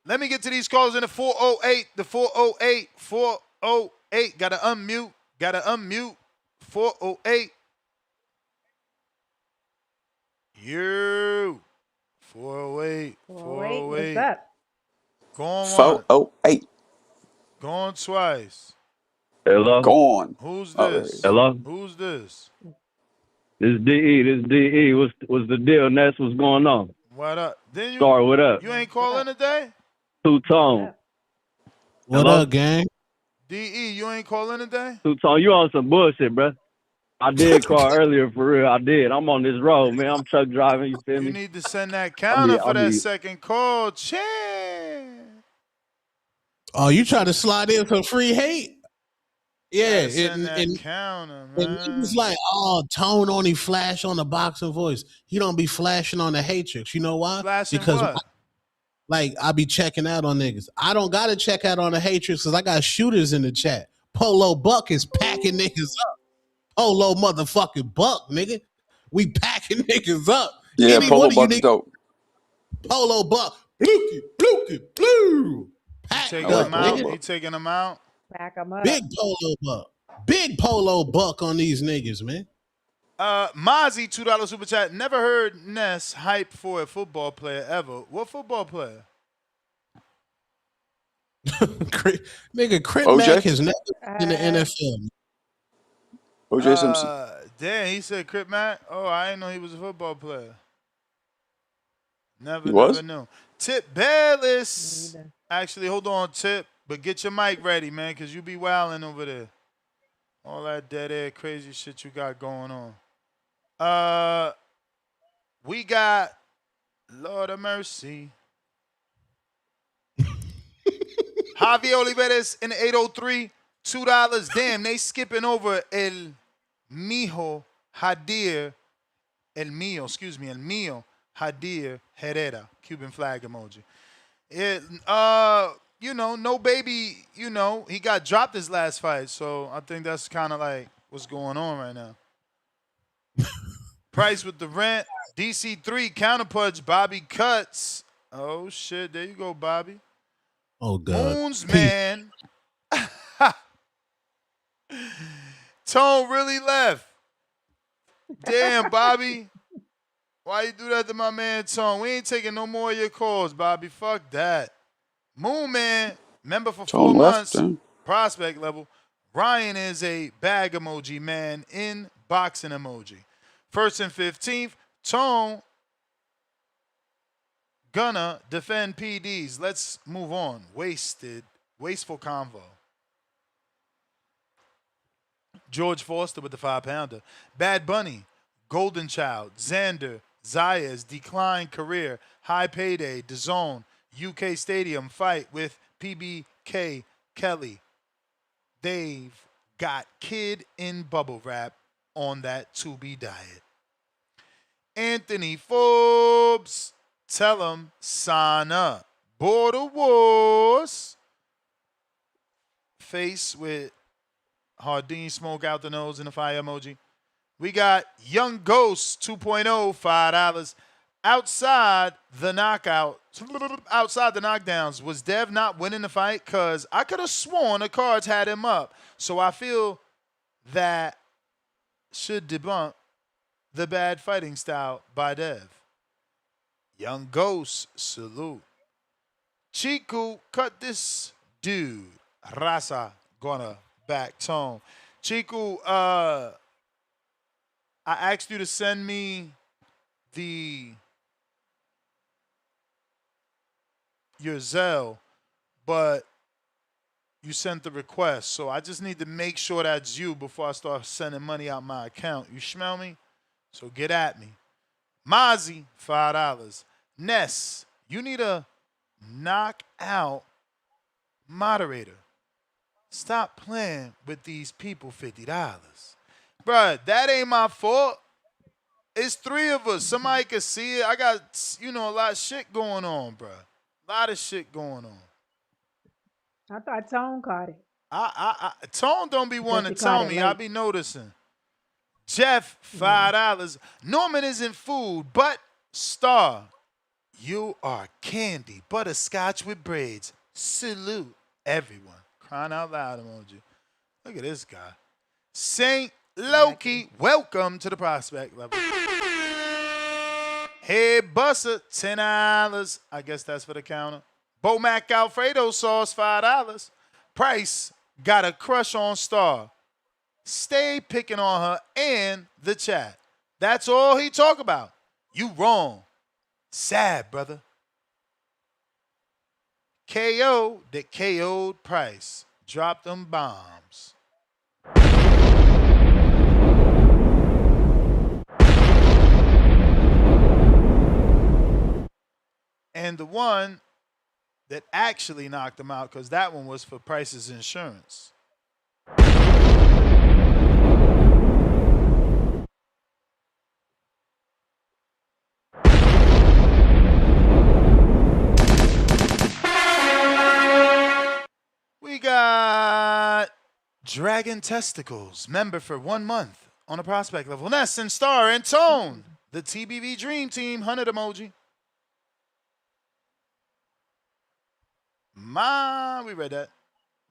Let me get to these calls in the 408. The 408. 408. Gotta unmute. 408. You. 408. 408.
What's up?
Going
408.
Going twice.
Hello.
Gone.
Who's this?
Hello.
Who's this?
This is DE. What's the deal, Ness? What's going on?
What up? Then
Sorry, what up?
You ain't calling today?
Two-Tone.
What up, gang?
DE, you ain't calling today?
Two-Tone, you on some bullshit, bro. I did call earlier for real. I did. I'm on this road, man. I'm truck driving. You feel me?
You need to send that counter for that second call.
Oh, you try to slide in for free hate? Yeah,
and counter, man.
And niggas like, oh, Tone only flash on the boxing voice. He don't be flashing on the Hatrix. You know why?
Flashing
because
what?
I be checking out on niggas. I don't gotta check out on the Hatrix because I got shooters in the chat. Polo Buck is packing niggas up. Polo motherfucking Buck, nigga. We packing niggas up.
Yeah, Polo Buck's dope.
Polo Buck. Blue.
Taking them out. He taking them out.
Pack them up.
Big Polo Buck. Big Polo Buck on these niggas, man.
Mozzie, $2 super chat. Never heard Ness hype for a football player ever. What football player?
Nigga, Crit
OJ?
Mac has never been in the NFL.
OJ Simpson.
Damn, he said Crit Mac. Oh, I didn't know he was a football player. Never knew. Tip Bayless. Actually, hold on, Tip. But get your mic ready, man, because you be wilding over there. All that dead air crazy shit you got going on. We got Lord of Mercy. Javier Oliveras in the 803, $2. Damn, they skipping over El Mío Hadir Herrera, Cuban flag emoji. No baby, he got dropped his last fight, so I think that's kind of like what's going on right now. Price with the rent, DC3 counterpunch, Bobby Cuts. Oh shit, there you go, Bobby.
Oh god.
Moons, man. Tone really left. Damn, Bobby. Why you do that to my man Tone? We ain't taking no more of your calls, Bobby. Fuck that. Moon Man, member for 4 months, prospect level. Ryan is a bag emoji man in boxing emoji. 1st and 15th, Tone gonna defend PDs. Let's move on. Wasteful convo. George Foster with the 5-pounder. Bad Bunny, Golden Child, Xander, Zayas, declined career, high payday, DAZN, UK Stadium fight with PBK Kelly. They've got kid in bubble wrap on that to-be diet. Anthony Forbes, tell him sign up. Border Wars. Face with Hardin smoke out the nose and the fire emoji. We got Young Ghost 2.0, $5. Outside the knockdowns, was Dev not winning the fight? Because I could have sworn the cards had him up. So I feel that should debunk the bad fighting style by Dev. Young Ghost, salute. Chiku, cut this dude. Rasa, gonna back tone. Chiku, I asked you to send me your Zelle, but you sent the request. So I just need to make sure that's you before I start sending money out my account. You smell me? So get at me. Mozzie, $5. Ness, you need a knockout moderator. Stop playing with these people $50. Bruh, that ain't my fault. It's 3 of us. Somebody can see it. I got, a lot of shit going on, bruh. A lot of shit going on.
I thought Tone caught it.
Tone don't be wanting to tell me. I be noticing. Jeff, $5. Norman isn't food, but Star, you are candy. Butterscotch with braids. Salute everyone. Crying out loud emoji. Look at this guy. Saint Loki, welcome to the prospect level. Hey, Busser, $10. I guess that's for the counter. Bo Mac Alfredo sauce, $5. Price got a crush on Star. Stay picking on her and the chat. That's all he talk about. You wrong. Sad, brother. KO that KO'd Price. Drop them bombs. And the one that actually knocked him out, because that one was for Price's insurance. We got Dragon Testicles, member for 1 month on a prospect level. Ness and Star and Tone, the TBV Dream Team, 100 emoji. We read that.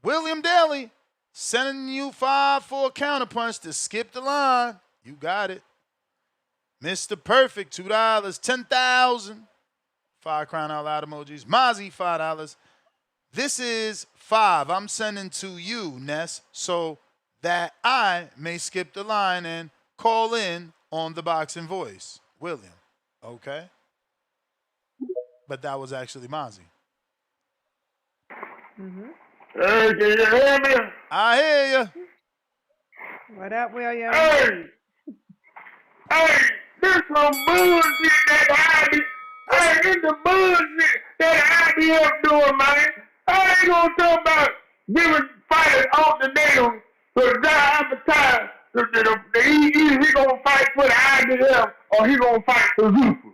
William Daly, sending you 5 for a counterpunch to skip the line. You got it. Mr. Perfect, $2, 10,000. 5 crying out loud emojis. Mozzie, $5. This is 5 I'm sending to you, Ness, so that I may skip the line and call in on the boxing voice. William, okay? But that was actually Mozzie.
Hey, can you hear me?
I hear you.
What up, William?
Hey, this some bullshit that this the bullshit that IBF doing, man. I ain't gonna talk about giving fighters ultimatums for Jai Opetaia. Either he gonna fight for the IBF or he gonna fight for Zuffa.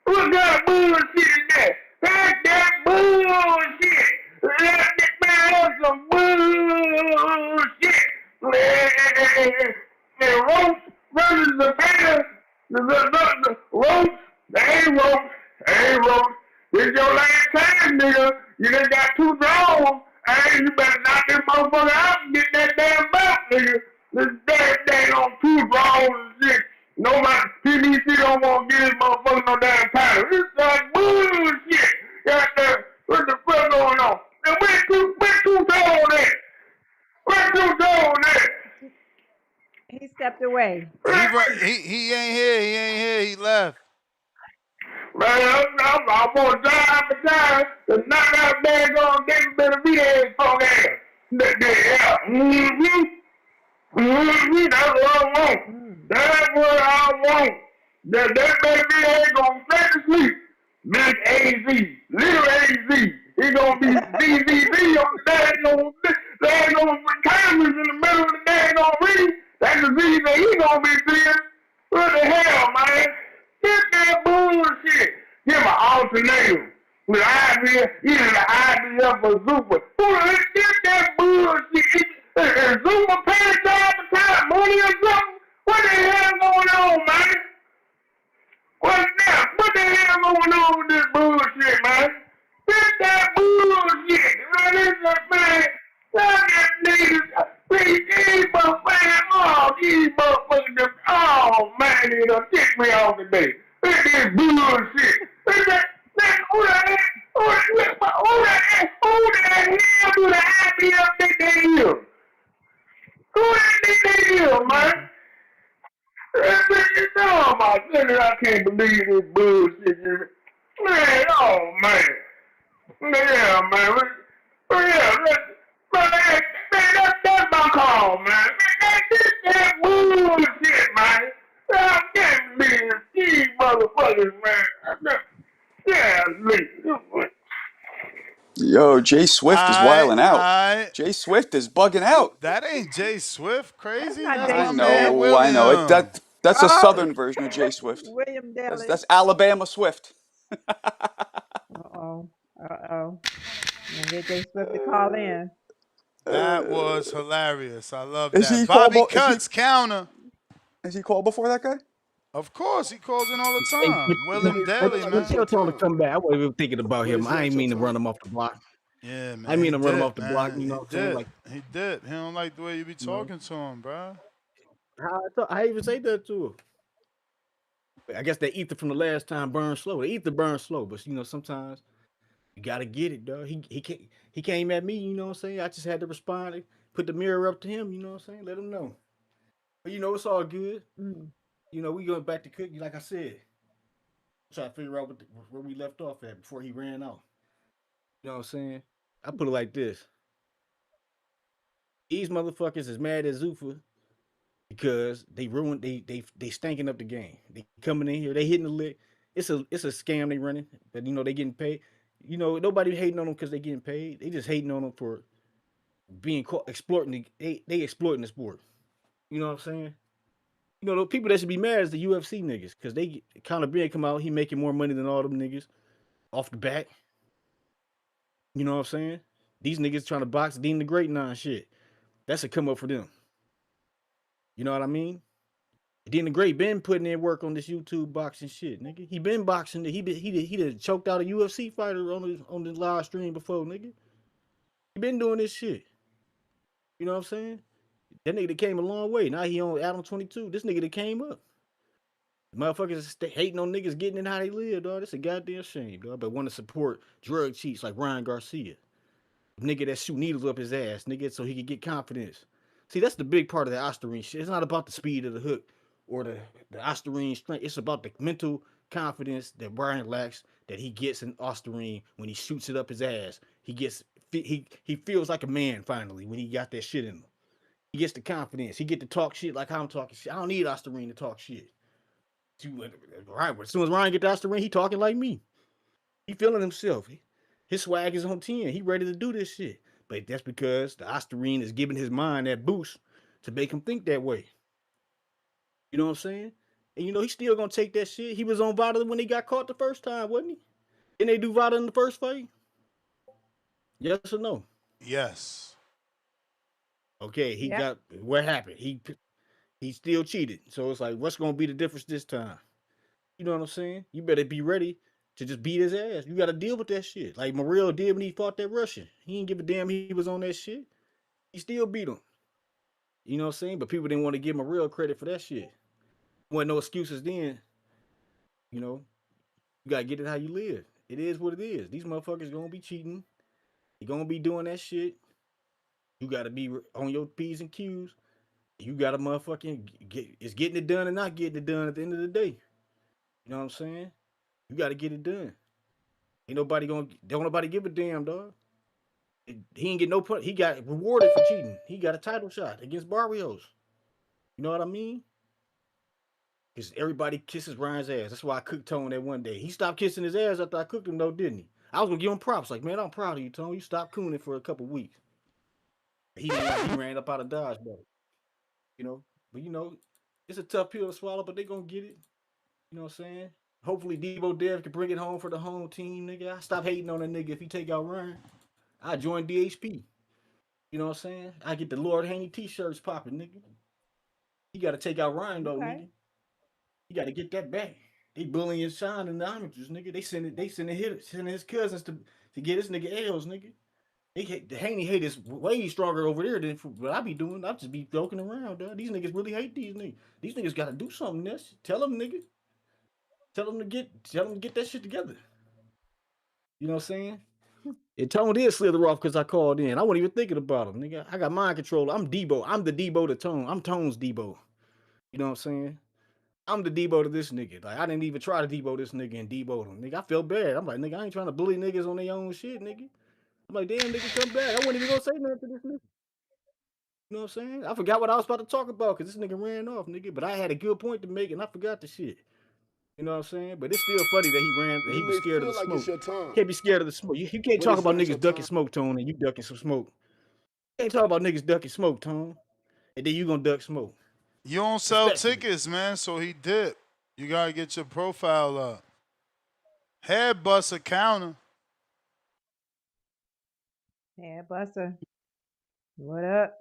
What kind of bullshit is that? That's that bullshit. That's some bullshit. And Roach versus Zepeda, the Roach, they ain't Roach. This your last time, nigga. You done got 2 draws. Hey, you better knock this motherfucker out and get that damn belt, nigga. This damn on 2 draws and shit. Nobody, PBC don't want to give this motherfucker no damn title. This is bullshit. What the fuck going on? And where 2 draws at? Where 2 draws at?
He stepped away.
He ain't here. He left.
Man, I want Jai Opetaia to knock out daggone David Benavidez punk ass. Yeah. Mm-hmm. Mm-hmm. That's what I want. That's what I want. That Benavidez gonna stay to sleep. Big AZ. Little AZ. He gonna be VVV on the daggone cameras in the middle of the daggone ring. That's the Z that he gonna be seeing. What the hell, man? Get that bullshit. Give an alternative. With idea, either the idea for Zuffa. Get that bullshit. Is Zuffa paying Jai Opetaia money or something? What the hell going on, man? What the hell going on with this bullshit, man? Get that bullshit. Man, this is, man. That niggas, these motherfuckers, oh man, they done ticked me off today. Look at this bullshit. Look at that, who the hell do the IBF think they is? Who they think they is, man? Oh my goodness, I can't believe this bullshit. Man, oh man. Yeah, man. Yeah, that's my call, man. That bullshit, man. I can't believe these motherfuckers, man. Yeah,
Yo, Jay Swift is wilding out. Jay Swift is bugging out.
That ain't Jay Swift, crazy.
That's not
That's
Jay
my
I
man
Swift.
know, I know.
William.
That's a southern version of Jay Swift.
William Daly.
That's Alabama Swift.
Uh-oh. Uh-oh. And get Jay Swift to call in.
That was hilarious. I love
Is
that.
he
Bobby
called?
Cuts counter.
Is he called before that guy?
Of course, he calls in all the
Hey,
time. William Daly,
what
man.
you told him to come back? I wasn't even thinking about
What
him.
is he
I ain't
at your
mean to run
time?
him off the block.
Yeah, man.
I mean
he
to run him
did,
off the block.
man.
You know what I'm saying? Like,
He did. He don't like the way you be
you know,
talking to him, bro.
I even say that to him. I guess that ether from the last time burns slow. The ether burns slow, but you know sometimes you gotta get it, dog. He came at me. You know what I'm saying? I just had to respond. Put the mirror up to him. You know what I'm saying? Let him know. But you know it's all good. You know we going back to cookie, like I said. Try to figure out where we left off at before he ran out. You know what I'm saying? I put it like this: these motherfuckers is mad at Zuffa because they ruined they stanking up the game. They coming in here, they hitting the lick. It's a scam they running, but you know they getting paid. You know nobody hating on them because they getting paid. They just hating on them for being caught exploiting. They exploiting the sport. You know what I'm saying? You know the people that should be mad is the UFC niggas because they kind of being come out. He making more money than all them niggas off the bat. You know what I'm saying? These niggas trying to box Dean the Great and shit. That's a come up for them. You know what I mean? Dean the Great been putting in work on this YouTube boxing shit, nigga. He been boxing. He done choked out a UFC fighter on the live stream before, nigga. He been doing this shit. You know what I'm saying? That nigga that came a long way. Now he on Adam 22. This nigga that came up. Motherfuckers hating on niggas getting in how they live, dog. That's a goddamn shame, dog. But want to support drug cheats like Ryan Garcia. Nigga that shoot needles up his ass, nigga, so he can get confidence. See, that's the big part of the Ostarine shit. It's not about the speed of the hook or the Ostarine strength. It's about the mental confidence that Brian lacks that he gets in Ostarine when he shoots it up his ass. He feels like a man finally when he got that shit in him. He gets the confidence. He get to talk shit like I'm talking shit. I don't need Ostarine to talk shit. Right, as soon as Ryan get to Ostarine, he talking like me. He feeling himself. His swag is on 10. He ready to do this shit. But that's because the Ostarine is giving his mind that boost to make him think that way. You know what I'm saying? And you know, he's still gonna take that shit. He was on Vada when he got caught the first time, wasn't he? Didn't they do Vada in the first fight? Yes or no?
Yes.
Okay, he got what happened? He still cheated. So it's like, what's gonna be the difference this time? You know what I'm saying? You better be ready to just beat his ass. You got to deal with that shit. Like Morrell did when he fought that Russian. He didn't give a damn he was on that shit. He still beat him. You know what I'm saying? But people didn't want to give Morrell credit for that shit. Wasn't no excuses then. You know, you got to get it how you live. It is what it is. These motherfuckers going to be cheating. They going to be doing that shit. You got to be on your P's and Q's. You got to motherfucking it's getting it done and not getting it done at the end of the day. You know what I'm saying? You got to get it done. Don't nobody give a damn, dog. He ain't get no put. He got rewarded for cheating. He got a title shot against Barrios. You know what I mean? Because everybody kisses Ryan's ass. That's why I cooked Tone that one day. He stopped kissing his ass after I cooked him, though, didn't he? I was gonna give him props, like, man, I'm proud of you, Tone. You stopped cooning for a couple weeks. He ran up out of Dodge, brother. You know, but it's a tough pill to swallow, but they gonna get it. You know what I'm saying? Hopefully Debo Dev can bring it home for the home team, nigga. I stop hating on that nigga if he take out Ryan. I join DHP. You know what I'm saying? I get the Lord Haney t-shirts popping, nigga. You gotta take out Ryan though, nigga. You gotta get that back. They bullying Sean and the amateurs, nigga. They sending his cousins to get this nigga L's, nigga. The Haney hate is way stronger over there than what I be doing. I just be joking around, dog. These niggas really hate these niggas. These niggas gotta do something, this. Tell them, nigga. Tell them to get that shit together. You know what I'm saying? And Tone did slither off because I called in. I wasn't even thinking about him, nigga. I got mind control. I'm Debo. I'm the Debo to Tone. I'm Tone's Debo. You know what I'm saying? I'm the Debo to this nigga. Like, I didn't even try to Debo this nigga and Debo him. Nigga, I felt bad. I'm like, nigga, I ain't trying to bully niggas on their own shit, nigga. I'm like, damn, nigga, come back. I wasn't even gonna say nothing to this nigga. You know what I'm saying? I forgot what I was about to talk about because this nigga ran off, nigga. But I had a good point to make and I forgot the shit. You know what I'm saying? But it's still funny that he was scared of the smoke. You can't be scared of the smoke. You can't talk about niggas ducking smoke, Tone, and you ducking some smoke. You can't talk about niggas ducking smoke, Tone, and then you gonna duck smoke.
You don't sell tickets, man, so he dipped. You gotta get your profile up. Head bust a counter.
Head buster. What up?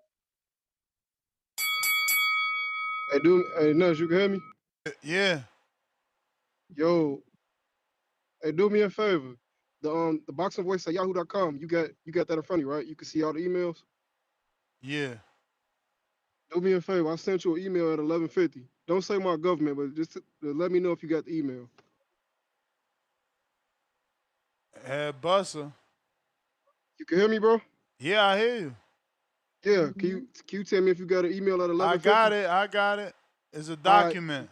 Hey, Nuts, you can hear me?
Yeah.
Yo, hey, do me a favor. The boxing voice at yahoo.com. You got that in front of you, right? You can see all the emails.
Yeah.
Do me a favor. I sent you an email at 11:50. Don't say my government, but just let me know if you got the email.
Head buster.
You can hear me, bro?
Yeah, I hear you.
Yeah. Can you tell me if you got an email at 11:50?
I got it. It's a document.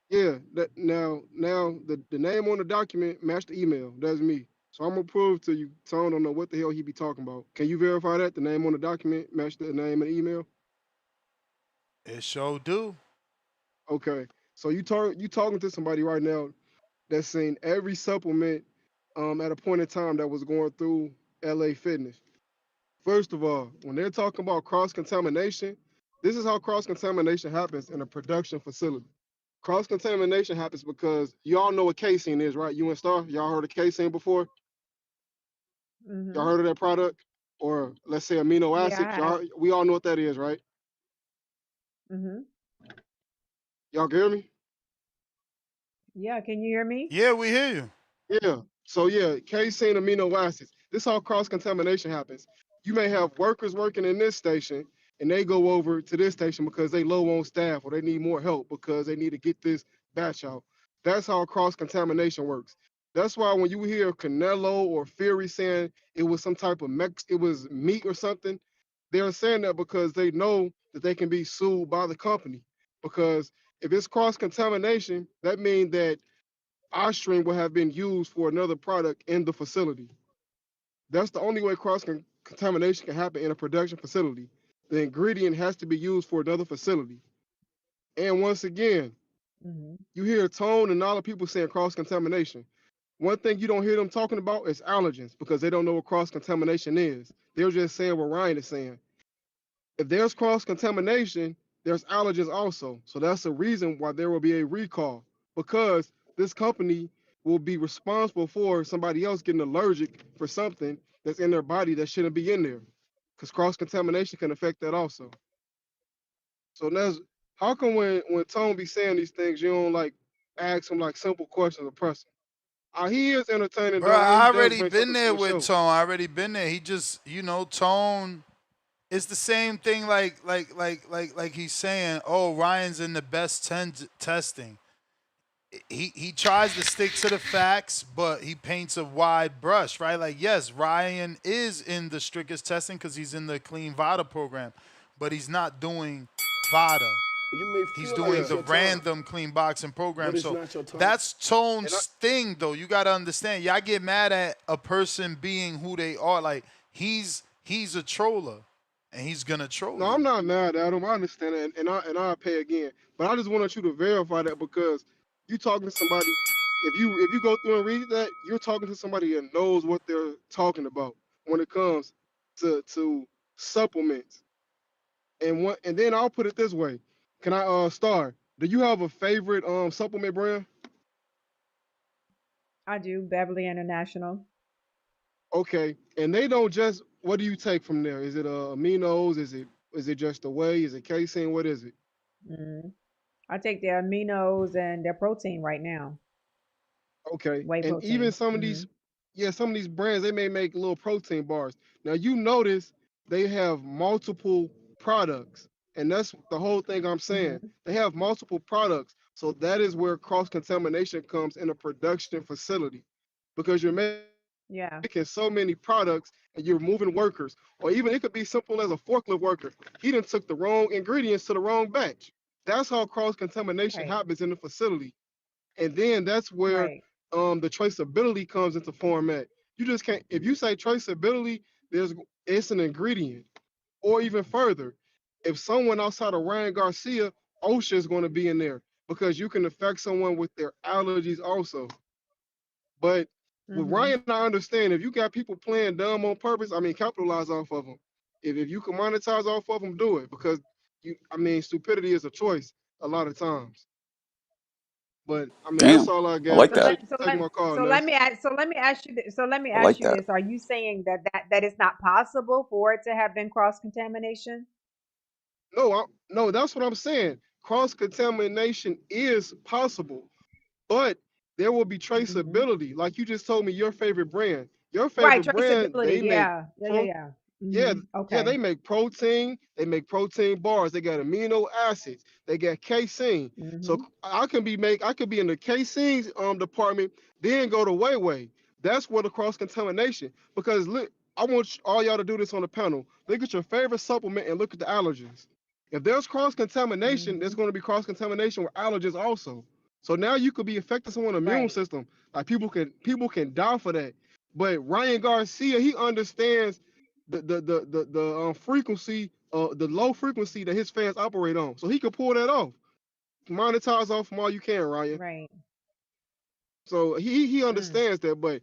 Yeah. Now the name on the document matched the email. That's me. So I'm gonna prove to you. Tone don't know what the hell he be talking about. Can you verify that the name on the document matched the name and the email?
It sure do.
Okay. So you talking to somebody right now that's seen every supplement at a point in time that was going through LA Fitness. First of all, when they're talking about cross-contamination, this is how cross-contamination happens in a production facility. Cross-contamination happens because y'all know what casein is, right? You and Star, y'all heard of casein before? Y'all heard of that product? Or let's say amino acids. We all know what that is, right? Y'all can hear me?
Yeah, can you hear me?
Yeah, we hear you.
Yeah. So yeah, casein amino acids. This is how cross-contamination happens. You may have workers working in this station and they go over to this station because they low on staff or they need more help because they need to get this batch out. That's how cross-contamination works. That's why when you hear Canelo or Fury saying it was some type of it was meat or something, they're saying that because they know that they can be sued by the company. Because if it's cross-contamination, that means that our stream will have been used for another product in the facility. That's the only way cross-contamination can happen in a production facility. The ingredient has to be used for another facility. And once again, you hear Tone and all the people saying cross-contamination. One thing you don't hear them talking about is allergens because they don't know what cross-contamination is. They're just saying what Ryan is saying. If there's cross-contamination, there's allergens also. So that's the reason why there will be a recall because this company will be responsible for somebody else getting allergic for something that's in their body that shouldn't be in there because cross-contamination can affect that also. So that's how come when Tone be saying these things, you don't like ask him like simple questions or press him? He is entertaining,
Bro,
though.
I
He does
already
bring
been
something to
there
the
with
show.
Tone. I already been there. He just, Tone. It's the same thing like he's saying, oh, Ryan's in the best testing. He tries to stick to the facts, but he paints a wide brush, right? Like, yes, Ryan is in the strictest testing because he's in the clean VADA program, but he's not doing VADA. He's doing the random clean boxing program. So that's Tone's thing, though. You got to understand. Y'all get mad at a person being who they are. Like, he's a troller, and he's going to troll
No,
you.
I'm not mad at him. I understand it, and I'll pay again. But I just wanted you to verify that because you talking to somebody. If you go through and read that, you're talking to somebody that knows what they're talking about when it comes to supplements. And then I'll put it this way. Can I Star? Do you have a favorite supplement brand?
I do. Beverly International.
Okay, and they don't just. What do you take from there? Is it aminos? Is it just the whey? Is it casein? What is it?
Mm. I take their aminos and their protein right now.
Okay,
Whey
and even
protein.
some of these, yeah, some of these brands they may make little protein bars. Now you notice they have multiple products, and that's the whole thing I'm saying. They have multiple products, so that is where cross contamination comes in a production facility, because you're making
Yeah.
so many products and you're moving workers, or even it could be simple as a forklift worker. He done took the wrong ingredients to the wrong batch. That's how cross contamination happens in the facility. And then that's where the traceability comes into format. You just can't, if you say traceability, it's an ingredient. Or even further, if someone outside of Ryan Garcia, OSHA is going to be in there because you can affect someone with their allergies also. But with Ryan, I understand if you got people playing dumb on purpose, I mean, capitalize off of them. If you can monetize off of them, do it, because stupidity is a choice a lot of times. But I mean, that's
Damn,
all I
I
got.
like
Appreciate
that.
you taking my call,
So
Ness.
let me ask you this. So let me
I
ask
like
you
that.
this. Are you saying that it's not possible for it to have been cross contamination?
No, that's what I'm saying. Cross contamination is possible, but there will be traceability. Like you just told me, your favorite brand. Your
Right,
favorite brand,
traceability.
they make
Yeah.
pro.
Yeah.
Yeah, yeah,
Okay.
they make protein. They make protein bars. They got amino acids. They got casein. So I could be in the casein department, then go to whey. That's where the cross contamination. Because look, I want all y'all to do this on the panel. Look at your favorite supplement and look at the allergens. If there's cross contamination, there's going to be cross contamination with allergens also. So now you could be affecting someone's immune system. Like people can die for that. But Ryan Garcia, he understands the frequency, the low frequency that his fans operate on. So he could pull that off. Monetize off from all you can, Ryan.
Right.
So he understands that, but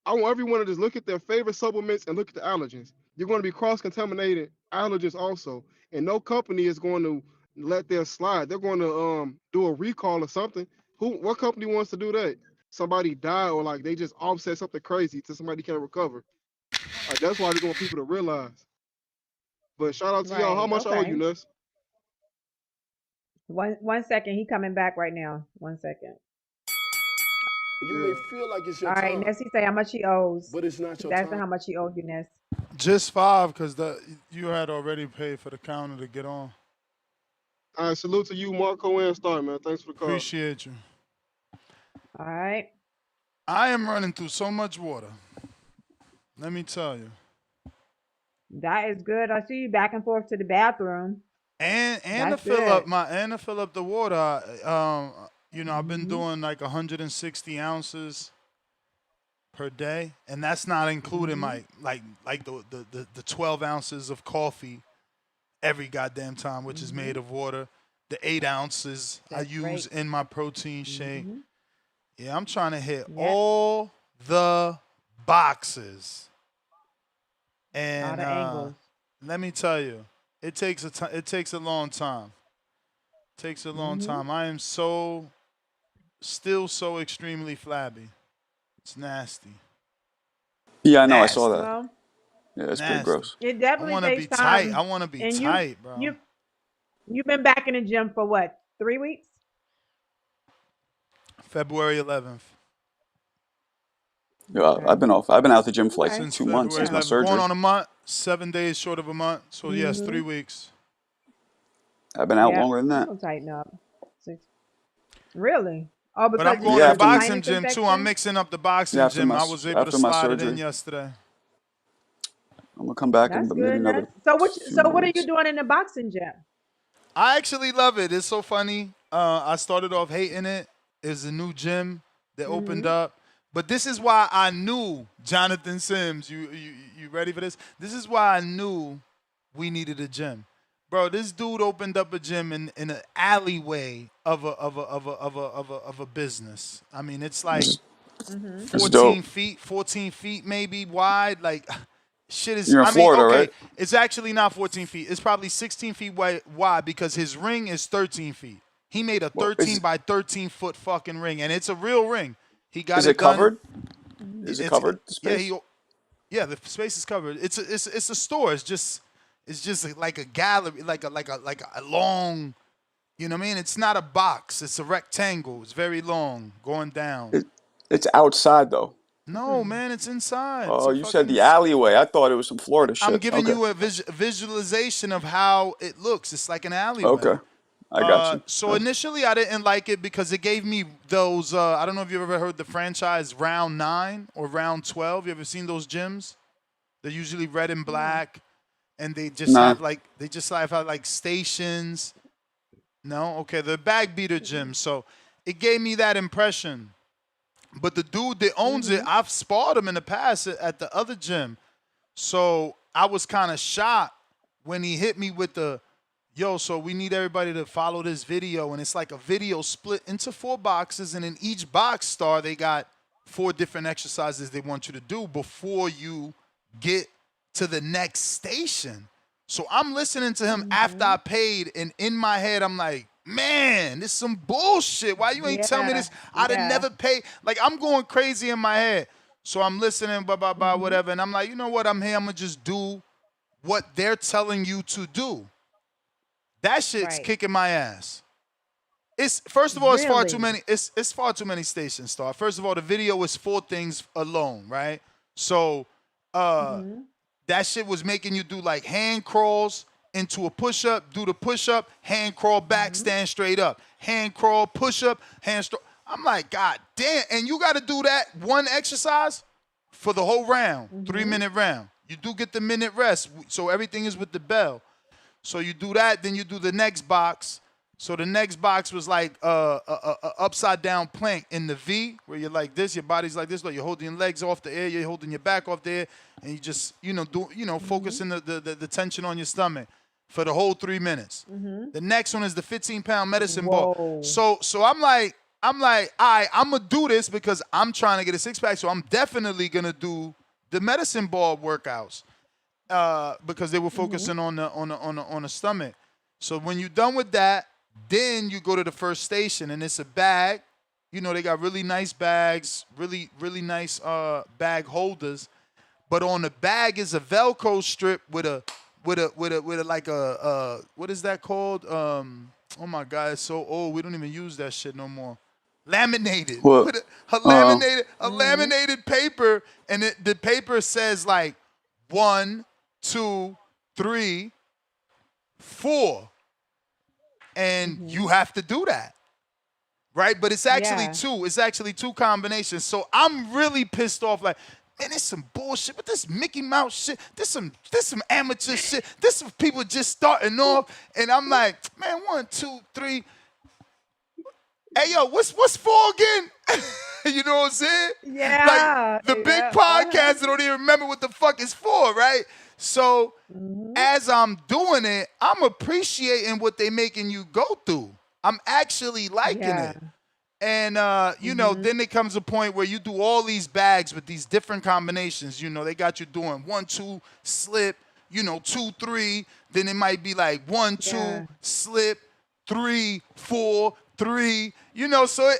I want everyone to just look at their favorite supplements and look at the allergens. You're going to be cross-contaminated allergens also, and no company is going to let their slide. They're going to do a recall or something. What company wants to do that? Somebody died or like they just offset something crazy to somebody can't recover. Like that's why they want people to realize. But shout out to y'all. How much I owe you, Ness?
One second. He coming back right now. 1 second.
You may feel like it's your
All right,
time,
Nessie say how much he owes.
but it's not
He's
your
asking
time.
how much he owed you, Ness.
Just 5 because you had already paid for the counter to get on.
All right, salute to you, Marco and Star, man. Thanks for the call.
Appreciate you.
All right.
I am running through so much water. Let me tell you.
That is good. I see you back and forth to the bathroom.
And to fill up the water, I've been doing like 160 ounces per day, and that's not including my like the 12 ounces of coffee every goddamn time, which is made of water. The 8 ounces I use in my protein shake. Yeah, I'm trying to hit all the boxes. And let me tell you, it takes a long time. It takes a long time. I am still so extremely flabby. It's nasty.
Yeah, I know. I saw that.
Well,
Yeah, it's pretty gross.
It definitely takes time.
Tight. I want to be tight, bro.
You've been back in the gym for what? 3 weeks?
February 11th.
Yeah, I've been off. I've been out the gym for like
Since
2 months since my surgery.
Going on a month, 7 days short of a month. So yes, 3 weeks.
I've been out longer than that.
You'll tighten up. 6. Really? Oh, because
but I'm going to the boxing gym too. I'm mixing up the boxing gym. I was able to slide it in yesterday.
I'm gonna come back and maybe another.
So what are you doing in the boxing gym?
I actually love it. It's so funny. I started off hating it. It's a new gym that opened up. But this is why I knew, Jonathan Sims, you ready for this? This is why I knew we needed a gym. Bro, this dude opened up a gym in an alleyway of a business. I mean, it's like 14 feet maybe wide. Like, shit is,
You're in Florida,
okay,
right?
it's actually not 14 feet. It's probably 16 feet wide because his ring is 13 feet. He made a 13 by 13 foot fucking ring, and it's a real ring. He got
Is
it
it
done.
covered? Is it covered? The
Yeah,
space?
the space is covered. It's a store. It's just like a gallery, like a long, you know what I mean? It's not a box. It's a rectangle. It's very long, going down.
It's outside though.
No, man, it's inside.
Oh, you said the alleyway. I thought it was some Florida shit.
I'm giving you a visualization of how it looks. It's like an alleyway.
Okay. I got you.
So initially, I didn't like it because it gave me those. I don't know if you've ever heard the franchise Round 9 or Round 12. You ever seen those gyms? They're usually red and black, and they just have like stations. No, okay, they're bag beater gyms. So it gave me that impression. But the dude that owns it, I've sparred him in the past at the other gym. So I was kind of shocked when he hit me with the, yo, so we need everybody to follow this video. And it's like a video split into 4 boxes. And in each box star, they got 4 different exercises they want you to do before you get to the next station. So I'm listening to him after I paid. And in my head, I'm like, man, this is some bullshit. Why you ain't tell me this? I'd have never paid. Like, I'm going crazy in my head. So I'm listening, whatever. And I'm like, you know what? I'm here. I'm going to just do what they're telling you to do. That shit's kicking my ass. It's first of all, it's far too many. It's far too many stations. Star. First of all, the video is 4 things alone, right? So that shit was making you do like hand crawls into a push-up, do the push-up, hand crawl back, stand straight up, hand crawl, push-up, hand stroke. I'm like, God damn! And you got to do that one exercise for the whole round, 3-minute round. You do get the minute rest, so everything is with the bell. So you do that, then you do the next box. So the next box was like a upside down plank in the V, where you're like this, your body's like this, like you're holding your legs off the air, you're holding your back off the air, and you just, focusing the tension on your stomach for the whole 3 minutes. The next one is the 15-pound medicine ball. So I'm like, all right, I'm gonna do this because I'm trying to get a 6-pack. So I'm definitely gonna do the medicine ball workouts because they were focusing on the stomach. So when you're done with that, then you go to the first station, and it's a bag. You know, they got really nice bags, really nice bag holders. But on the bag is a Velcro strip with a like a what is that called? Oh my God, it's so old. We don't even use that shit no more. Laminated.
What?
With a laminated paper, and the paper says like 1, 2, 3, 4. And you have to do that, right? But it's actually 2. It's actually 2 combinations. So I'm really pissed off. Like, man, it's some bullshit. But this Mickey Mouse shit, this some amateur shit. This some people just starting off. And I'm like, man, 1, 2, 3. Hey, yo, what's 4 again? You know what I'm saying?
Yeah.
Like the big podcast don't even remember what the fuck is 4, right? So as I'm doing it, I'm appreciating what they making you go through. I'm actually liking it. And, then there comes a point where you do all these bags with these different combinations. You know, they got you doing 1, 2, slip, 2, 3. Then it might be like 1, 2, slip, 3, 4, 3. So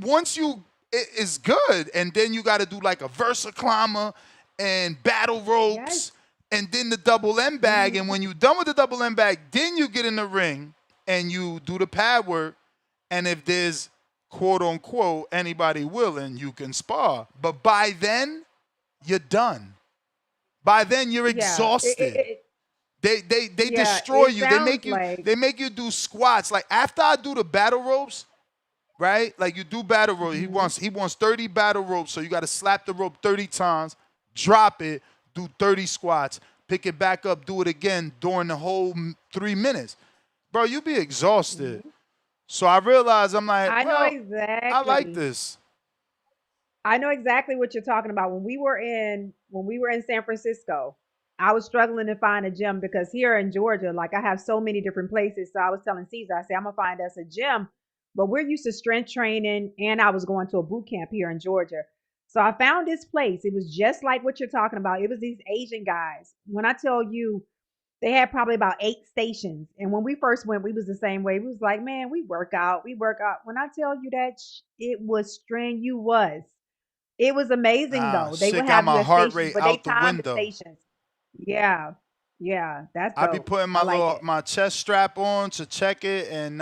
once it is good. And then you got to do like a Versa climber and battle ropes. And then the double M bag, and when you're done with the double M bag, then you get in the ring and you do the pad work. And if there's, quote unquote, anybody willing, you can spar. But by then, you're done. By then, you're exhausted. They destroy you. They make you do squats. Like after I do the battle ropes, right? Like you do battle ropes. He wants 30 battle ropes. So you got to slap the rope 30 times, drop it. Do 30 squats, pick it back up, do it again during the whole 3 minutes. bro, you be exhausted. So I realized I'm like,
I know
well,
exactly.
I like this.
I know exactly what you're talking about. When we were in San Francisco, I was struggling to find a gym because here in Georgia, like I have so many different places. So I was telling Caesar, I said, I'm gonna find us a gym, but we're used to strength training, and I was going to a boot camp here in Georgia. So I found this place. It was just like what you're talking about. It was these Asian guys. When I tell you, they had probably about 8 stations. And when we first went, we was the same way. We was like, man, we work out. When I tell you that it was strenuous. It was amazing though. They
Shit
would
got
have you
my
at
heart
stations,
rate
but they
out the
timed the
window.
stations. Yeah. Yeah. That's
I be
dope.
putting
I like it.
my chest strap on to check it, and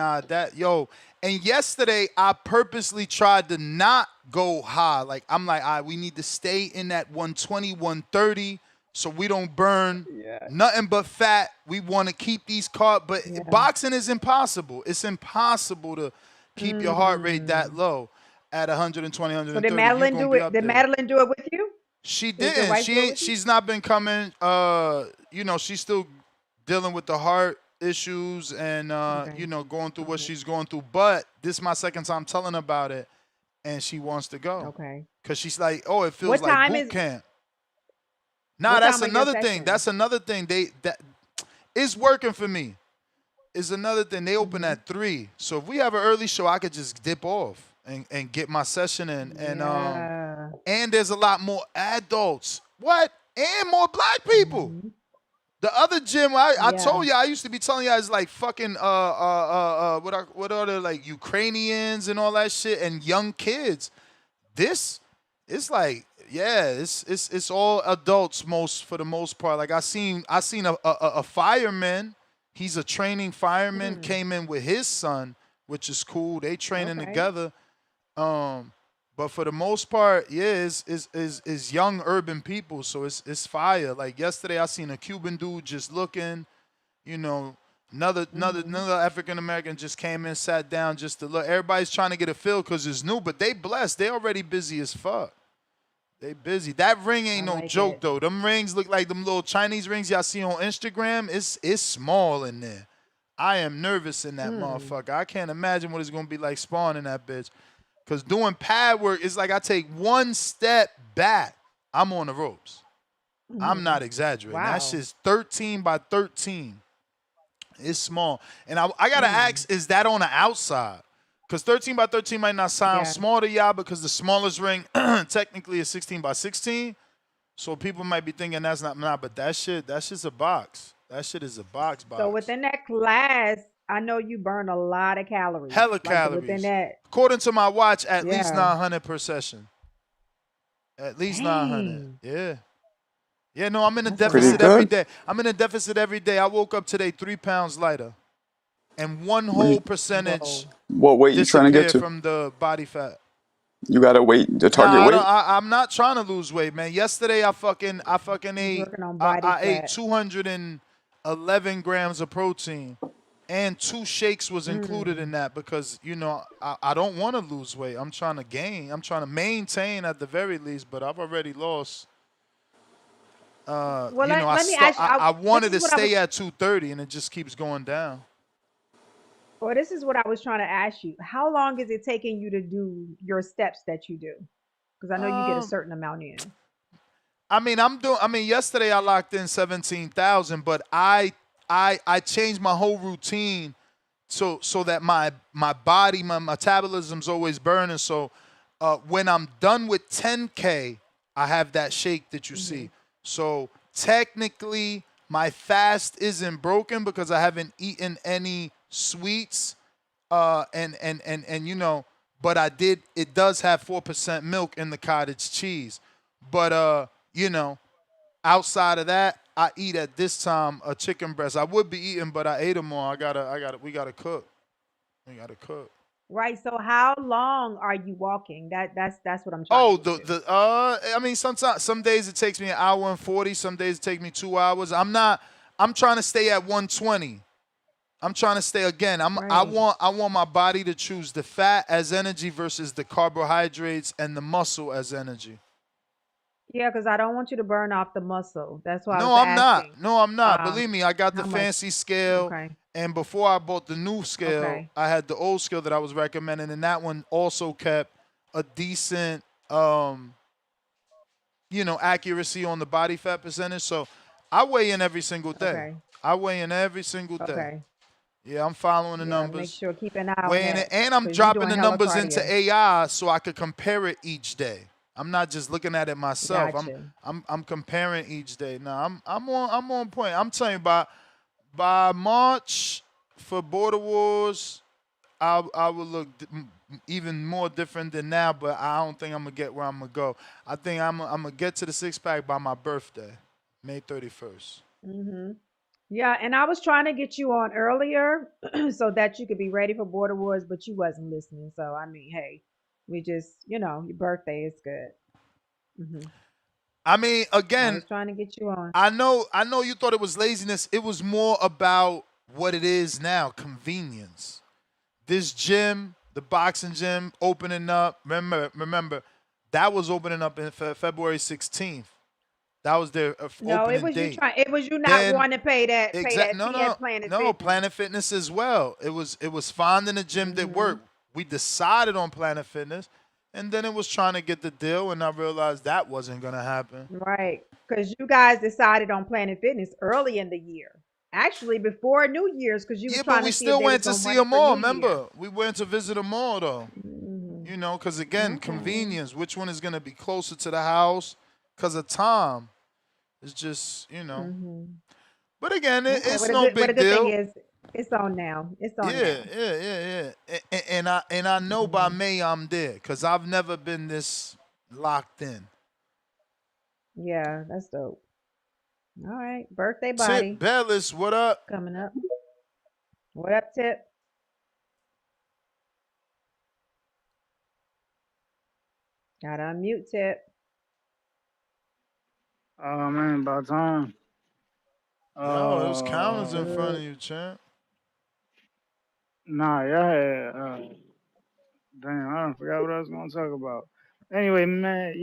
and yesterday I purposely tried to not go high. Like I'm like, all right, we need to stay in that 120, 130 so we don't burn nothing but fat. We want to keep these carbs, but boxing is impossible. It's impossible to keep your heart rate that low at 120, 130.
So did Madeline do it? Did Madeline do it with you?
She
Did your
didn't.
wife do it with you?
She's not been coming. She's still dealing with the heart issues and going through what she's going through. But this is my second time telling her about it, and she wants to go.
Okay.
Cause she's like, oh, it feels like boot camp. Nah, that's another thing. That's another thing. That it's working for me. Is another thing. They open at 3, so if we have an early show, I could just dip off and get my session in. And there's a lot more adults. What? And more black people. The other gym, I told you, I used to be telling you, it's like fucking what are they, like Ukrainians and all that shit and young kids. This, it's like, it's all adults for the most part. Like I seen a fireman. He's a training fireman. Came in with his son, which is cool. They training together. But for the most part, it's young urban people, so it's fire. Like yesterday, I seen a Cuban dude just looking, another African American just came in, sat down just to look. Everybody's trying to get a feel because it's new, but they blessed. They already busy as fuck. They busy. That ring ain't no joke though. Them rings look like them little Chinese rings y'all see on Instagram. It's small in there. I am nervous in that motherfucker. I can't imagine what it's gonna be like spawning that bitch. Because doing pad work is like I take one step back, I'm on the ropes. I'm not exaggerating. Wow. That shit's 13 by 13. It's small. And I got to ask, is that on the outside? Because 13 by 13 might not sound small to y'all because the smallest ring technically is 16 by 16. So people might be thinking that's not, but that's just a box. That shit is a box.
So within that class, I know you burn a lot of calories.
Hella calories.
Within that.
According to my watch, at least 900 per session. At least 900. Yeah. Yeah, no, I'm in a deficit every day. I'm in a deficit every day. I woke up today 3 pounds lighter. And one whole percentage
what weight you trying to get to?
From the body fat.
You got to the target weight?
I'm not trying to lose weight, man. Yesterday I fucking ate I ate 211 grams of protein. And 2 shakes was included in that because, I don't want to lose weight. I'm trying to gain. I'm trying to maintain at the very least, but I've already lost. I wanted to stay at 230, and it just keeps going down.
Well, this is what I was trying to ask you. How long is it taking you to do your steps that you do? Because I know you get a certain amount in.
Yesterday I locked in 17,000, but I changed my whole routine so that my body, my metabolism's always burning. So when I'm done with 10K, I have that shake that you see. So technically my fast isn't broken because I haven't eaten any sweets. But it does have 4% milk in the cottage cheese. But outside of that, I eat at this time a chicken breast. I would be eating, but I ate them all. We gotta cook.
Right. So how long are you walking? That's what I'm trying to
sometimes some days it takes me 1 hour and 40. Some days it takes me 2 hours. I'm trying to stay at 120. I'm trying to stay again. I want my body to choose the fat as energy versus the carbohydrates and the muscle as energy.
Yeah, because I don't want you to burn off the muscle. That's why
No, I'm not. Believe me, I got the fancy scale. Okay. And before I bought the new scale, I had the old scale that I was recommending, and that one also kept a decent, accuracy on the body fat percentage. So I weigh in every single day. I weigh in every single day. Yeah, I'm following the numbers.
Make sure keep an eye on
Weighing
that.
it, and I'm dropping the numbers into AI so I could compare it each day. I'm not just looking at it myself. I'm comparing each day. Now I'm on point. I'm telling you, by March for Border Wars, I will look even more different than now. But I don't think I'm gonna get where I'm gonna go. I think I'm gonna get to the 6-pack by my birthday, May 31st.
Yeah, and I was trying to get you on earlier so that you could be ready for Border Wars, but you wasn't listening. So I mean, hey, we just, your birthday is good.
I mean, again,
I was trying to get you on.
I know you thought it was laziness. It was more about what it is now, convenience. This gym, the boxing gym, opening up. Remember, that was opening up in February 16th. That was their opening date.
It was you not wanting to pay that.
No, Planet Fitness as well. It was finding a gym that worked. We decided on Planet Fitness, and then it was trying to get the deal, and I realized that wasn't gonna happen.
Right, because you guys decided on Planet Fitness early in the year. Actually, before New Year's, because you was trying to see if they was gonna
see them all. Remember, we went to visit them all though. Because again, convenience. Which one is gonna be closer to the house? Because of time, it's just But again, it's no big deal.
But the good thing is, it's on now. It's on now.
Yeah. And I know by May I'm there because I've never been this locked in.
Yeah, that's dope. All right, birthday body.
Tip Bellis, what up?
Coming up. What up, Tip? Gotta unmute Tip.
Oh man, about time.
Yo, those counters in front of you, champ.
Nah, damn, I forgot what I was gonna talk about. Anyway, man,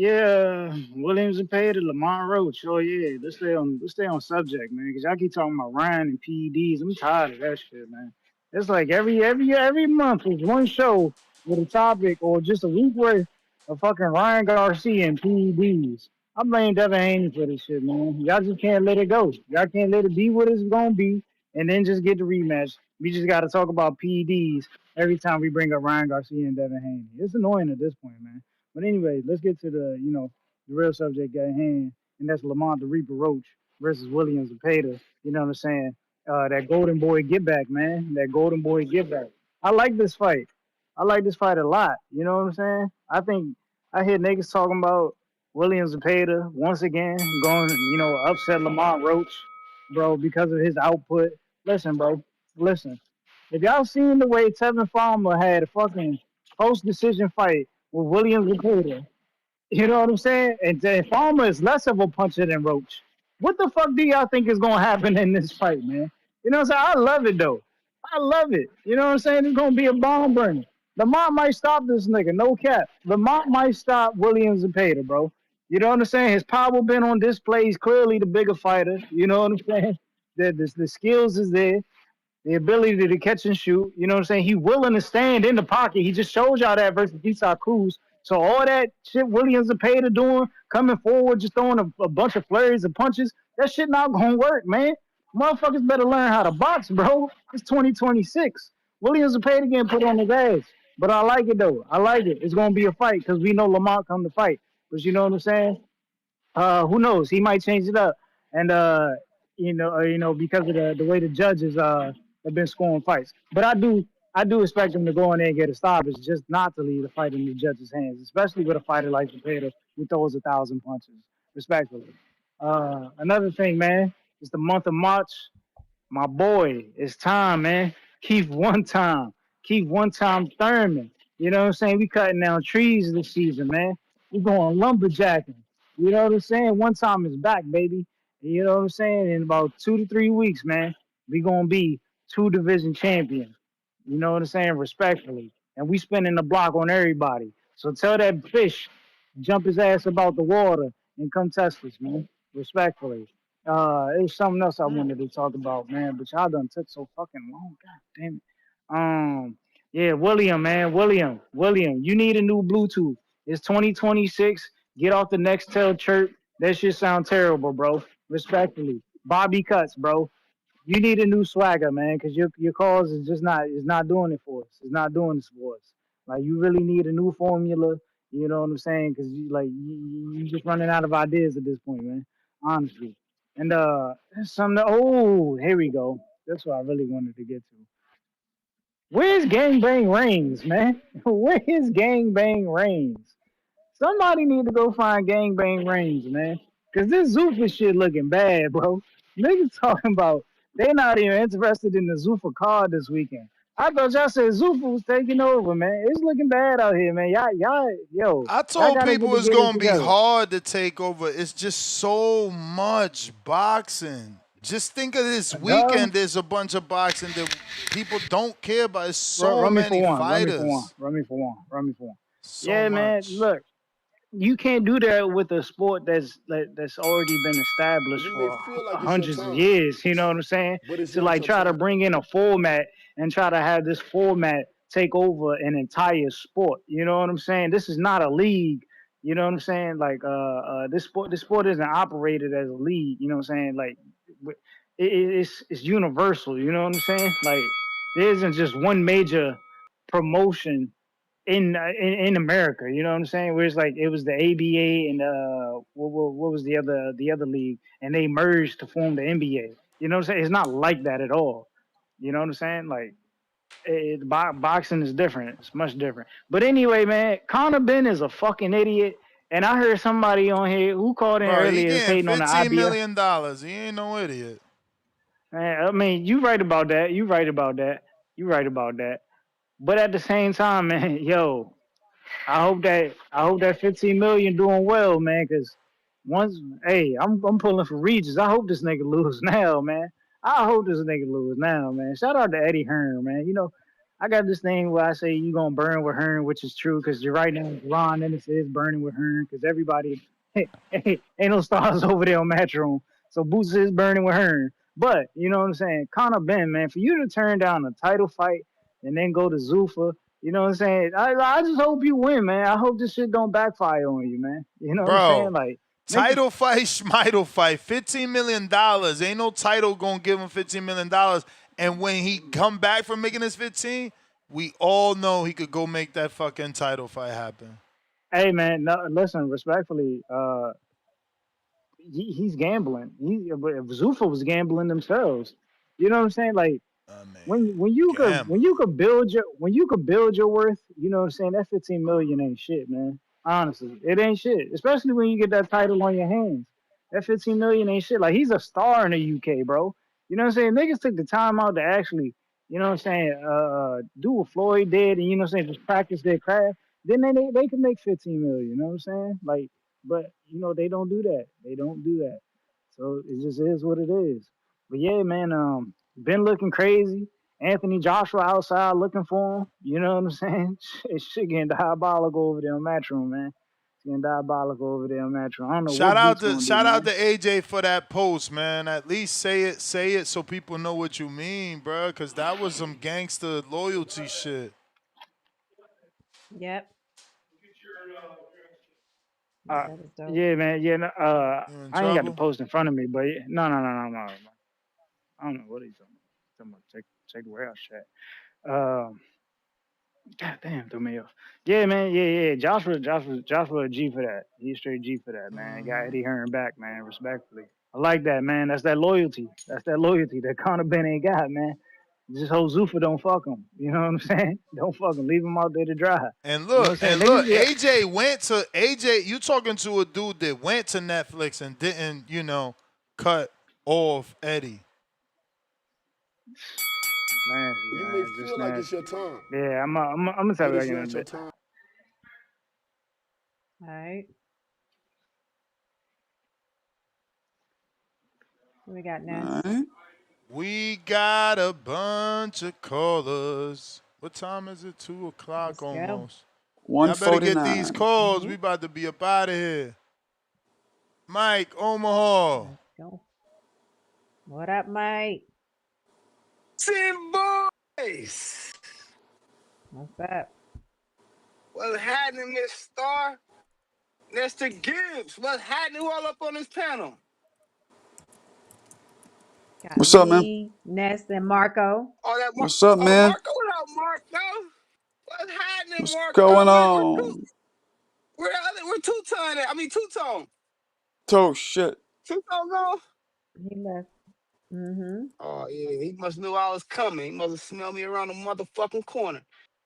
William Zepeda, Lamont Roach. Oh yeah, let's stay on subject, man, because y'all keep talking about Ryan and PEDs. I'm tired of that shit, man. It's like every month there's one show with a topic or just a week worth of fucking Ryan Garcia and PEDs. I blame Devin Haney for this shit, man. Y'all just can't let it go. Y'all can't let it be what it's gonna be, and then just get the rematch. We just got to talk about PEDs every time we bring up Ryan Garcia and Devin Haney. It's annoying at this point, man. But anyway, let's get to the real subject at hand, and that's Lamont the Reaper Roach versus William Zepeda. You know what I'm saying? That Golden Boy get back, man. That Golden Boy get back. I like this fight. I like this fight a lot. You know what I'm saying? I think I hear niggas talking about William Zepeda once again going, upset Lamont Roach, bro, because of his output. Listen, bro. Listen. If y'all seen the way Tevin Farmer had a fucking post-decision fight with William Zepeda, you know what I'm saying? And Farmer is less of a puncher than Roach. What the fuck do y'all think is gonna happen in this fight, man? You know what I'm saying? I love it though. I love it. You know what I'm saying? It's gonna be a bomb burner. Lamont might stop this nigga, no cap. Lamont might stop William Zepeda, bro. You know what I'm saying? His power been on display. He's clearly the bigger fighter. You know what I'm saying? The skills is there. The ability to catch and shoot. You know what I'm saying? He willing to stand in the pocket. He just shows y'all that versus Eastside Cruz. So all that shit William Zepeda doing, coming forward, just throwing a bunch of flurries of punches, that shit not gonna work, man. Motherfuckers better learn how to box, bro. It's 2026. William Zepeda getting put on his ass. But I like it, though. I like it. It's gonna be a fight because we know Lamont come to fight. But you know what I'm saying? Who knows? He might change it up. And, because of the way the judges have been scoring fights. But I do expect him to go in there and get a stoppage, just not to leave the fight in the judges' hands, especially with a fighter like Zepeda who throws 1,000 punches, respectfully. Another thing, man, it's the month of March. My boy, it's time, man. Keith one time Thurman. You know what I'm saying? We cutting down trees this season, man. We going lumberjacking. You know what I'm saying? One time is back, baby. You know what I'm saying? In about 2 to 3 weeks, man, we gonna be 2 division champions. You know what I'm saying? Respectfully. And we spinning the block on everybody. So tell that fish, jump his ass about the water and come test us, man. Respectfully. It was something else I wanted to talk about, man, but y'all done took so fucking long. God damn it. Yeah, William, man, William, you need a new Bluetooth. It's 2026. Get off the Nextel chirp. That shit sound terrible, bro. Respectfully, Bobby Cuts, bro. You need a new swagger, man, because your cause is not doing it for us. It's not doing this for us. Like you really need a new formula. You know what I'm saying? Because you just running out of ideas at this point, man. Honestly. And some here we go. That's what I really wanted to get to. Where's Gangbang Reigns, man? Where's Gangbang Reigns? Somebody need to go find Gangbang Reigns, man. Cause this Zuffa shit looking bad, bro. Niggas talking about they not even interested in the Zuffa card this weekend. I thought y'all said Zuffa was taking over, man. It's looking bad out here, man. Y'all
I told
gotta
people it's
get it
gonna be
together.
hard to take over. It's just so much boxing. Just think of this weekend. There's a bunch of boxing that people don't care about. It's so
Run me for
many
one. Run me for one.
fighters.
Run me for one. Run me for one.
So
Yeah, man.
much.
Look, you can't do that with a sport that's already been established
You may
for
feel like it's your
hundreds of
time,
years. You know what I'm saying?
but it's
To
not
like
your
try to
time.
bring in a format and try to have this format take over an entire sport. You know what I'm saying? This is not a league. You know what I'm saying? Like this sport isn't operated as a league. You know what I'm saying? Like it's universal. You know what I'm saying? Like there isn't just one major promotion in America. You know what I'm saying? Where it's like it was the ABA and what was the other league, and they merged to form the NBA. You know what I'm saying? It's not like that at all. You know what I'm saying? Like boxing is different. It's much different. But anyway, man, Conor Ben is a fucking idiot. And I heard somebody on here who called in
Bro, he
earlier
getting
hating on the
$15
IBF.
million. He ain't no idiot.
Man, I mean, you right about that. You right about that. You right about that. But at the same time, man, yo, I hope that 15 million doing well, man. Cause once, hey, I'm pulling for Regis. I hope this nigga lose now, man. I hope this nigga lose now, man. Shout out to Eddie Hearn, man. You know, I got this thing where I say you gonna burn with Hearn, which is true, cause you're right now. Ron Ennis is burning with Hearn, cause everybody ain't no stars over there on Matchroom. So Boots is burning with Hearn. But you know what I'm saying, Conor Ben, man, for you to turn down a title fight and then go to Zuffa. You know what I'm saying? I just hope you win, man. I hope this shit don't backfire on you, man. You know what I'm saying?
Bro,
Like, niggas,
title fight, schmitle fight, $15 million. Ain't no title gonna give him $15 million. And when he come back from making his 15, we all know he could go make that fucking title fight happen.
hey, man, no, listen, respectfully, he's gambling. Zuffa was gambling themselves. You know what I'm saying? Like, when you could build your worth, you know what I'm saying, that 15 million ain't shit, man. Honestly, it ain't shit. Especially when you get that title on your hands. That 15 million ain't shit. Like he's a star in the UK, bro. You know what I'm saying? Niggas took the time out to actually, you know what I'm saying, do what Floyd did and you know what I'm saying, just practice their craft. Then they could make 15 million, you know what I'm saying? Like, but you know, they don't do that. They don't do that. So it just is what it is. But yeah, man, been looking crazy. Anthony Joshua outside looking for him. You know what I'm saying? Shit getting diabolical over there on Matchroom, man. It's getting diabolical over there on Matchroom. I don't know
Shout
what
out
Boots
to
gonna do,
shout out
man.
to AJ for that post, man. At least say it so people know what you mean, bro. Cause that was some gangster loyalty shit.
Yep. That was dope.
Yeah, man. Yeah, no,
You in
I ain't got the
trouble?
post in front of me, but no. I don't know what he's talking about. Check the warehouse chat. God damn, threw me off. Yeah, man. Yeah. Joshua a G for that. He's straight G for that, man. Got Eddie Hearn back, man. Respectfully, I like that, man. That's that loyalty. That's that loyalty that Conor Ben ain't got, man. This whole Zuffa don't fuck him. You know what I'm saying? Don't fuck him. Leave him out there to dry.
And
You know what I'm
look,
saying? Niggas, yeah.
AJ, you talking to a dude that went to Netflix and didn't, cut off Eddie.
Nasty,
You may
man. Just
feel like it's
nasty.
your time,
Yeah, I'm gonna tell
but
you
it's
back in a
not your
bit.
time.
All right. What we got next?
We got a bunch of callers. What time is it? 2 o'clock
Let's go.
almost. Y'all better get these
149.
calls.
Mm-hmm.
We about to be up out of here. Mike, Omaha.
Let's go. What up, Mike?
Tim Boys.
What's up?
What's happening, Miss Star? Mr. Gibbs. What's happening? Who all up on this panel?
Got
What's up, man?
me, Ness, and Marco.
Oh, that
What's up,
Oh,
man?
Marco. What up, Marco? What's happening,
What's
Marco?
going
Where
on?
We're two-tone at? I mean, two-tone.
Oh shit.
Two-tone go?
He left. Mm-hmm.
Oh, yeah. He must knew I was coming. He must have smelled me around the motherfucking corner.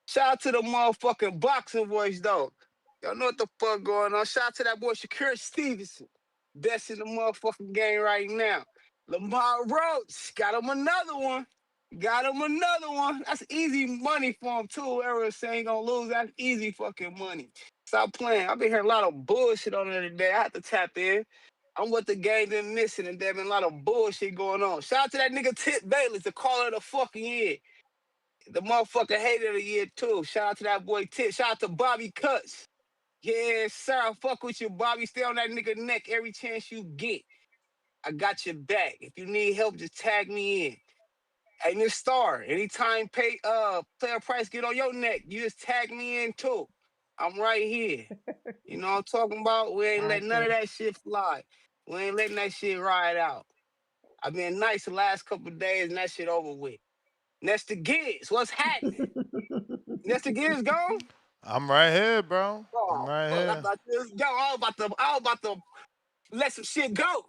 Shout out to the motherfucking boxing voice, though. Y'all know what the fuck going on. Shout out to that boy Shakur Stevenson. Best in the motherfucking game right now. Lamont Roach. Got him another one. Got him another one. That's easy money for him, too. Whoever saying gonna lose, that's easy fucking money. Stop playing. I've been hearing a lot of bullshit on it today. I have to tap in. I'm what the game been missing, and there been a lot of bullshit going on. Shout out to that nigga Tip Bayless, the caller of the fucking year. The motherfucker hater of the year, too. Shout out to that boy Tip. Shout out to Bobby Cuts. Yeah, sir. I fuck with you, Bobby. Stay on that nigga neck every chance you get. I got your back. If you need help, just tag me in. Hey, Miss Star, anytime player price get on your neck, you just tag me in too. I'm right here. You know what I'm talking about? We ain't letting none of that shit fly. We ain't letting that shit ride out. I've been nice the last couple of days and that shit over with. Nesta Gibbs, what's happening? Nesta Gibbs gone?
I'm right here, bro. I'm
Oh,
right
fuck, I
here.
thought this go. I was about to let some shit go.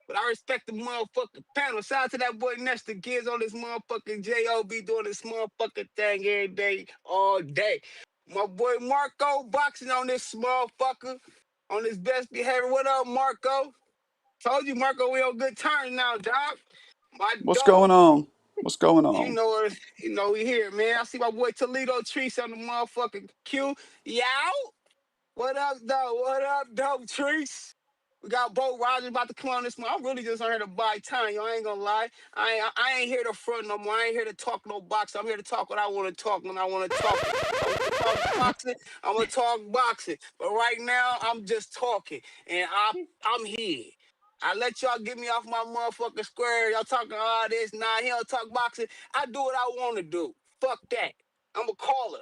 But I respect the motherfucking panel. Shout out to that boy Nesta Gibbs on this motherfucking JOB doing this motherfucking thing every day, all day. My boy Marco boxing on this motherfucker, on his best behavior. What up, Marco? Told you, Marco, we on good terms now, dog. My
What's
dog.
going on? What's going
You
on?
know, we here, man. I see my boy Toledo Treese on the motherfucking queue. Yow! What up, though? What up, though, Treese? We got Bo Rogers about to come on this one. I'm really just on here to buy time, yo. I ain't gonna lie. I ain't here to front no more. I ain't here to talk no boxing. I'm here to talk what I want to talk when I want to talk it. I want to talk boxing. I'm gonna talk boxing. But right now, I'm just talking, and I'm here. I let y'all get me off my motherfucking square. Y'all talking all this. Nah, he don't talk boxing. I do what I want to do. Fuck that. I'm a caller.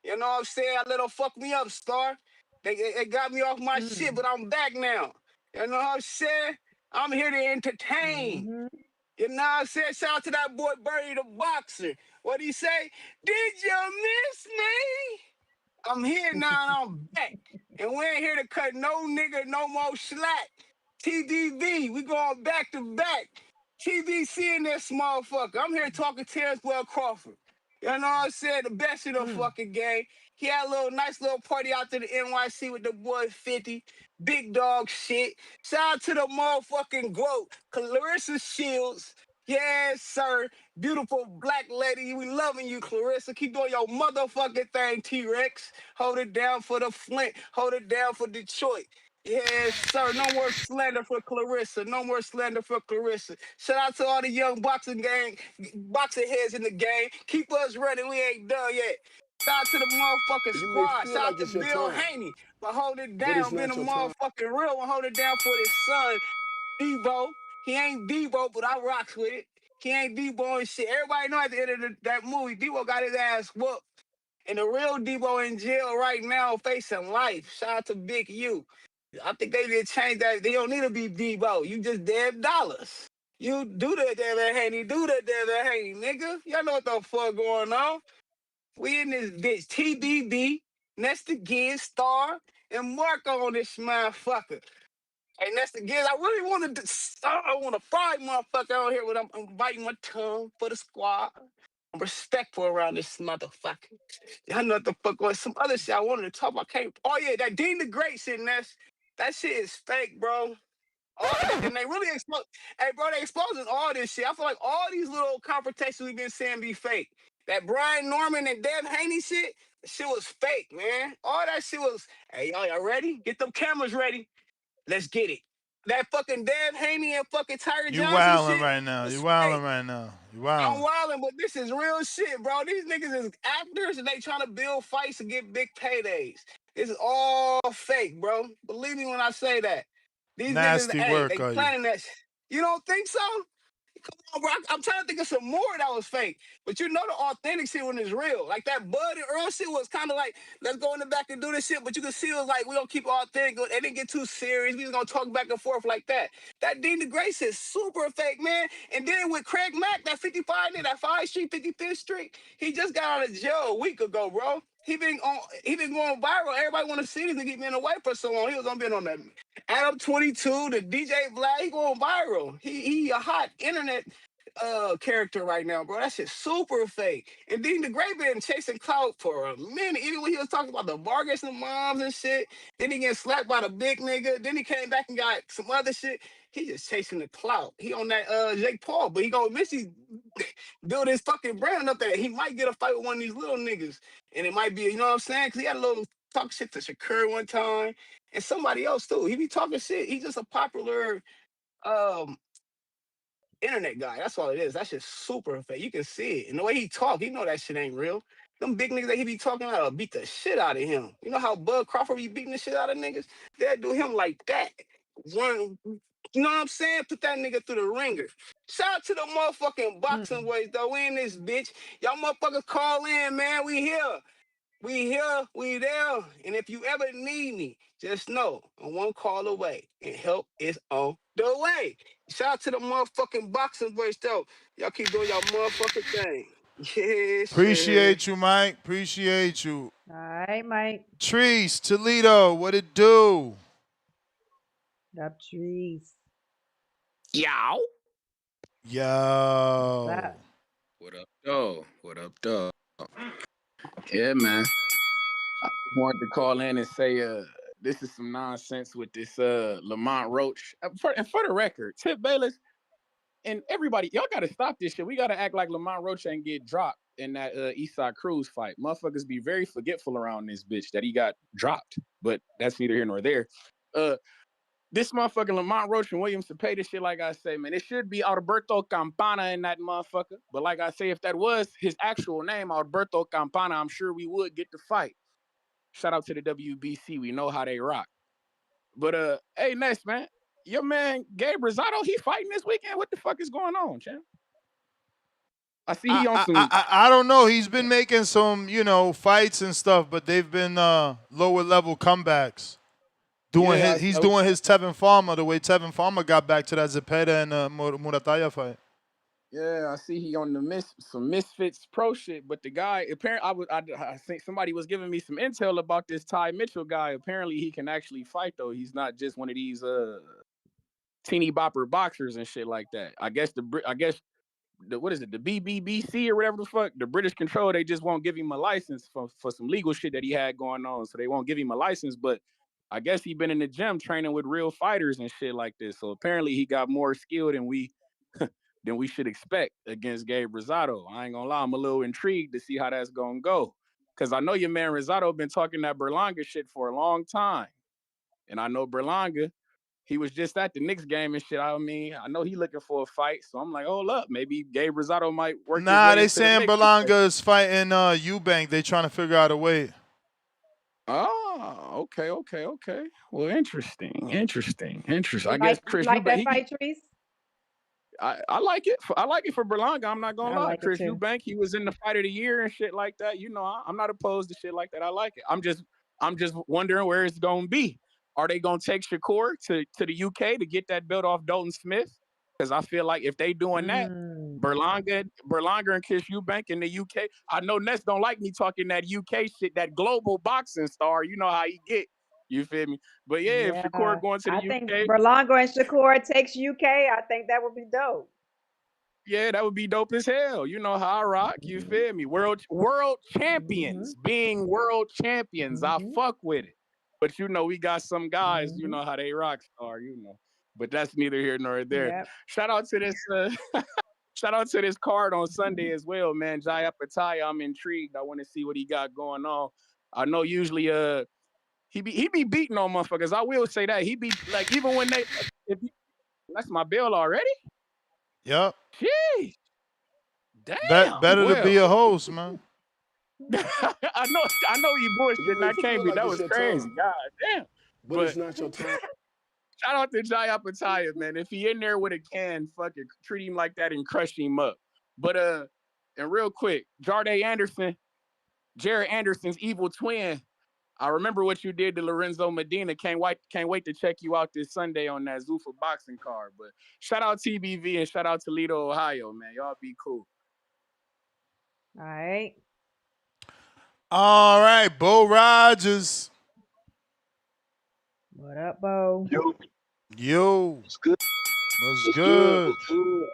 You know what I'm saying? I let them fuck me up, Star. They got me off my shit, but I'm back now. You know what I'm saying? I'm here to entertain.
Mm-hmm.
You know what I'm saying? Shout out to that boy Bernie the boxer. What'd he say? Did you miss me? I'm here now and I'm back. And we ain't here to cut no nigga no more slack. TDV, we going back to back. TBC in this motherfucker. I'm here talking Terrence Well Crawford. You know what I'm saying? The best in the fucking game. He had a nice little party out to the NYC with the boy 50. Big dog shit. Shout out to the motherfucking GOAT, Clarissa Shields. Yes, sir. Beautiful black lady. We loving you, Clarissa. Keep doing your motherfucking thing, T-Rex. Hold it down for the Flint. Hold it down for Detroit. Yes, sir. No more slander for Clarissa. No more slander for Clarissa. Shout out to all the young boxing heads in the game. Keep us running. We ain't done yet. Shout out to the motherfucking
You may
squad.
feel
Shout out
like
to
it's your
Bill
time,
Haney for holding it
but it's
down, being a
not your time.
motherfucking real one, hold it down for his son, Debo. He ain't Debo, but I rocks with it. He ain't Debo and shit. Everybody know at the end of that movie, Debo got his ass whooped. And the real Debo in jail right now facing life. Shout out to Big U. I think they did change that. They don't need to be Debo. You just dead dollars. You do that, Devin Haney. Do that, Devin Haney, nigga. Y'all know what the fuck going on. We in this bitch. TBB, Nesta Gibbs, Star, and Marco on this motherfucker. Hey, Nesta Gibbs, I really want to. I want to fight motherfucker out here, but I'm biting my tongue for the squad. I'm respectful around this motherfucker. Y'all know what the fuck was some other shit I wanted to talk about. Can't. Oh yeah, that Dean the Great shit, Ness. That shit is fake, bro. And they really expose. Hey, bro, they exposing all this shit. I feel like all these little confrontations we've been saying be fake. That Brian Norman and Dev Haney shit, the shit was fake, man. All that shit was. Hey, y'all ready? Get them cameras ready. Let's get it. That fucking Dev Haney and fucking Tyra
You
Johnson
wildin'
shit
right now. You
was
wildin'
fake.
right now. You
I'm
wildin'.
wilding, but this is real shit, bro. These niggas is actors and they trying to build fights to get big paydays. This is all fake, bro. Believe me when I say that. These niggas,
Nasty
hey,
work,
they
are you?
planning that. You don't think so? Come on, bro. I'm trying to think of some more that was fake. But you know the authentic shit when it's real. Like that Bud and Earl shit was kind of like, let's go in the back and do this shit. But you can see it was like, we don't keep it authentic. They didn't get too serious. We was going to talk back and forth like that. That Dean DeGrace shit super fake, man. And then with Craig Mack, that 55, that 5th Street, 55th Street, he just got out of jail a week ago, bro. He been going viral. Everybody want to see this nigga been away for so long. He was on being on that Adam 22, the DJ Vlad. He going viral. He a hot internet character right now, bro. That shit super fake. And then the Great been chasing clout for a minute. Even when he was talking about the Vargas and moms and shit. Then he getting slapped by the big nigga. Then he came back and got some other shit. He just chasing the clout. He on that Jake Paul, but he gonna miss he build his fucking brand up there. He might get a fight with one of these little niggas. And it might be, you know what I'm saying? Because he had a little talk shit to Shakur one time and somebody else too. He be talking shit. He's just a popular um internet guy. That's all it is. That shit's super fake. You can see it. And the way he talk, you know that shit ain't real. Them big niggas that he be talking about will beat the shit out of him. You know how Bud Crawford be beating the shit out of niggas? They'll do him like that. Run, you know what I'm saying? Put that nigga through the ringer. Shout out to the motherfucking boxing boys, though. We in this bitch. Y'all motherfuckers call in, man. We here. We here, we there, and if you ever need me, just know I'm one call away, and help is on the way. Shout out to the motherfucking boxing voice, though. Y'all keep doing y'all motherfucking thing. Yeah, sure.
Appreciate you, Mike. Appreciate you.
All right, Mike.
Trees, Toledo, what it do?
Up trees.
Yow.
Yo.
What up, though? What up, though? Yeah, man. I wanted to call in and say this is some nonsense with this Lamont Roach. And for the record, Tip Bayless and everybody, y'all got to stop this shit. We got to act like Lamont Roach ain't get dropped in that Eastside Cruz fight. Motherfuckers be very forgetful around this bitch that he got dropped, but that's neither here nor there. This motherfucking Lamont Roach and William Zepeda shit, like I say, man, it should be Alberto Campana in that motherfucker. But like I say, if that was his actual name, Alberto Campana, I'm sure we would get the fight. Shout out to the WBC. We know how they rock. But hey, Ness, man, your man Gabe Rosado, he fighting this weekend. What the fuck is going on, champ? I see he on some.
I don't know. He's been making some, fights and stuff, but they've been lower level comebacks. He's doing his Tevin Farmer the way Tevin Farmer got back to that Zepeda and Murataya fight.
Yeah, I see he on some Misfits Pro shit, but the guy apparently I think somebody was giving me some intel about this Ty Mitchell guy. Apparently he can actually fight though. He's not just one of these teeny bopper boxers and shit like that. I guess the what is it, the BBBC or whatever the fuck, the British Control, they just won't give him a license for some legal shit that he had going on, so they won't give him a license. But I guess he been in the gym training with real fighters and shit like this. So apparently he got more skill than we should expect against Gabe Rosado. I ain't gonna lie, I'm a little intrigued to see how that's gonna go. Cause I know your man Rosado been talking that Berlanga shit for a long time. And I know Berlanga, he was just at the Knicks game and shit. I mean, I know he looking for a fight. So I'm like, hold up, maybe Gabe Rosado might work.
Nah, they saying Berlanga is fighting Eubank. They trying to figure out a way.
Oh, okay. Well, interesting. I
Like,
guess Chris
like
Eubank,
that fight, Trees?
I like it. I like it for Berlanga. I'm not gonna lie.
Like
Chris Eubank, he was in the fight of the year and shit like that. I'm not opposed to shit like that. I like it. I'm just wondering where it's gonna be. Are they gonna take Shakur to the UK to get that belt off Dalton Smith? Because I feel like if they doing that, Berlanga and Chris Eubank in the UK. I know Ness don't like me talking that UK shit, that global boxing star. You know how he get. You feel me? But yeah, if Shakur going to the UK.
I think Berlanga and Shakur takes UK. I think that would be dope.
Yeah, that would be dope as hell. You know how I rock. You feel me? World champions. Being world champions. I fuck with it. But we got some guys, you know how they rock star, But that's neither here nor there.
Yep.
Shout out to this card on Sunday as well, man. Jai Opetaia, I'm intrigued. I want to see what he got going on. I know usually he be beating on motherfuckers. I will say that. He be like, even when that's my bill already?
Yep.
Jeez. Damn.
Better to be a host, man.
I know you bullshitting. That can't be. That was crazy. God damn.
But it's not your time.
Shout out to Jai Opetaia, man. If he in there with a can, fucking treat him like that and crush him up. But and real quick, Jared Anderson's evil twin. I remember what you did to Lorenzo Medina. Can't wait to check you out this Sunday on that Zuffa Boxing card. But shout out TBV and shout out Toledo, Ohio, man. Y'all be cool.
All right.
All right, Bo Rogers.
What up, Bo?
Yo.
What's good?
What's
What's
good?
What's good?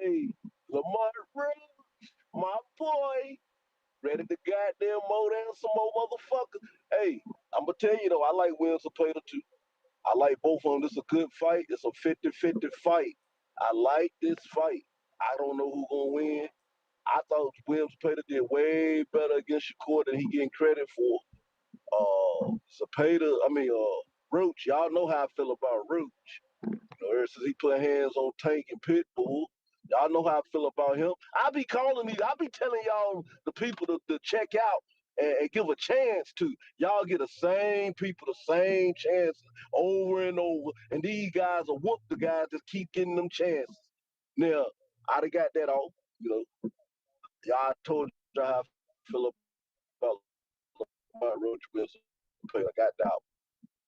Hey, Lamont Roach, my boy, ready to goddamn mow down some more motherfuckers. Hey, I'm gonna tell you though, I like William Zepeda too. I like both of them. This is a good fight. It's a 50-50 fight. I like this fight. I don't know who's gonna win. I thought William Zepeda did way better against Shakur than he getting credit for. Roach, y'all know how I feel about Roach. Ever since he put hands on Tank and Pitbull, y'all know how I feel about him. I be telling y'all the people to check out and give a chance to. Y'all get the same people, the same chances over and over. And these guys will whoop the guys that keep getting them chances. Now, I done got that off. Y'all told y'all how I feel about Roach Wilson. I got that out.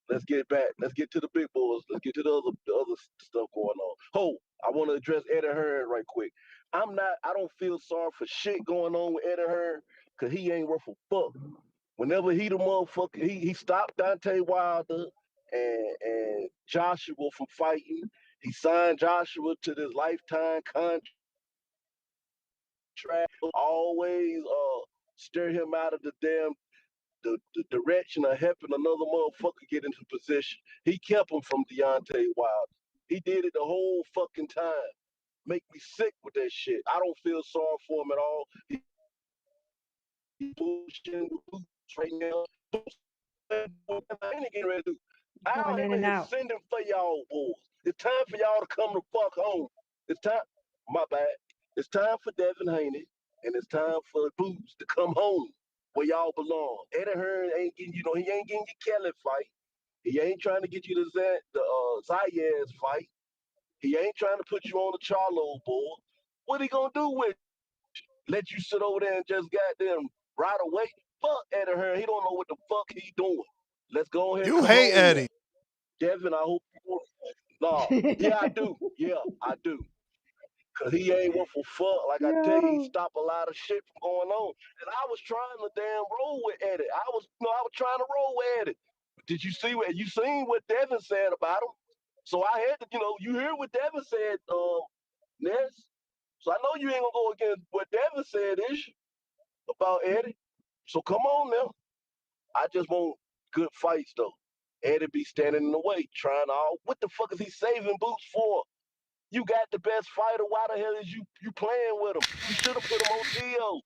Let's get back. Let's get to the big boys. Let's get to the other stuff going on. I want to address Eddie Hearn right quick. I don't feel sorry for shit going on with Eddie Hearn because he ain't worth a fuck. Whenever he the motherfucker, he stopped Deontay Wilder and Joshua from fighting. He signed Joshua to this lifetime contract. Always steer him out of the direction of helping another motherfucker get into position. He kept him from Deontay Wilder. He did it the whole fucking time. Make me sick with that shit. I don't feel sorry for him at all. He's pushing right now.
Going in and out.
Sending for y'all boys. It's time for y'all to come the fuck home. It's time. My bad. It's time for Devin Haney and it's time for Boots to come home where y'all belong. Eddie Hearn ain't getting, he ain't getting your Kelly fight. He ain't trying to get you the Zayas fight. He ain't trying to put you on the Charlo board. What he gonna do with you? Let you sit over there and just goddamn right away? Fuck Eddie Hearn. He don't know what the fuck he doing. Let's go ahead and
You
come
hate
home.
Eddie.
Devin, I hope you No. Yeah, I do. Yeah, I do. Cause he ain't worth a fuck. Like I tell you, he stopped a lot of shit from going on. And I was trying to damn roll with Eddie. I was trying to roll with Eddie. Did you see you seen what Devin said about him? So I had to, you hear what Devin said, Ness. So I know you ain't gonna go against what Devin said, is you, about Eddie. So come on now. I just want good fights though. Eddie be standing in the way, trying to what the fuck is he saving Boots for? You got the best fighter. Why the hell is you playing with him? You should have put him on TO.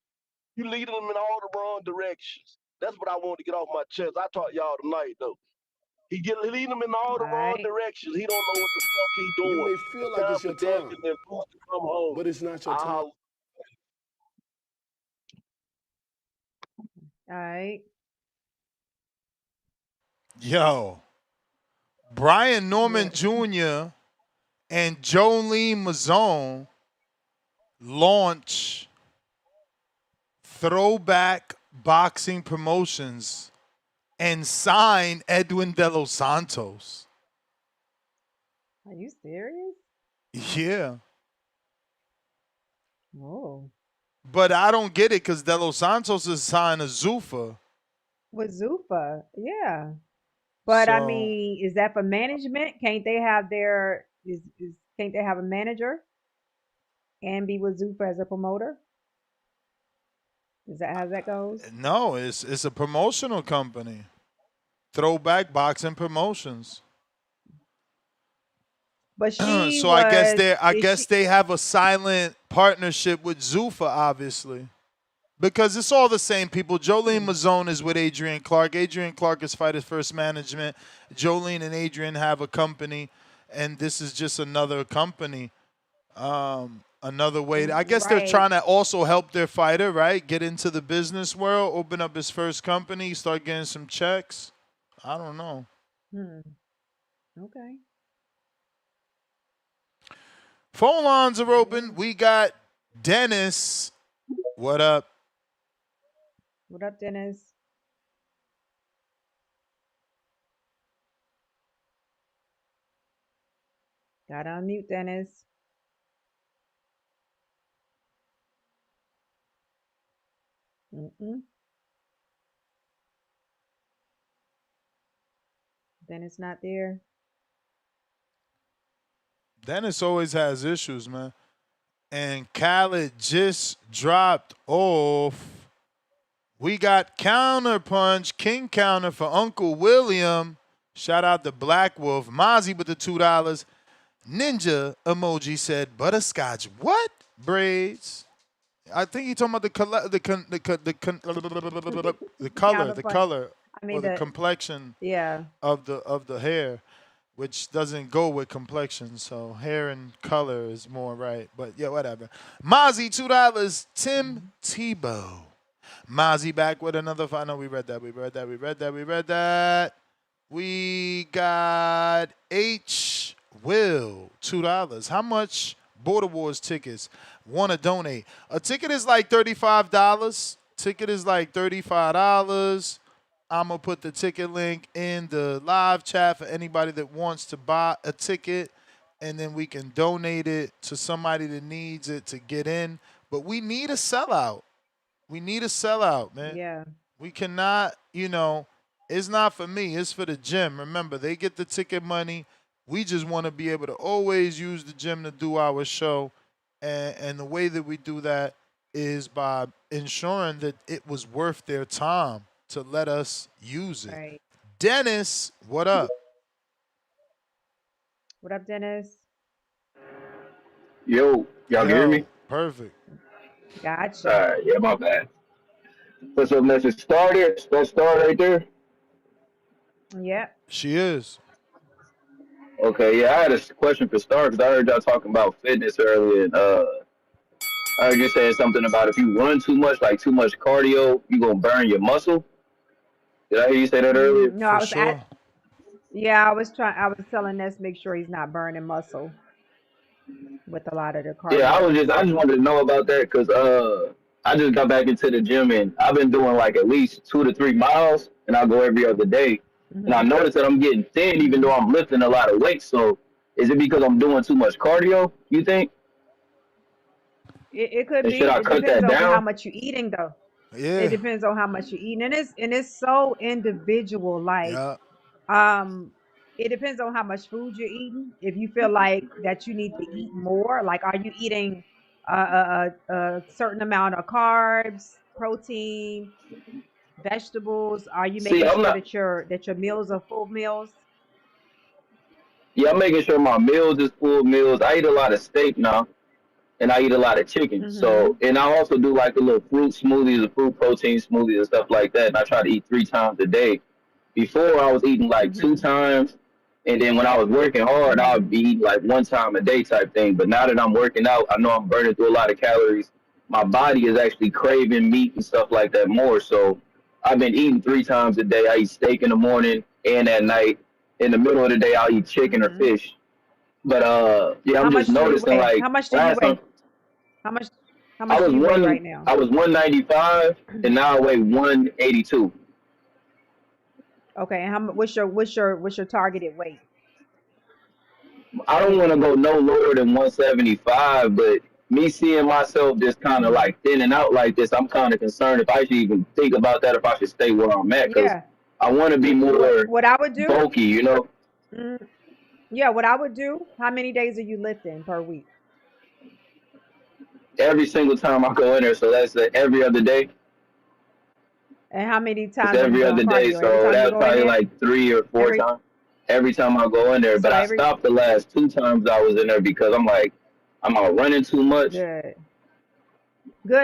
You leading him in all the wrong directions. That's what I wanted to get off my chest. I taught y'all tonight though. He leading him in all the wrong directions. He don't know what the fuck he doing.
You may feel
It's
like
time
it's
for
your
Devin
time,
and Boots to come home.
but it's not your time.
All right.
Yo. Brian Norman Jr. and Jolene Mazzone launch Throwback Boxing Promotions and sign Edwin De Los Santos.
Are you serious?
Yeah.
Oh.
But I don't get it because De Los Santos is signed a Zuffa.
With Zuffa, yeah. But I
So-
mean, is that for management? Can't they have can't they have a manager and be with Zuffa as a promoter? Is that how that goes?
No, it's a promotional company. Throwback Boxing Promotions.
But she
So I guess they have a silent partnership with Zuffa, obviously. Because it's all the same people. Jolene Mazzone is with Adrian Clark. Adrian Clark is Fighters First Management. Jolene and Adrian have a company, and this is just another company. Another way. I guess they're trying to also help their fighter, right? Get into the business world, open up his first company, start getting some checks. I don't know.
Okay.
Phone lines are open. We got Dennis. What up?
What up, Dennis? Gotta unmute Dennis. Mm-mm. Dennis not there.
Dennis always has issues, man. And Khaled just dropped off. We got Counter Punch, King Counter for Uncle William. Shout out to Black Wolf. Mozzie with the $2. Ninja emoji said butterscotch. What? Braids. I think he talking about the color, the color,
I
or
mean
the complexion
yeah.
of the hair, which doesn't go with complexion. So hair and color is more right. But yeah, whatever. Mozzie $2. Tim Tebow. Mozzie back with another five. No, we read that. We read that. We got H. Will $2. How much Border Wars tickets want to donate? A ticket is like $35. I'm going to put the ticket link in the live chat for anybody that wants to buy a ticket, and then we can donate it to somebody that needs it to get in. But we need a sellout. Man.
Yeah.
We cannot, it's not for me. It's for the gym. Remember, they get the ticket money. We just want to be able to always use the gym to do our show. And the way that we do that is by ensuring that it was worth their time to let us use it.
Right.
Dennis, what up?
What up, Dennis?
Yo, y'all can hear me?
Perfect.
Gotcha.
All right, yeah, my bad. What's up, message started? Let's start right there.
Yep.
She is.
Okay, yeah, I had a question for Star because I heard y'all talking about fitness earlier. And, I heard you saying something about if you run too much, like too much cardio, you gonna burn your muscle. Did I hear you say that earlier?
No, I was I was telling Ness make sure he's not burning muscle with a lot of the cardio.
Yeah, I just wanted to know about that because I just got back into the gym and I've been doing like at least 2 to 3 miles, and I go every other day. And I noticed that I'm getting thin even though I'm lifting a lot of weight. So is it because I'm doing too much cardio, you think?
It could
And
be.
should I
It
cut
depends
that
on how
down?
much you're eating, though.
Yeah.
It depends on how much you're eating, and it's so individual. Like, it depends on how much food you're eating. If you feel like that you need to eat more, like, are you eating a certain amount of carbs, protein, vegetables? Are you
See,
making
I'm
sure
not.
that your meals are full meals?
Yeah, I'm making sure my meals is full meals. I eat a lot of steak now, and I eat a lot of chicken. So, and I also do like a little fruit smoothies, a fruit protein smoothies, and stuff like that. And I try to eat 3 times a day. Before I was eating like 2 times, and then when I was working hard, I would be eating like 1 time a day type thing. But now that I'm working out, I know I'm burning through a lot of calories. My body is actually craving meat and stuff like that more. So I've been eating 3 times a day. I eat steak in the morning and at night. In the middle of the day, I'll eat chicken or fish. But yeah, I'm just noticing like
How much do you
last
weigh?
time
How much
I was
do you weigh right now?
I was 195, and now I weigh 182.
Okay, and what's your targeted weight?
I don't want to go no lower than 175, but me seeing myself just kind of like thinning out like this, I'm kind of concerned if I should even think about that, if I should stay where I'm at, because I want to be more
What I would do?
bulky, you know?
Yeah, what I would do, how many days are you lifting per week?
Every single time I go in there, so that's every other day.
And how many
It's
times are you
every
doing
other day,
cardio? Every
so
time you
that's
go in
probably
there?
like 3 or 4 times. Every time I go in there, but I stopped the last 2 times I was in there because I'm like, I'm out running too much.
Good.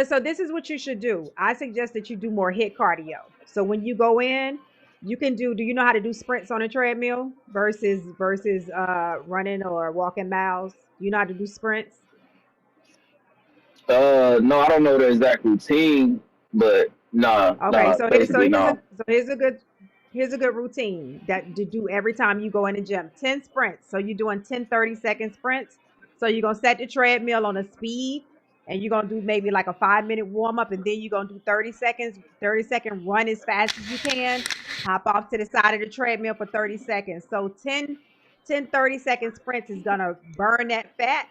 So this is what you should do. I suggest that you do more HIIT cardio. So when you go in, you can do you know how to do sprints on a treadmill versus running or walking miles? You know how to do sprints?
No, I don't know the exact routine, but
Okay, so
basically
here's
no.
Here's a good routine that to do every time you go in the gym. 10 sprints. So you're doing 10 30-second sprints. So you're going to set the treadmill on a speed and you're going to do maybe like a 5-minute warm up and then you're going to do 30 seconds, 30-second run as fast as you can. Hop off to the side of the treadmill for 30 seconds. So 10 30-second sprints is going to burn that fat,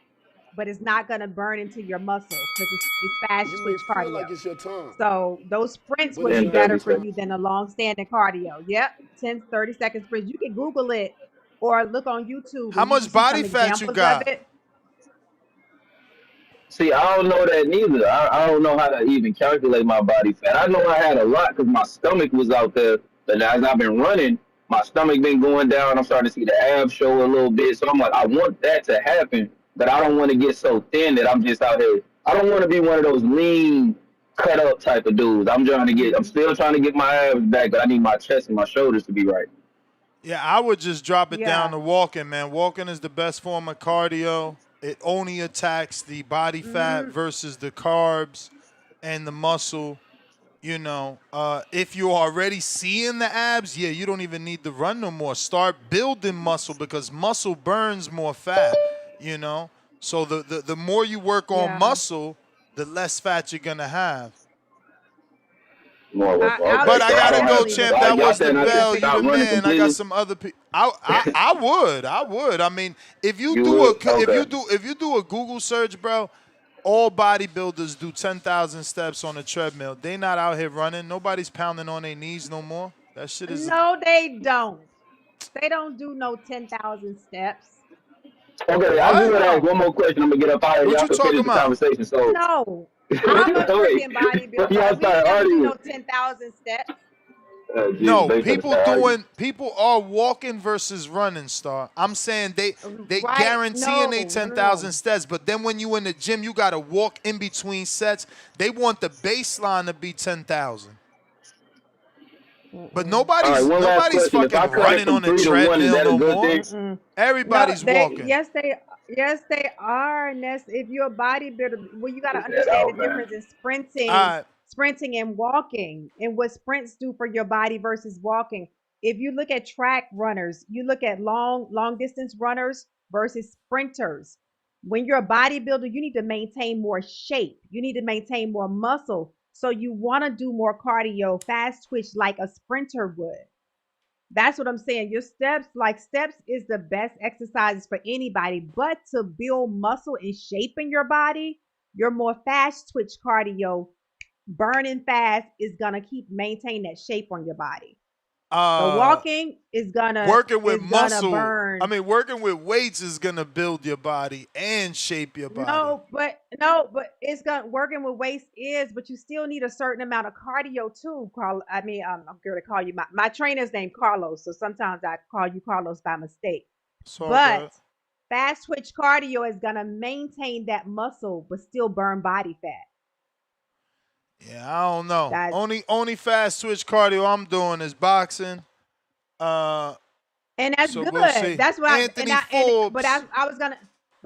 but it's not going to burn into your muscle because it's fast
You may
twitch
feel
cardio.
like it's your time,
So those sprints
but
would
it's
be
10,
not.
better
30
for
seconds.
you than a long standing cardio. Yep. 10, 30-second sprints. You can Google it or look on YouTube
How
and you can
much
see
body
some
fat you
examples of
got?
it.
See, I don't know that neither. I don't know how to even calculate my body fat. I know I had a lot because my stomach was out there. But as I've been running, my stomach been going down. I'm starting to see the abs show a little bit. So I'm like, I want that to happen, but I don't want to get so thin that I'm just out here. I don't want to be one of those lean, cut up type of dudes. I'm still trying to get my abs back, but I need my chest and my shoulders to be right.
Yeah, I would just drop it down
Yeah.
to walking, man. Walking is the best form of cardio. It only attacks the body fat
Mm-hmm.
versus the carbs and the muscle. If you're already seeing the abs, yeah, you don't even need to run no more. Start building muscle because muscle burns more fat, you know. So the more you work on
Yeah.
muscle, the less fat you're gonna have.
More work. Okay,
But I
so I
gotta
don't
go,
have.
Actually, the
So
champ.
I,
That
y'all
was the
saying I should
bell. You
stop
the
running
man. I got
completely?
some other people. I would. I would. I mean, if you
You
do a
would? Okay.
if you do a Google search, bro, all bodybuilders do 10,000 steps on a treadmill. They not out here running. Nobody's pounding on their knees no more. That shit is.
no, they don't. They don't do no 10,000 steps.
Okay, I just
What?
want to ask
No.
one more question. I'm gonna get up out of here.
What
Y'all
you
can
talking
finish the
about?
conversation. So,
No. I'm a
wait,
freaking
but y'all
bodybuilder. We ain't
start
never do
arguing.
no 10,000 steps.
Jesus,
No,
they finna start arguing.
people are walking versus running, Star. I'm saying they
Right?
guaranteeing they
No, no, no, no.
10,000 steps, but then when you in the gym, you gotta walk in between sets. They want the baseline to be 10,000. But
Mm-mm.
All right,
nobody's
one last
nobody's
question. If
fucking
I cut it
running
from
on a
3 to 1, is
treadmill
that a
no
good
more.
thing?
Mm-mm. No,
Everybody's
they
walking.
yes they are. And that's if you're a bodybuilder. Well, you got to
Is that
understand the
out, man?
difference in
All right.
sprinting and walking, and what sprints do for your body versus walking. If you look at track runners, you look at long distance runners versus sprinters. When you're a bodybuilder, you need to maintain more shape. You need to maintain more muscle. So you want to do more cardio, fast twitch like a sprinter would. That's what I'm saying. Your steps, like steps, is the best exercises for anybody. But to build muscle and shape in your body, your more fast twitch cardio, burning fast, is gonna keep maintain that shape on your body. The
Uh
walking is gonna
working with
is gonna
muscle. I
burn.
mean, working with weights is gonna build your body and shape your body.
No, but it's gonna working with weights is, but you still need a certain amount of cardio too, Carl. I mean, I'm gonna call you my trainer's named Carlos, so sometimes I call you Carlos by mistake.
It's all
But
good.
fast twitch cardio is gonna maintain that muscle but still burn body fat.
Yeah, I don't know.
That's
Only fast switch cardio I'm doing is boxing. Uh,
and that's
so we'll
good.
see.
That's what I and
Anthony
I and but
Forbes.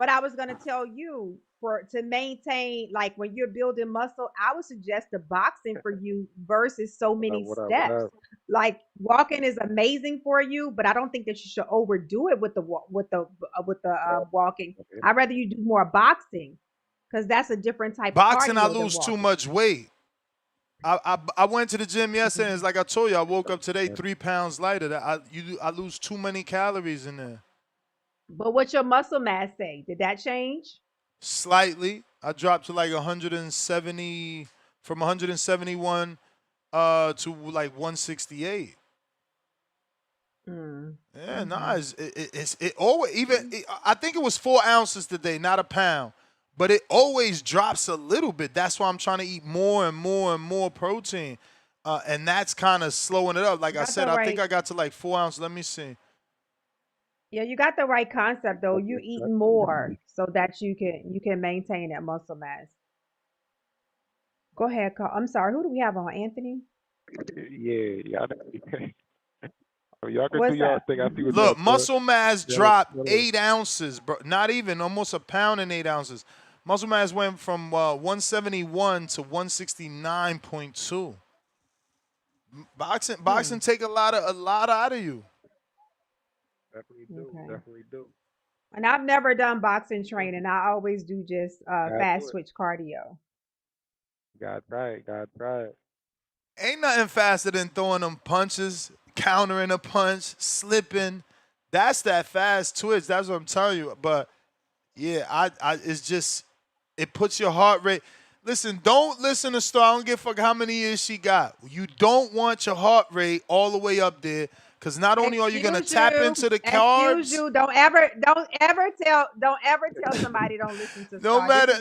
I was gonna tell you for to maintain like when you're building muscle, I would suggest the boxing for you versus so many
What up? What
steps.
up?
Like walking is amazing for you, but I don't think that you should overdo it with the walking.
Okay.
I'd rather you do more boxing because that's a different type of
Boxing, I
cardio than
lose too
walking.
much weight. I went to the gym yesterday, and it's like I told you, I woke up today 3 pounds lighter. I lose too many calories in there.
But what's your muscle mass say? Did that change?
Slightly, I dropped to like 170 from 171 to like 168.
Mm,
Yeah,
okay.
nah, it always I think it was 4 ounces today, not a pound, but it always drops a little bit. That's why I'm trying to eat more and more and more protein, and that's kind of slowing it up. Like I
Got the
said, I think
right.
I got to like 4 ounces. Let me see.
Yeah, you got the right concept though. You eating more so that you can maintain that muscle mass. Go ahead, Carl. I'm sorry. Who do we have on? Anthony?
Yeah, y'all, y'all can do
What's
y'all
up?
thing. I see what y'all
Look,
doing.
muscle mass
Y'all,
dropped
y'all,
8 ounces, bro. Not even, almost a pound and 8 ounces. Muscle mass went from 171 to 169.2. Boxing take a lot out of you.
Definitely do. Definitely do.
And I've never done boxing training. I always do just fast switch cardio.
God try it. God try it.
Ain't nothing faster than throwing them punches, countering a punch, slipping. That's that fast twitch. That's what I'm telling you. But yeah, it's just it puts your heart rate. Listen, don't listen to Star. I don't give a fuck how many years she got. You don't want your heart rate all the way up there. Because not only are you gonna tap into the carbs,
excuse you, don't ever tell somebody don't listen to
no matter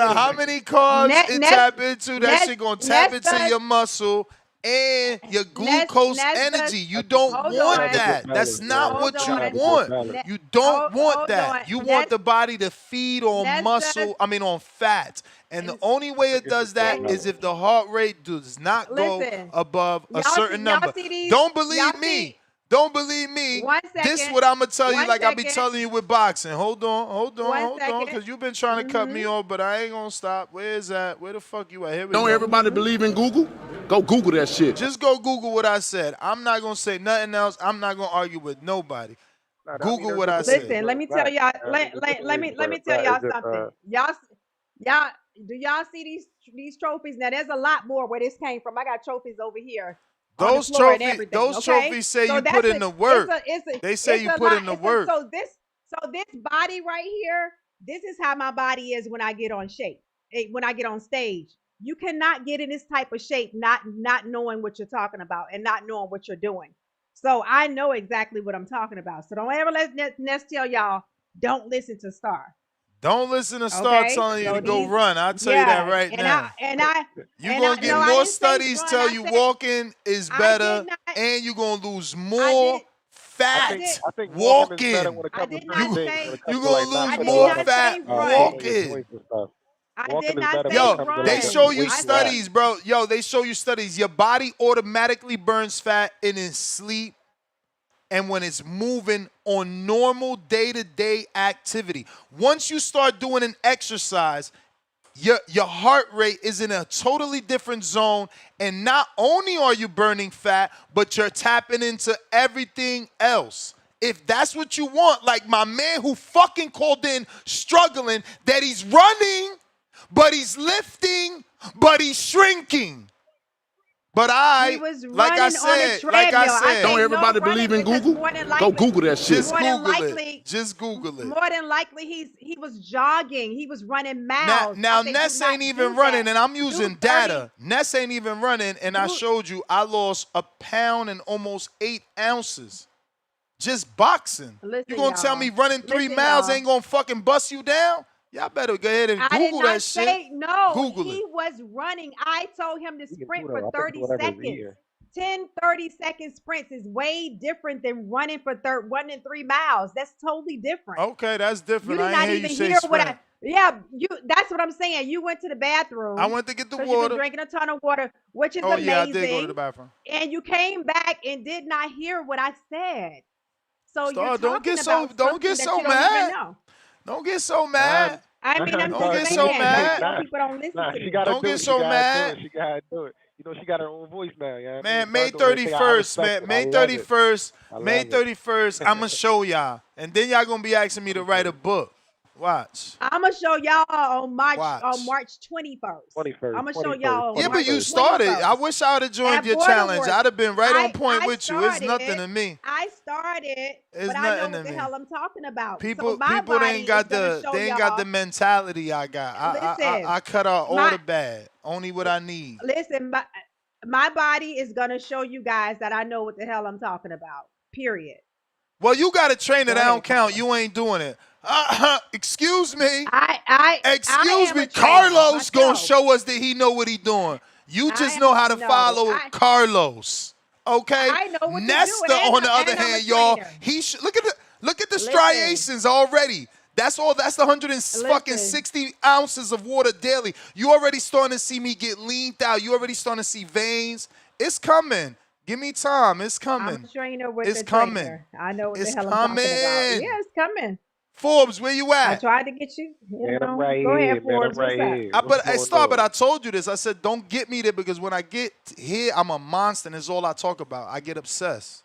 how many carbs it tap into, that shit gonna tap into your muscle and your glucose energy. You don't want that. That's not what you want. You don't want that. You want the body to feed on muscle. I mean on fat. And the only way it does that is if the heart rate does not go above a certain number. Don't believe me. Don't believe me. This is what I'm going to tell you like I be telling you with boxing. Hold on, because you've been trying to cut me off, but I ain't going to stop. Where is that? Where the fuck you at? Here we
Don't
go.
everybody believe in Google? Go Google that shit.
Just go Google what I said. I'm not going to say nothing else. I'm not going to argue with nobody. Google what I said.
Listen, let me tell y'all. Let me tell y'all something. Y'all, do y'all see these trophies? Now, there's a lot more where this came from. I got trophies over here.
Those trophies say you put in the work. They say you put in the work.
So this body right here, this is how my body is when I get on stage. You cannot get in this type of shape not knowing what you're talking about and not knowing what you're doing. So I know exactly what I'm talking about. So don't ever let Ness tell y'all don't listen to Star.
Don't listen to Star telling you to go run. I'll tell you that right now. You're going to get more studies tell you walking is better, and you're going to lose more fat walking. You're going to lose more fat walking. Yo, they show you studies, bro. Yo, they show you studies. Your body automatically burns fat in its sleep and when it's moving on normal day-to-day activity. Once you start doing an exercise, your heart rate is in a totally different zone, and not only are you burning fat, but you're tapping into everything else. If that's what you want, like my man who fucking called in struggling, that he's running, but he's lifting, but he's shrinking. But like I said,
don't everybody believe in Google? Go Google that shit.
Just Google it.
More than likely, he was jogging. He was running miles.
Now Ness ain't even running, and I'm using data. Ness ain't even running, and I showed you I lost 1 pound and almost 8 ounces. Just boxing. You gonna tell me running 3 miles ain't gonna fucking bust you down? Y'all better go ahead and Google that shit.
No,
Google
he was running. I told him to sprint for 30
seconds.
30 second sprints is way different than running 3 miles. That's totally different.
Okay, that's different.
You did not even hear what that's what I'm saying. You went to the bathroom.
I went to get the water.
You've been drinking a ton of water, which is amazing.
Yeah, I did go to the bathroom.
And you came back and did not hear what I said. So
Star,
you're
don't get so mad. Don't get so mad.
I mean, I'm
don't get
just
so
saying,
mad.
People don't listen to me.
Don't get so mad.
She gotta do it. You know, she got her own voice now. Yeah.
Man, May 31st, man. May 31st, I'm going to show y'all. And then y'all going to be asking me to write a book. Watch.
I'm going to show y'all on March 21st. I'm going to show y'all on
Yeah,
March
but you started.
21st.
I wish I would have joined your challenge. I'd have been right on point with you. It's nothing to me.
I started,
it's
but I know what the hell I'm talking about.
People ain't got the mentality I got. I cut out all the bad. Only what I need.
Listen, my body is going to show you guys that I know what the hell I'm talking about. Period.
Well, you got a trainer that don't count. You ain't doing it. Excuse me. Excuse me. Carlos gonna show us that he know what he doing. You just know how to follow Carlos. Okay.
I know what
Nesta, on the other hand, y'all, he look at the striations already. That's all. That's the 160 ounces of water daily. You already starting to see me get leaned out. You already starting to see veins. It's coming. Give me time. It's coming.
I'm a trainer with
it's
the
coming.
Trainer. I know what
it's
the hell
coming.
I'm talking about. Yeah, it's coming.
Forbes, where you
I
at?
tried to get you.
Man, I'm right
Go
here,
ahead,
man. I'm
Forbes.
right
What's up?
here.
But
What's going on?
but I told you this. I said, don't get me there because when I get here, I'm a monster and it's all I talk about. I get obsessed.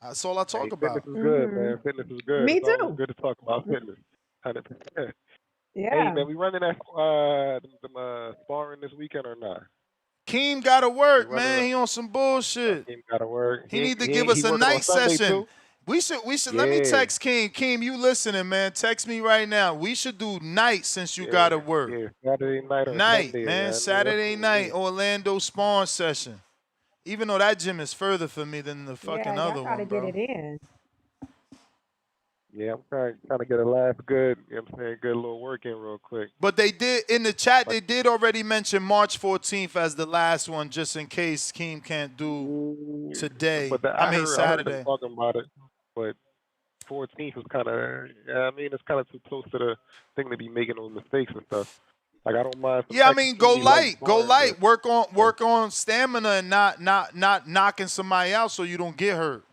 That's all I talk about.
Fitness is good, man. Fitness is good.
Me
It's always
too.
good to talk about fitness. 100%. Hey,
Yeah.
man, we running that sparring this weekend or not?
Keem gotta work,
We running
man. He on some bullshit.
Keem gotta work.
He need to give us
he
a
working on
night
Sunday
session.
too?
We should
Yeah.
let me text Keem. Keem, you listening, man. Text me right now. We should do night since you gotta work.
Yeah, Saturday night or
Night,
Sunday,
man.
man.
Saturday night, Orlando spawn session. Even though that gym is further for me than the fucking other
y'all gotta
one,
get
bro.
it in.
Yeah, I'm trying to get a last good, you know what I'm saying, good little work in real quick.
But they did in the chat. They did already mention March 14th as the last one, just in case Keem can't do today.
But
I mean
I heard them
Saturday.
talking about it. But 14th was kind of, it's kind of too close to the thing to be making those mistakes and stuff. Like I don't mind.
Yeah, I mean, go light,
sparring,
work on stamina and not knocking somebody out so you don't get hurt.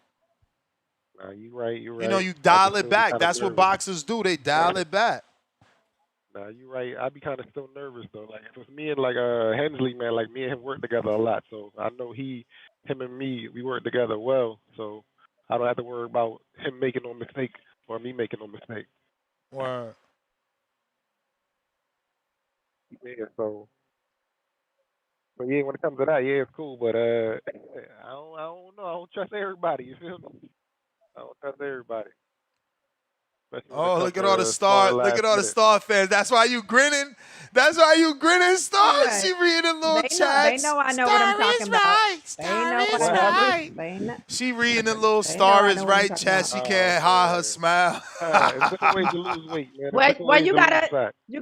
Nah, you right.
You know, you dial it back. That's what boxers do. They dial it back.
Nah, you right. I'd be kind of still nervous though. Like if it was me and like Hensley, man, like me and him work together a lot. So I know him and me, we work together well. So I don't have to worry about him making no mistake or me making no mistake.
Word.
Yeah. So yeah, when it comes to that, yeah, it's cool. But I don't know. I don't trust everybody. You feel me? I don't trust everybody.
Oh, look at all the Star! Look at all the Star fans. That's why you grinning. That's why you grinning, Star.
Right.
She reading little chats.
They know I know what I'm talking about.
Star is right. She reading the little Star is right chat. She can't hide her smile.
It's different ways to lose weight, man.
Well, you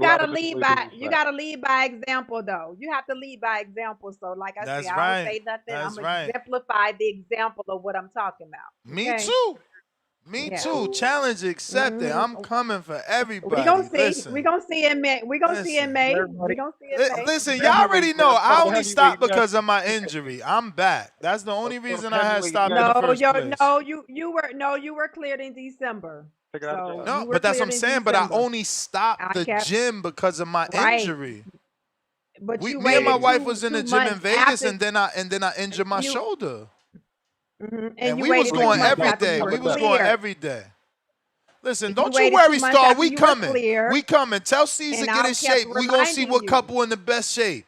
gotta lead by example though. You have to lead by example. So like I
That's
said,
right.
I don't say nothing.
That's
I'm
right.
exemplify the example of what I'm talking about.
Me
Okay?
too. Me too. Challenge accepted. I'm coming for everybody.
We gonna see.
Listen.
We gonna see in May. We gonna see in May. We gonna see in May.
Listen, y'all already know I only stopped because of my injury. I'm back. That's the only reason I had stopped in the first place.
You were cleared in December. So
no, but that's what I'm saying. But I only stopped the gym because of my injury.
But
me and my wife was in the gym in Vegas, and then I injured my shoulder. And we was going every day. We was going every day. Listen, don't you worry, Star. We coming. We coming. Tell Caesar get in shape. We gonna see what couple in the best shape.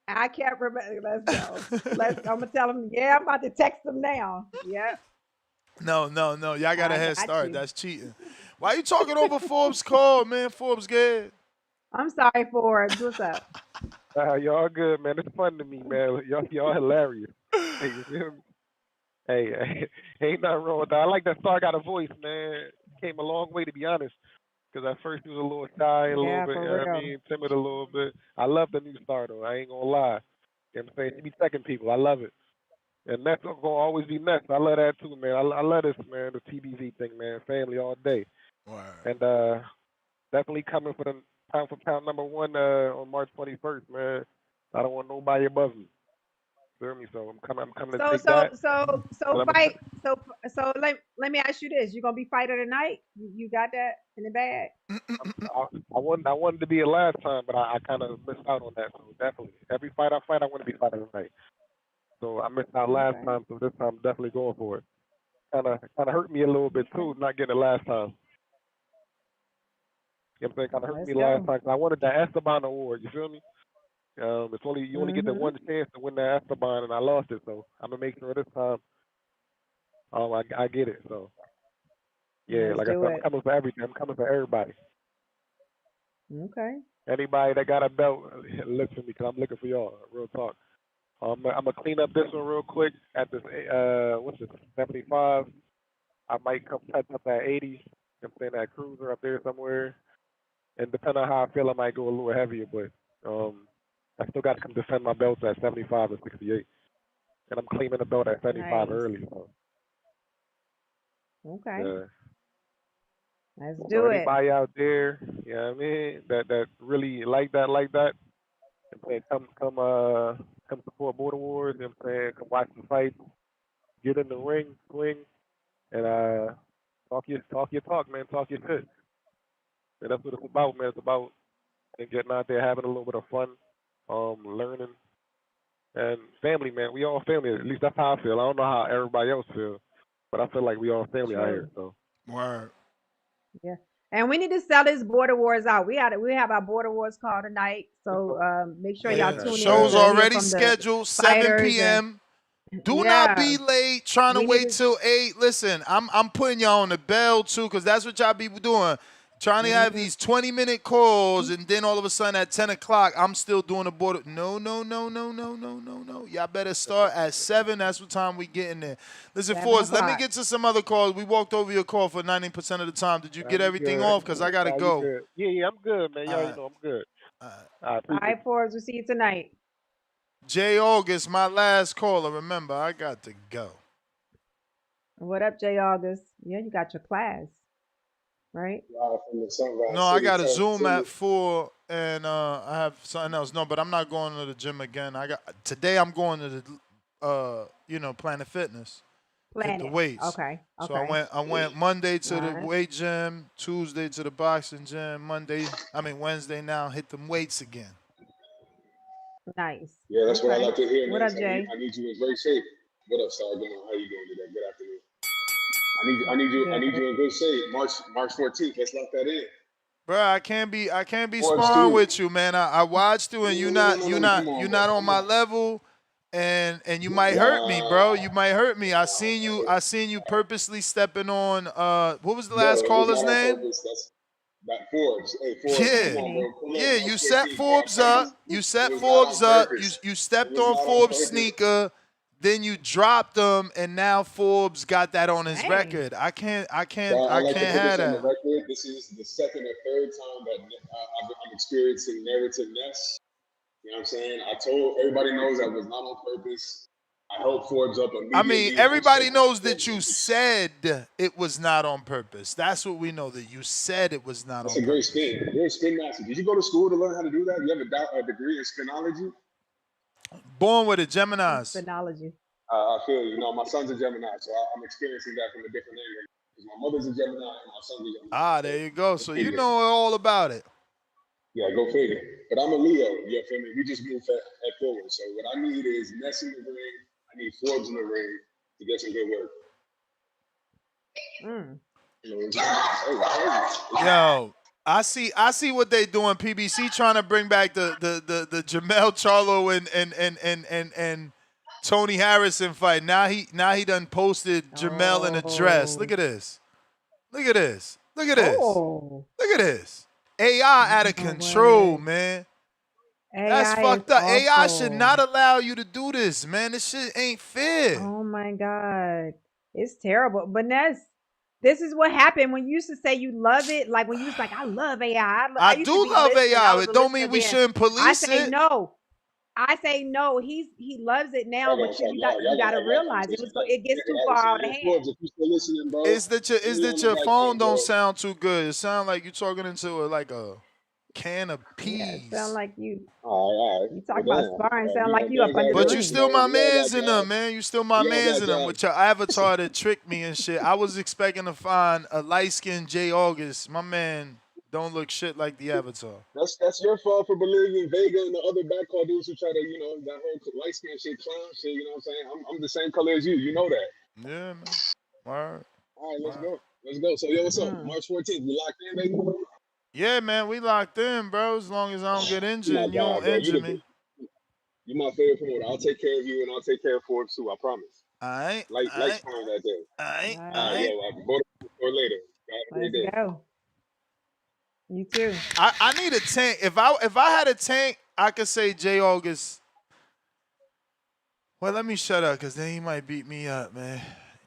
I can't remember. Let's go. I'm gonna tell him. Yeah, I'm about to text him now. Yeah.
No. Y'all got a head start. That's cheating. Why you talking over Forbes' call, man? Forbes good.
I'm sorry, Forbes. What's up?
Y'all good, man. It's fun to me, man. Y'all hilarious. Hey, you feel me? Hey, ain't nothing wrong with that. I like that Star got a voice, man. Came a long way, to be honest. Because at first he was a little shy, a little bit, you know what I mean, timid a little bit. I love the new Star, though. I ain't going to lie. You know what I'm saying? She be second people. I love it. And that's going to always be next. I love that, too, man. I love this, man, the TBV thing, man. Family all day.
Wow.
And definitely coming for the pound for pound number one on March 21st, man. I don't want nobody above me. Feel me? So I'm coming to take that.
So let me ask you this: you gonna be fighter tonight? You got that in the bag?
I wanted to be it last time, but I kind of missed out on that. So definitely, every fight I fight, I want to be fighter tonight. So I missed out last time, so this time I'm definitely going for it. Kind of hurt me a little bit too, not getting it last time. You know what I'm saying? Kind of hurt me last time. I wanted the Esteban Award. You feel me? It's only you only get the one chance to win the Esteban, and I lost it. So I'm gonna make sure this time, I get it. So yeah, like I said, I'm coming for everything. I'm coming for everybody.
Okay.
Anybody that got a belt, look for me because I'm looking for y'all. Real talk. I'm gonna clean up this one real quick at this. What's it? 75. I might come touch up at 80. I'm saying that cruiser up there somewhere. And depending on how I feel, I might go a little heavier, but I still got to come defend my belts at 75 and 68. And I'm claiming the belt at 75 early. So.
Okay. Let's
so
do it.
Anybody out there, you know what I mean, that really like that, come support Border Wars, you know what I'm saying, come watch the fight, get in the ring, swing, and talk your talk, man, talk your shit. And that's what it's about, man. It's about getting out there, having a little bit of fun, learning, and family, man. We all family. At least that's how I feel. I don't know how everybody else feels, but I feel like we all family out here. So.
Word.
Yeah. And we need to sell this Border Wars out. We have our Border Wars call tonight. So make sure y'all tune in.
Show's
to hear
already
from the
scheduled, 7
fighters
p.m. Do
yeah.
not be late trying to wait till 8. Listen, I'm putting y'all on the bell too, because that's what y'all be doing. Trying to have these 20-minute calls, and then all of a sudden at 10 o'clock, I'm still doing the border. No. Y'all better start at 7. That's what time we get in there. Listen, Forrest, let me get to some other calls. We walked over your call for 90% of the time. Did you get everything off? Because I got to go.
Yeah, I'm good, man. Y'all, I'm good.
All right, Forbes, we'll see you tonight.
Jay August, my last caller. Remember, I got to go.
What up, Jay August? Yeah, you got your class, right?
No, I got a Zoom at 4, and I have something else. No, but I'm not going to the gym again. Today I'm going to the Planet Fitness. Hit the weights.
Okay.
So I went Monday to the weight gym, Tuesday to the boxing gym, Wednesday now hit them weights again.
Nice.
Yeah, that's what I like to hear.
What
man.
up, Jay?
I need you in great shape. What up, Star? How you doing today? Good afternoon. I need you in good shape. March 14th. Let's lock that in.
Bro, I can't be sparring with you, man. I watched you, and you're not on my level, and you might hurt me, bro. You might hurt me. I seen you purposely stepping on. What was the last caller's name?
That Forbes. Hey, Forbes, come on, bro.
Yeah, you set Forbes up. You set Forbes up. You stepped on Forbes' sneaker. Then you dropped him, and now Forbes got that on his record. I can't have that.
Record. This is the second or third time that I'm experiencing narrative-ness. You know what I'm saying? I told everybody knows that was not on purpose. I helped Forbes up immediately.
Everybody knows that you said it was not on purpose. That's what we know, that you said it was not on purpose.
That's a great spin. You're a spin master. Did you go to school to learn how to do that? You have a degree in spinology?
Born with it, Geminis.
Spinology.
I feel you. My son's a Gemini, so I'm experiencing that from a different angle. Because my mother's a Gemini and my son's a Gemini.
There you go. So you know all about it.
Yeah, go figure. But I'm a Leo. You feel me? We just move forward. So what I need is Ness in the ring. I need Forbes in the ring to get some good work.
Yo, I see what they doing. PBC trying to bring back the Jamel Charlo and Tony Harrison fight. Now he done posted Jamel in a dress. Look at this. Look at this. Look at this. Look at this. AI out of control, man. That's fucked up. AI should not allow you to do this, man. This shit ain't fair.
Oh my God. It's terrible. But this is what happened when you used to say you love it. Like when you was like, I love AI.
I do love AI. It don't mean we shouldn't police it.
I say no. He loves it now, but you got to realize it gets too far out of hand.
Is that your phone don't sound too good? It sounds like you're talking into like a can of peas.
Yeah, it sound like you.
All right.
You talk about sparring. Sound like you up under the
But you still my mans in them, man. You still my mans in them with your avatar that tricked me and shit. I was expecting to find a light-skinned Jay August. My man don't look shit like the avatar.
That's your fault for believing Vega and the other backcard dudes who try to, that whole light skin shit, clown shit. You know what I'm saying? I'm the same color as you. You know that.
Yeah, man. All
right, let's go. Let's go. So, yo, what's up? March 14th. We locked in, baby?
Yeah, man. We locked in, bro. As long as I don't get injured and you don't injure me.
You're my favorite promoter. I'll take care of you and I'll take care of Forbes too. I promise.
All right.
Light sparring that day.
All right.
I'll go or later.
Let's go. You too.
I need a tank. If I had a tank, I could say Jay August. Well, let me shut up because then he might beat me up, man.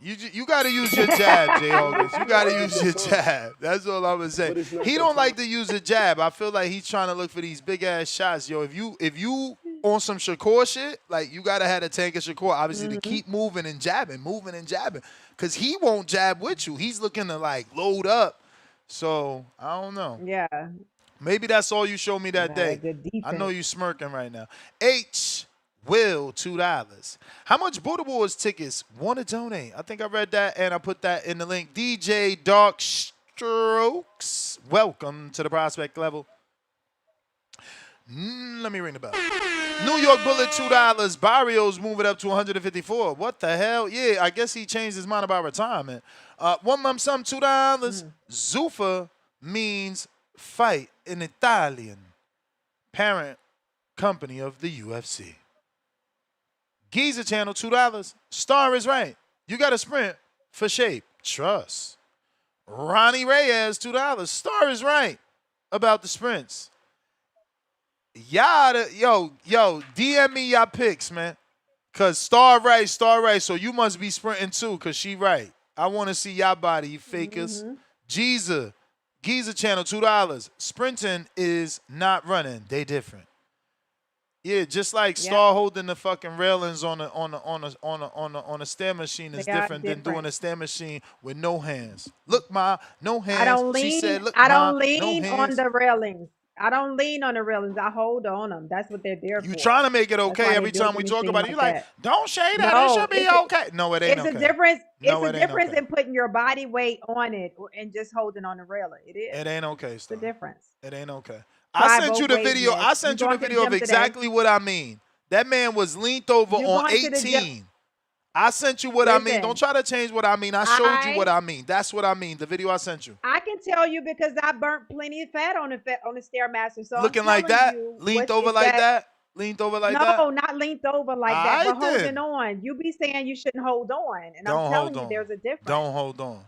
You got to use your jab, Jay August. You got to use your jab. That's all I'm gonna say. He don't like to use a jab. I feel like he's trying to look for these big ass shots, yo. If you on some Shakur shit, like you gotta have a tank of Shakur, obviously, to keep moving and jabbing, because he won't jab with you. He's looking to like load up. So I don't know.
Yeah.
Maybe that's all you showed me that day. I know you smirking right now. Will $2. How much Border Wars tickets want to donate? I think I read that and I put that in the link. DJ Dark strokes. Welcome to the prospect level. Let me ring the bell. New York Bullet, $2. Barrios move it up to 154. What the hell? Yeah, I guess he changed his mind about retirement. One lump sum, $2. Zuffa means fight in Italian. Parent company of the UFC. Giza Channel, $2. Star is right. You got to sprint for shape. Trust. Ronnie Reyes, $2. Star is right about the sprints. Y'all, yo, DM me y'all picks, man. Cause Star right. So you must be sprinting too, cause she right. I want to see y'all body, you fakers. Giza Channel, $2. Sprinting is not running. They different. Yeah, just like Star holding the fucking railings on a stair machine is different than doing a stair machine with no hands. Look, ma, no hands.
I don't lean.
She said, look,
I
ma,
don't lean
no
on
hands.
the railings. I don't lean on the railings. I hold on them. That's what they're there for.
You trying to make it okay every time we talk about it. You're like, don't shade that. It should be okay. No, it ain't okay.
It's a difference.
No,
it's a difference in putting your body weight on it and just holding on the railing. It is.
It ain't okay,
Star. It's a difference.
It ain't okay. I sent you the video. I sent you the video of exactly what I mean. That man was leaned over on 18. I sent you what I mean. Don't try to change what I mean. I showed you what I mean. That's what I mean. The video I sent you.
I can tell you because I burnt plenty of fat on the Stairmaster. So
looking like that? Leaned over like that? Leaned over like that?
No, not leaned over like that, but holding on. You be saying you shouldn't hold on. And I'm telling you there's a difference.
Don't hold on.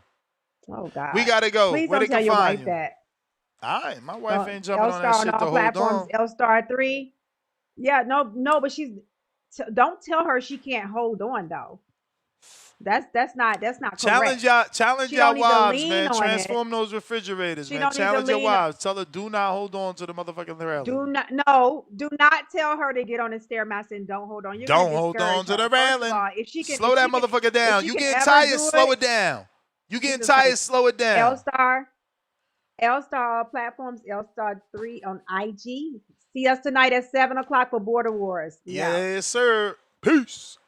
Oh, God.
We got to go.
Please
Where
don't
they
tell
can
your
find
wife
you?
that.
All right. My wife ain't jumping on that shit to hold
platforms,
on.
L-Star 3. Yeah, no, but she's... don't tell her she can't hold on though. That's not correct.
Challenge y'all wives, man. Transform those refrigerators, man. Challenge your wives. Tell her do not hold on to the motherfucking railing.
Do not tell her to get on the Stairmaster and don't hold on.
Don't hold on to the railing. Slow that motherfucker down. You getting tired? Slow it down. You getting tired? Slow it down.
L-Star platforms, L-Star 3 on IG. See us tonight at 7 o'clock for Border Wars.
Yes, sir. Peace.